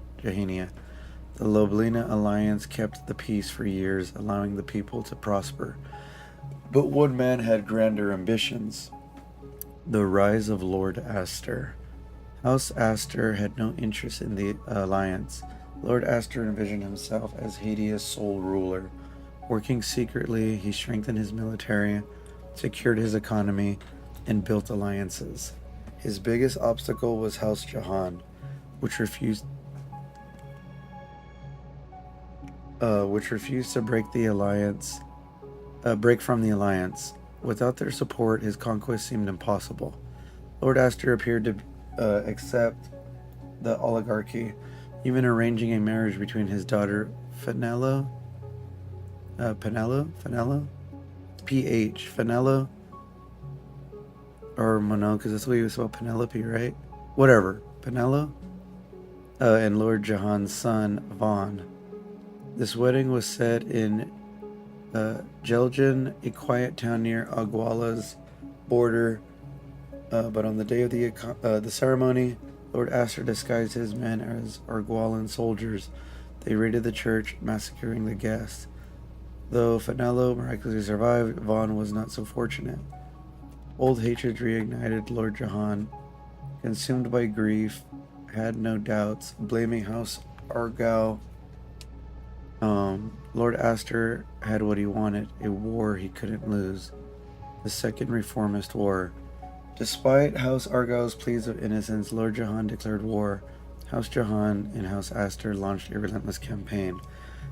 The Ljubljana alliance kept the peace for years, allowing the people to prosper. But one man had grander ambitions: the rise of Lord Astor. House Astor had no interest in the alliance. Lord Astor envisioned himself as Hadia's sole ruler. Working secretly, he strengthened his military, secured his economy, and built alliances. His biggest obstacle was House Jahan, which refused to break the alliance break from the alliance. Without their support, his conquest seemed impossible. Lord Astor appeared to accept the oligarchy, even arranging a marriage between his daughter Fenello, Fenello, or Mono, because that's the way you spell Penelope, right? Whatever, Penello, and Lord Jahan's son, Vaughn. This wedding was set in Jelgen, a quiet town near Aguala's border, but on the day of the ceremony, Lord Astor disguised his men as Argualan soldiers. They raided the church, massacring the guests. Though Fenello miraculously survived, Vaughn was not so fortunate. Old hatred reignited Lord Jahan. Consumed by grief, had no doubts, blaming House Argyll. Lord Astor had what he wanted, a war he couldn't lose. The Second Reformist War. Despite House Argyll's pleas of innocence, Lord Jahan declared war. House Jahan and House Astor launched a relentless campaign,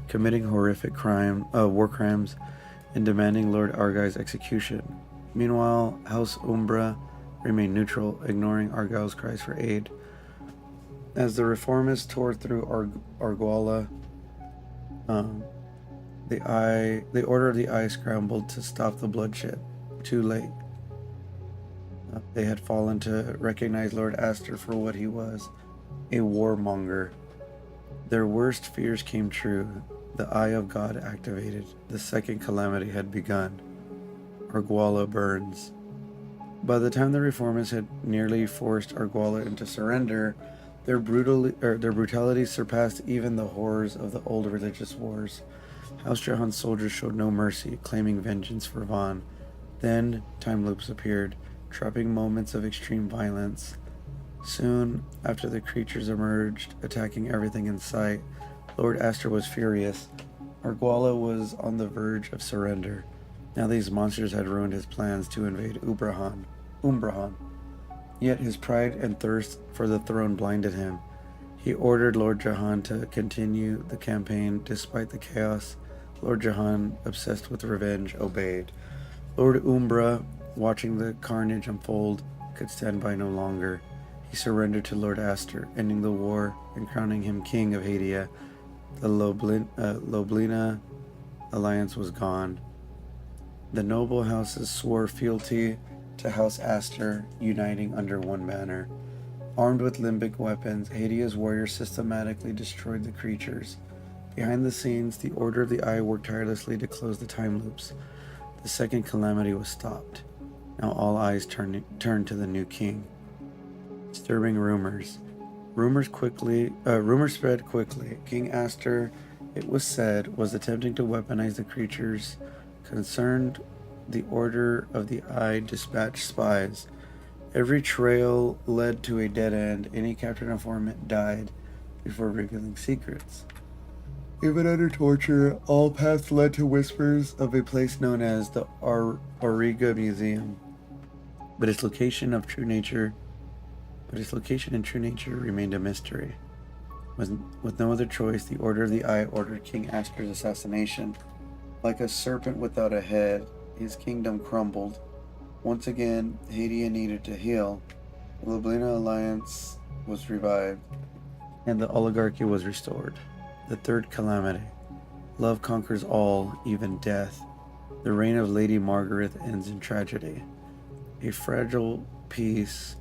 committing horrific war crimes and demanding Lord Argyll's execution. Meanwhile, House Umbra remained neutral, ignoring Argyll's cries for aid. As the reformists tore through Arguala, the Order of the Eye scrambled to stop the bloodshed. Too late. They had fallen to recognize Lord Astor for what he was, a warmonger. Their worst fears came true. The Eye of God activated. The second calamity had begun. Arguala burns. By the time the reformists had nearly forced Arguala into surrender, their brutality surpassed even the horrors of the old religious wars. House Jahan's soldiers showed no mercy, claiming vengeance for Vaughn. Then, time loops appeared, trapping moments of extreme violence. Soon after the creatures emerged, attacking everything in sight, Lord Astor was furious. Arguala was on the verge of surrender. Now these monsters had ruined his plans to invade Umbrahan. Yet his pride and thirst for the throne blinded him. He ordered Lord Jahan to continue the campaign despite the chaos. Lord Jahan, obsessed with revenge, obeyed. Lord Umbra, watching the carnage unfold, could stand by no longer. He surrendered to Lord Astor, ending the war and crowning him king of Hadia. The Loblina alliance was gone. The noble houses swore fealty to House Astor, uniting under one banner. Armed with limbic weapons, Hadia's warriors systematically destroyed the creatures. Behind the scenes, the Order of the Eye worked tirelessly to close the time loops. The second calamity was stopped. Now all eyes turned to the new king. Disturbing rumors. Rumors spread quickly. King Astor, it was said, was attempting to weaponize the creatures. Concerned, the Order of the Eye dispatched spies. Every trail led to a dead end. Any captured informant died before revealing secrets. Even under torture, all paths led to whispers of a place known as the Auriga Museum. But its location in true nature remained a mystery. With no other choice, the Order of the Eye ordered King Astor's assassination. Like a serpent without a head, his kingdom crumbled. Once again, Hadia needed to heal. The Loblina alliance was revived, and the oligarchy was restored. The third calamity. Love conquers all, even death. The reign of Lady Margaret ends in tragedy. A fragile peace.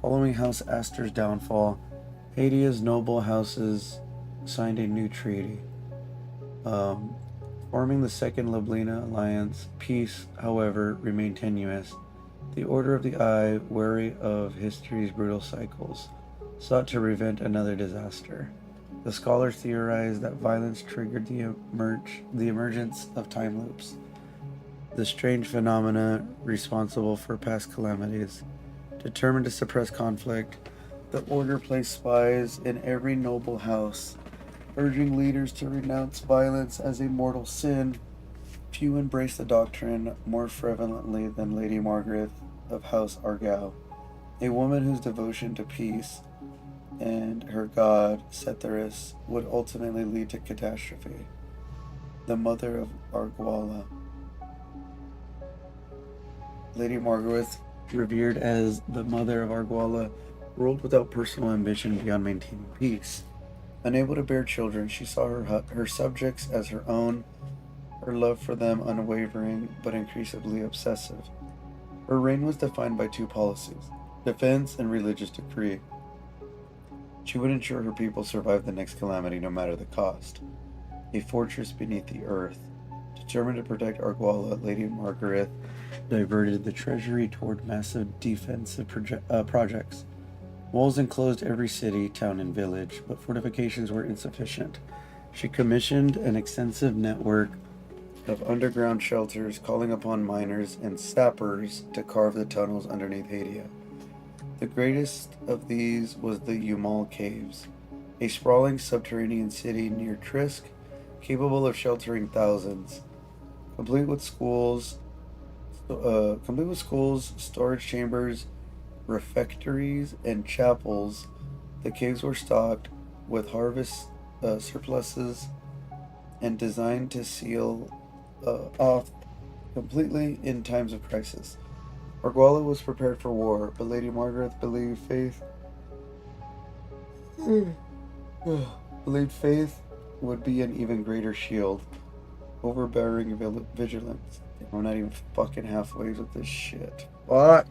Following House Astor's downfall, Hadia's noble houses signed a new treaty. Forming the Second Loblina Alliance, peace, however, remained tenuous. The Order of the Eye, wary of history's brutal cycles, sought to prevent another disaster. The scholars theorized that violence triggered the emergence of time loops, the strange phenomena responsible for past calamities. Determined to suppress conflict, the Order placed spies in every noble house, urging leaders to renounce violence as a mortal sin. Few embraced the doctrine more fervently than Lady Margaret of House Argyll, a woman whose devotion to peace and her god, Setharis, would ultimately lead to catastrophe. The mother of Arguala. Lady Margaret, revered as the mother of Arguala, ruled without personal ambition beyond maintaining peace. Unable to bear children, she saw her subjects as her own, her love for them unwavering but increasingly obsessive. Her reign was defined by two policies: defense and religious decree. She would ensure her people survived the next calamity no matter the cost. A fortress beneath the earth. Determined to protect Arguala, Lady Margaret diverted the treasury toward massive defensive projects. Walls enclosed every city, town, and village, but fortifications were insufficient. She commissioned an extensive network of underground shelters, calling upon miners and sappers to carve the tunnels underneath Hadia. The greatest of these was the Umal Caves, a sprawling subterranean city near Trisk, capable of sheltering thousands, complete with schools, storage chambers, refectories, and chapels. The caves were stocked with harvest surpluses and designed to seal off completely in times of crisis. Arguala was prepared for war, but Lady Margaret believed faith would be an even greater shield. Overbearing vigilance. I'm not even fucking halfway with this shit. What?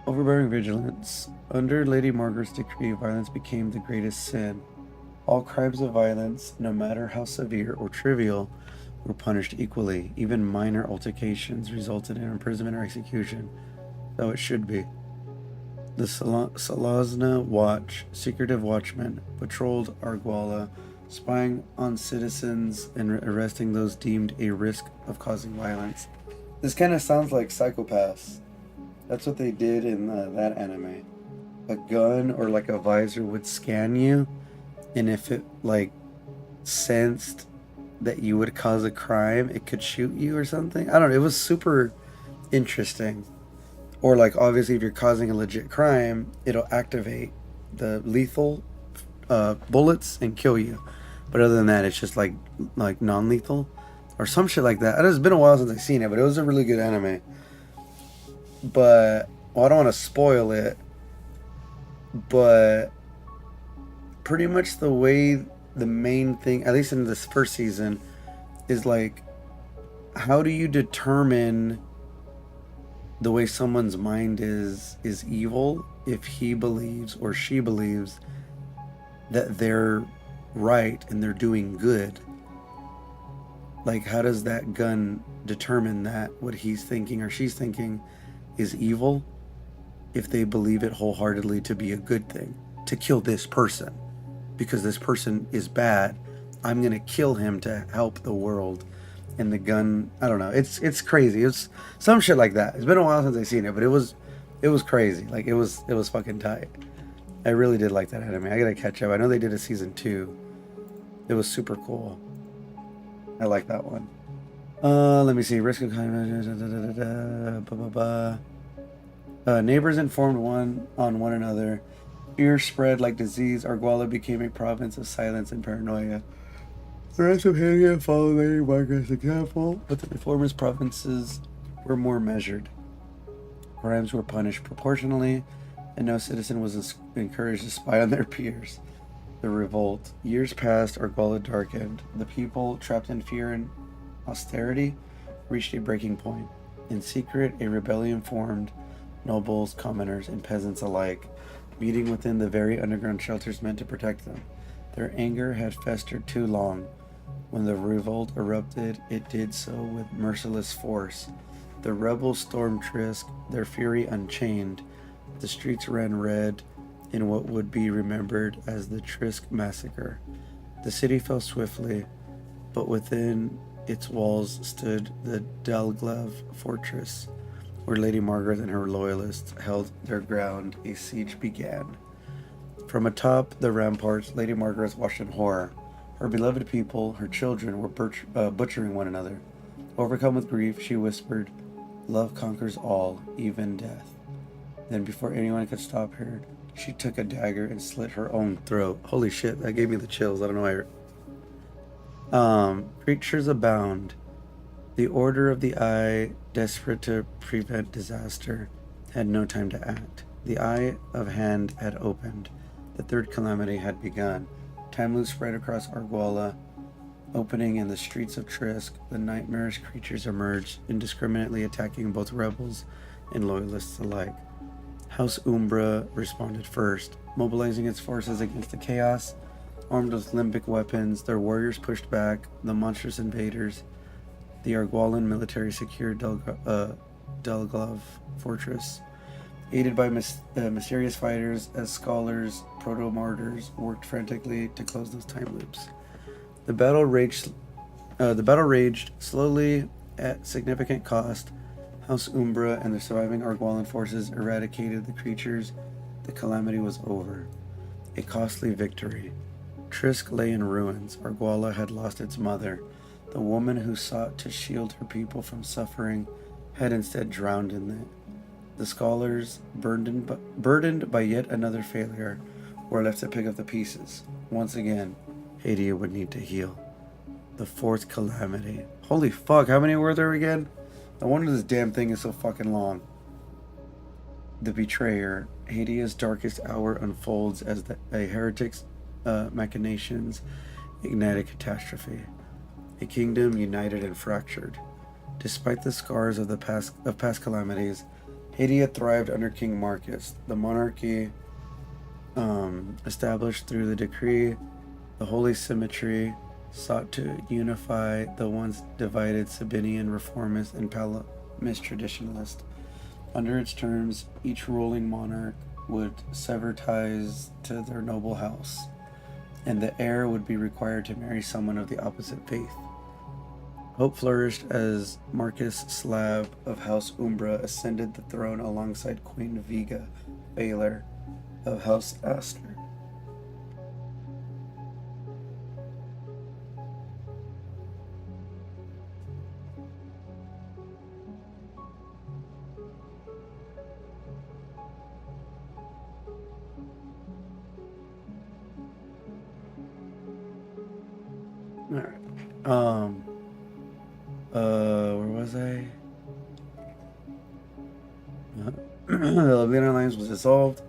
Overbearing vigilance. Under Lady Margaret's decree, violence became the greatest sin. All crimes of violence, no matter how severe or trivial, were punished equally. Even minor altercations resulted in imprisonment or execution, though it should be. The Salazna Watch, secretive watchmen, patrolled Arguala, spying on citizens and arresting those deemed a risk of causing violence. This kind of sounds like Psychopaths. That's what they did in that anime. A gun or like a visor would scan you, and if it like sensed that you would cause a crime, it could shoot you or something. I don't know. It was super interesting. Or like obviously if you're causing a legit crime, it'll activate the lethal bullets and kill you. But other than that, it's just like non-lethal or some shit like that. It's been a while since I've seen it, but it was a really good anime. But well, I don't want to spoil it, but pretty much the way the main thing, at least in this first season, is like, how do you determine the way someone's mind is evil if he believes or she believes that they're right and they're doing good? Like, how does that gun determine that what he's thinking or she's thinking is evil if they believe it wholeheartedly to be a good thing, to kill this person because this person is bad? I'm gonna kill him to help the world. And the gun, I don't know, it's crazy. It's some shit like that. It's been a while since I've seen it, but it was crazy. Like it was fucking tight. I really did like that anime. I gotta catch up. I know they did a season 2. It was super cool. I like that one. Let me see. Risk of neighbors informed one another. Fear spread like disease. Arguala became a province of silence and paranoia. The rest of Hadia followed Lady Margaret's example, but the reformers' provinces were more measured. Crimes were punished proportionally, and no citizen was encouraged to spy on their peers. The revolt. Years passed, Arguala darkened. The people, trapped in fear and austerity, reached a breaking point. In secret, a rebellion formed, nobles, commoners, and peasants alike, meeting within the very underground shelters meant to protect them. Their anger had festered too long. When the revolt erupted, it did so with merciless force. The rebels stormed Trisk, their fury unchained. The streets ran red in what would be remembered as the Trisk Massacre. The city fell swiftly, but within its walls stood the Dalglav Fortress, where Lady Margaret and her loyalists held their ground. A siege began. From atop the ramparts, Lady Margaret watched in horror. Her beloved people, her children, were butchering one another. Overcome with grief, she whispered, "Love conquers all, even death." Then, before anyone could stop her, she took a dagger and slit her own throat. Holy shit, that gave me the chills. I don't know why. Creatures abound. The Order of the Eye, desperate to prevent disaster, had no time to act. The Eye of Hand had opened. The third calamity had begun. Time loops spread across Arguala. Opening in the streets of Trisk, the nightmarish creatures emerged, indiscriminately attacking both rebels and loyalists alike. House Umbra responded first, mobilizing its forces against the chaos. Armed with limbic weapons, their warriors pushed back the monstrous invaders. The Argualan military secured Delglov fortress. Aided by mysterious fighters as scholars, proto-martyrs worked frantically to close those time loops. The battle raged slowly at significant cost. House Umbra and the surviving Argualan forces eradicated the creatures. The calamity was over. A costly victory. Trisk lay in ruins. Arguala had lost its mother. The woman who sought to shield her people from suffering had instead drowned in it. The scholars, burdened by yet another failure, were left to pick up the pieces. Once again, Hadia would need to heal. The fourth calamity. Holy fuck, how many were there again? No wonder this damn thing is so fucking long. The Betrayer. Hadia's darkest hour unfolds as a heretic's machinations ignite a catastrophe. A kingdom united and fractured. Despite the scars of past calamities, Hadia thrived under King Marcus. The monarchy, established through the decree, the holy symmetry, sought to unify the once divided Sabinian reformist and Palamist traditionalist. Under its terms, each ruling monarch would sever ties to their noble house, and the heir would be required to marry someone of the opposite faith. Hope flourished as Marcus Slav of House Umbra ascended the throne alongside Queen Viga Baylor of House Aster. Alright. Where was I? The Labian Alliance was dissolved,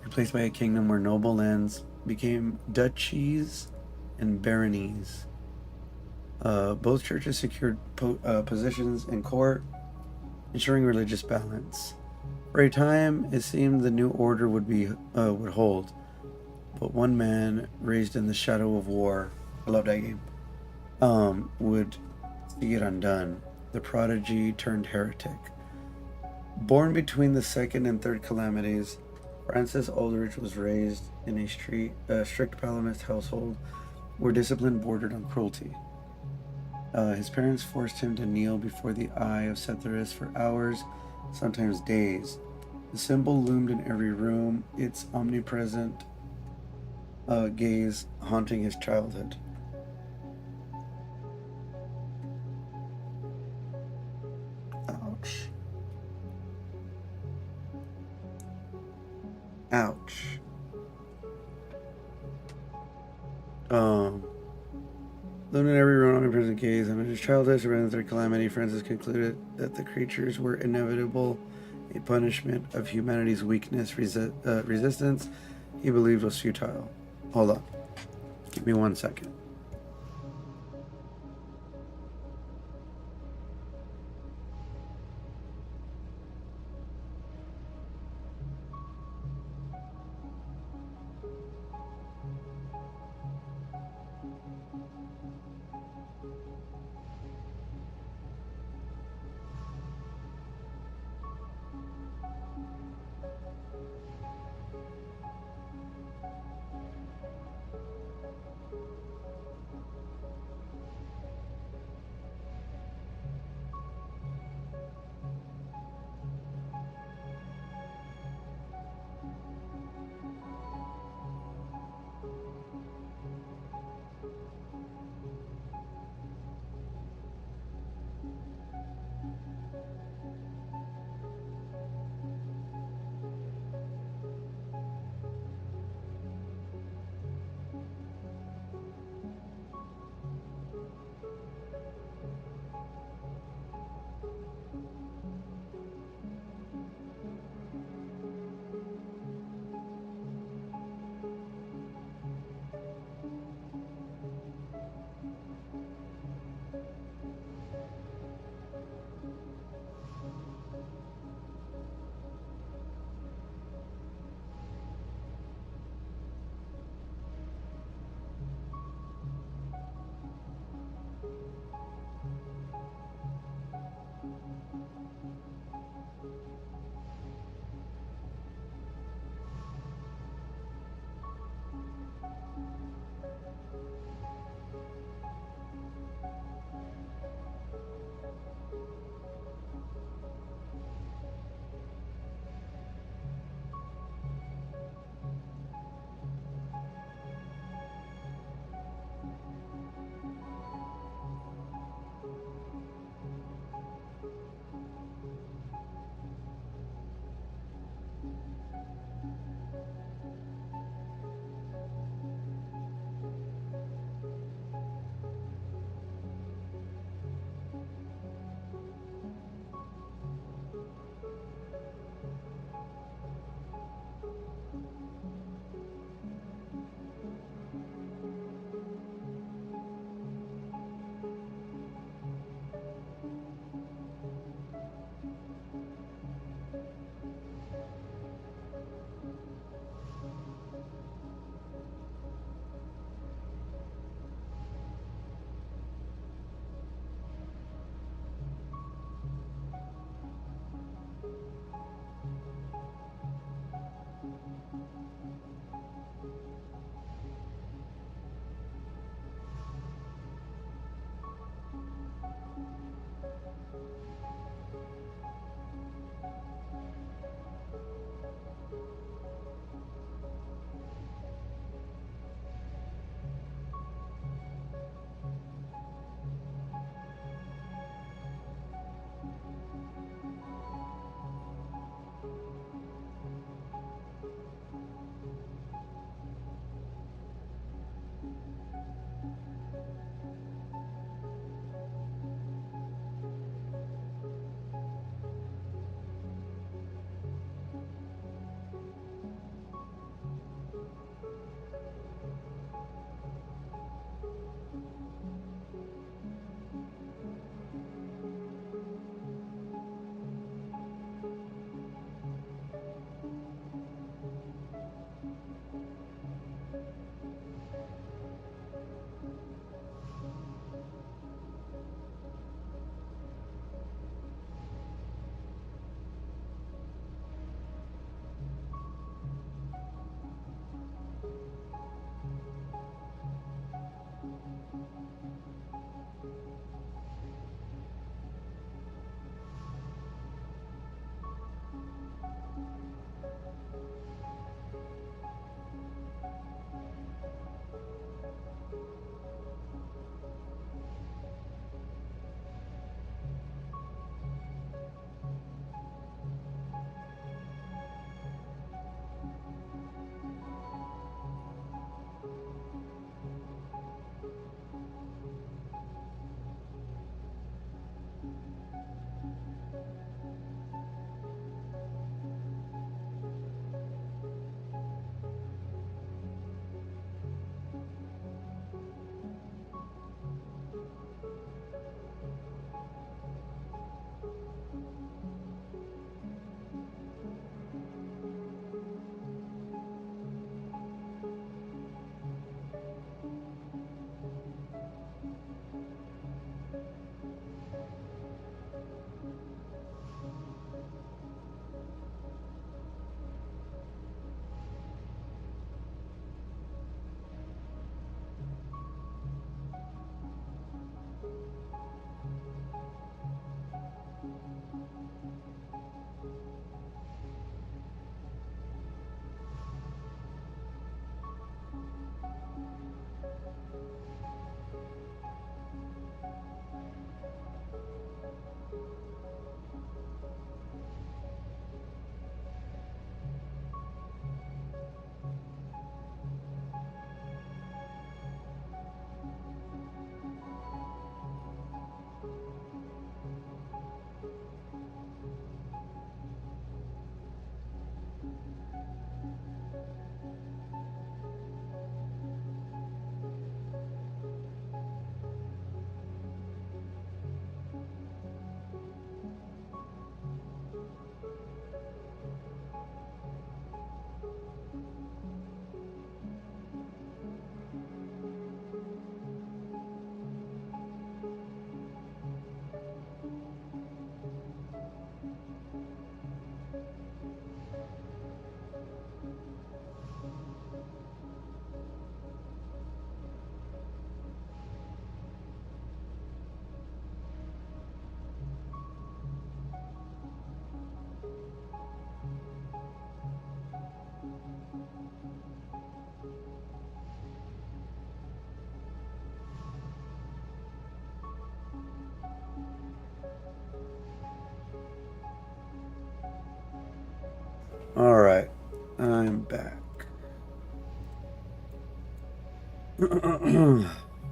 replaced by a kingdom where noble lands became duchies and baronies. Both churches secured positions in court, ensuring religious balance. For a time, it seemed the new order would hold, but one man raised in the shadow of war, I love that game, would see it undone. The prodigy turned heretic. Born between the second and third calamities, Francis Aldrich was raised in a strict Palamist household where discipline bordered on cruelty. His parents forced him to kneel before the eye of Setharus for hours, sometimes days. The symbol loomed in every room, its omnipresent gaze haunting his childhood. Ouch. Ouch. Loomed in every room, omnipresent gaze, and in his childhood, surrounding the third calamity, Francis concluded that the creatures were inevitable, a punishment of humanity's weakness. Resistance, he believed, was futile. Hold on. Give me 1 second.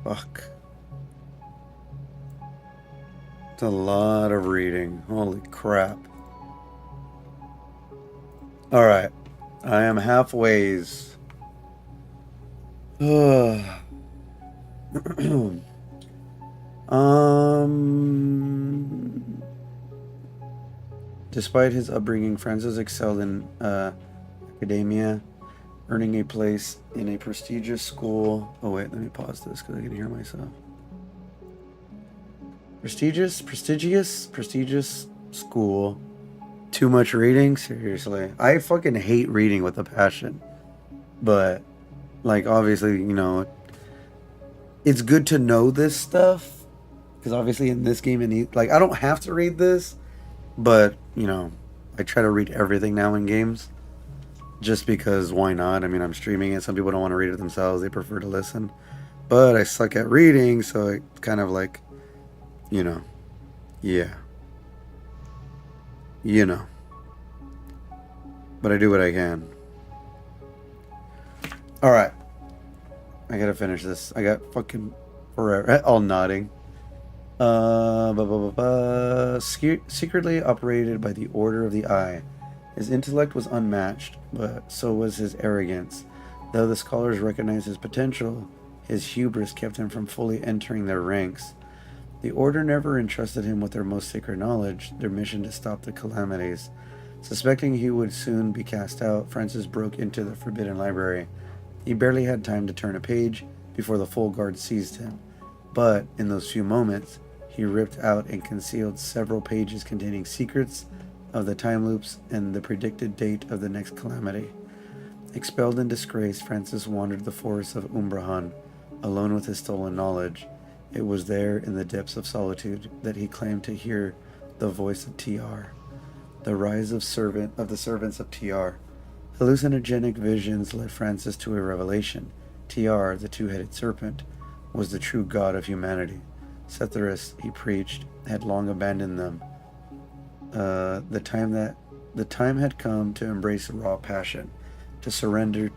Fuck. It's a lot of reading. Holy crap. Alright. I am halfways. Despite his upbringing, Francis excelled in academia, earning a place in a prestigious school. Oh wait, let me pause this because I can hear myself. Prestigious school. Too much reading? Seriously. I fucking hate reading with a passion. But, like, obviously, you know, it's good to know this stuff. Because obviously in this game, like, I don't have to read this. But, you know, I try to read everything now in games. Just because, why not? I mean, I'm streaming it. Some people don't want to read it themselves. They prefer to listen. But I suck at reading, so it kind of like, you know, yeah. You know. But I do what I can. Alright. I gotta finish this. I got fucking forever. All nodding. Secretly operated by the Order of the Eye. His intellect was unmatched, but so was his arrogance. Though the scholars recognized his potential, his hubris kept him from fully entering their ranks. The Order never entrusted him with their most sacred knowledge, their mission to stop the calamities. Suspecting he would soon be cast out, Francis broke into the Forbidden Library. He barely had time to turn a page before the full guard seized him. But, in those few moments, he ripped out and concealed several pages containing secrets of the time loops and the predicted date of the next calamity. Expelled in disgrace, Francis wandered the forests of Umbrahan, alone with his stolen knowledge. It was there, in the depths of solitude, that he claimed to hear the voice of TR. The rise of the servants of TR. Hallucinogenic visions led Francis to a revelation. TR, the two-headed serpent, was the true god of humanity. Setharus, he preached, had long abandoned them. The time had come to embrace raw passion, to surrender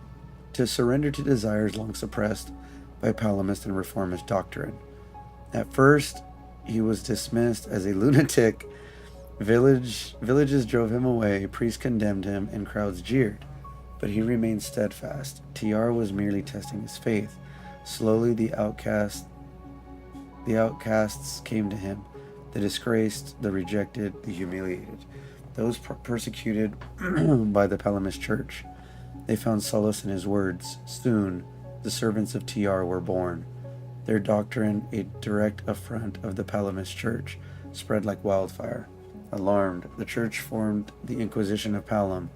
to desires long suppressed by Palamist and reformist doctrine. At first, he was dismissed as a lunatic. Villages drove him away, priests condemned him, and crowds jeered. But he remained steadfast. TR was merely testing his faith. Slowly, the outcasts came to him. The disgraced, the rejected, the humiliated. Those persecuted by the Palamist Church. They found solace in his words. Soon, the servants of TR were born. Their doctrine, a direct affront of the Palamist Church, spread like wildfire. Alarmed, the Church formed the Inquisition of Palam,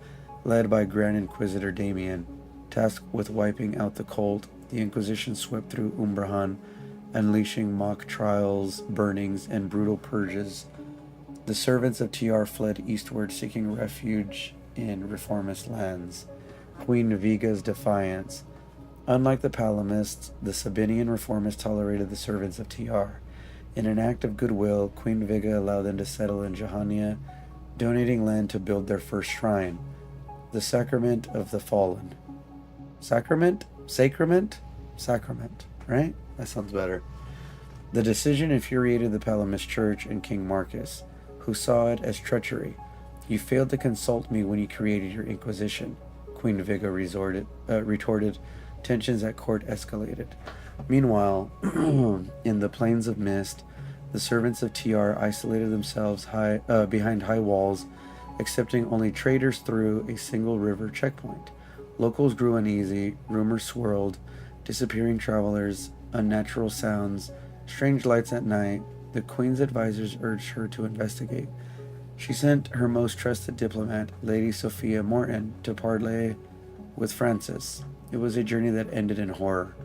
led by Grand Inquisitor Damien. Tasked with wiping out the cult, the Inquisition swept through Umbrahan, unleashing mock trials, burnings, and brutal purges. The servants of TR fled eastward, seeking refuge in reformist lands. Queen Viga's defiance. Unlike the Palamists, the Sabinian reformists tolerated the servants of TR. In an act of goodwill, Queen Viga allowed them to settle in Jahania, donating land to build their first shrine, the Sacrament of the Fallen. Sacrament, right? That sounds better. The decision infuriated the Palamist Church and King Marcus, who saw it as treachery. You failed to consult me when you created your Inquisition, Queen Viga retorted. Tensions at court escalated. Meanwhile, in the Plains of Mist, the servants of TR isolated themselves behind high walls, accepting only traders through a single river checkpoint. Locals grew uneasy, rumors swirled, disappearing travelers, unnatural sounds, strange lights at night. The Queen's advisors urged her to investigate. She sent her most trusted diplomat, Lady Sophia Morton, to parley with Francis. It was a journey that ended in horror.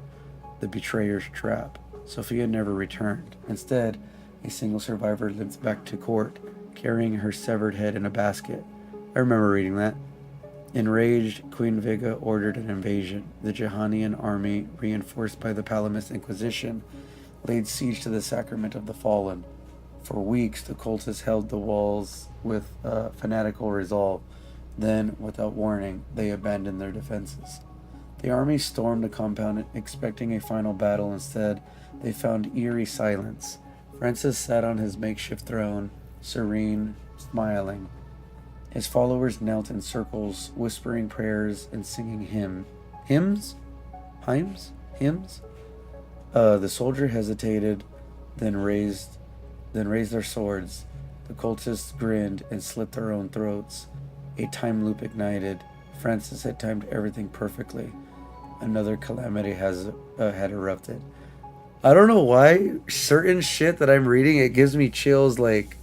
The betrayer's trap. Sophia never returned. Instead, a single survivor limped back to court, carrying her severed head in a basket. I remember reading that. Enraged, Queen Viga ordered an invasion. The Jahanian army, reinforced by the Palamist Inquisition, laid siege to the Sacrament of the Fallen. For weeks, the cultists held the walls with fanatical resolve. Then, without warning, they abandoned their defenses. The army stormed the compound, expecting a final battle. Instead, they found eerie silence. Francis sat on his makeshift throne, serene, smiling. His followers knelt in circles, whispering prayers and singing hymns. The soldier hesitated, then raised their swords. The cultists grinned and slit their own throats. A time loop ignited. Francis had timed everything perfectly. Another calamity had erupted. I don't know why certain shit that I'm reading, it gives me chills, like,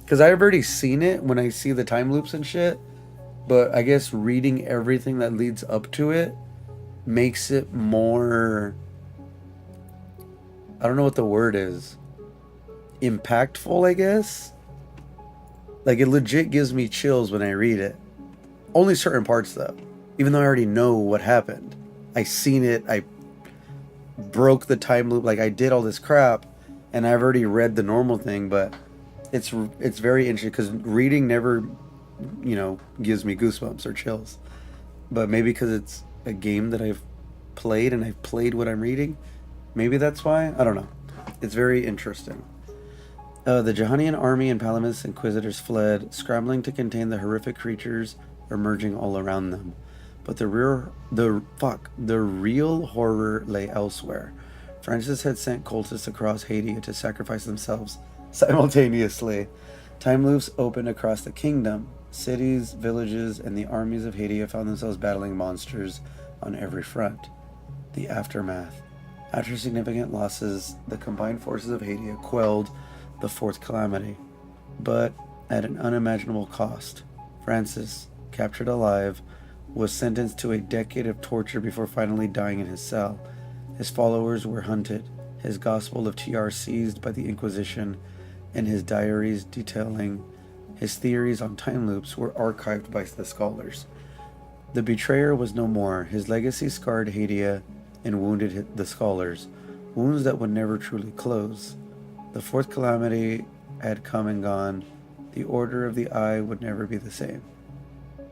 because I've already seen it when I see the time loops and shit, but I guess reading everything that leads up to it makes it more, I don't know what the word is, impactful, I guess. Like, it legit gives me chills when I read it. Only certain parts, though. Even though I already know what happened. I seen it, I broke the time loop, like I did all this crap, and I've already read the normal thing, but it's very interesting, because reading never, gives me goosebumps or chills. But maybe because it's a game that I've played, and I've played what I'm reading. Maybe that's why? I don't know. It's very interesting. The Jahanian army and Palamas inquisitors fled, scrambling to contain the horrific creatures emerging all around them. But the real horror lay elsewhere. Francis had sent cultists across Hadia to sacrifice themselves simultaneously. Time loops opened across the kingdom. Cities, villages, and the armies of Hadia found themselves battling monsters on every front. The aftermath. After significant losses, the combined forces of Hadia quelled the fourth calamity, but at an unimaginable cost. Francis, captured alive, was sentenced to a decade of torture before finally dying in his cell. His followers were hunted, his Gospel of TR seized by the Inquisition, and his diaries detailing his theories on time loops were archived by the scholars. The betrayer was no more. His legacy scarred Hadia and wounded the scholars, wounds that would never truly close. The fourth calamity had come and gone. The Order of the Eye would never be the same.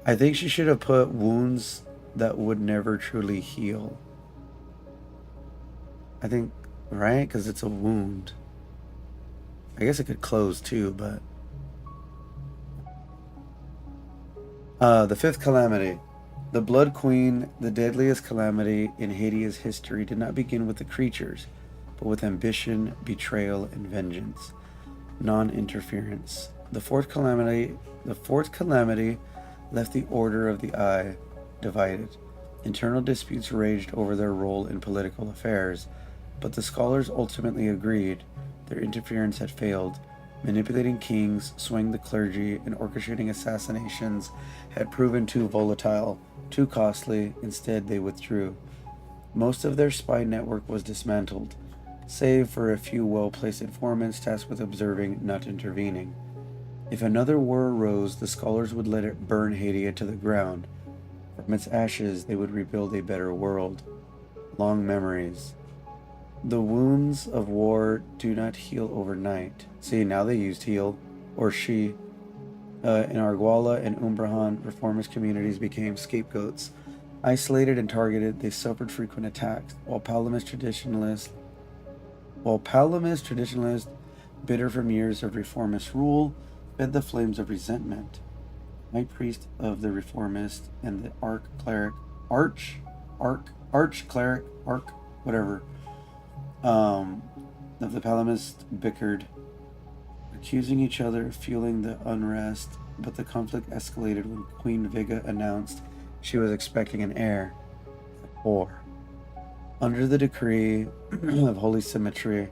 I think she should have put wounds that would never truly heal. I think, right? Because it's a wound. I guess it could close too, but... the fifth calamity. The Blood Queen, the deadliest calamity in Hadia's history, did not begin with the creatures, but with ambition, betrayal, and vengeance. Non-interference. The fourth calamity left the Order of the Eye divided. Internal disputes raged over their role in political affairs, but the scholars ultimately agreed their interference had failed. Manipulating kings, swaying the clergy, and orchestrating assassinations had proven too volatile, too costly. Instead, they withdrew. Most of their spy network was dismantled, save for a few well-placed informants tasked with observing, not intervening. If another war arose, the scholars would let it burn Hadia to the ground. From its ashes, they would rebuild a better world. Long memories. The wounds of war do not heal overnight. See, now they used heal, or she. In Arguala and Umbrahan, reformist communities became scapegoats. Isolated and targeted, they suffered frequent attacks, while Palamist traditionalists, bitter from years of reformist rule, fed the flames of resentment. High priest of the reformist and the of the Palamist bickered, accusing each other of fueling the unrest, but the conflict escalated when Queen Viga announced she was expecting an heir. Or, under the decree of Holy Symmetry,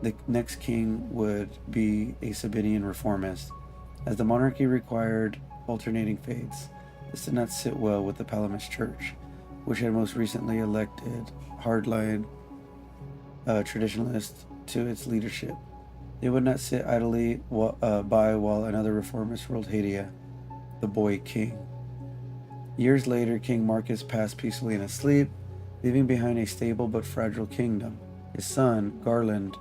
the next king would be a Sabinian reformist. As the monarchy required alternating faiths, this did not sit well with the Palamist Church, which had most recently elected hardline traditionalists to its leadership. They would not sit idly by while another reformist ruled Hadia, the boy king. Years later, King Marcus passed peacefully in his sleep, leaving behind a stable but fragile kingdom. His son, Garland,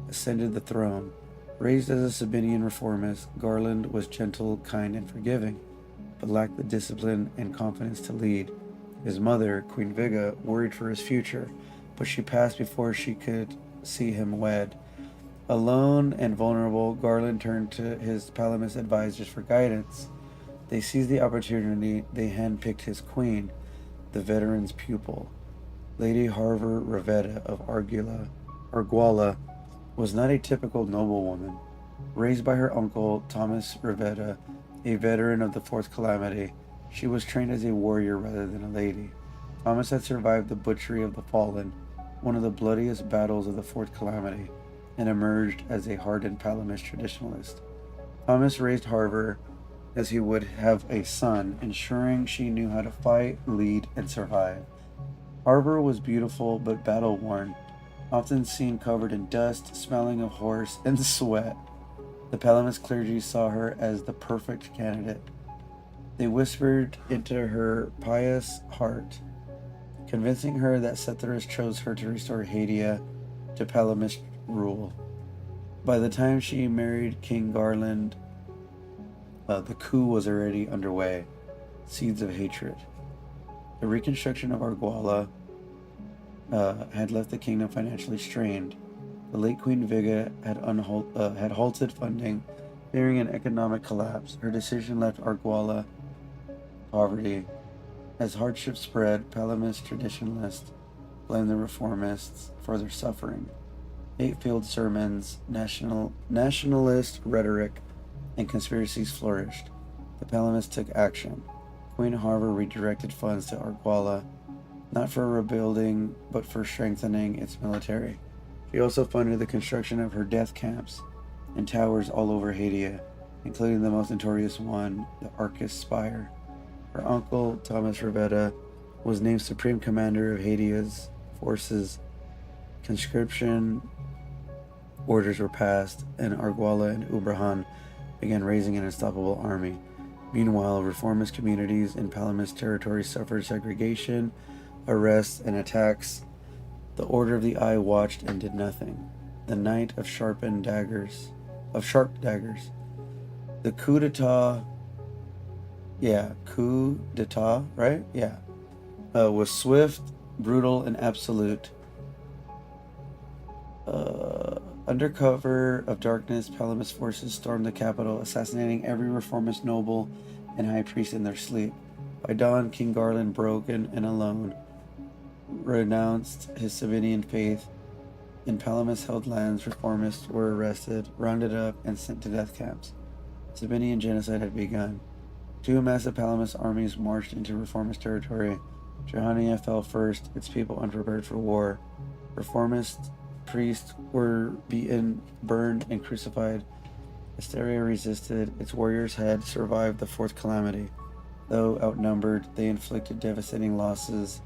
ascended the throne. Raised as a Sabinian reformist, Garland was gentle, kind, and forgiving, but lacked the discipline and confidence to lead. His mother, Queen Viga, worried for his future, but she passed before she could see him wed. Alone and vulnerable, Garland turned to his Palamist advisors for guidance. They seized the opportunity. They handpicked his queen, the veteran's pupil. Lady Harver Rivetta of Arguala was not a typical noblewoman. Raised by her uncle, Thomas Rivetta, a veteran of the Fourth Calamity, she was trained as a warrior rather than a lady. Thomas had survived the butchery of the Fallen, one of the bloodiest battles of the Fourth Calamity, and emerged as a hardened Palamist traditionalist. Thomas raised Harver as he would have a son, ensuring she knew how to fight, lead, and survive. Harver was beautiful but battle-worn, often seen covered in dust, smelling of horse and sweat. The Palamist clergy saw her as the perfect candidate. They whispered into her pious heart, convincing her that Setharus chose her to restore Hadia to Palamist rule. By the time she married King Garland, the coup was already underway. Seeds of hatred. The reconstruction of Arguala had left the kingdom financially strained. The late Queen Viga had halted funding, fearing an economic collapse. Her decision left Arguala poverty. As hardship spread, Palamist traditionalists blamed the reformists for their suffering. Hate-filled sermons, nationalist rhetoric, and conspiracies flourished. The Palamists took action. Queen Harver redirected funds to Arguala, not for rebuilding, but for strengthening its military. She also funded the construction of her death camps and towers all over Hadia, including the most notorious one, the Arcus Spire. Her uncle, Thomas Rivetta, was named Supreme Commander of Hadia's forces. Conscription orders were passed, and Arguala and Ubrahan began raising an unstoppable army. Meanwhile, reformist communities in Palamist territory suffered segregation, arrests, and attacks. The Order of the Eye watched and did nothing. The night of sharp daggers. The coup d'etat, right? Was swift, brutal, and absolute. Under cover of darkness, Palamist forces stormed the capital, assassinating every reformist noble and high priest in their sleep. By dawn, King Garland, broken and alone, renounced his Sabinian faith. In Palamist-held lands, reformists were arrested, rounded up, and sent to death camps. Sabinian genocide had begun. Two massive Palamist armies marched into reformist territory. Johannia fell first, its people unprepared for war. Reformist priests were beaten, burned, and crucified. Asteria resisted. Its warriors had survived the Fourth Calamity. Though outnumbered, they inflicted devastating losses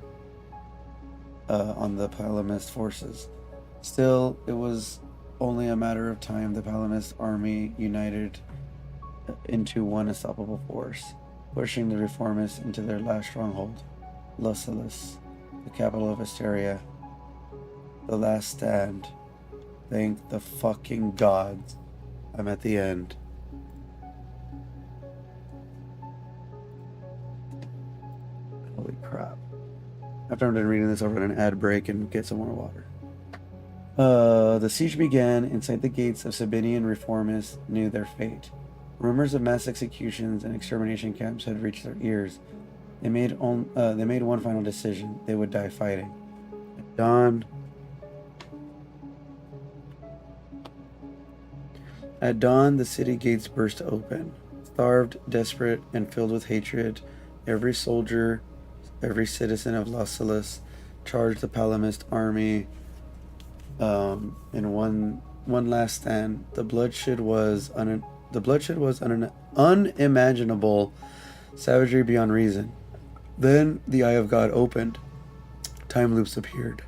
on the Palamist forces. Still, it was only a matter of time. The Palamist army united into one unstoppable force, pushing the reformists into their last stronghold, Lucullus, the capital of Asteria. The last stand. Thank the fucking gods. I'm at the end. Holy crap. After I'm done reading this, I'll run an ad break and get some more water. The siege began. Inside the gates of Sabinian reformists knew their fate. Rumors of mass executions and extermination camps had reached their ears. They made one final decision. They would die fighting. At dawn, the city gates burst open. Starved, desperate, and filled with hatred, every soldier, every citizen of Lucullus charged the Palamist army in one last stand. The bloodshed was unimaginable, savagery beyond reason. Then the Eye of God opened. Time loops appeared.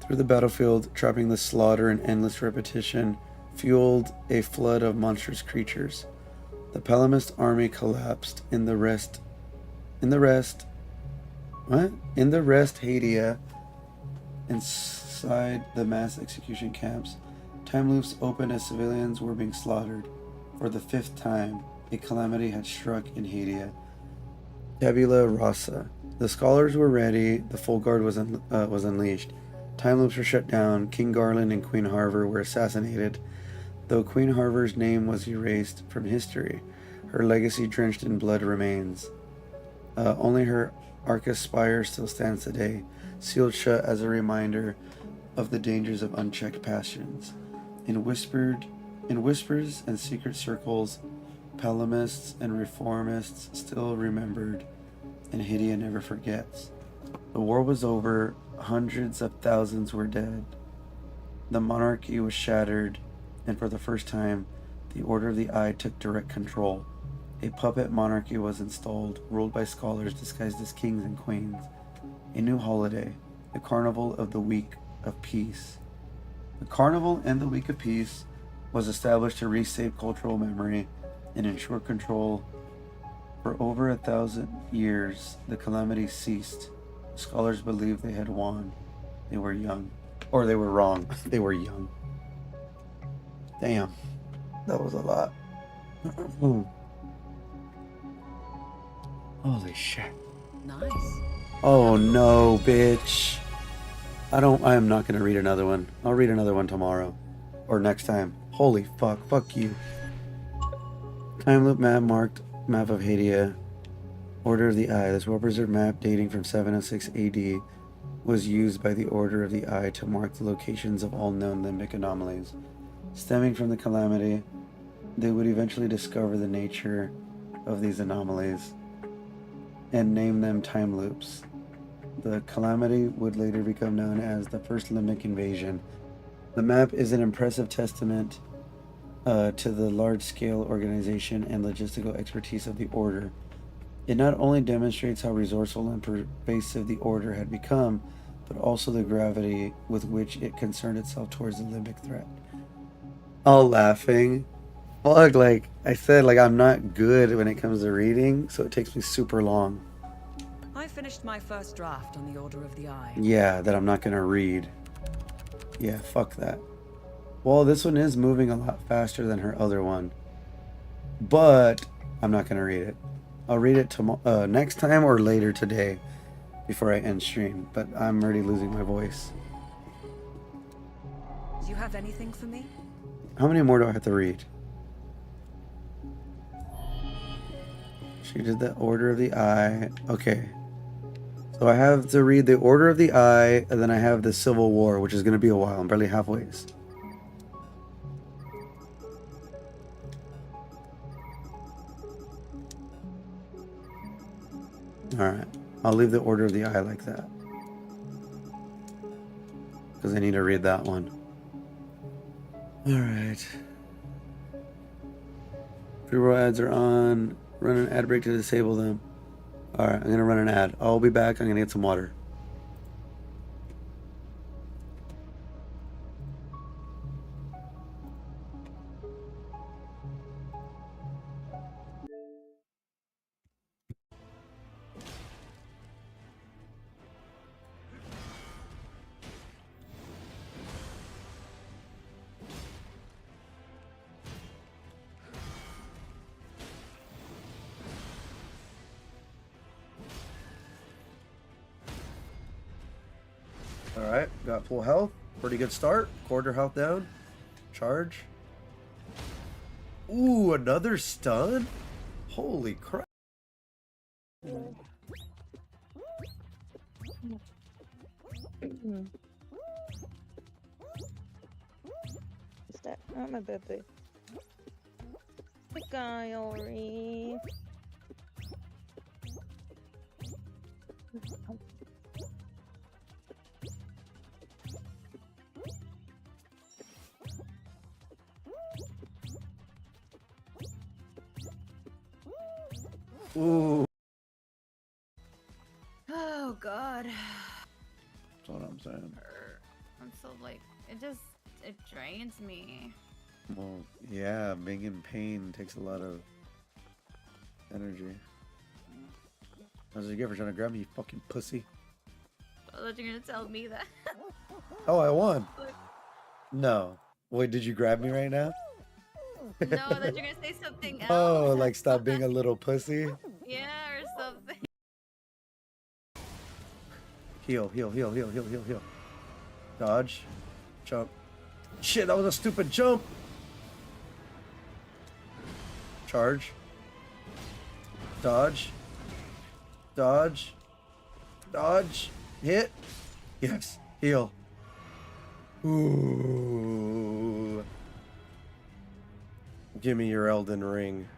Through the battlefield, trapping the slaughter and endless repetition, fueled a flood of monstrous creatures. The Palamist army collapsed. In the rest, Hadia, inside the mass execution camps, time loops opened as civilians were being slaughtered. For the 5th time, a calamity had struck in Hadia. Tabula rasa. The scholars were ready. The full guard was unleashed. Time loops were shut down. King Garland and Queen Harver were assassinated. Though Queen Harver's name was erased from history, her legacy drenched in blood remains. Only her Arcus spire still stands today, sealed shut as a reminder of the dangers of unchecked passions. In whispers and secret circles, Palamists and reformists still remembered, and Hydia never forgets. The war was over, hundreds of thousands were dead. The monarchy was shattered, and for the first time, the Order of the Eye took direct control. A puppet monarchy was installed, ruled by scholars disguised as kings and queens. A new holiday, the Carnival of the Week of Peace. The Carnival and the Week of Peace was established to resave cultural memory and ensure control. For over 1,000 years, the calamity ceased. Scholars believed they had won. They were young. Or they were wrong. They were young. Damn. That was a lot. Holy shit. Nice. Oh no, bitch. I am not gonna read another one. I'll read another one tomorrow. Or next time. Holy fuck. Fuck you. Time loop map marked map of Hydia. Order of the Eye. This well-preserved map dating from 706 AD was used by the Order of the Eye to mark the locations of all known limbic anomalies. Stemming from the calamity, they would eventually discover the nature of these anomalies and name them time loops. The calamity would later become known as the First Limbic Invasion. The map is an impressive testament to the large-scale organization and logistical expertise of the Order. It not only demonstrates how resourceful and pervasive the Order had become, but also the gravity with which it concerned itself towards the limbic threat. All laughing. Fuck, like I said, like I'm not good when it comes to reading, so it takes me super long. I finished my first draft on the Order of the Eye. Yeah, that I'm not gonna read. Yeah, fuck that. Well, this one is moving a lot faster than her other one, but I'm not gonna read it. I'll read it tomorrow, next time or later today, before I end stream. But I'm already losing my voice. Do you have anything for me? How many more do I have to read? She did the Order of the Eye. Okay. So I have to read the Order of the Eye, and then I have the Civil War, which is going to be a while. I'm barely halfway. Alright. I'll leave the Order of the Eye like that. Because I need to read that one. Alright. Pre-roll ads are on. Run an ad break to disable them. Alright, I'm going to run an ad. I'll be back. I'm going to get some water. Alright, got full health. Pretty good start. Quarter health down. Charge. Ooh, another stun? Holy crap. Is that not my baby? The guy already. Ooh. Oh god. That's what I'm saying. I'm so like, it drains me. Well, yeah, being in pain takes a lot of energy. How's it get for trying to grab me, you fucking pussy? I thought you were gonna tell me that. Oh, I won. Like, No. Wait, did you grab me right now? no, I thought you were gonna say something else. Oh, like stop being a little pussy? Yeah, or something. Heal, heal, heal, heal, heal, heal, heal. Dodge. Jump. Shit, that was a stupid jump. Charge. Dodge. Dodge. Dodge. Hit. Yes. Heal. Ooh. Give me your Elden Ring.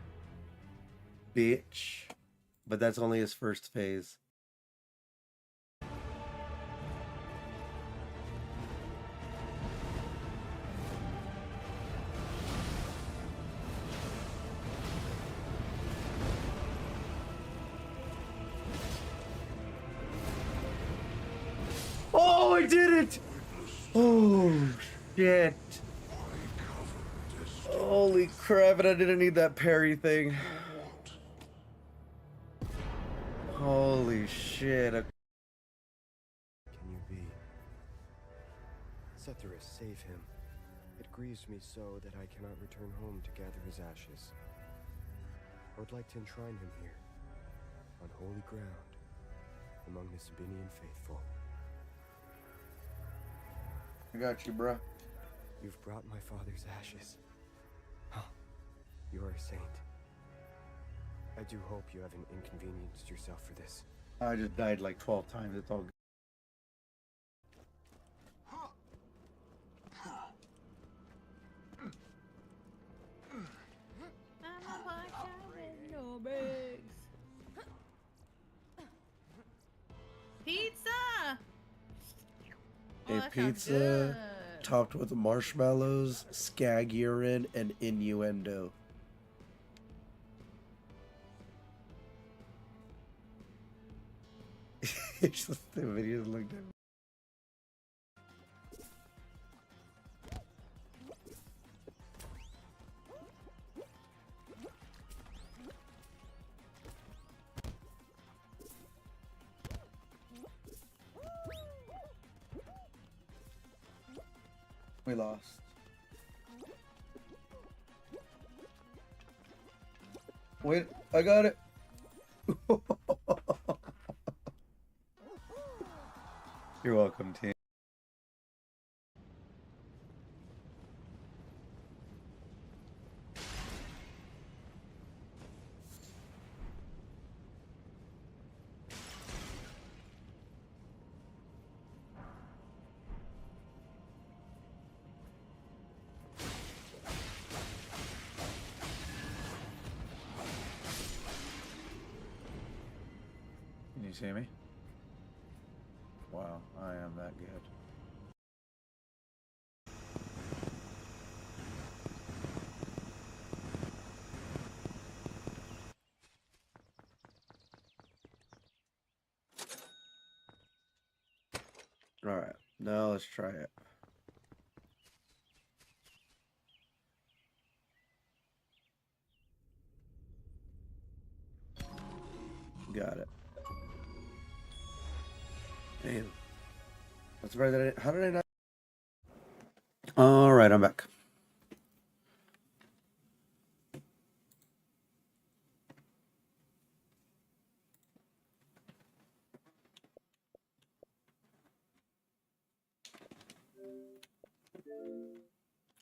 Bitch. But that's only his first phase. Oh, I did it! Oh, shit. Holy crap, and I didn't need that parry thing. Holy shit. Can you be? Setharus, save him. It grieves me so that I cannot return home to gather his ashes. I would like to enshrine him here, on holy ground, among the Sabinian faithful. I got you, bruh. You've brought my father's ashes. Huh. You are a saint. I do hope you haven't inconvenienced yourself for this. I just died like 12 times. It's all good. Pizza! A pizza topped with marshmallows, skag urine, and innuendo. It's just the videos looked at me. We lost. Wait, I got it. You're welcome, team. Can you see me? Wow, I am that good. Alright, now let's try it. Got it. Damn. I'm surprised that how did I not? Alright, I'm back.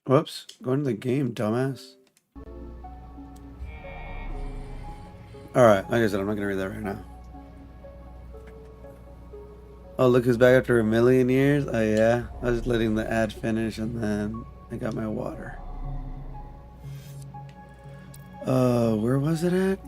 Whoops, going to the game, dumbass. Alright, like I said, I'm not gonna read that right now. Oh, look who's back after a million years. Oh yeah, I was letting the ad finish and then I got my water. Where was it at?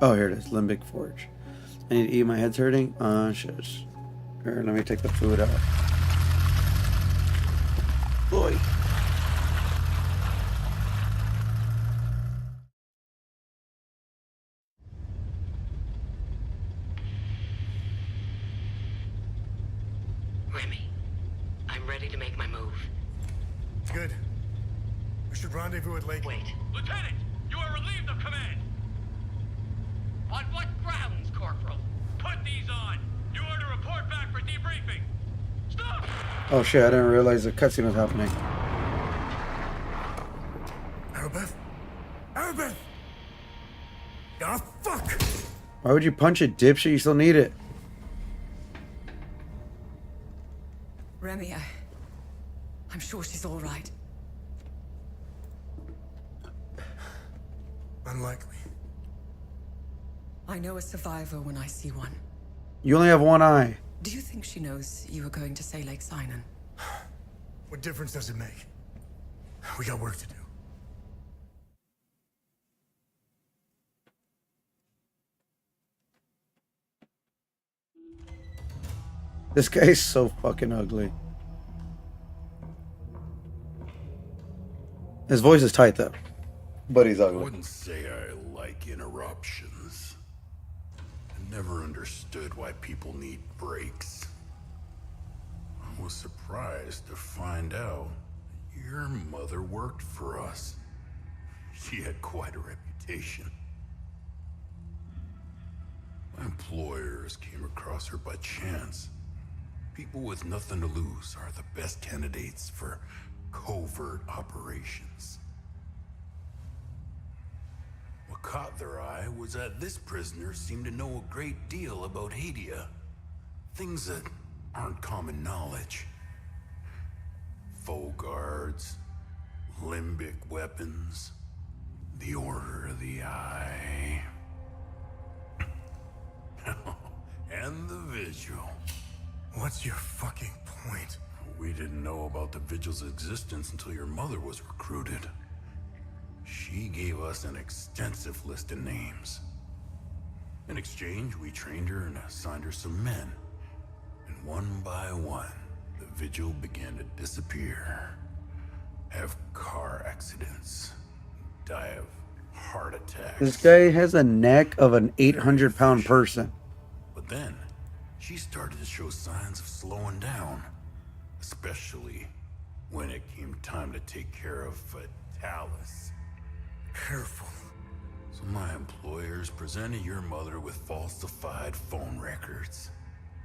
Oh, here it is, Limbic Forge. I need to eat, my head's hurting. Shit. Here, let me take the food out. Boy. Remy, I'm ready to make my move. Good. We should rendezvous at Lake. Wait. Lieutenant, you are relieved of command. On what grounds, Corporal? Put these on. You are to report back for debriefing. Stop! Oh shit, I didn't realize the cutscene was happening. Why would you punch it, dipshit? You still need it. Remy, I'm sure she's all right. Unlikely. I know a survivor when I see one. You only have one eye. Do you think she knows you were going to say Lake Sinan? What difference does it make? We got work to do. This guy is so fucking ugly. His voice is tight though, but he's I ugly. wouldn't say I like interruptions. I never understood why people need breaks. I was surprised to find out your mother worked for us. She had quite a reputation. My employers came across her by chance. People with nothing to lose are the best candidates for covert operations. What caught their eye was that this prisoner seemed to know a great deal about Hadia. Things that aren't common knowledge. Faux guards, limbic weapons, the Order of the Eye, and the Vigil. What's your fucking point? We didn't know about the Vigil's existence until your mother was recruited. She gave us an extensive list of names. In exchange, we trained her and assigned her some men. And one by one, the Vigil began to disappear. Have car accidents. Die of heart attacks. This guy has a neck of an 800-pound person. But then, she started to show signs of slowing down. Especially when it came time to take care of Vitalis. Careful. So my employers presented your mother with falsified phone records.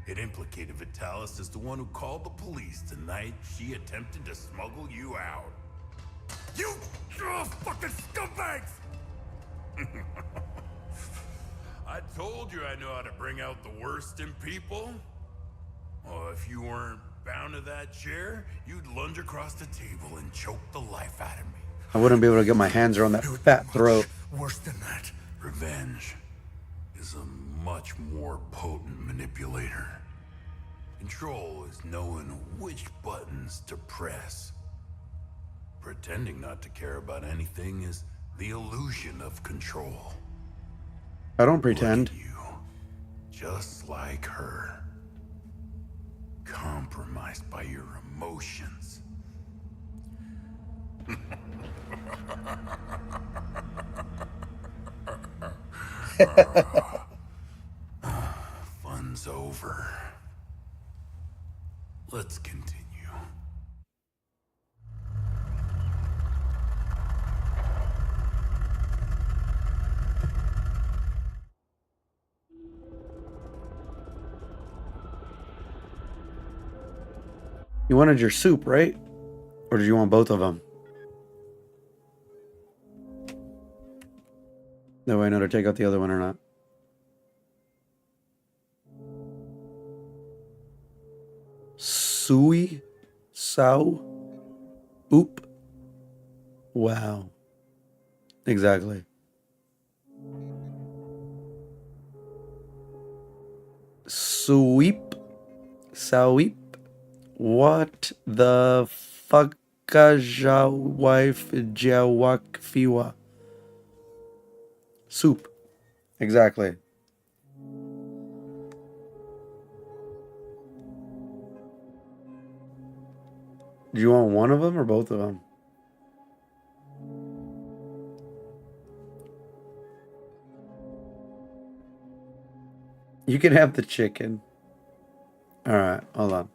It implicated Vitalis as the one who called the police the night she attempted to smuggle you out. You fucking scumbags! I told you I know how to bring out the worst in people. Oh, if you weren't bound to that chair, you'd lunge across the table and choke the life out of me. I wouldn't be able to get my hands around that fat throat. Worse than that. Revenge is a much more potent manipulator. Control is knowing which buttons to press. Pretending not to care about anything is the illusion of control. I don't pretend. Just like her. Compromised by your emotions. Fun's over. Let's continue. You wanted your soup, right? Or did you want both of them? No way I know to take out the other one or not. Sui? Sao? Oop? Wow. Exactly. Sweep? Sweep? What the fuck? Wife Jawakfiwa. Soup. Exactly. Do you want one of them or both of them? You can have the chicken. Alright, hold on.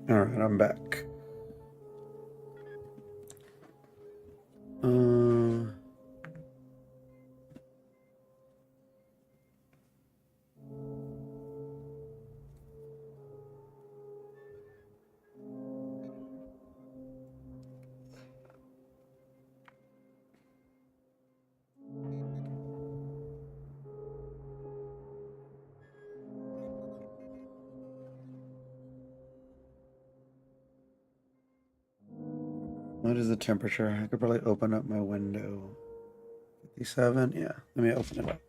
Alright, I'm back. What is the temperature? I could probably open up my window. 57? Yeah, let me open it up.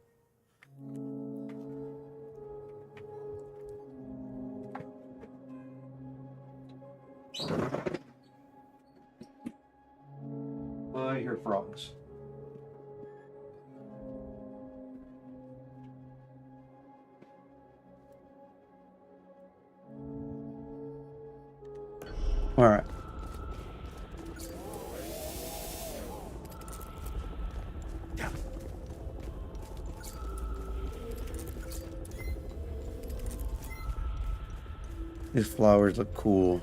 I hear frogs. All right. These flowers look cool.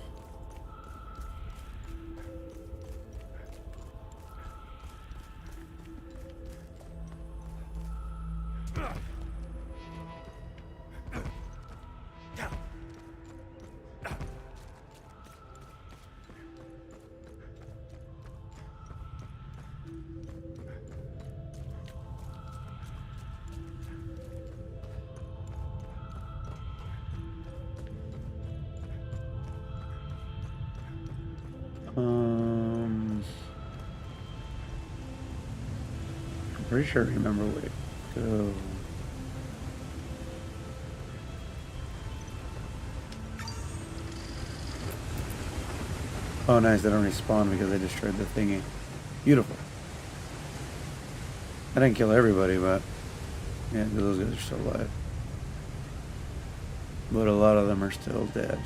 I'm pretty sure I remember where to go. Oh, nice. They don't respawn because I destroyed the thingy. Beautiful. I didn't kill everybody, but yeah, those guys are still alive. But a lot of them are still dead.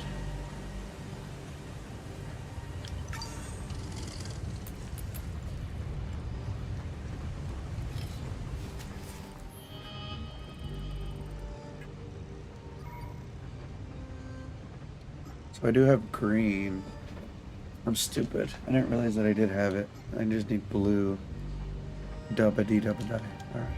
So I do have green. I'm stupid. I didn't realize that I did have it. I just need blue. Dubba-dee dubba-die. Alright.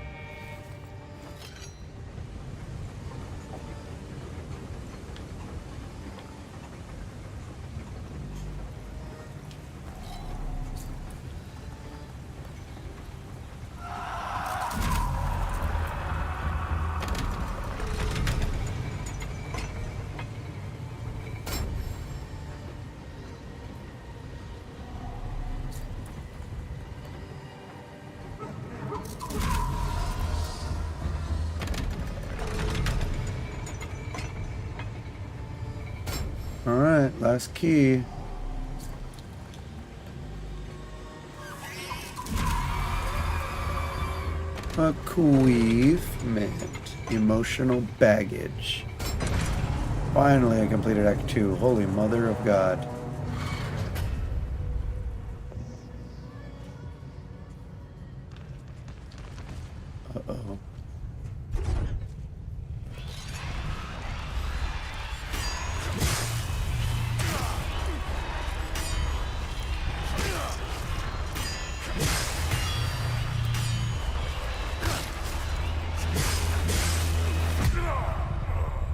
Alright, last key. Bequeathment. Emotional baggage. Finally, I completed Act 2. Holy Mother of God. Uh-oh.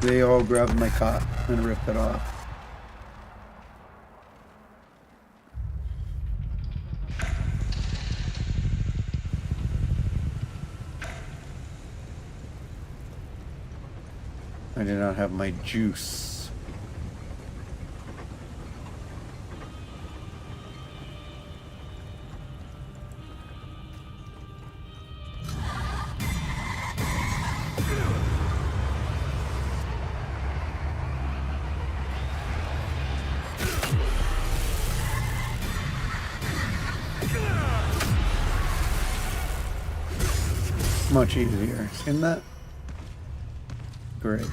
They all grabbed my cot and ripped it off. I did not have my juice. Much easier. Seen that? Great.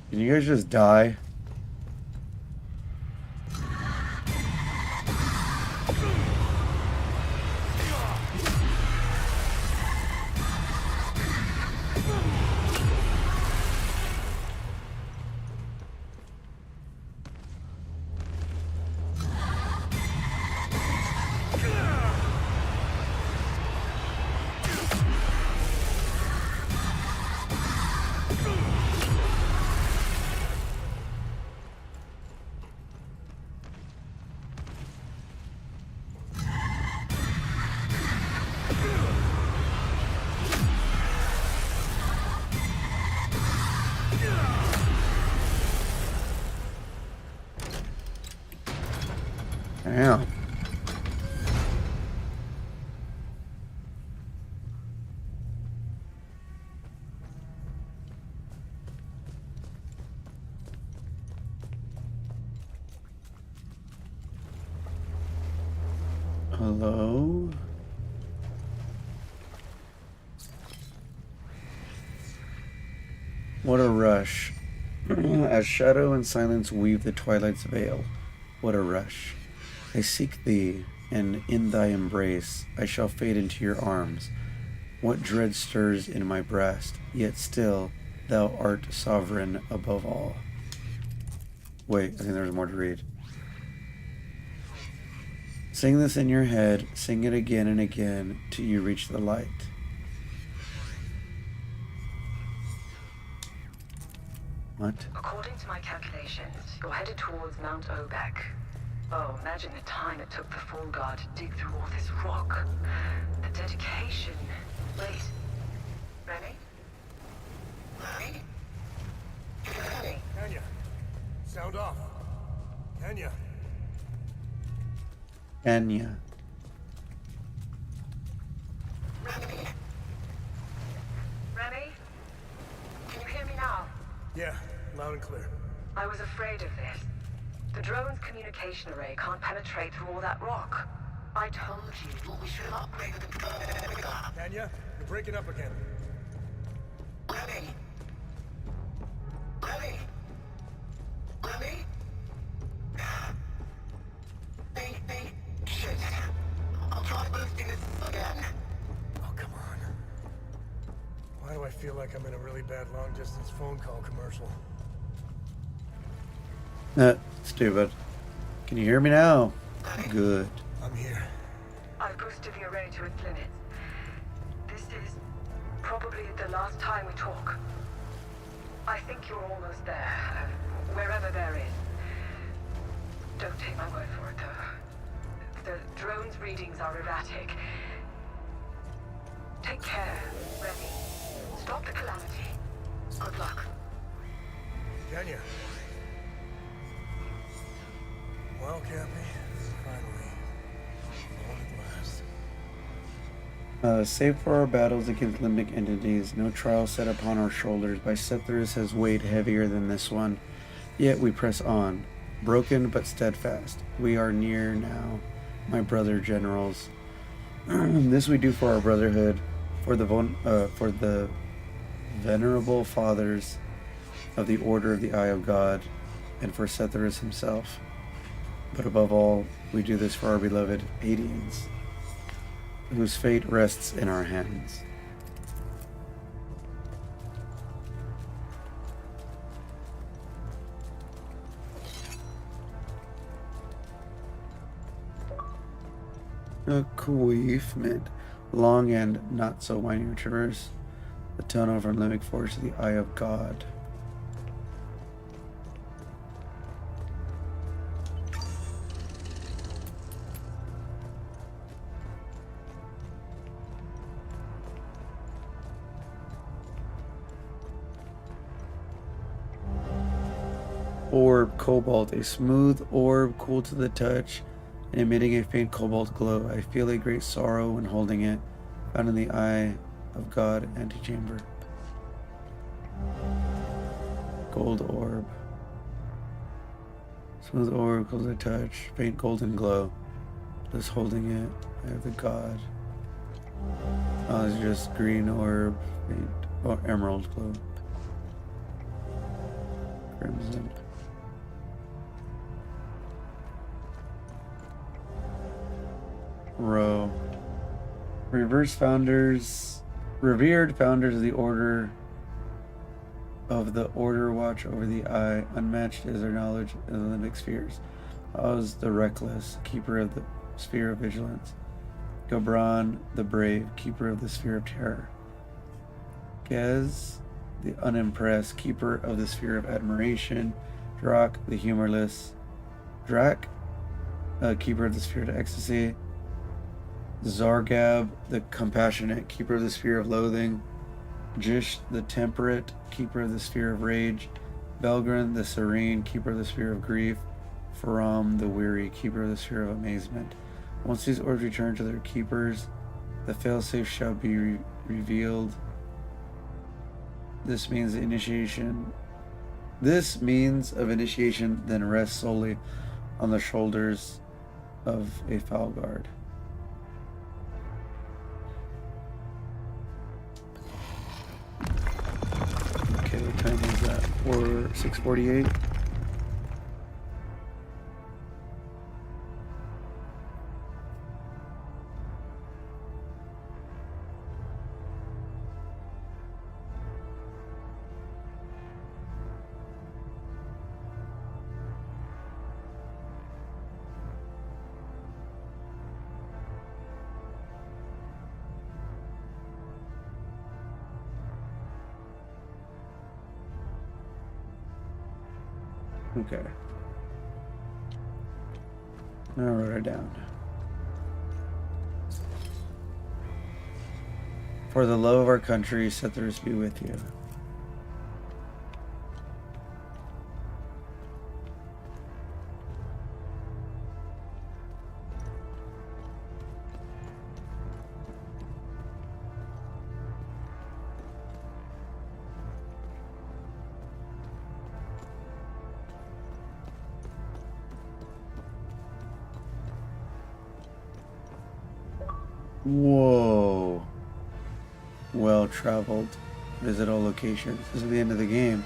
Can you guys just die? Damn. Hello? What a rush. As shadow and silence weave the twilight's veil. What a rush. I seek thee, and in thy embrace I shall fade into your arms. What dread stirs in my breast, yet still thou art sovereign above all. Wait, I think there's more to read. Sing this in your head, sing it again and again till you reach the light. What? According to my calculations, you're headed towards Mount Obek. Oh, imagine the time it took the Fall Guard to dig through all this rock. The dedication. Wait. Remy? Remy? Remy? Kenya, sound off. Kenya. Anya. Remy? Remy? Can you hear me now? Yeah, loud and clear. I was afraid of this. The drone's communication array can't penetrate through all that rock. I told you we should upgrade the drone. Kenya, you're breaking up again. Remy? Remy? Remy? Shit. I'll try boosting this again. Oh, come on. Why do I feel like I'm in a really bad long-distance phone call commercial? Stupid. Can you hear me now? Good. I'm here. I've boosted the array to its limits. This is probably the last time we talk. I think you're almost there. Wherever there is. Don't take my word for it, though. The drone's readings are erratic. Take care, Remy. Stop the calamity. Good luck. Kenya. Well, Cappy, finally. All at last. Save for our battles against limbic entities, no trial set upon our shoulders by Setharus has weighed heavier than this one. Yet we press on, broken but steadfast. We are near now, my brother generals. This we do for our brotherhood, for the venerable fathers of the Order of the Eye of God, and for Setharus himself. But above all, we do this for our beloved Hadians, whose fate rests in our hands. A queefment, long and not so winding traverse, the tunnel from limbic force to the Eye of God. Orb, cobalt, a smooth orb, cool to the touch, and emitting a faint cobalt glow. I feel a great sorrow when holding it, found in the Eye of God antechamber. Gold orb. Smooth orb, cool to the touch, faint golden glow. Just holding it, I have the God. Oh, it's just green orb, faint, oh, emerald glow. Crimson. Row. Revered founders of the Order watch over the Eye. Unmatched is their knowledge of the limbic spheres. Oz the reckless, keeper of the sphere of vigilance. Gabran the brave, keeper of the sphere of terror. Gez the unimpressed, keeper of the sphere of admiration. Drak the humorless. Drak, keeper of the sphere of ecstasy. Zargab, the compassionate, keeper of the sphere of loathing. Jish, the temperate, keeper of the sphere of rage. Belgrin, the serene, keeper of the sphere of grief. from the weary keeper of the Sphere of Amazement. Once these orbs return to their keepers, the failsafe shall be revealed. This means of initiation then rests solely on the shoulders of a foul guard. Okay, what time is that? 6:48. Okay. I wrote it down. For the love of our country, Sethers be with you. Whoa. Well traveled. Visit all locations. This is the end of the game.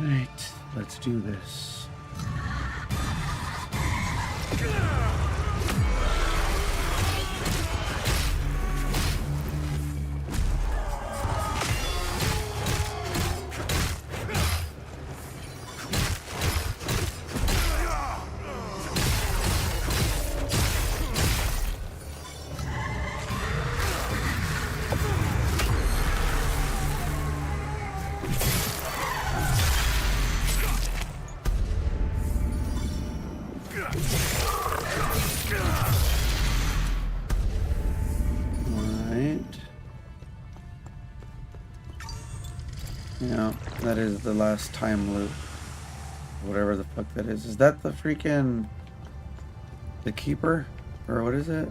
Alright, let's do this. Yeah, that is the last time loop. Whatever the fuck that is. Is that the freaking... the keeper? Or what is it?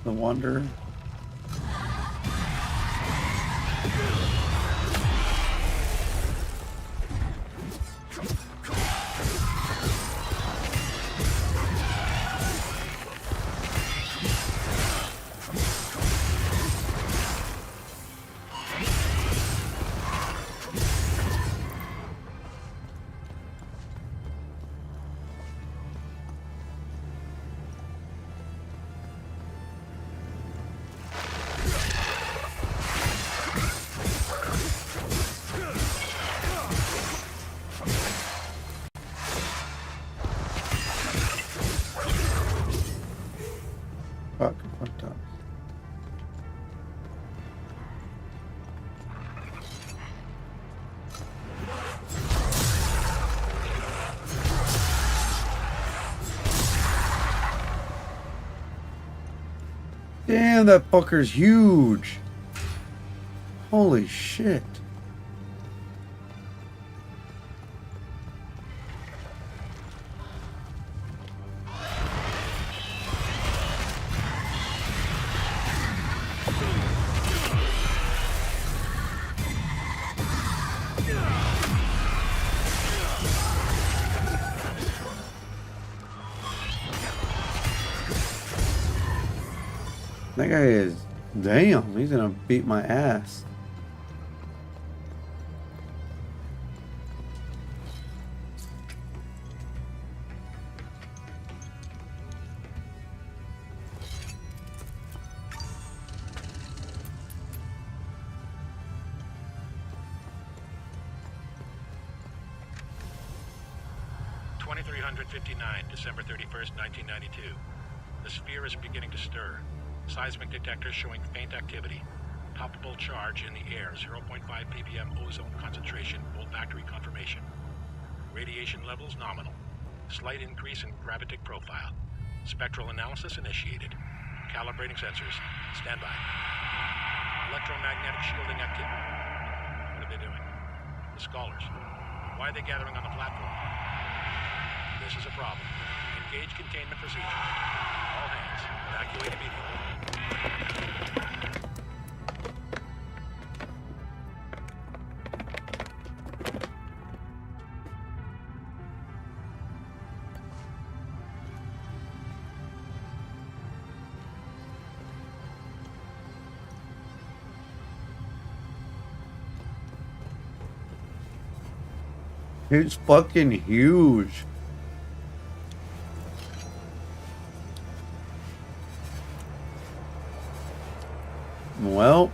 The wanderer? Fucked up. Damn, that fucker's huge. Holy shit. That guy is... damn, he's gonna beat my ass. December 31st, 1992. The sphere is beginning to stir. Seismic detectors showing faint activity. Palpable charge in the air, 0.5 ppm ozone concentration, olfactory confirmation. Radiation levels nominal. Slight increase in gravitic profile. Spectral analysis initiated. Calibrating sensors. Stand by. Electromagnetic shielding activity. What are they doing? The scholars. Why are they gathering on the platform? This is a problem. Engage containment procedure. All hands, evacuate immediately. It's fucking huge. Well,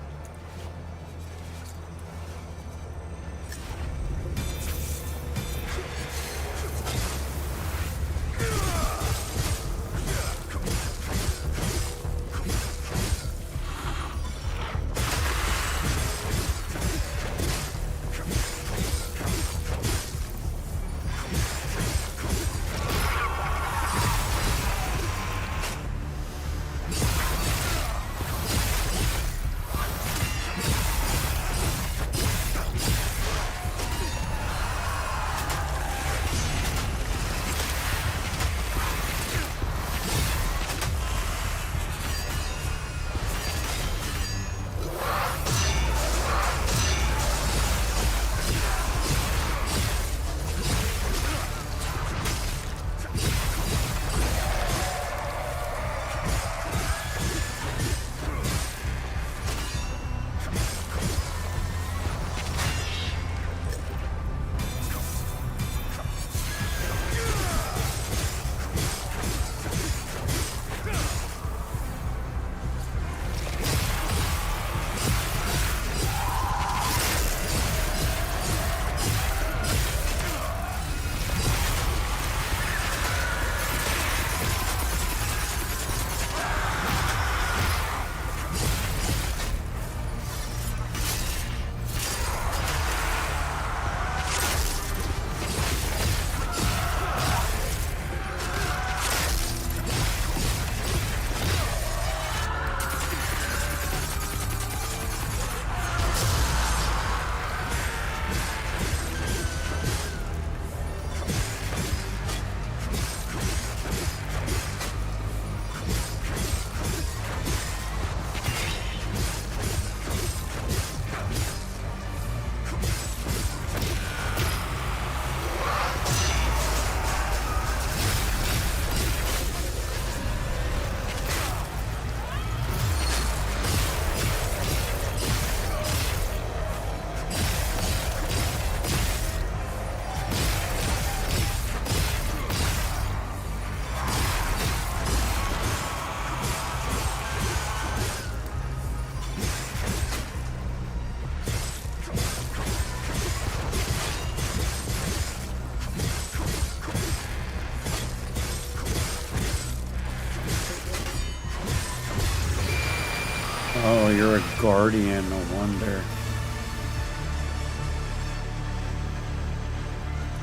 oh, you're a guardian, no wonder.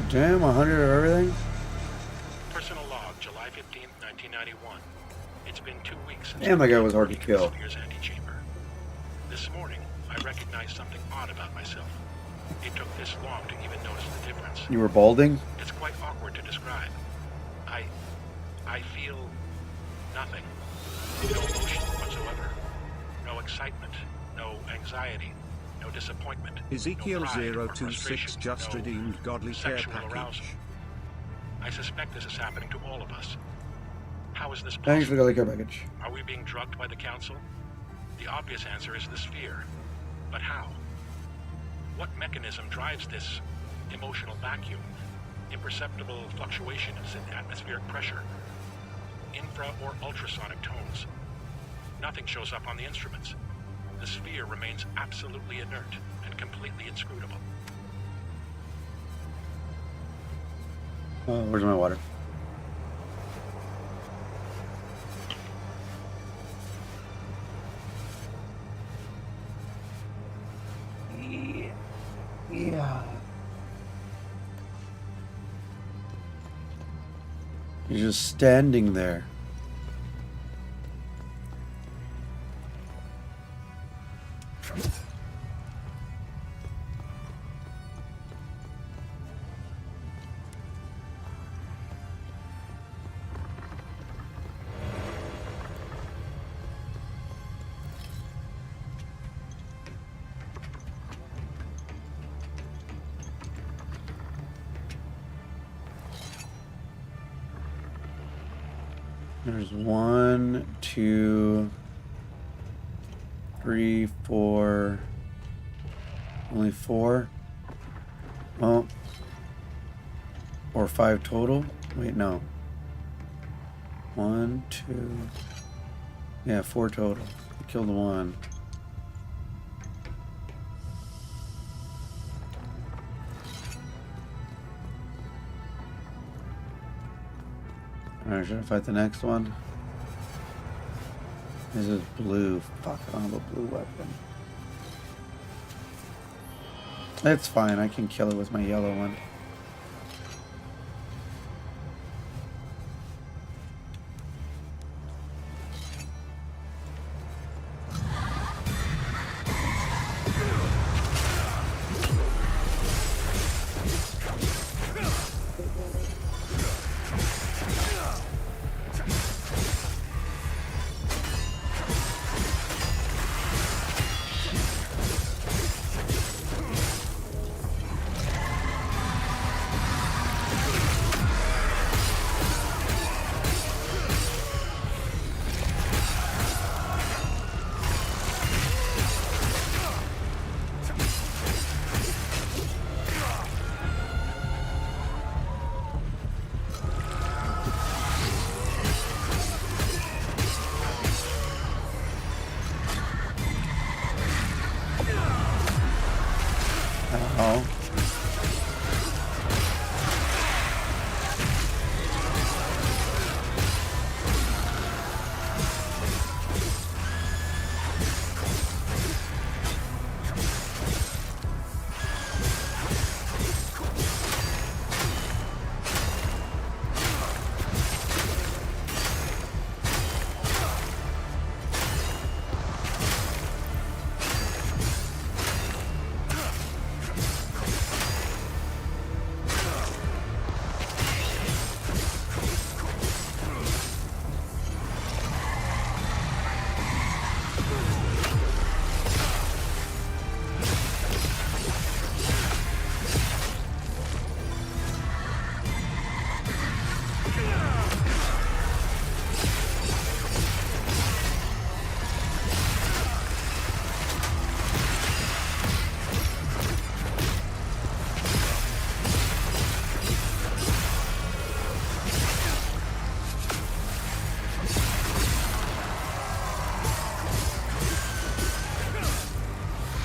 Damn, 100 of everything? Personal log, July 15th, 1991. It's been 2 weeks since Damn, that guy was hard to kill. Sphere's antechamber. This morning, I recognized something odd about myself. It took this long to even notice the difference. You were balding? It's quite awkward to describe. I feel nothing. No emotion whatsoever. No excitement. No anxiety. No disappointment. Ezekiel no pride or 026 frustration, just no redeemed godly care sexual package. arousal. I suspect this is happening to all of us. How is this possible? Thanks for the care package. Are we being drugged by the Council? The obvious answer is the sphere. But how? What mechanism drives this emotional vacuum? Imperceptible fluctuations in atmospheric pressure? Infra or ultrasonic tones? Nothing shows up on the instruments. The sphere remains absolutely inert and completely inscrutable. Where's my water? Yeah. You're just standing there. There's 1, 2, 3, 4. Only 4. Well, or 5 total. Wait, no. 1, 2. Yeah, 4 total. I killed 1. Alright, should I fight the next one? This is blue. Fuck, I don't have a blue weapon. That's fine, I can kill it with my yellow one. Oh.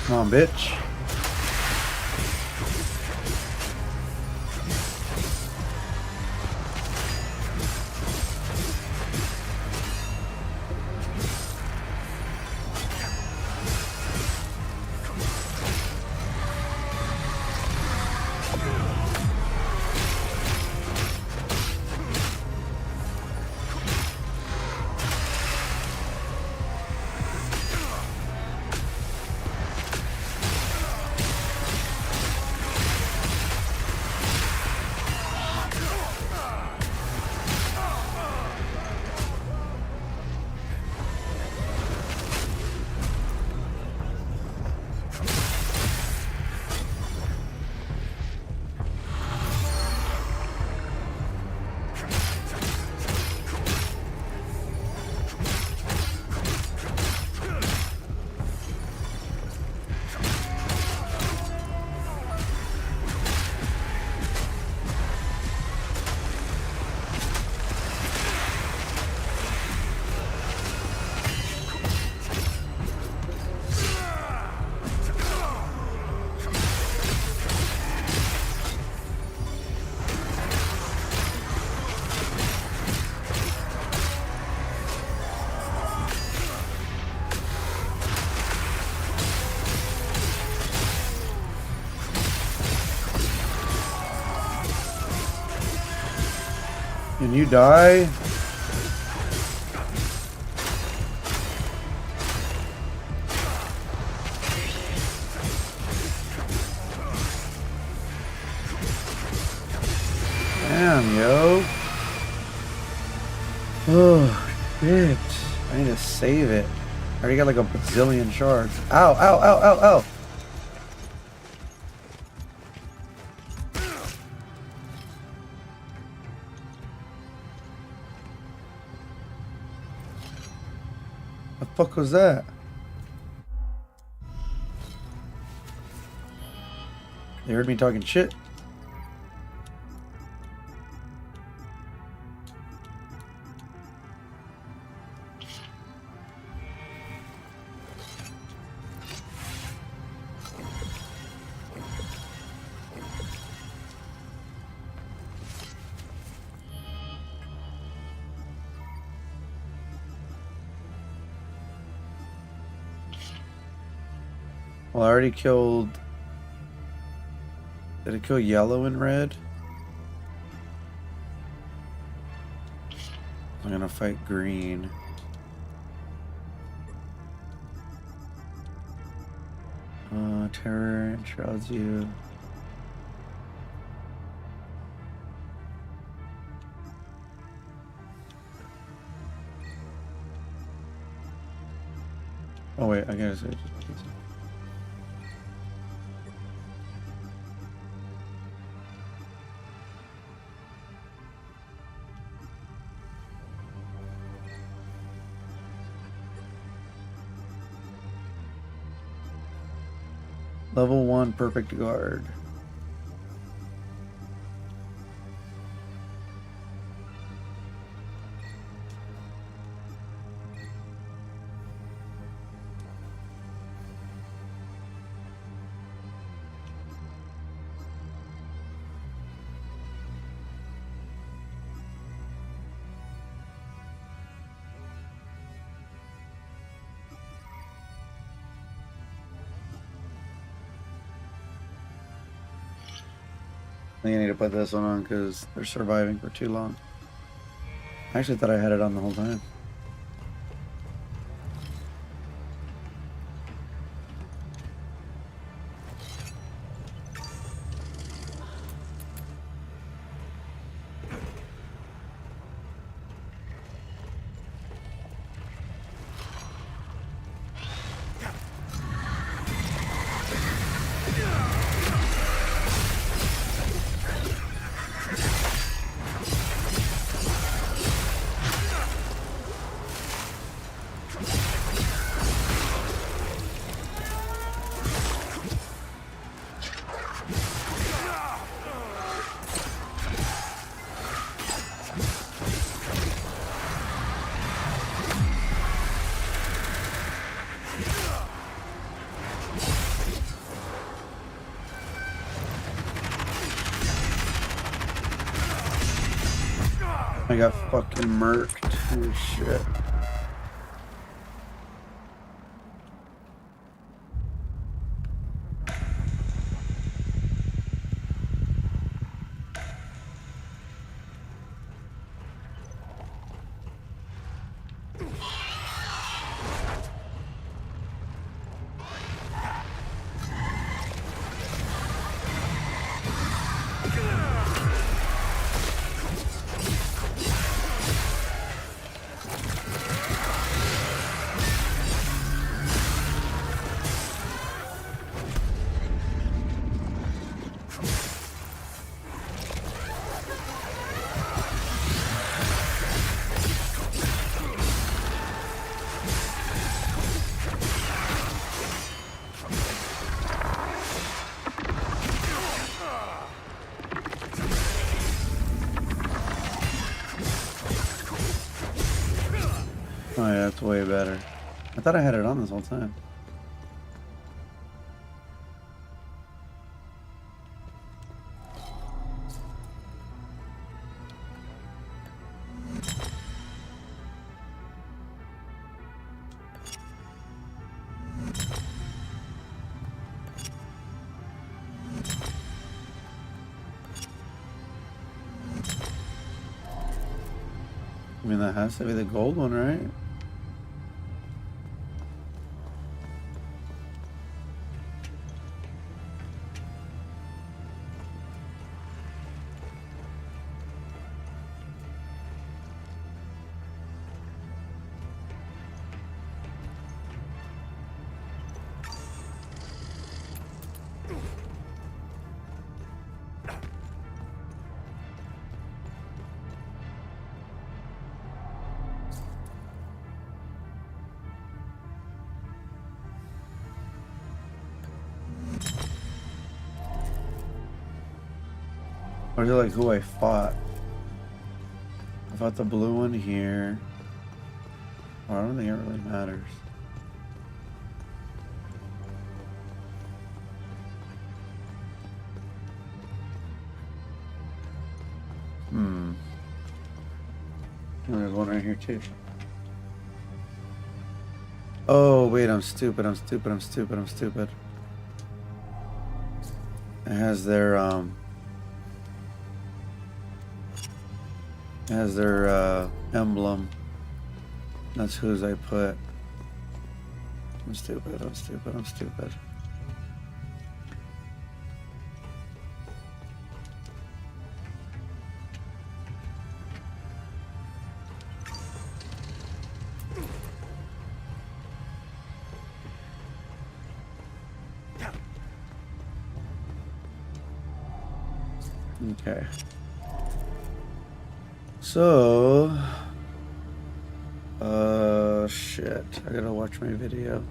Come on, bitch. Can you die? Damn, yo. Oh, shit. I need to save it. I already got like a bazillion shards. Ow, ow, ow, ow, ow. The fuck was that? They heard me talking shit. Well, I already killed... Did it kill yellow and red? I'm gonna fight green. Terror enshrouds you. Oh wait, I gotta say just Level 1 perfect guard. I think I need to put this one on because they're surviving for too long. I actually thought I had it on the whole time. I got fucking murked. Oh shit. Oh yeah, that's way better. I thought I had it on this whole time. I mean, that has to be the gold one, right? Or is it like who I fought? I fought the blue one here. Oh, I don't think it really matters. Oh, there's one right here too. Oh, wait, I'm stupid. It has their, emblem. That's whose I put. I'm stupid. Okay. So, shit. I gotta watch my video.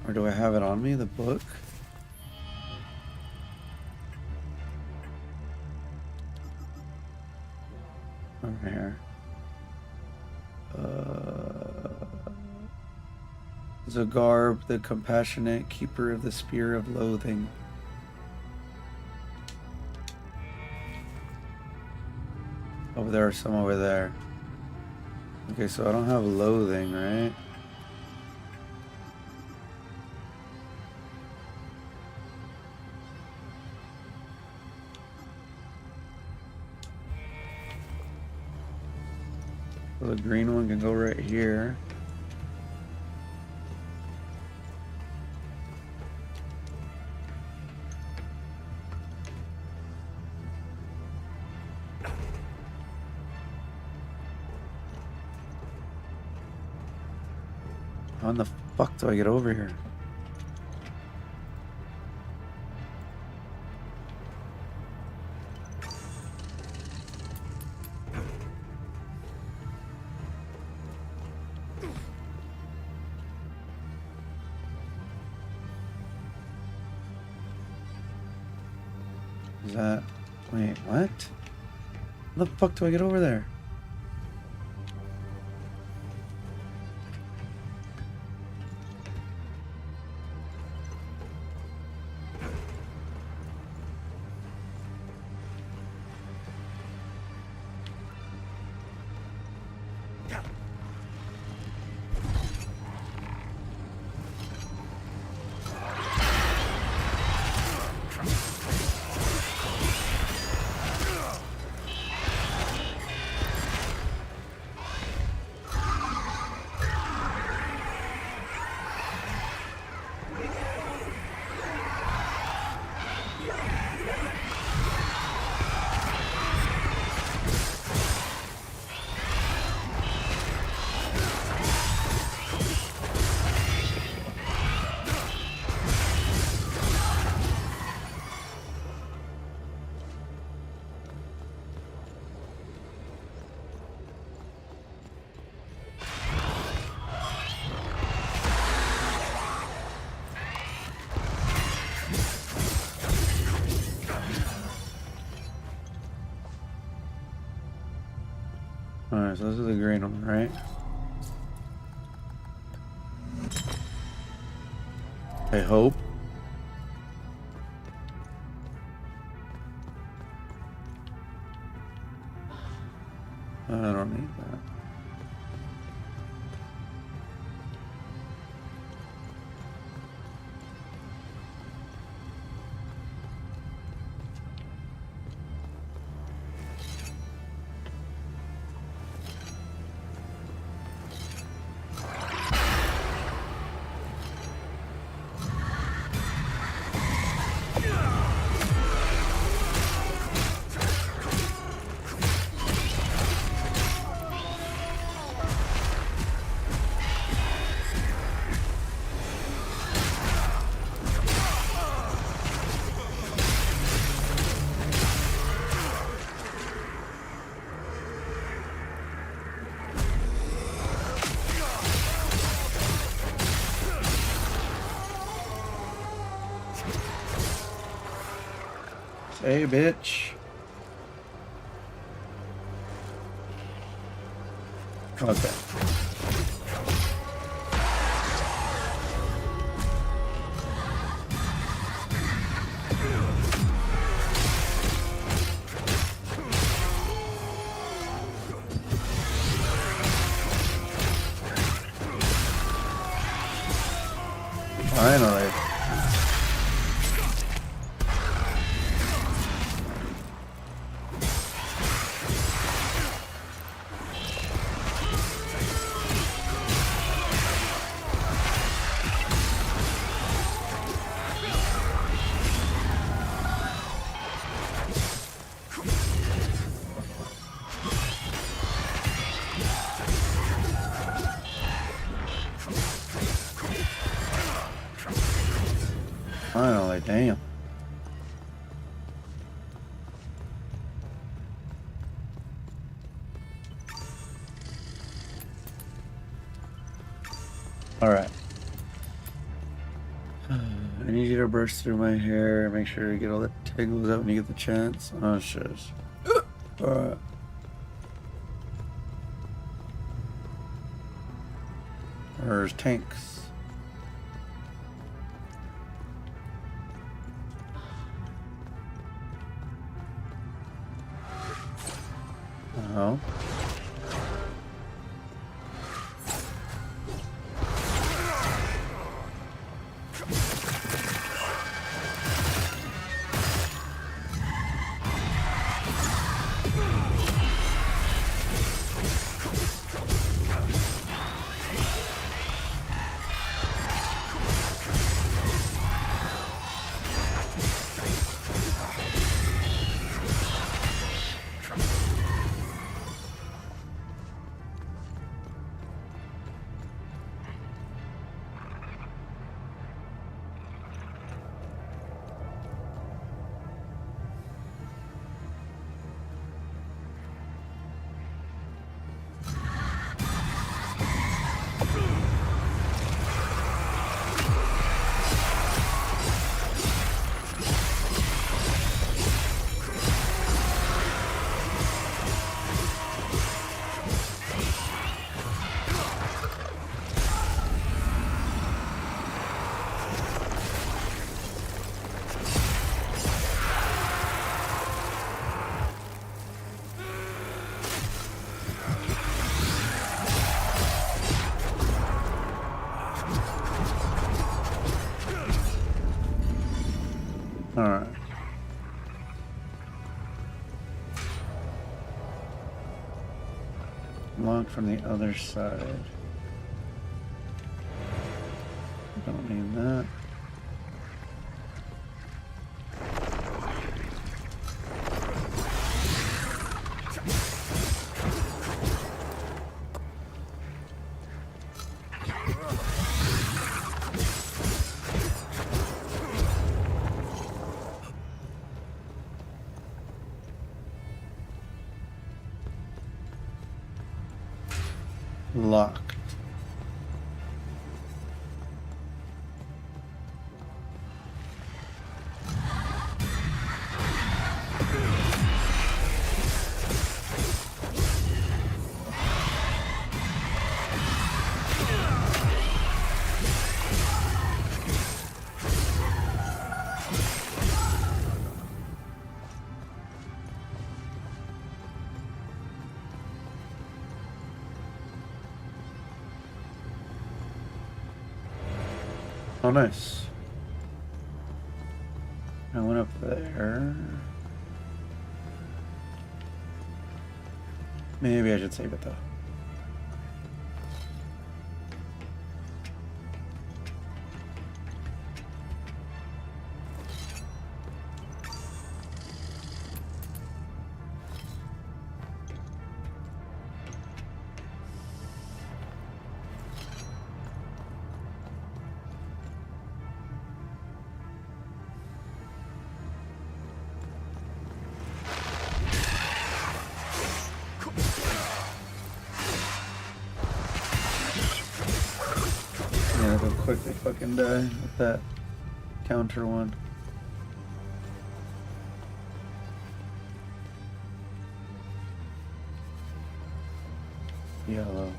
Or do I have it on me, the book? Over here. Zagarb, the compassionate keeper of the spear of loathing. Oh, there are some over there. Okay, so I don't have loathing, right? So the green one can go right here. How in the fuck do I get over here? Is that... Wait, what? How the fuck do I get over there? Alright, so this is the green one, right? I hope. I don't need that. Hey, bitch. Okay. Finally. Finally, damn. Alright. I need you to burst through my hair. Make sure you get all the tingles out when you get the chance. Oh, shit. Alright. There's tanks. Oh. Alright. Locked from the other side. Don't need that. Locked. Oh, nice. I went up there. Maybe I should save it though. Yeah, they'll quickly fucking die with that counter one. Yellow.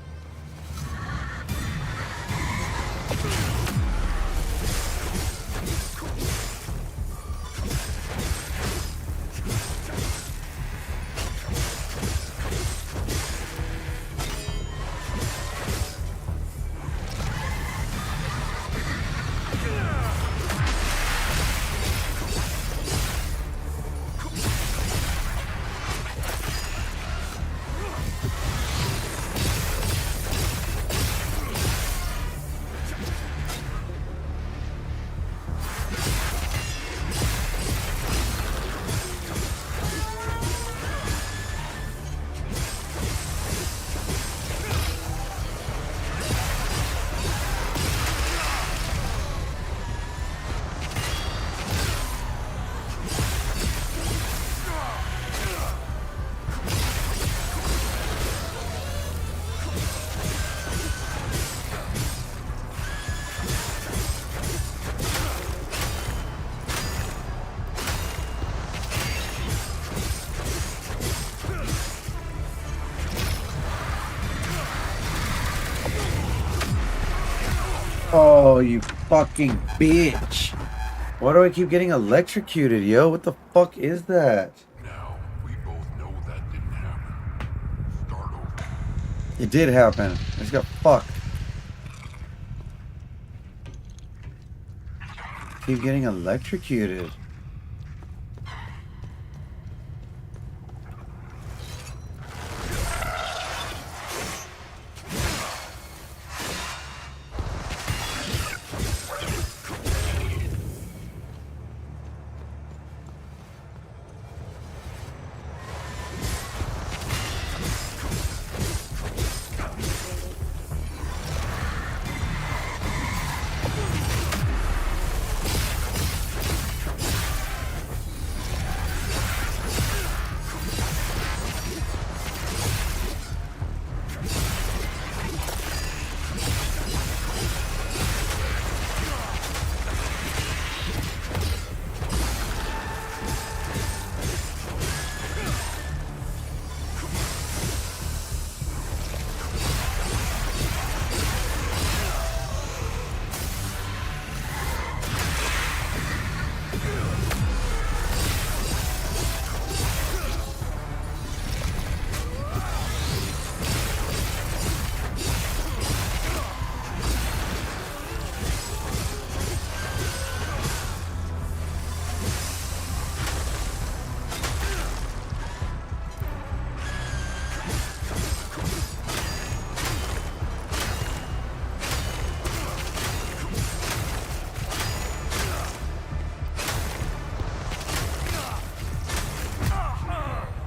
Oh, you fucking bitch. Why do I keep getting electrocuted, yo? What the fuck is that? Now, we both know that didn't happen. Start over. It did happen. I just got fucked. Keep getting electrocuted.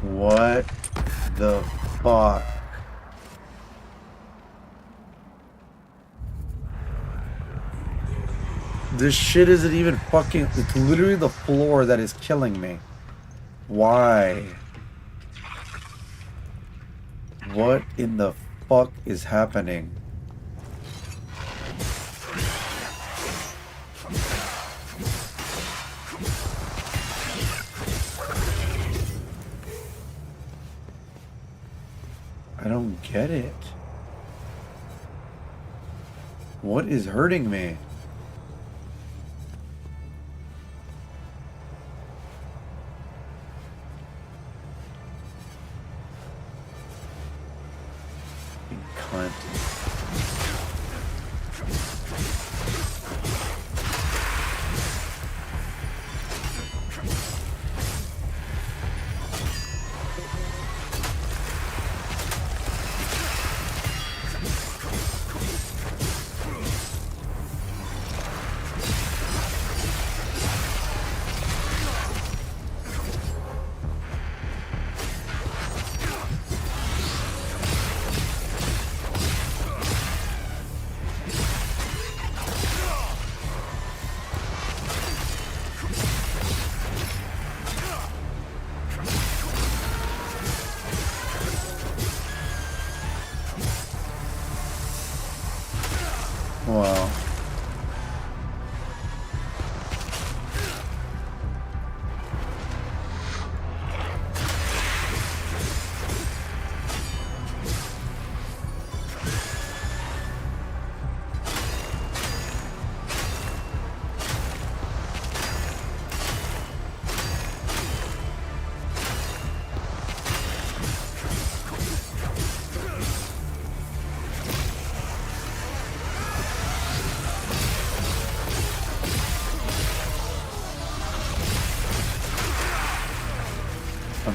What the fuck? This shit isn't even fucking... It's literally the floor that is killing me. Why? What in the fuck is happening? I don't get it. What is hurting me? You cunt. Wow.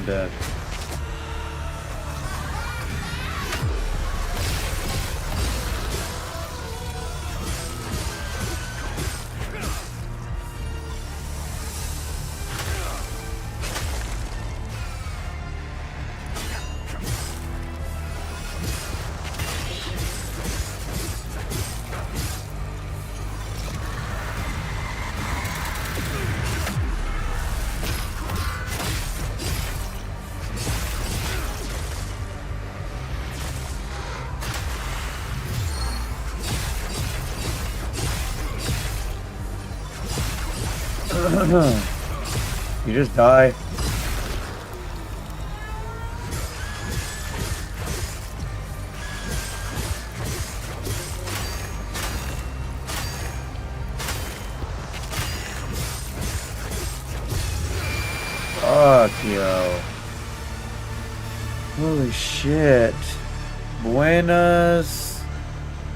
I'm dead. You just die. Fuck, yo. Holy shit. Buenas.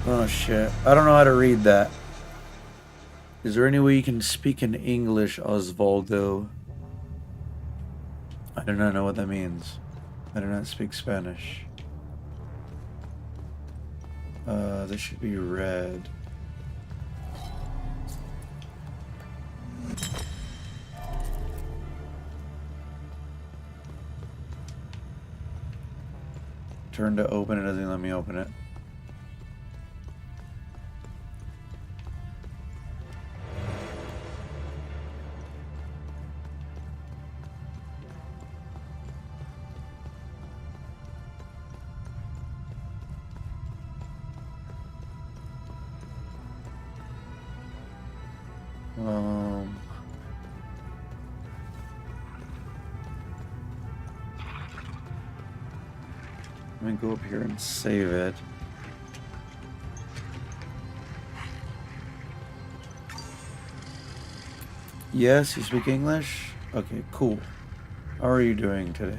Oh shit. I don't know how to read that. Is there any way you can speak in English, Osvaldo? I do not know what that means. I do not speak Spanish. This should be red. Turn to open, it doesn't let me open it. Let me go up here and save it. Yes, you speak English? Okay, cool. How are you doing today?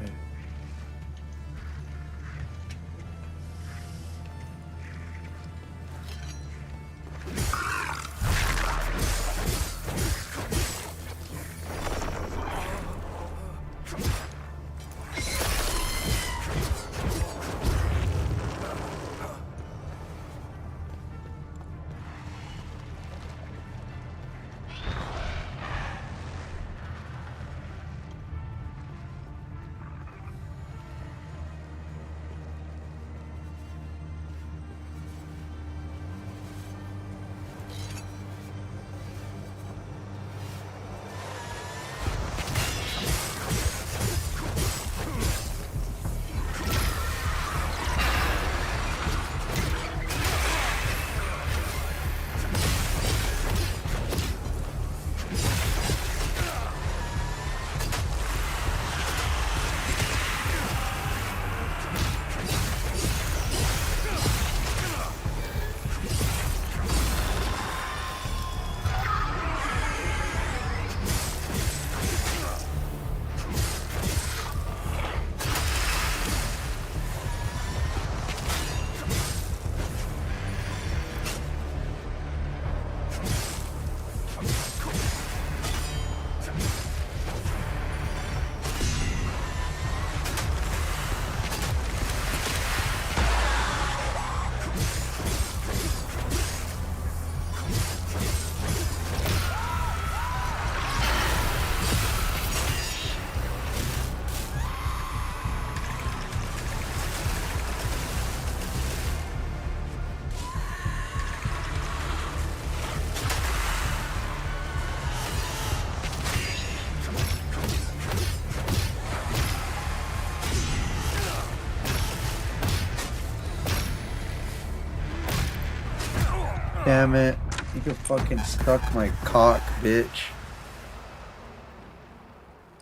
Damn it. You could fucking stuck my cock, bitch.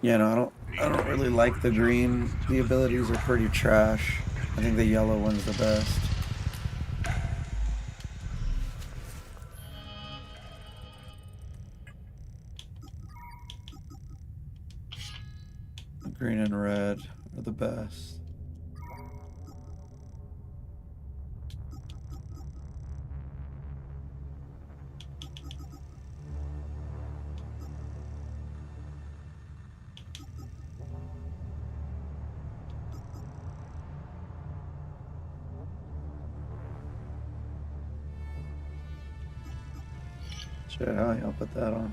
Yeah, no, I don't really like the green. The abilities are pretty trash. I think the yellow one's the best. Green and red are the best. Shit, I'll put that on.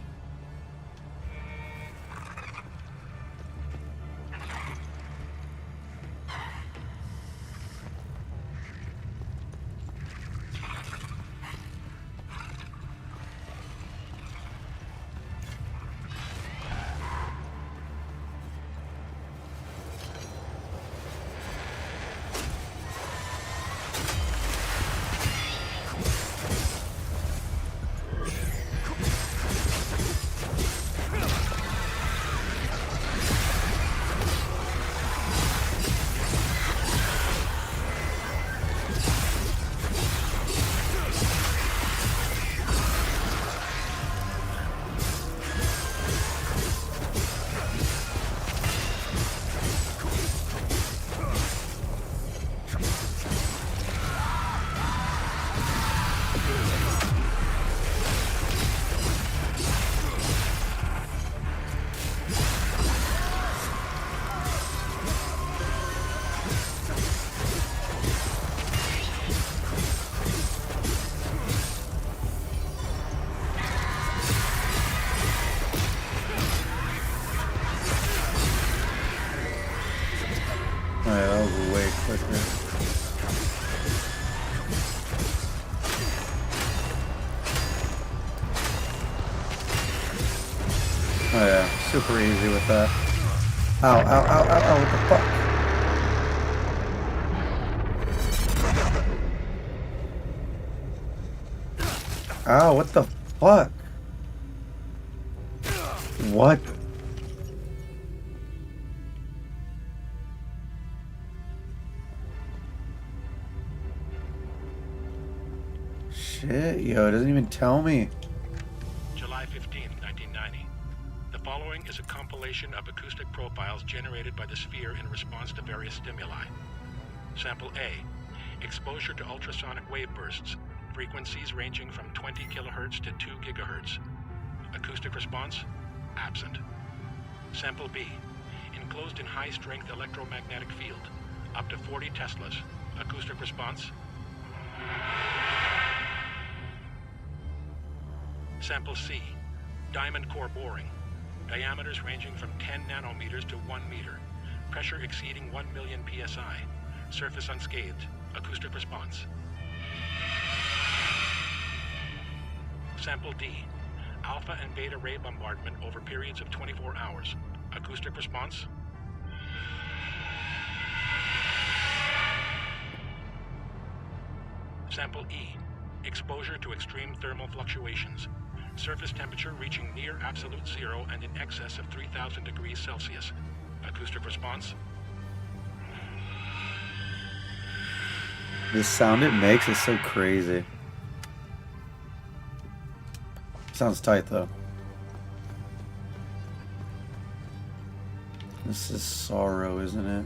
Oh yeah, super easy with that. Ow, ow, ow, ow, ow, what the fuck? Ow, what the fuck? What? Shit, yo, it doesn't even tell me. July 15, 1990. The following is a compilation of acoustic profiles generated by the sphere in response to various stimuli. Sample A. Exposure to ultrasonic wave bursts, frequencies ranging from 20 kilohertz to 2 gigahertz. Acoustic response? Absent. Sample B. Enclosed in high-strength electromagnetic field, up to 40 teslas. Acoustic response? Sample C. Diamond core boring. Diameters ranging from 10 nanometers to 1 meter. Pressure exceeding 1 million psi. Surface unscathed. Acoustic response. Sample D. Alpha and beta ray bombardment over periods of 24 hours. Acoustic response. Sample E. Exposure to extreme thermal fluctuations. Surface temperature reaching near absolute zero and in excess of 3,000 degrees Celsius. Acoustic response. The sound it makes is so crazy. Sounds tight though. This is sorrow, isn't it?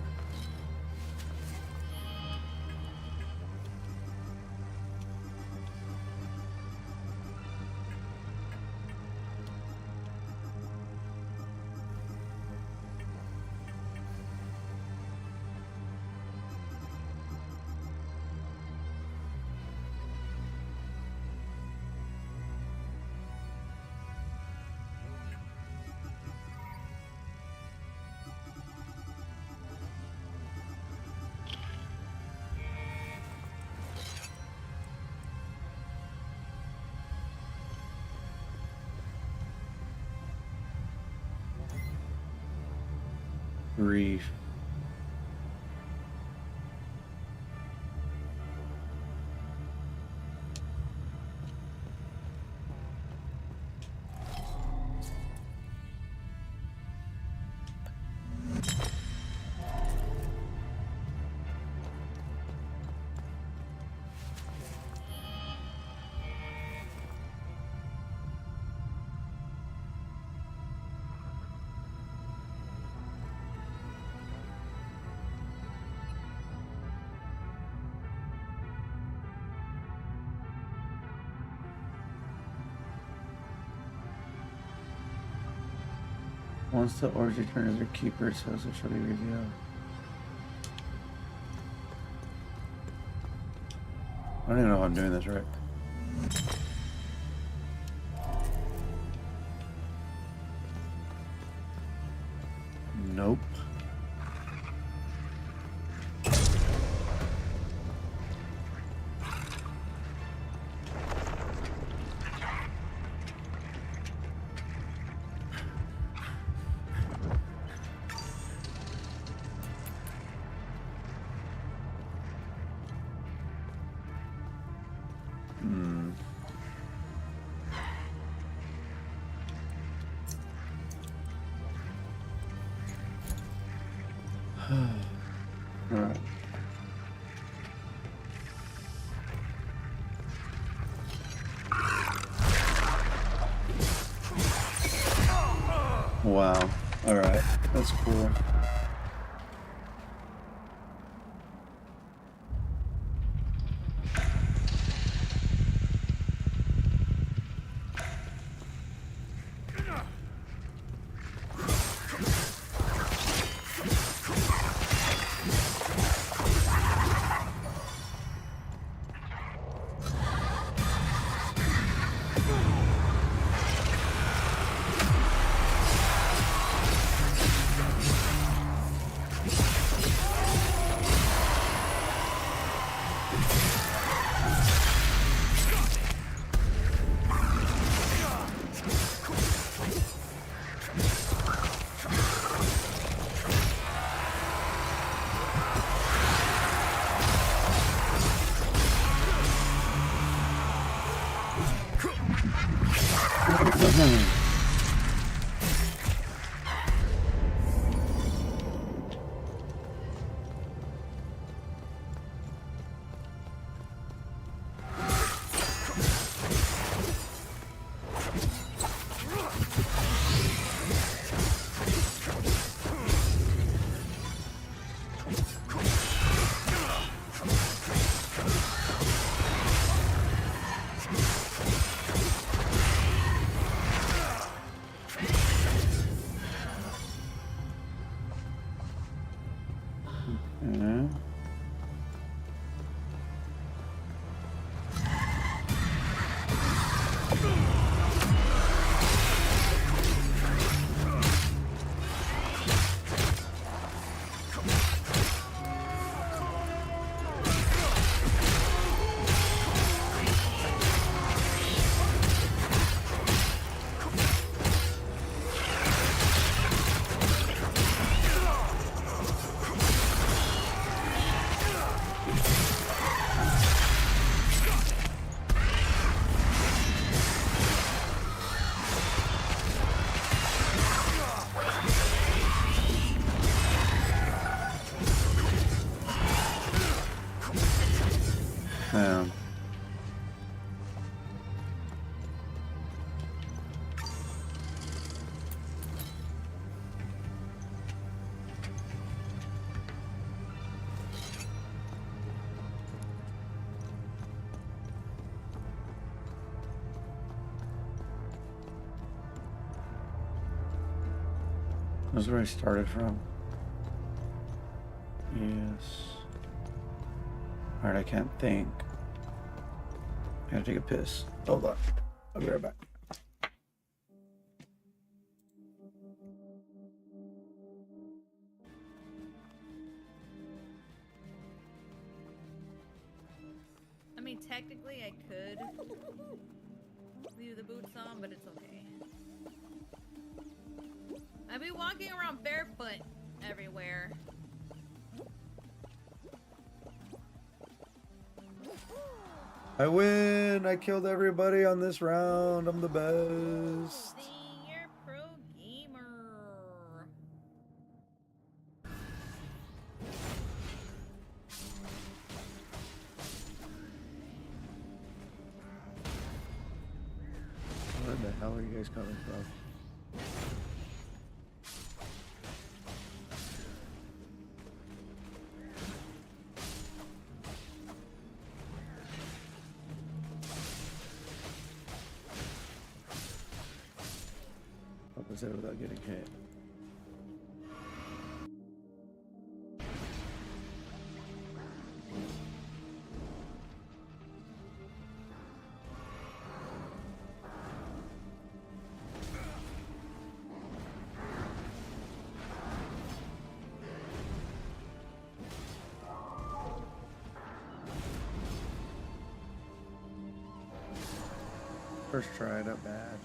Grief. Once the orbs return as their keeper, so it shall be revealed. I don't even know if I'm doing this right. Nope. Alright. Wow. Alright. That's cool. That's where I started from. Yes. Alright, I can't think. I gotta take a piss. Hold on. I'll be right back. I mean, technically I could leave the boots on, but it's okay. I'd be walking around barefoot everywhere. I win! I killed everybody on this round. I'm the best. See, you're pro gamer. Where the hell are you guys coming from? What was that without getting hit? First try, not bad.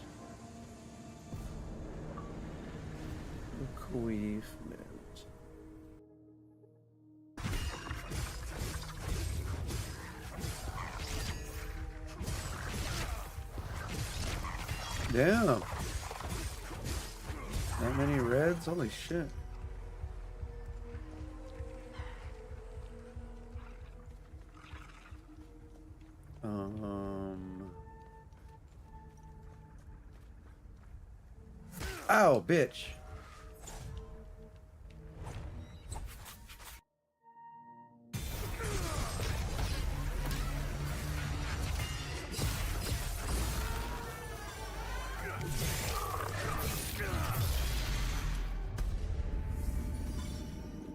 Bequeathment. Damn. That many reds? Holy shit. Ow, bitch.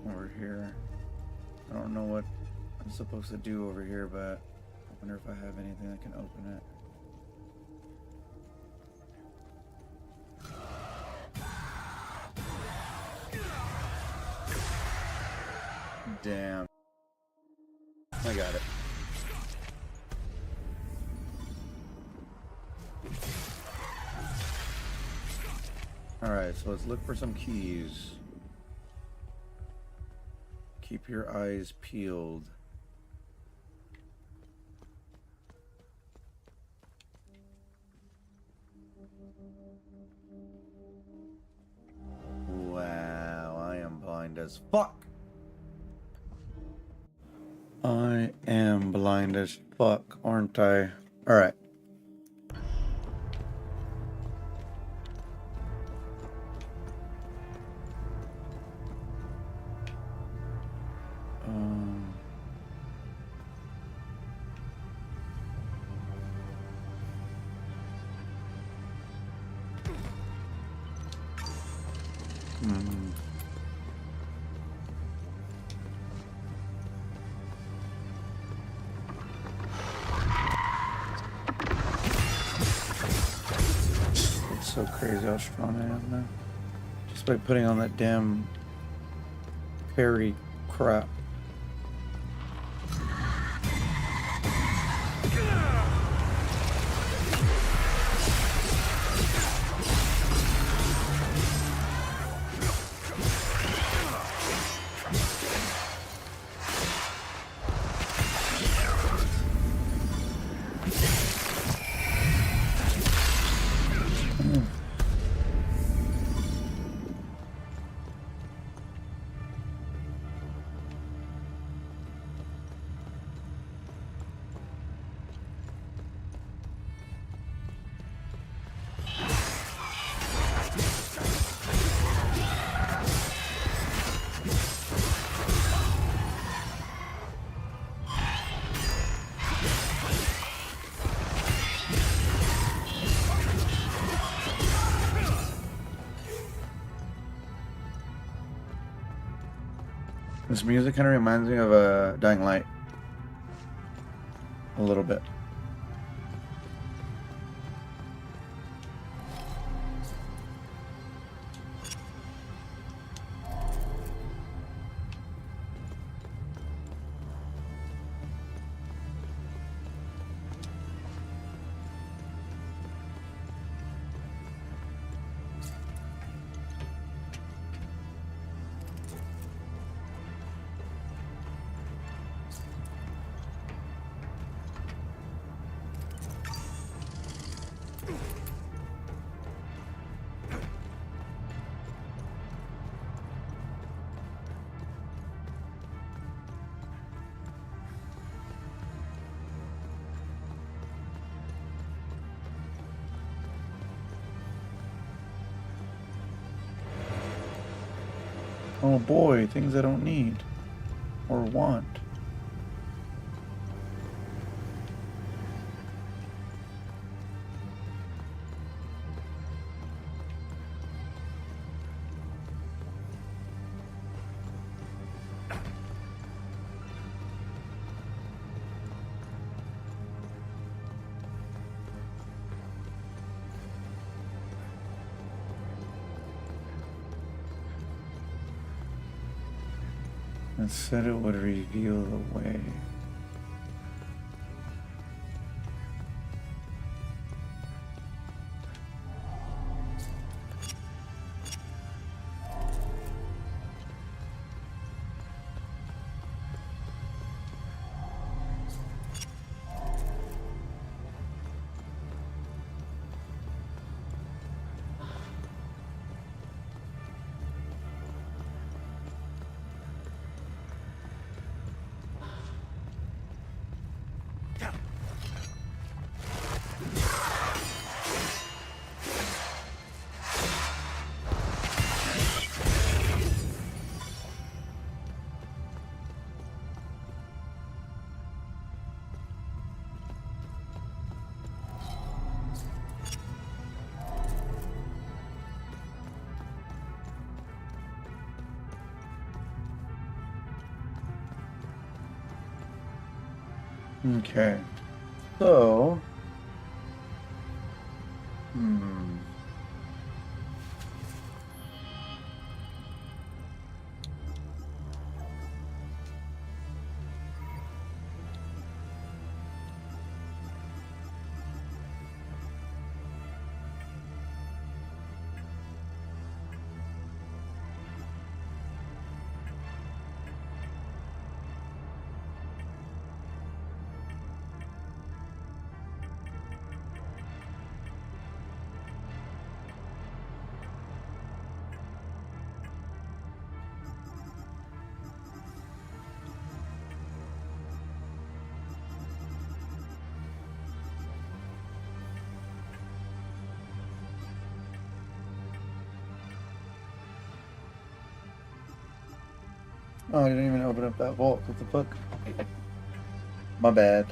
Over here. I don't know what I'm supposed to do over here, but I wonder if I have anything that can open it. Damn. I got it. Alright, so let's look for some keys. Keep your eyes peeled. Wow, I am blind as fuck. I am blind as fuck, aren't I? Alright. It's so crazy how strong I am now. Just by putting on that damn parry crap. This music kind of reminds me of a Dying Light. A little bit. Oh boy, things I don't need or want. It said it would reveal the way. Okay. So... Oh, I didn't even open up that vault. What the fuck? My bad.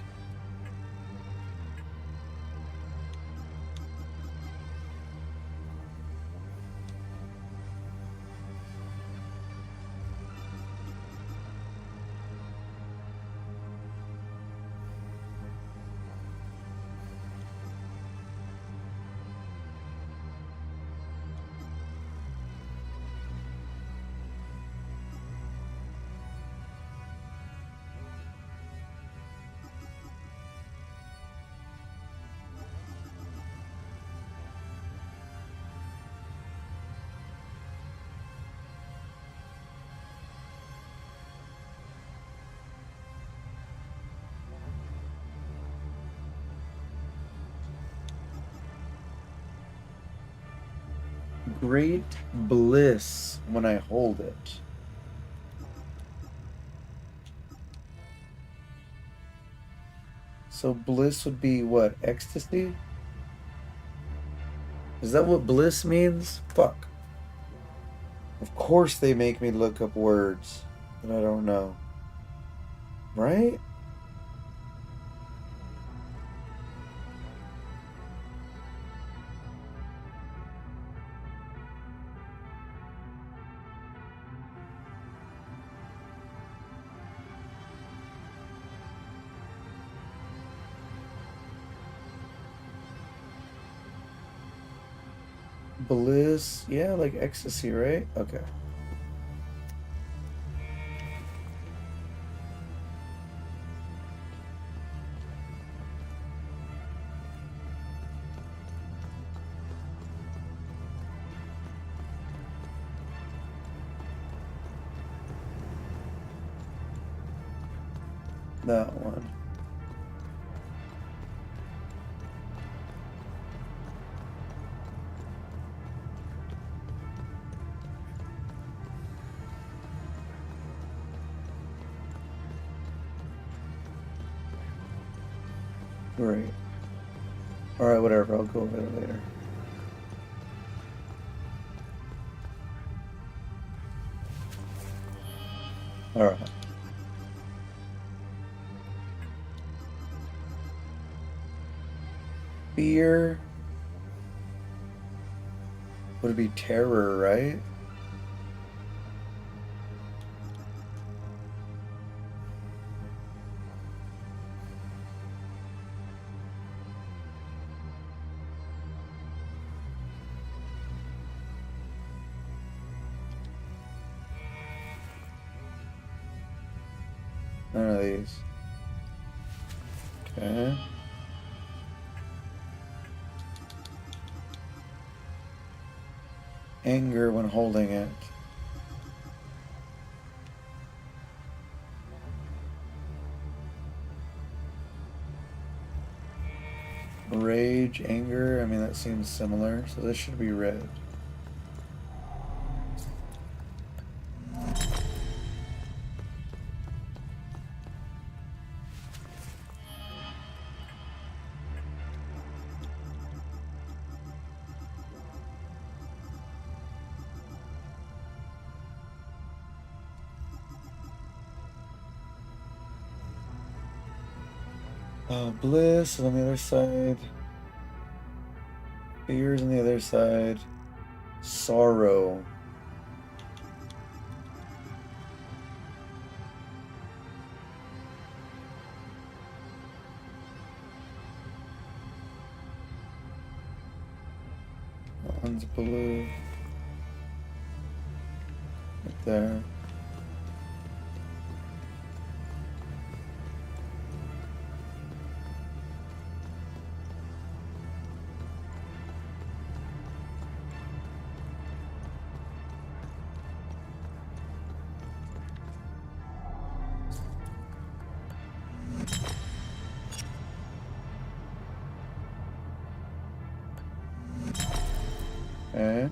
Great bliss when I hold it. So bliss would be what? Ecstasy? Is that what bliss means? Fuck. Of course they make me look up words that I don't know. Right? Bliss, yeah, like ecstasy, right? Okay. That one. Great. Alright, whatever. I'll go over it later. Alright. Fear would be terror, right? None of these. Okay. Anger when holding it. Rage, anger, I mean that seems similar, so this should be red. Bliss is on the other side. Fear is on the other side. Sorrow. That one's blue. Right there. Okay.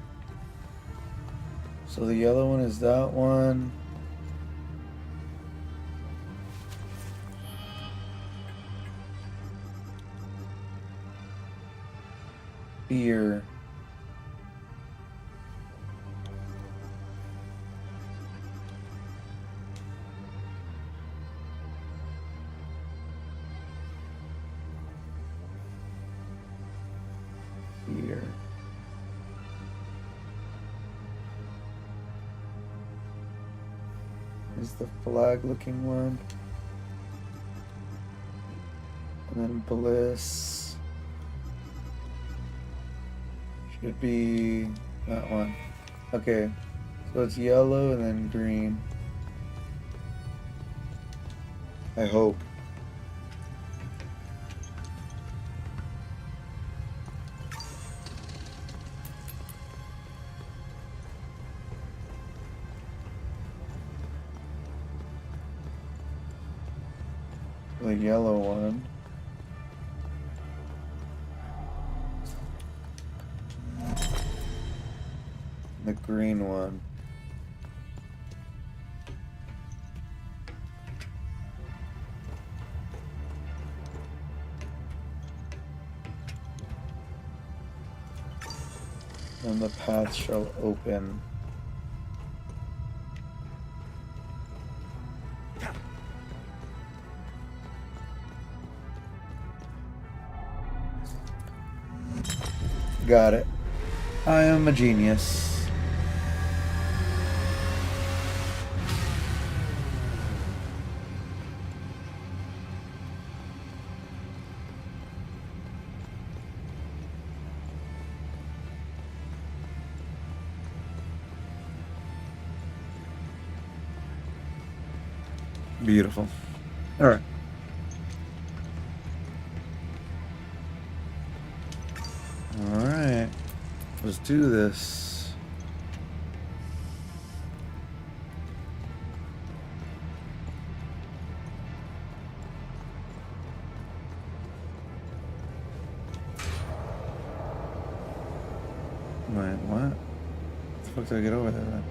So the yellow one is that one. Fear. Fear. Is the flag looking one. And then bliss should be that one. Okay, so it's yellow and then green. I hope. The yellow one. The green one. And the path shall open. Got it. I am a genius. Beautiful. All right. All right. Let's do this. Wait, what? How the fuck do I get over there then?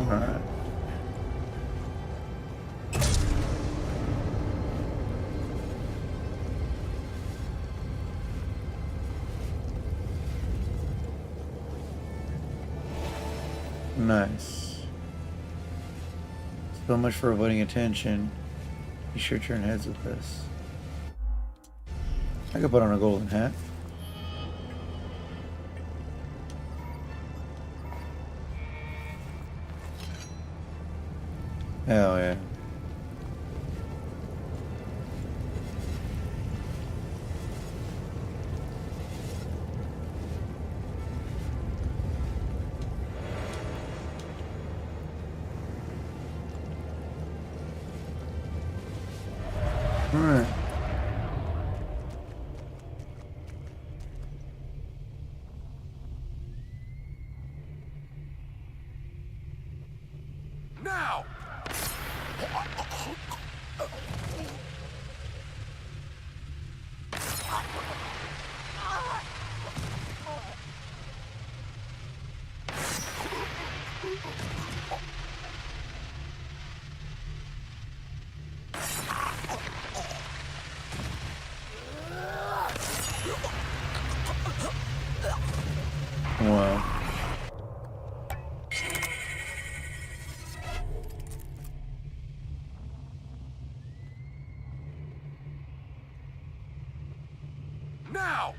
Alright. Nice. So much for avoiding attention. You sure turn heads with this. I could put on a golden hat. Hell yeah. All right. Now! Wow. Now!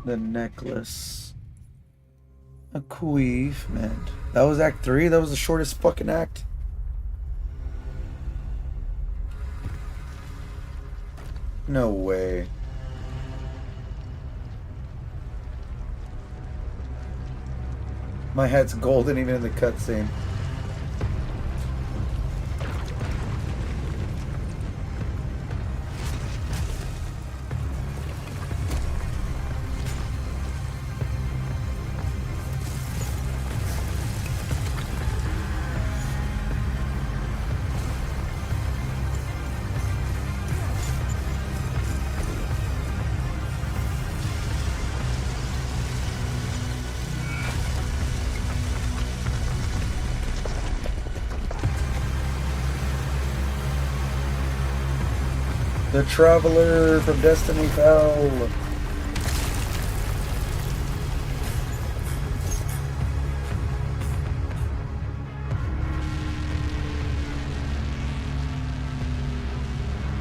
The necklace. A queef, man. That was Act 3? That was the shortest fucking act? No way. My head's golden even in the cutscene. The Traveler from Destiny fell.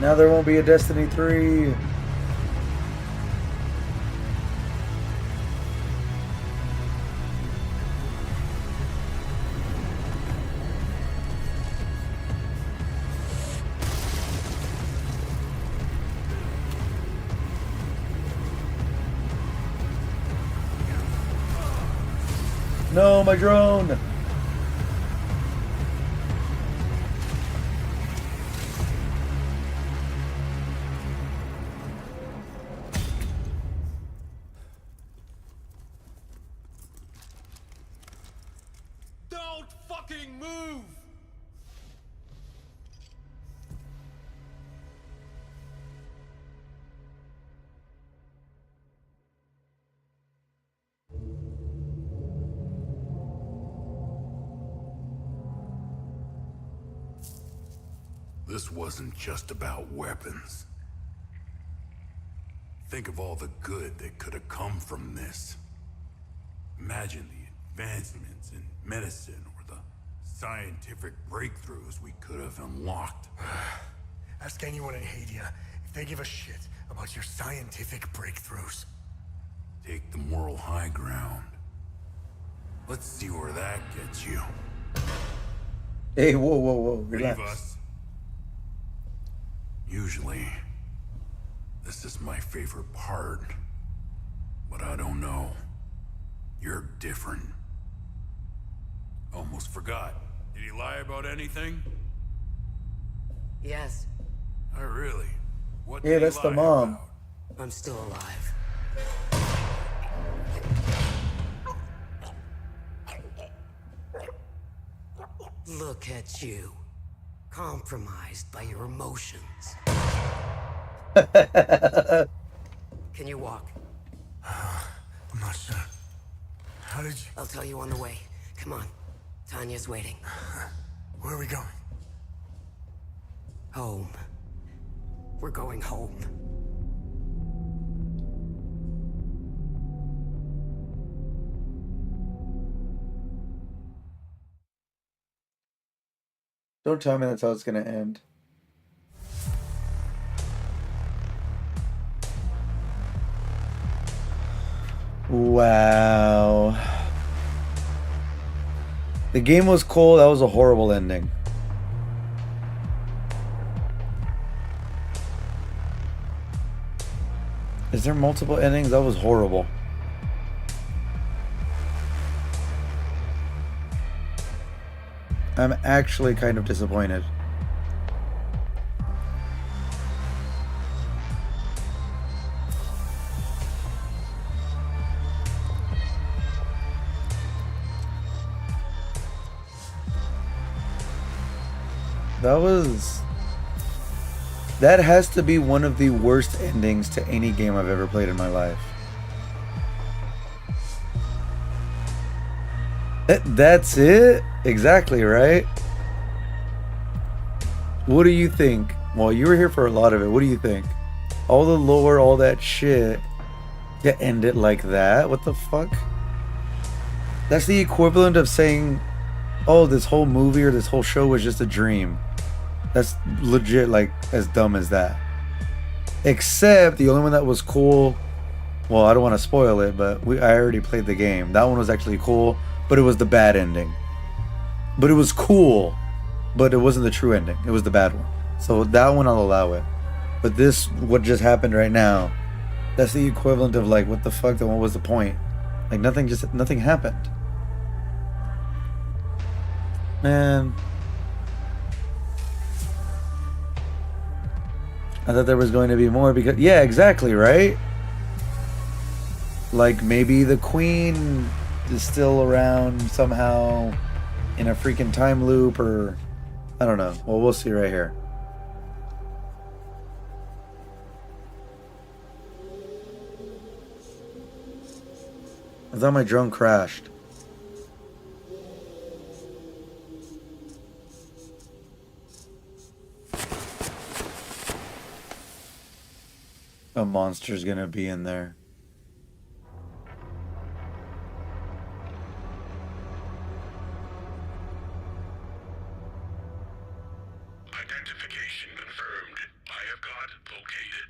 Now there won't be a Destiny 3. No, my drone! Don't fucking move! This wasn't just about weapons. Think of all the good that could have come from this. Imagine the advancements in medicine or the scientific breakthroughs we could have unlocked. Ask anyone in Hadia if they give a shit about your scientific breakthroughs. Take the moral high ground. Let's see where that gets you. Hey, whoa, relax. Leave us. Usually, this is my favorite part. But I don't know. You're different. Almost forgot. Did he lie about anything? Yes. Oh, really? What Yeah, did he that's the lie mom. about? I'm still alive. Look at you. Compromised by your emotions. Can you walk? I'm not sure. How did you... I'll tell you on the way. Come on. Tanya's waiting. Where are we going? Home. We're going home. Don't tell me that's how it's gonna end. Wow. The game was cool. That was a horrible ending. Is there multiple endings? That was horrible. I'm actually kind of disappointed. That has to be one of the worst endings to any game I've ever played in my life. That's it? Exactly, right? What do you think? Well, you were here for a lot of it. What do you think? All the lore, all that shit, to end it like that? What the fuck? That's the equivalent of saying, oh, this whole movie or this whole show was just a dream. That's legit, like, as dumb as that. Except the only one that was cool, well, I don't want to spoil it, but I already played the game. That one was actually cool, but it was the bad ending. But it was cool, but it wasn't the true ending. It was the bad one. So that one I'll allow it. But this, what just happened right now, that's the equivalent of like, what the fuck, then what was the point? Like nothing happened. Man. I thought there was going to be more because, yeah, exactly, right? Like maybe the queen is still around somehow in a freaking time loop, or I don't know. Well, we'll see right here. I thought my drone crashed. A monster's gonna be in there. Identification confirmed. I have got located.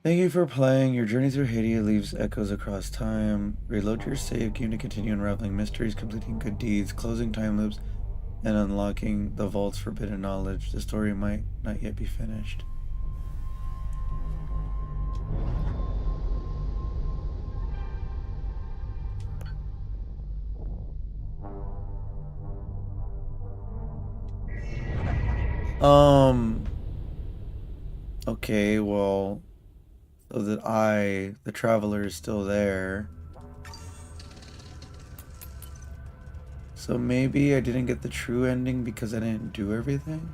Thank you for playing. Your journey through Hadia leaves echoes across time. Reload your save game to continue unraveling mysteries, completing good deeds, closing time loops, and unlocking the vault's forbidden knowledge. The story might not yet be finished. Okay, well, so that the traveler, is still there. So maybe I didn't get the true ending because I didn't do everything?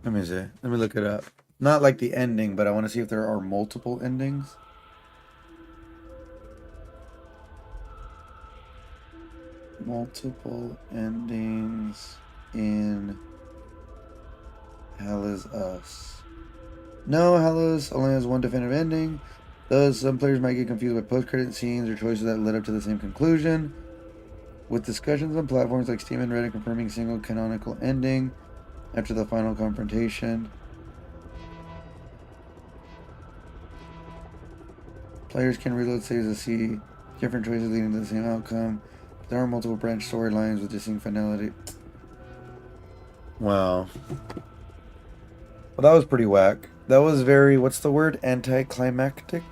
Let me see. Let me look it up. Not like the ending, but I want to see if there are multiple endings. Multiple endings in HellIsUs. No, HellIsUs only has one definitive ending. Thus, some players might get confused by post-credit scenes or choices that led up to the same conclusion. With discussions on platforms like Steam and Reddit confirming single canonical ending after the final confrontation. Players can reload saves to see different choices leading to the same outcome. There are multiple branch storylines with distinct finality. Wow. Well, that was pretty whack. That was very, what's the word? Anticlimactic?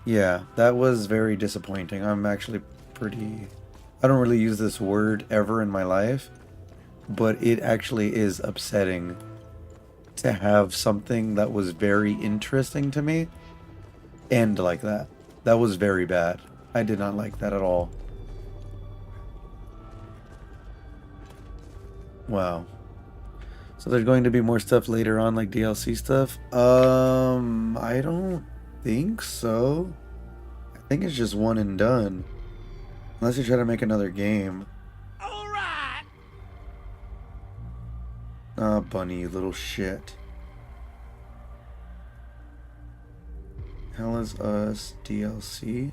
Yeah, that was very disappointing. I'm actually pretty... I don't really use this word ever in my life, but it actually is upsetting to have something that was very interesting to me end like that. That was very bad. I did not like that at all. Wow. So there's going to be more stuff later on, like DLC stuff? I don't think so. I think it's just one and done. Unless you try to make another game. Alright! Ah, Bunny, you little shit. HellIsUs DLC.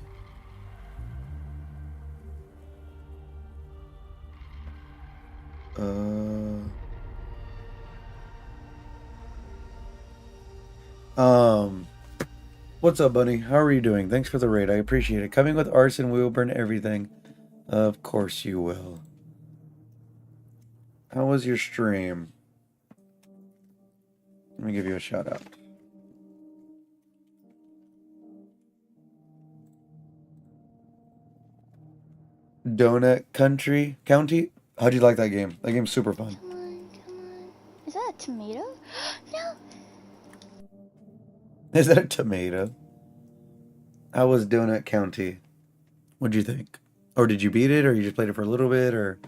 What's up, Bunny? How are you doing? Thanks for the raid. I appreciate it. Coming with arson, we will burn everything. Of course you will. How was your stream? Let me give you a shout out. Donut County? How'd you like that game? That game's super fun. Come on. Is that a tomato? No! Is that a tomato? How was Donut County? What'd you think? Or did you beat it, or you just played it for a little bit, or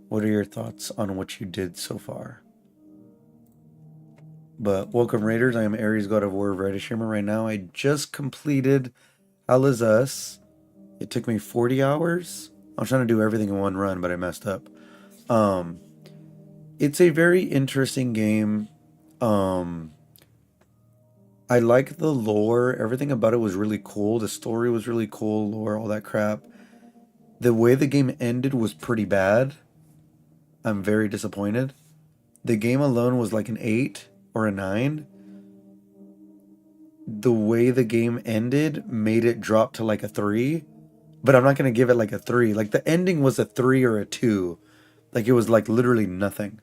what are your thoughts on what you did so far? But welcome, Raiders. I am Aries, God of War, Reddit streamer right now. I just completed HellIsUs. It took me 40 hours. I was trying to do everything in one run, but I messed up. It's a very interesting game. I like the lore. Everything about it was really cool. The story was really cool. Lore, all that crap. The way the game ended was pretty bad. I'm very disappointed. The game alone was like an 8 or a 9. The way the game ended made it drop to like a 3. But I'm not going to give it like a 3. Like the ending was a 3 or a 2. Like it was like literally nothing.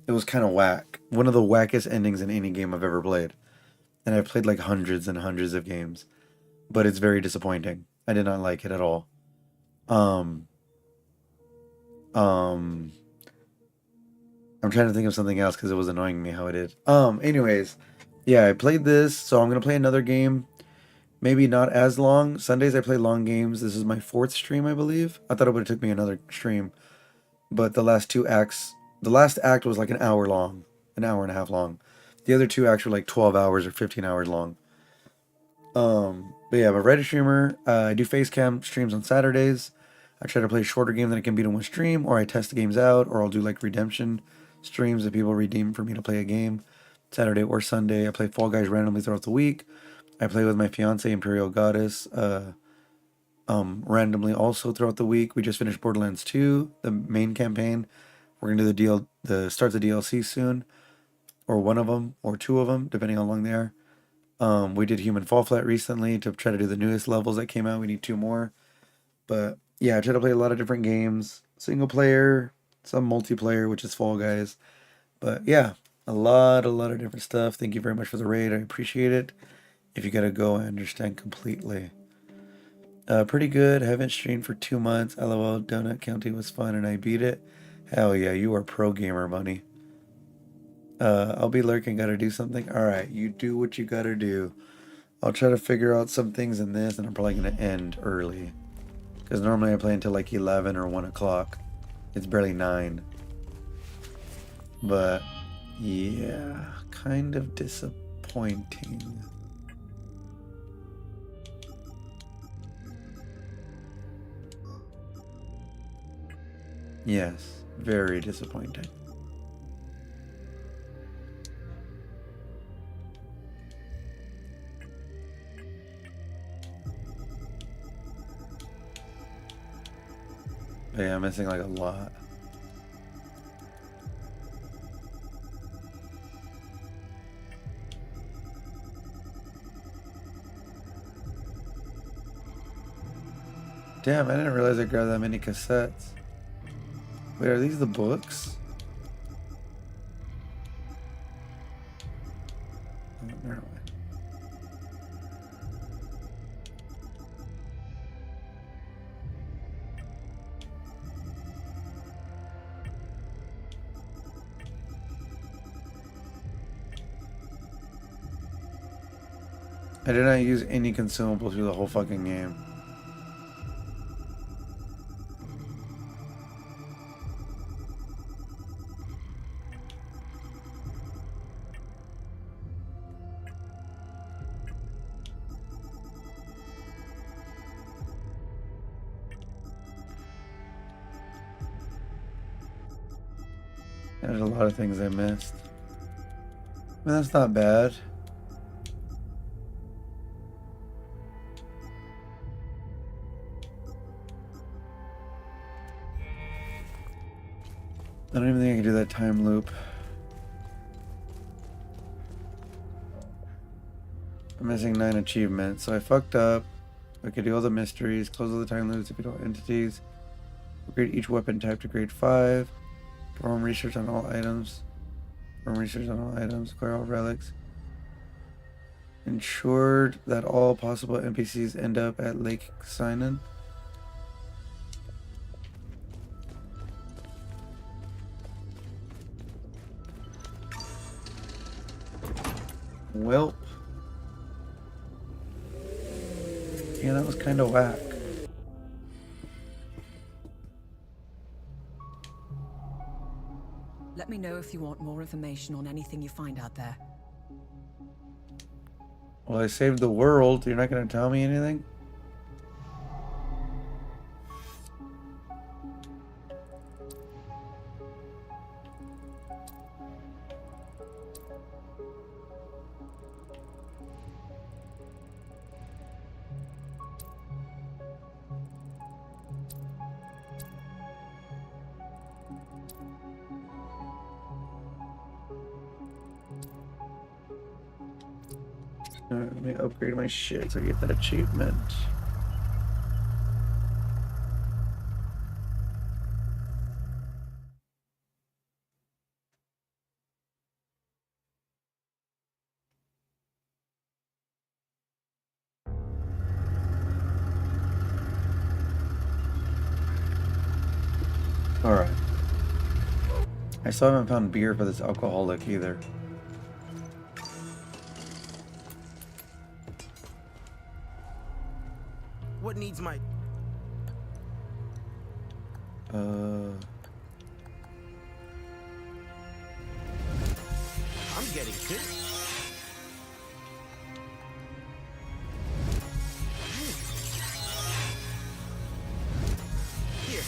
It was kind of whack. One of the wackest endings in any game I've ever played. And I've played like hundreds and hundreds of games. But it's very disappointing. I did not like it at all. I'm trying to think of something else because it was annoying me how it did. Anyways, yeah, I played this, so I'm gonna play another game. Maybe not as long. Sundays I play long games. This is my 4th stream, I believe. I thought it would have took me another stream, but the last act was like an hour long, an hour and a half long. The other 2 acts were like 12 hours or 15 hours long. But yeah, I'm a Reddit streamer. I do face cam streams on Saturdays. I try to play a shorter game that I can beat in one stream, or I test the games out, or I'll do like redemption streams that people redeem for me to play a game. Saturday or Sunday, I play Fall Guys randomly throughout the week. I play with my fiance, Imperial Goddess, randomly also throughout the week. We just finished Borderlands 2, the main campaign. We're gonna do start the DLC soon, or one of them, or 2 of them, depending on how long they are. We did Human Fall Flat recently to try to do the newest levels that came out. We need 2 more. But yeah, I try to play a lot of different games. Single player, some multiplayer, which is Fall Guys. But yeah, a lot of different stuff. Thank you very much for the raid. I appreciate it. If you gotta go, I understand completely. Pretty good. Haven't streamed for 2 months. LOL, Donut County was fun and I beat it. Hell yeah, you are pro gamer, Bunny. I'll be lurking, gotta do something. Alright, you do what you gotta do. I'll try to figure out some things in this, and I'm probably gonna end early. Because normally I play until like 11 or 1 o'clock. It's barely 9. But, yeah, kind of disappointing. Yes, very disappointing. Yeah, I'm missing like a lot. Damn, I didn't realize I grabbed that many cassettes. Wait, are these the books? Oh, never mind. I did not use any consumable through the whole fucking game. There's a lot of things I missed. I mean, that's not bad. I don't even think I can do that time loop. I'm missing 9 achievements, so I fucked up. I could do all the mysteries, close all the time loops, defeat all entities, upgrade each weapon type to grade 5, perform research on all items, acquire all relics, ensured that all possible NPCs end up at Lake Sinon. Well, yeah, that was kind of whack. Let me know if you want more information on anything you find out there. Well, I saved the world. You're not going to tell me anything? Let me upgrade my shit so I get that achievement. Alright. I still haven't found beer for this alcoholic either. What needs my... I'm getting good. Here.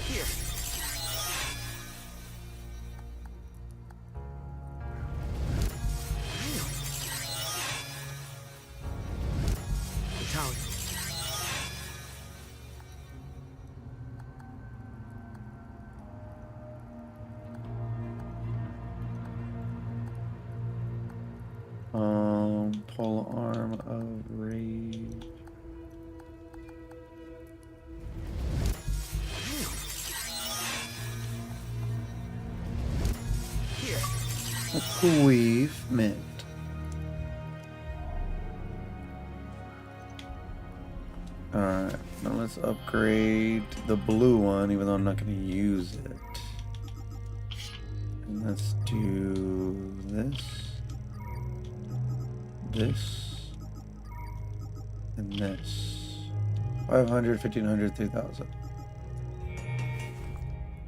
Here. Italian. Pole arm of rage. Achievement. Alright, now let's upgrade the blue one, even though I'm not going to use it. And let's do this. This. And this. 500, 1500, 3000.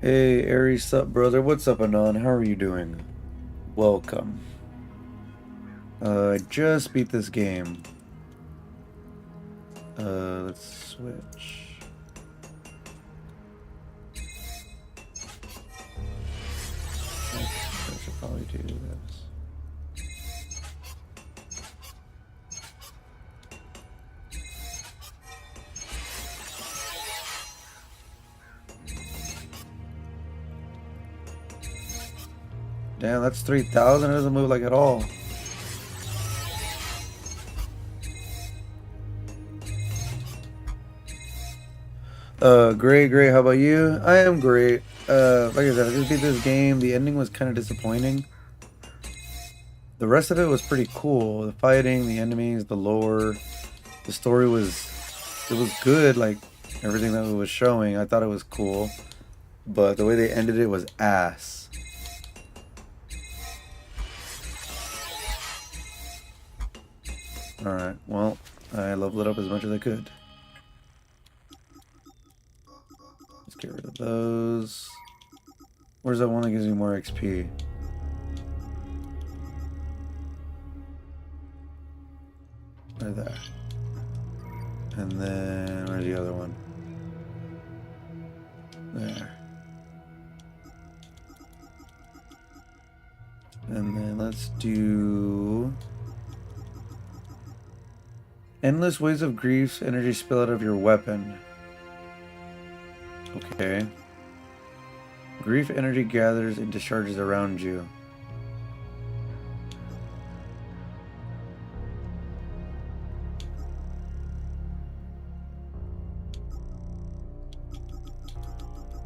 Hey, Aries, sup, brother? What's up, Anon? How are you doing? Welcome. I just beat this game. Let's switch. I should probably do this. Damn, that's 3,000. It doesn't move like at all. Great. How about you? I am great. Like I said, I just beat this game. The ending was kind of disappointing. The rest of it was pretty cool. The fighting, the enemies, the lore, the story was good. Like everything that it was showing, I thought it was cool. But the way they ended it was ass. Alright, well, I leveled it up as much as I could. Let's get rid of those. Where's that one that gives me more XP? Right there. And then, where's the other one? There. And then let's do... Endless waves of grief's energy spill out of your weapon. Okay. Grief energy gathers and discharges around you.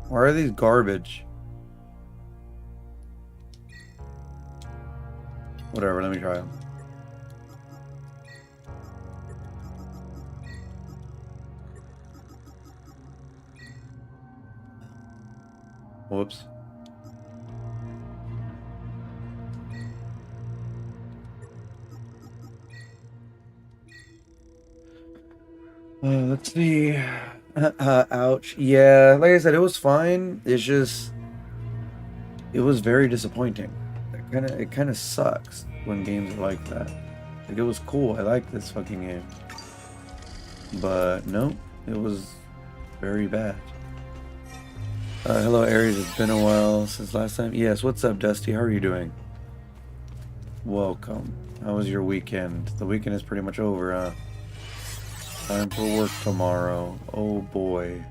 Why are these garbage? Whatever, let me try them. Whoops. Let's see. Ouch. Yeah, like I said, it was fine. It's just, it was very disappointing. It kind of sucks when games are like that. Like, it was cool. I liked this fucking game. But no, it was very bad. Hello, Aries. It's been a while since last time. Yes, what's up, Dusty? How are you doing? Welcome. How was your weekend? The weekend is pretty much over, huh? Time for work tomorrow. Oh boy.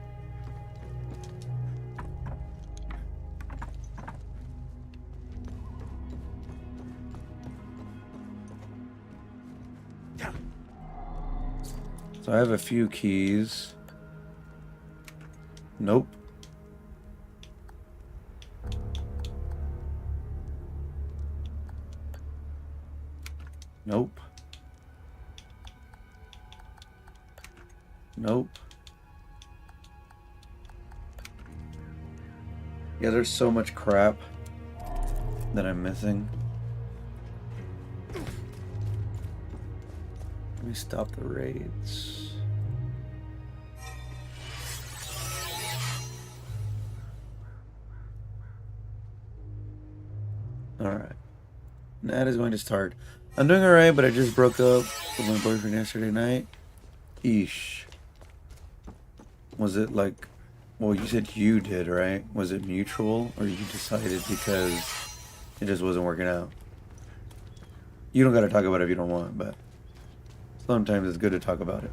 So I have a few keys. Nope. Nope. Nope. Yeah, there's so much crap that I'm missing. Let me stop the raids. Alright. That is going to start. I'm doing alright, but I just broke up with my boyfriend yesterday night. Eesh. Was it like, well, you said you did, right? Was it mutual, or you decided because it just wasn't working out? You don't got to talk about it if you don't want, but sometimes it's good to talk about it.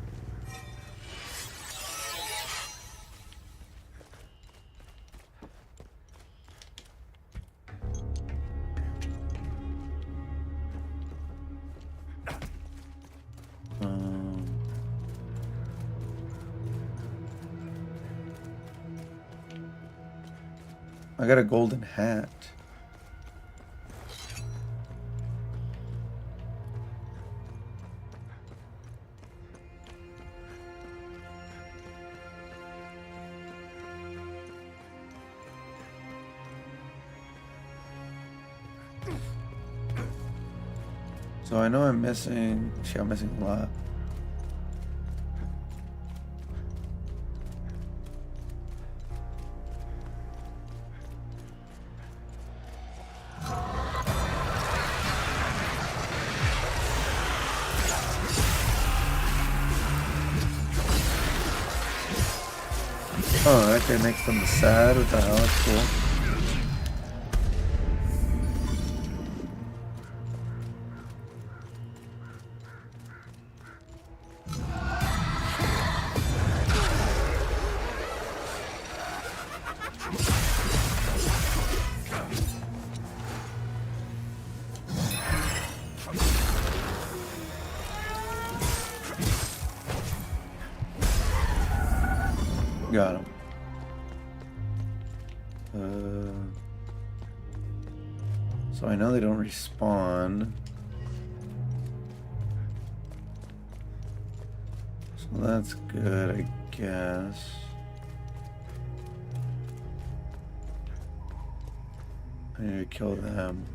I got a golden hat. So I know I'm missing, shit, I'm missing a lot. Oh, that actually makes them sad. What the hell? That's cool. Got him. So I know they don't respawn. So that's good, I guess. I need to kill them.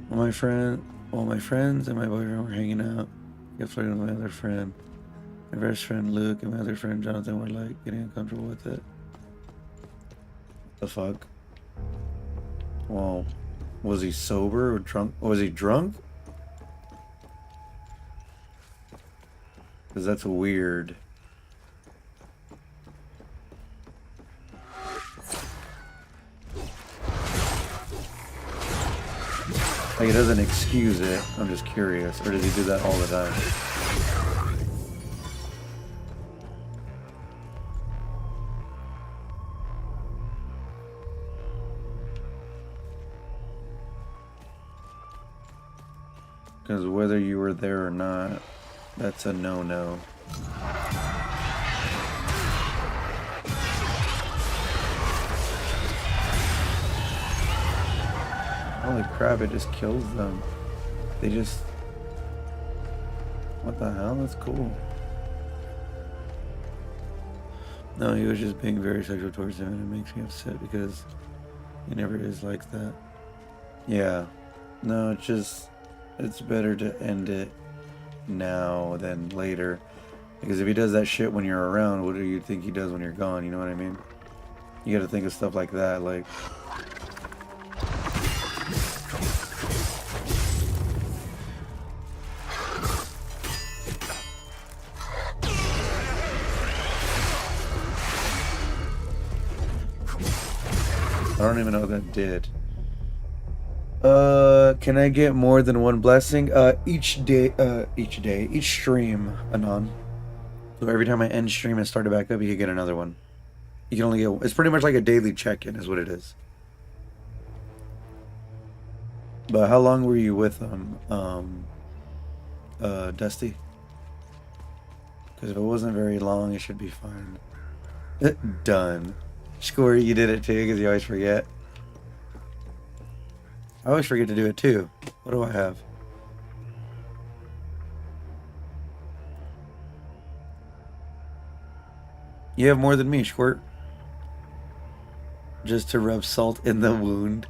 Well, my friends and my boyfriend were hanging out. I got flirting with my other friend. My best friend Luke and my other friend Jonathan were like getting uncomfortable with it. The fuck? Well, was he sober or drunk? Was he drunk? Because that's weird. Like, it doesn't excuse it. I'm just curious. Or does he do that all the time? Because whether you were there or not, that's a no-no. Holy crap, it just kills them. They just... What the hell? That's cool. No, he was just being very sexual towards him, and it makes me upset because he never is like that. Yeah. No, it's just... It's better to end it now than later. Because if he does that shit when you're around, what do you think he does when you're gone? You know what I mean? You gotta think of stuff like that, like... I don't even know what that did. Can I get more than one blessing? Each stream, Anon. So every time I end stream and start it back up, you can get another one. You can only get, it's pretty much like a daily check-in is what it is. But how long were you with them, Dusty? Because if it wasn't very long, it should be fine. Done. Score, you did it too, because you always forget. I always forget to do it too. What do I have? You have more than me, Squirt. Just to rub salt in the wound.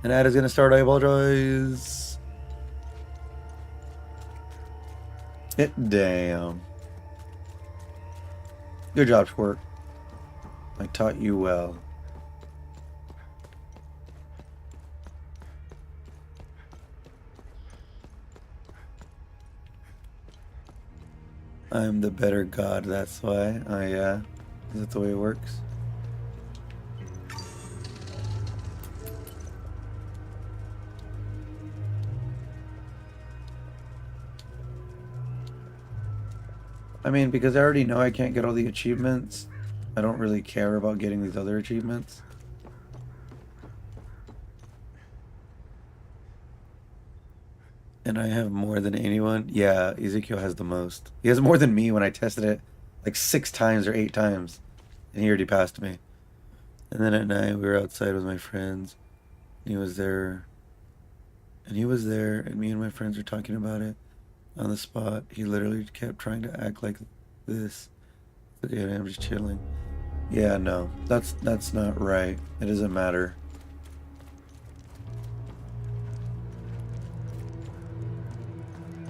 And ad is gonna start, I apologize. Damn. Good job, Squirt. I taught you well. I'm the better god, that's why. Oh yeah. Is that the way it works? I mean, because I already know I can't get all the achievements, I don't really care about getting these other achievements. And I have more than anyone. Yeah, Ezekiel has the most. He has more than me when I tested it like 6 times or 8 times. And he already passed me. And then at night we were outside with my friends. And he was there. And he was there and me and my friends were talking about it on the spot. He literally kept trying to act like this. But yeah, I'm just chilling. Yeah, no. That's not right. It doesn't matter.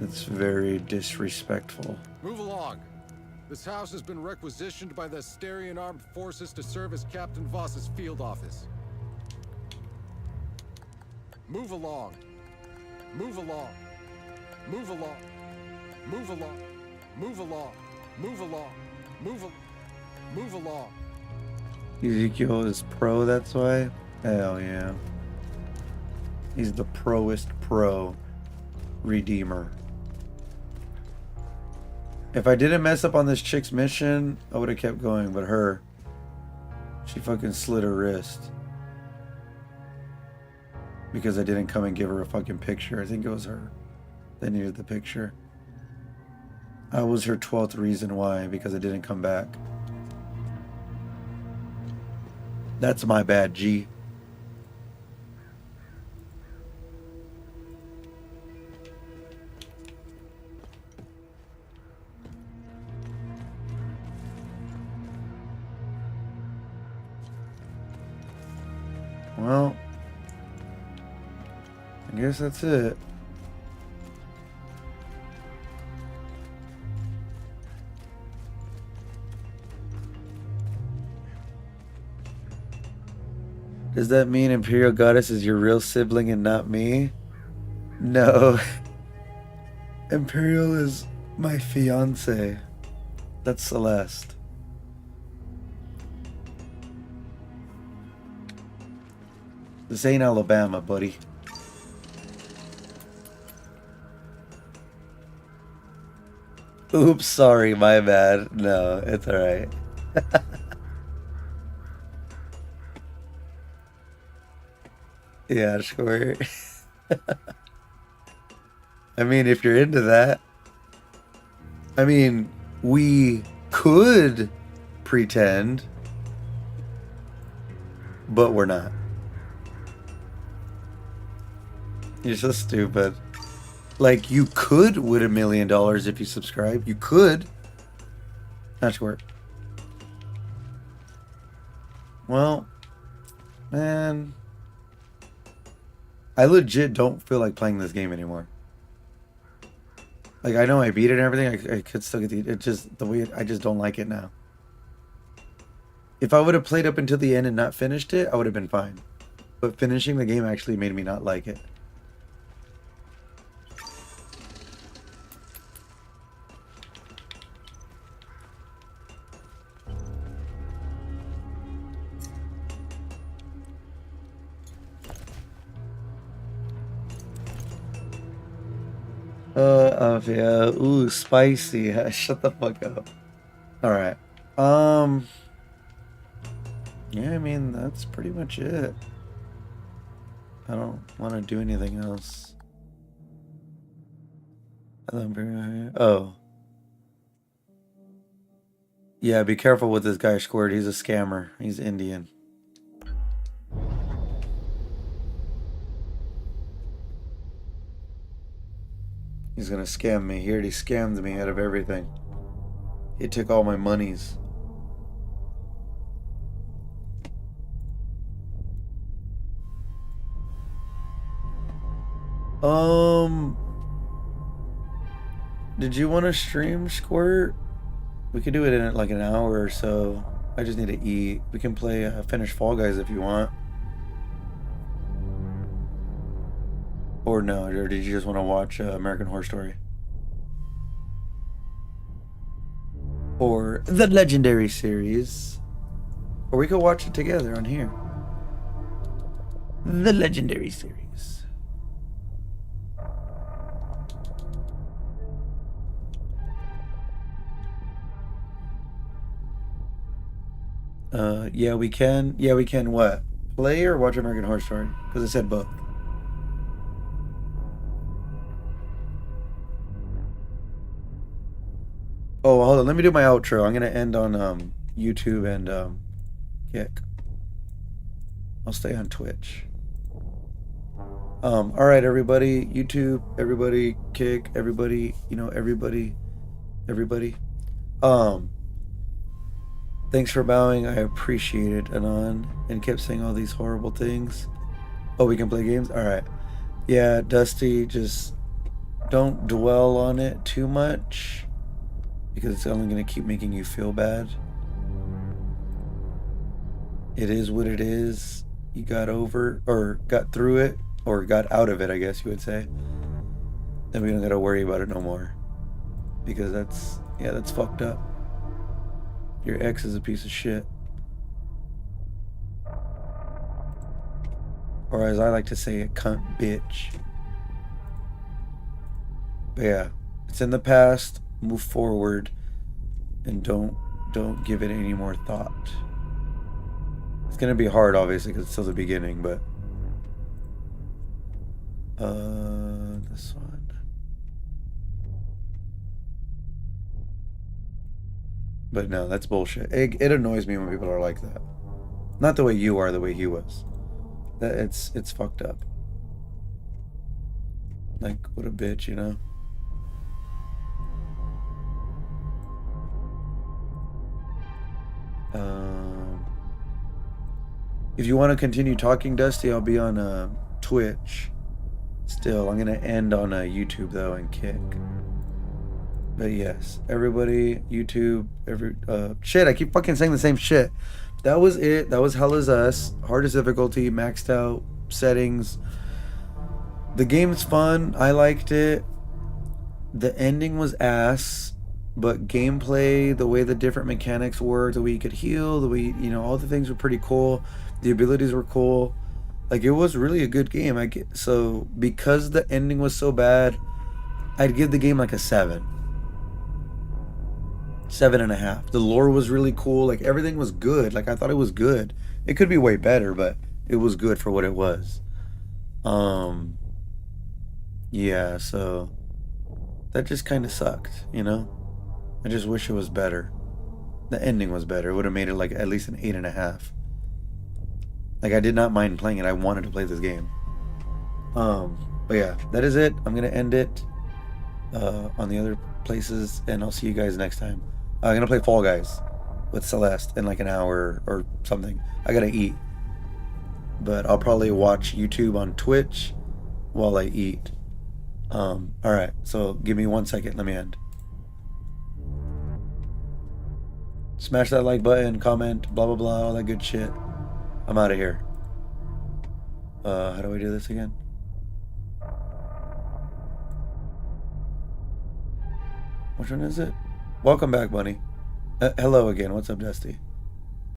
It's very disrespectful. Move along. This house has been requisitioned by the Asterian Armed Forces to serve as Captain Voss's field office. Move along. Move along. Move along. Move along. Move along. Move along. Move along. Ezekiel is pro, that's why? Hell yeah. He's the proest pro redeemer. If I didn't mess up on this chick's mission, I would have kept going, but her, she fucking slit her wrist. Because I didn't come and give her a fucking picture. I think it was her that needed the picture. I was her 12th reason why, because I didn't come back. That's my bad, G. Well, I guess that's it. Does that mean Imperial Goddess is your real sibling and not me? No. Imperial is my fiance. That's Celeste. This ain't Alabama, buddy. Oops, sorry, my bad. No, it's alright. Yeah, sure. I mean, if you're into that. I mean, we could pretend, but we're not. You're so stupid. Like, you could win $1 million if you subscribe. You could. Not sure. Well, man. I legit don't feel like playing this game anymore. Like, I know I beat it and everything. I could still get the... It's just the way... I just don't like it now. If I would have played up until the end and not finished it, I would have been fine. But finishing the game actually made me not like it. Yeah. Ooh, spicy. Shut the fuck up. Alright. Yeah, I mean, that's pretty much it. I don't want to do anything else. Oh. Yeah, be careful with this guy, Squirt. He's a scammer. He's Indian. He's gonna scam me. He already scammed me out of everything. He took all my monies. Did you want to stream, Squirt? We could do it in like an hour or so. I just need to eat. We can play finish Fall Guys if you want. Or no, or did you just want to watch American Horror Story? Or the Legendary series. Or we could watch it together on here. The Legendary series. Yeah, we can. Yeah, we can what? Play or watch American Horror Story? Because it said both. Oh, hold on. Let me do my outro. I'm going to end on YouTube and Kick. I'll stay on Twitch. All right, everybody. YouTube, everybody. Kick, everybody. You know, everybody. Thanks for bowing. I appreciate it, Anon. And kept saying all these horrible things. Oh, we can play games? Alright. Yeah, Dusty, just don't dwell on it too much. Because it's only going to keep making you feel bad. It is what it is. You got over, or got through it, or got out of it, I guess you would say. Then we don't got to worry about it no more. Because that's, yeah, that's fucked up. Your ex is a piece of shit. Or as I like to say, a cunt bitch. But yeah, it's in the past. Move forward. And don't give it any more thought. It's gonna be hard, obviously, because it's still the beginning, but... this one. But no, that's bullshit. It annoys me when people are like that. Not the way you are, the way he was. That it's fucked up. Like, what a bitch, you know? If you want to continue talking, Dusty, I'll be on Twitch. Still, I'm gonna end on YouTube though and Kick. But yes, everybody, YouTube, shit, I keep fucking saying the same shit. That was it. That was HellIsUs. Hardest difficulty, maxed out settings. The game's fun. I liked it. The ending was ass, but gameplay, the way the different mechanics worked, the way you could heal, the way, you know, all the things were pretty cool. The abilities were cool. Like, it was really a good game. So because the ending was so bad, I'd give the game like a 7. 7.5. The lore was really cool. Like, everything was good. Like, I thought it was good. It could be way better, but it was good for what it was. Yeah, so that just kind of sucked, you know? I just wish it was better. The ending was better. It would have made it like at least an 8.5. Like, I did not mind playing it. I wanted to play this game. But yeah, that is it. I'm gonna end it on the other places, and I'll see you guys next time. I'm gonna play Fall Guys with Celeste in like an hour or something. I gotta eat, but I'll probably watch YouTube on Twitch while I eat. Alright, so give me 1 second. Let me end. Smash that like button, comment, blah blah blah, all that good shit. I'm out of here. How do I do this again? Which one is it? Welcome back, Bunny. Hello again. What's up, Dusty?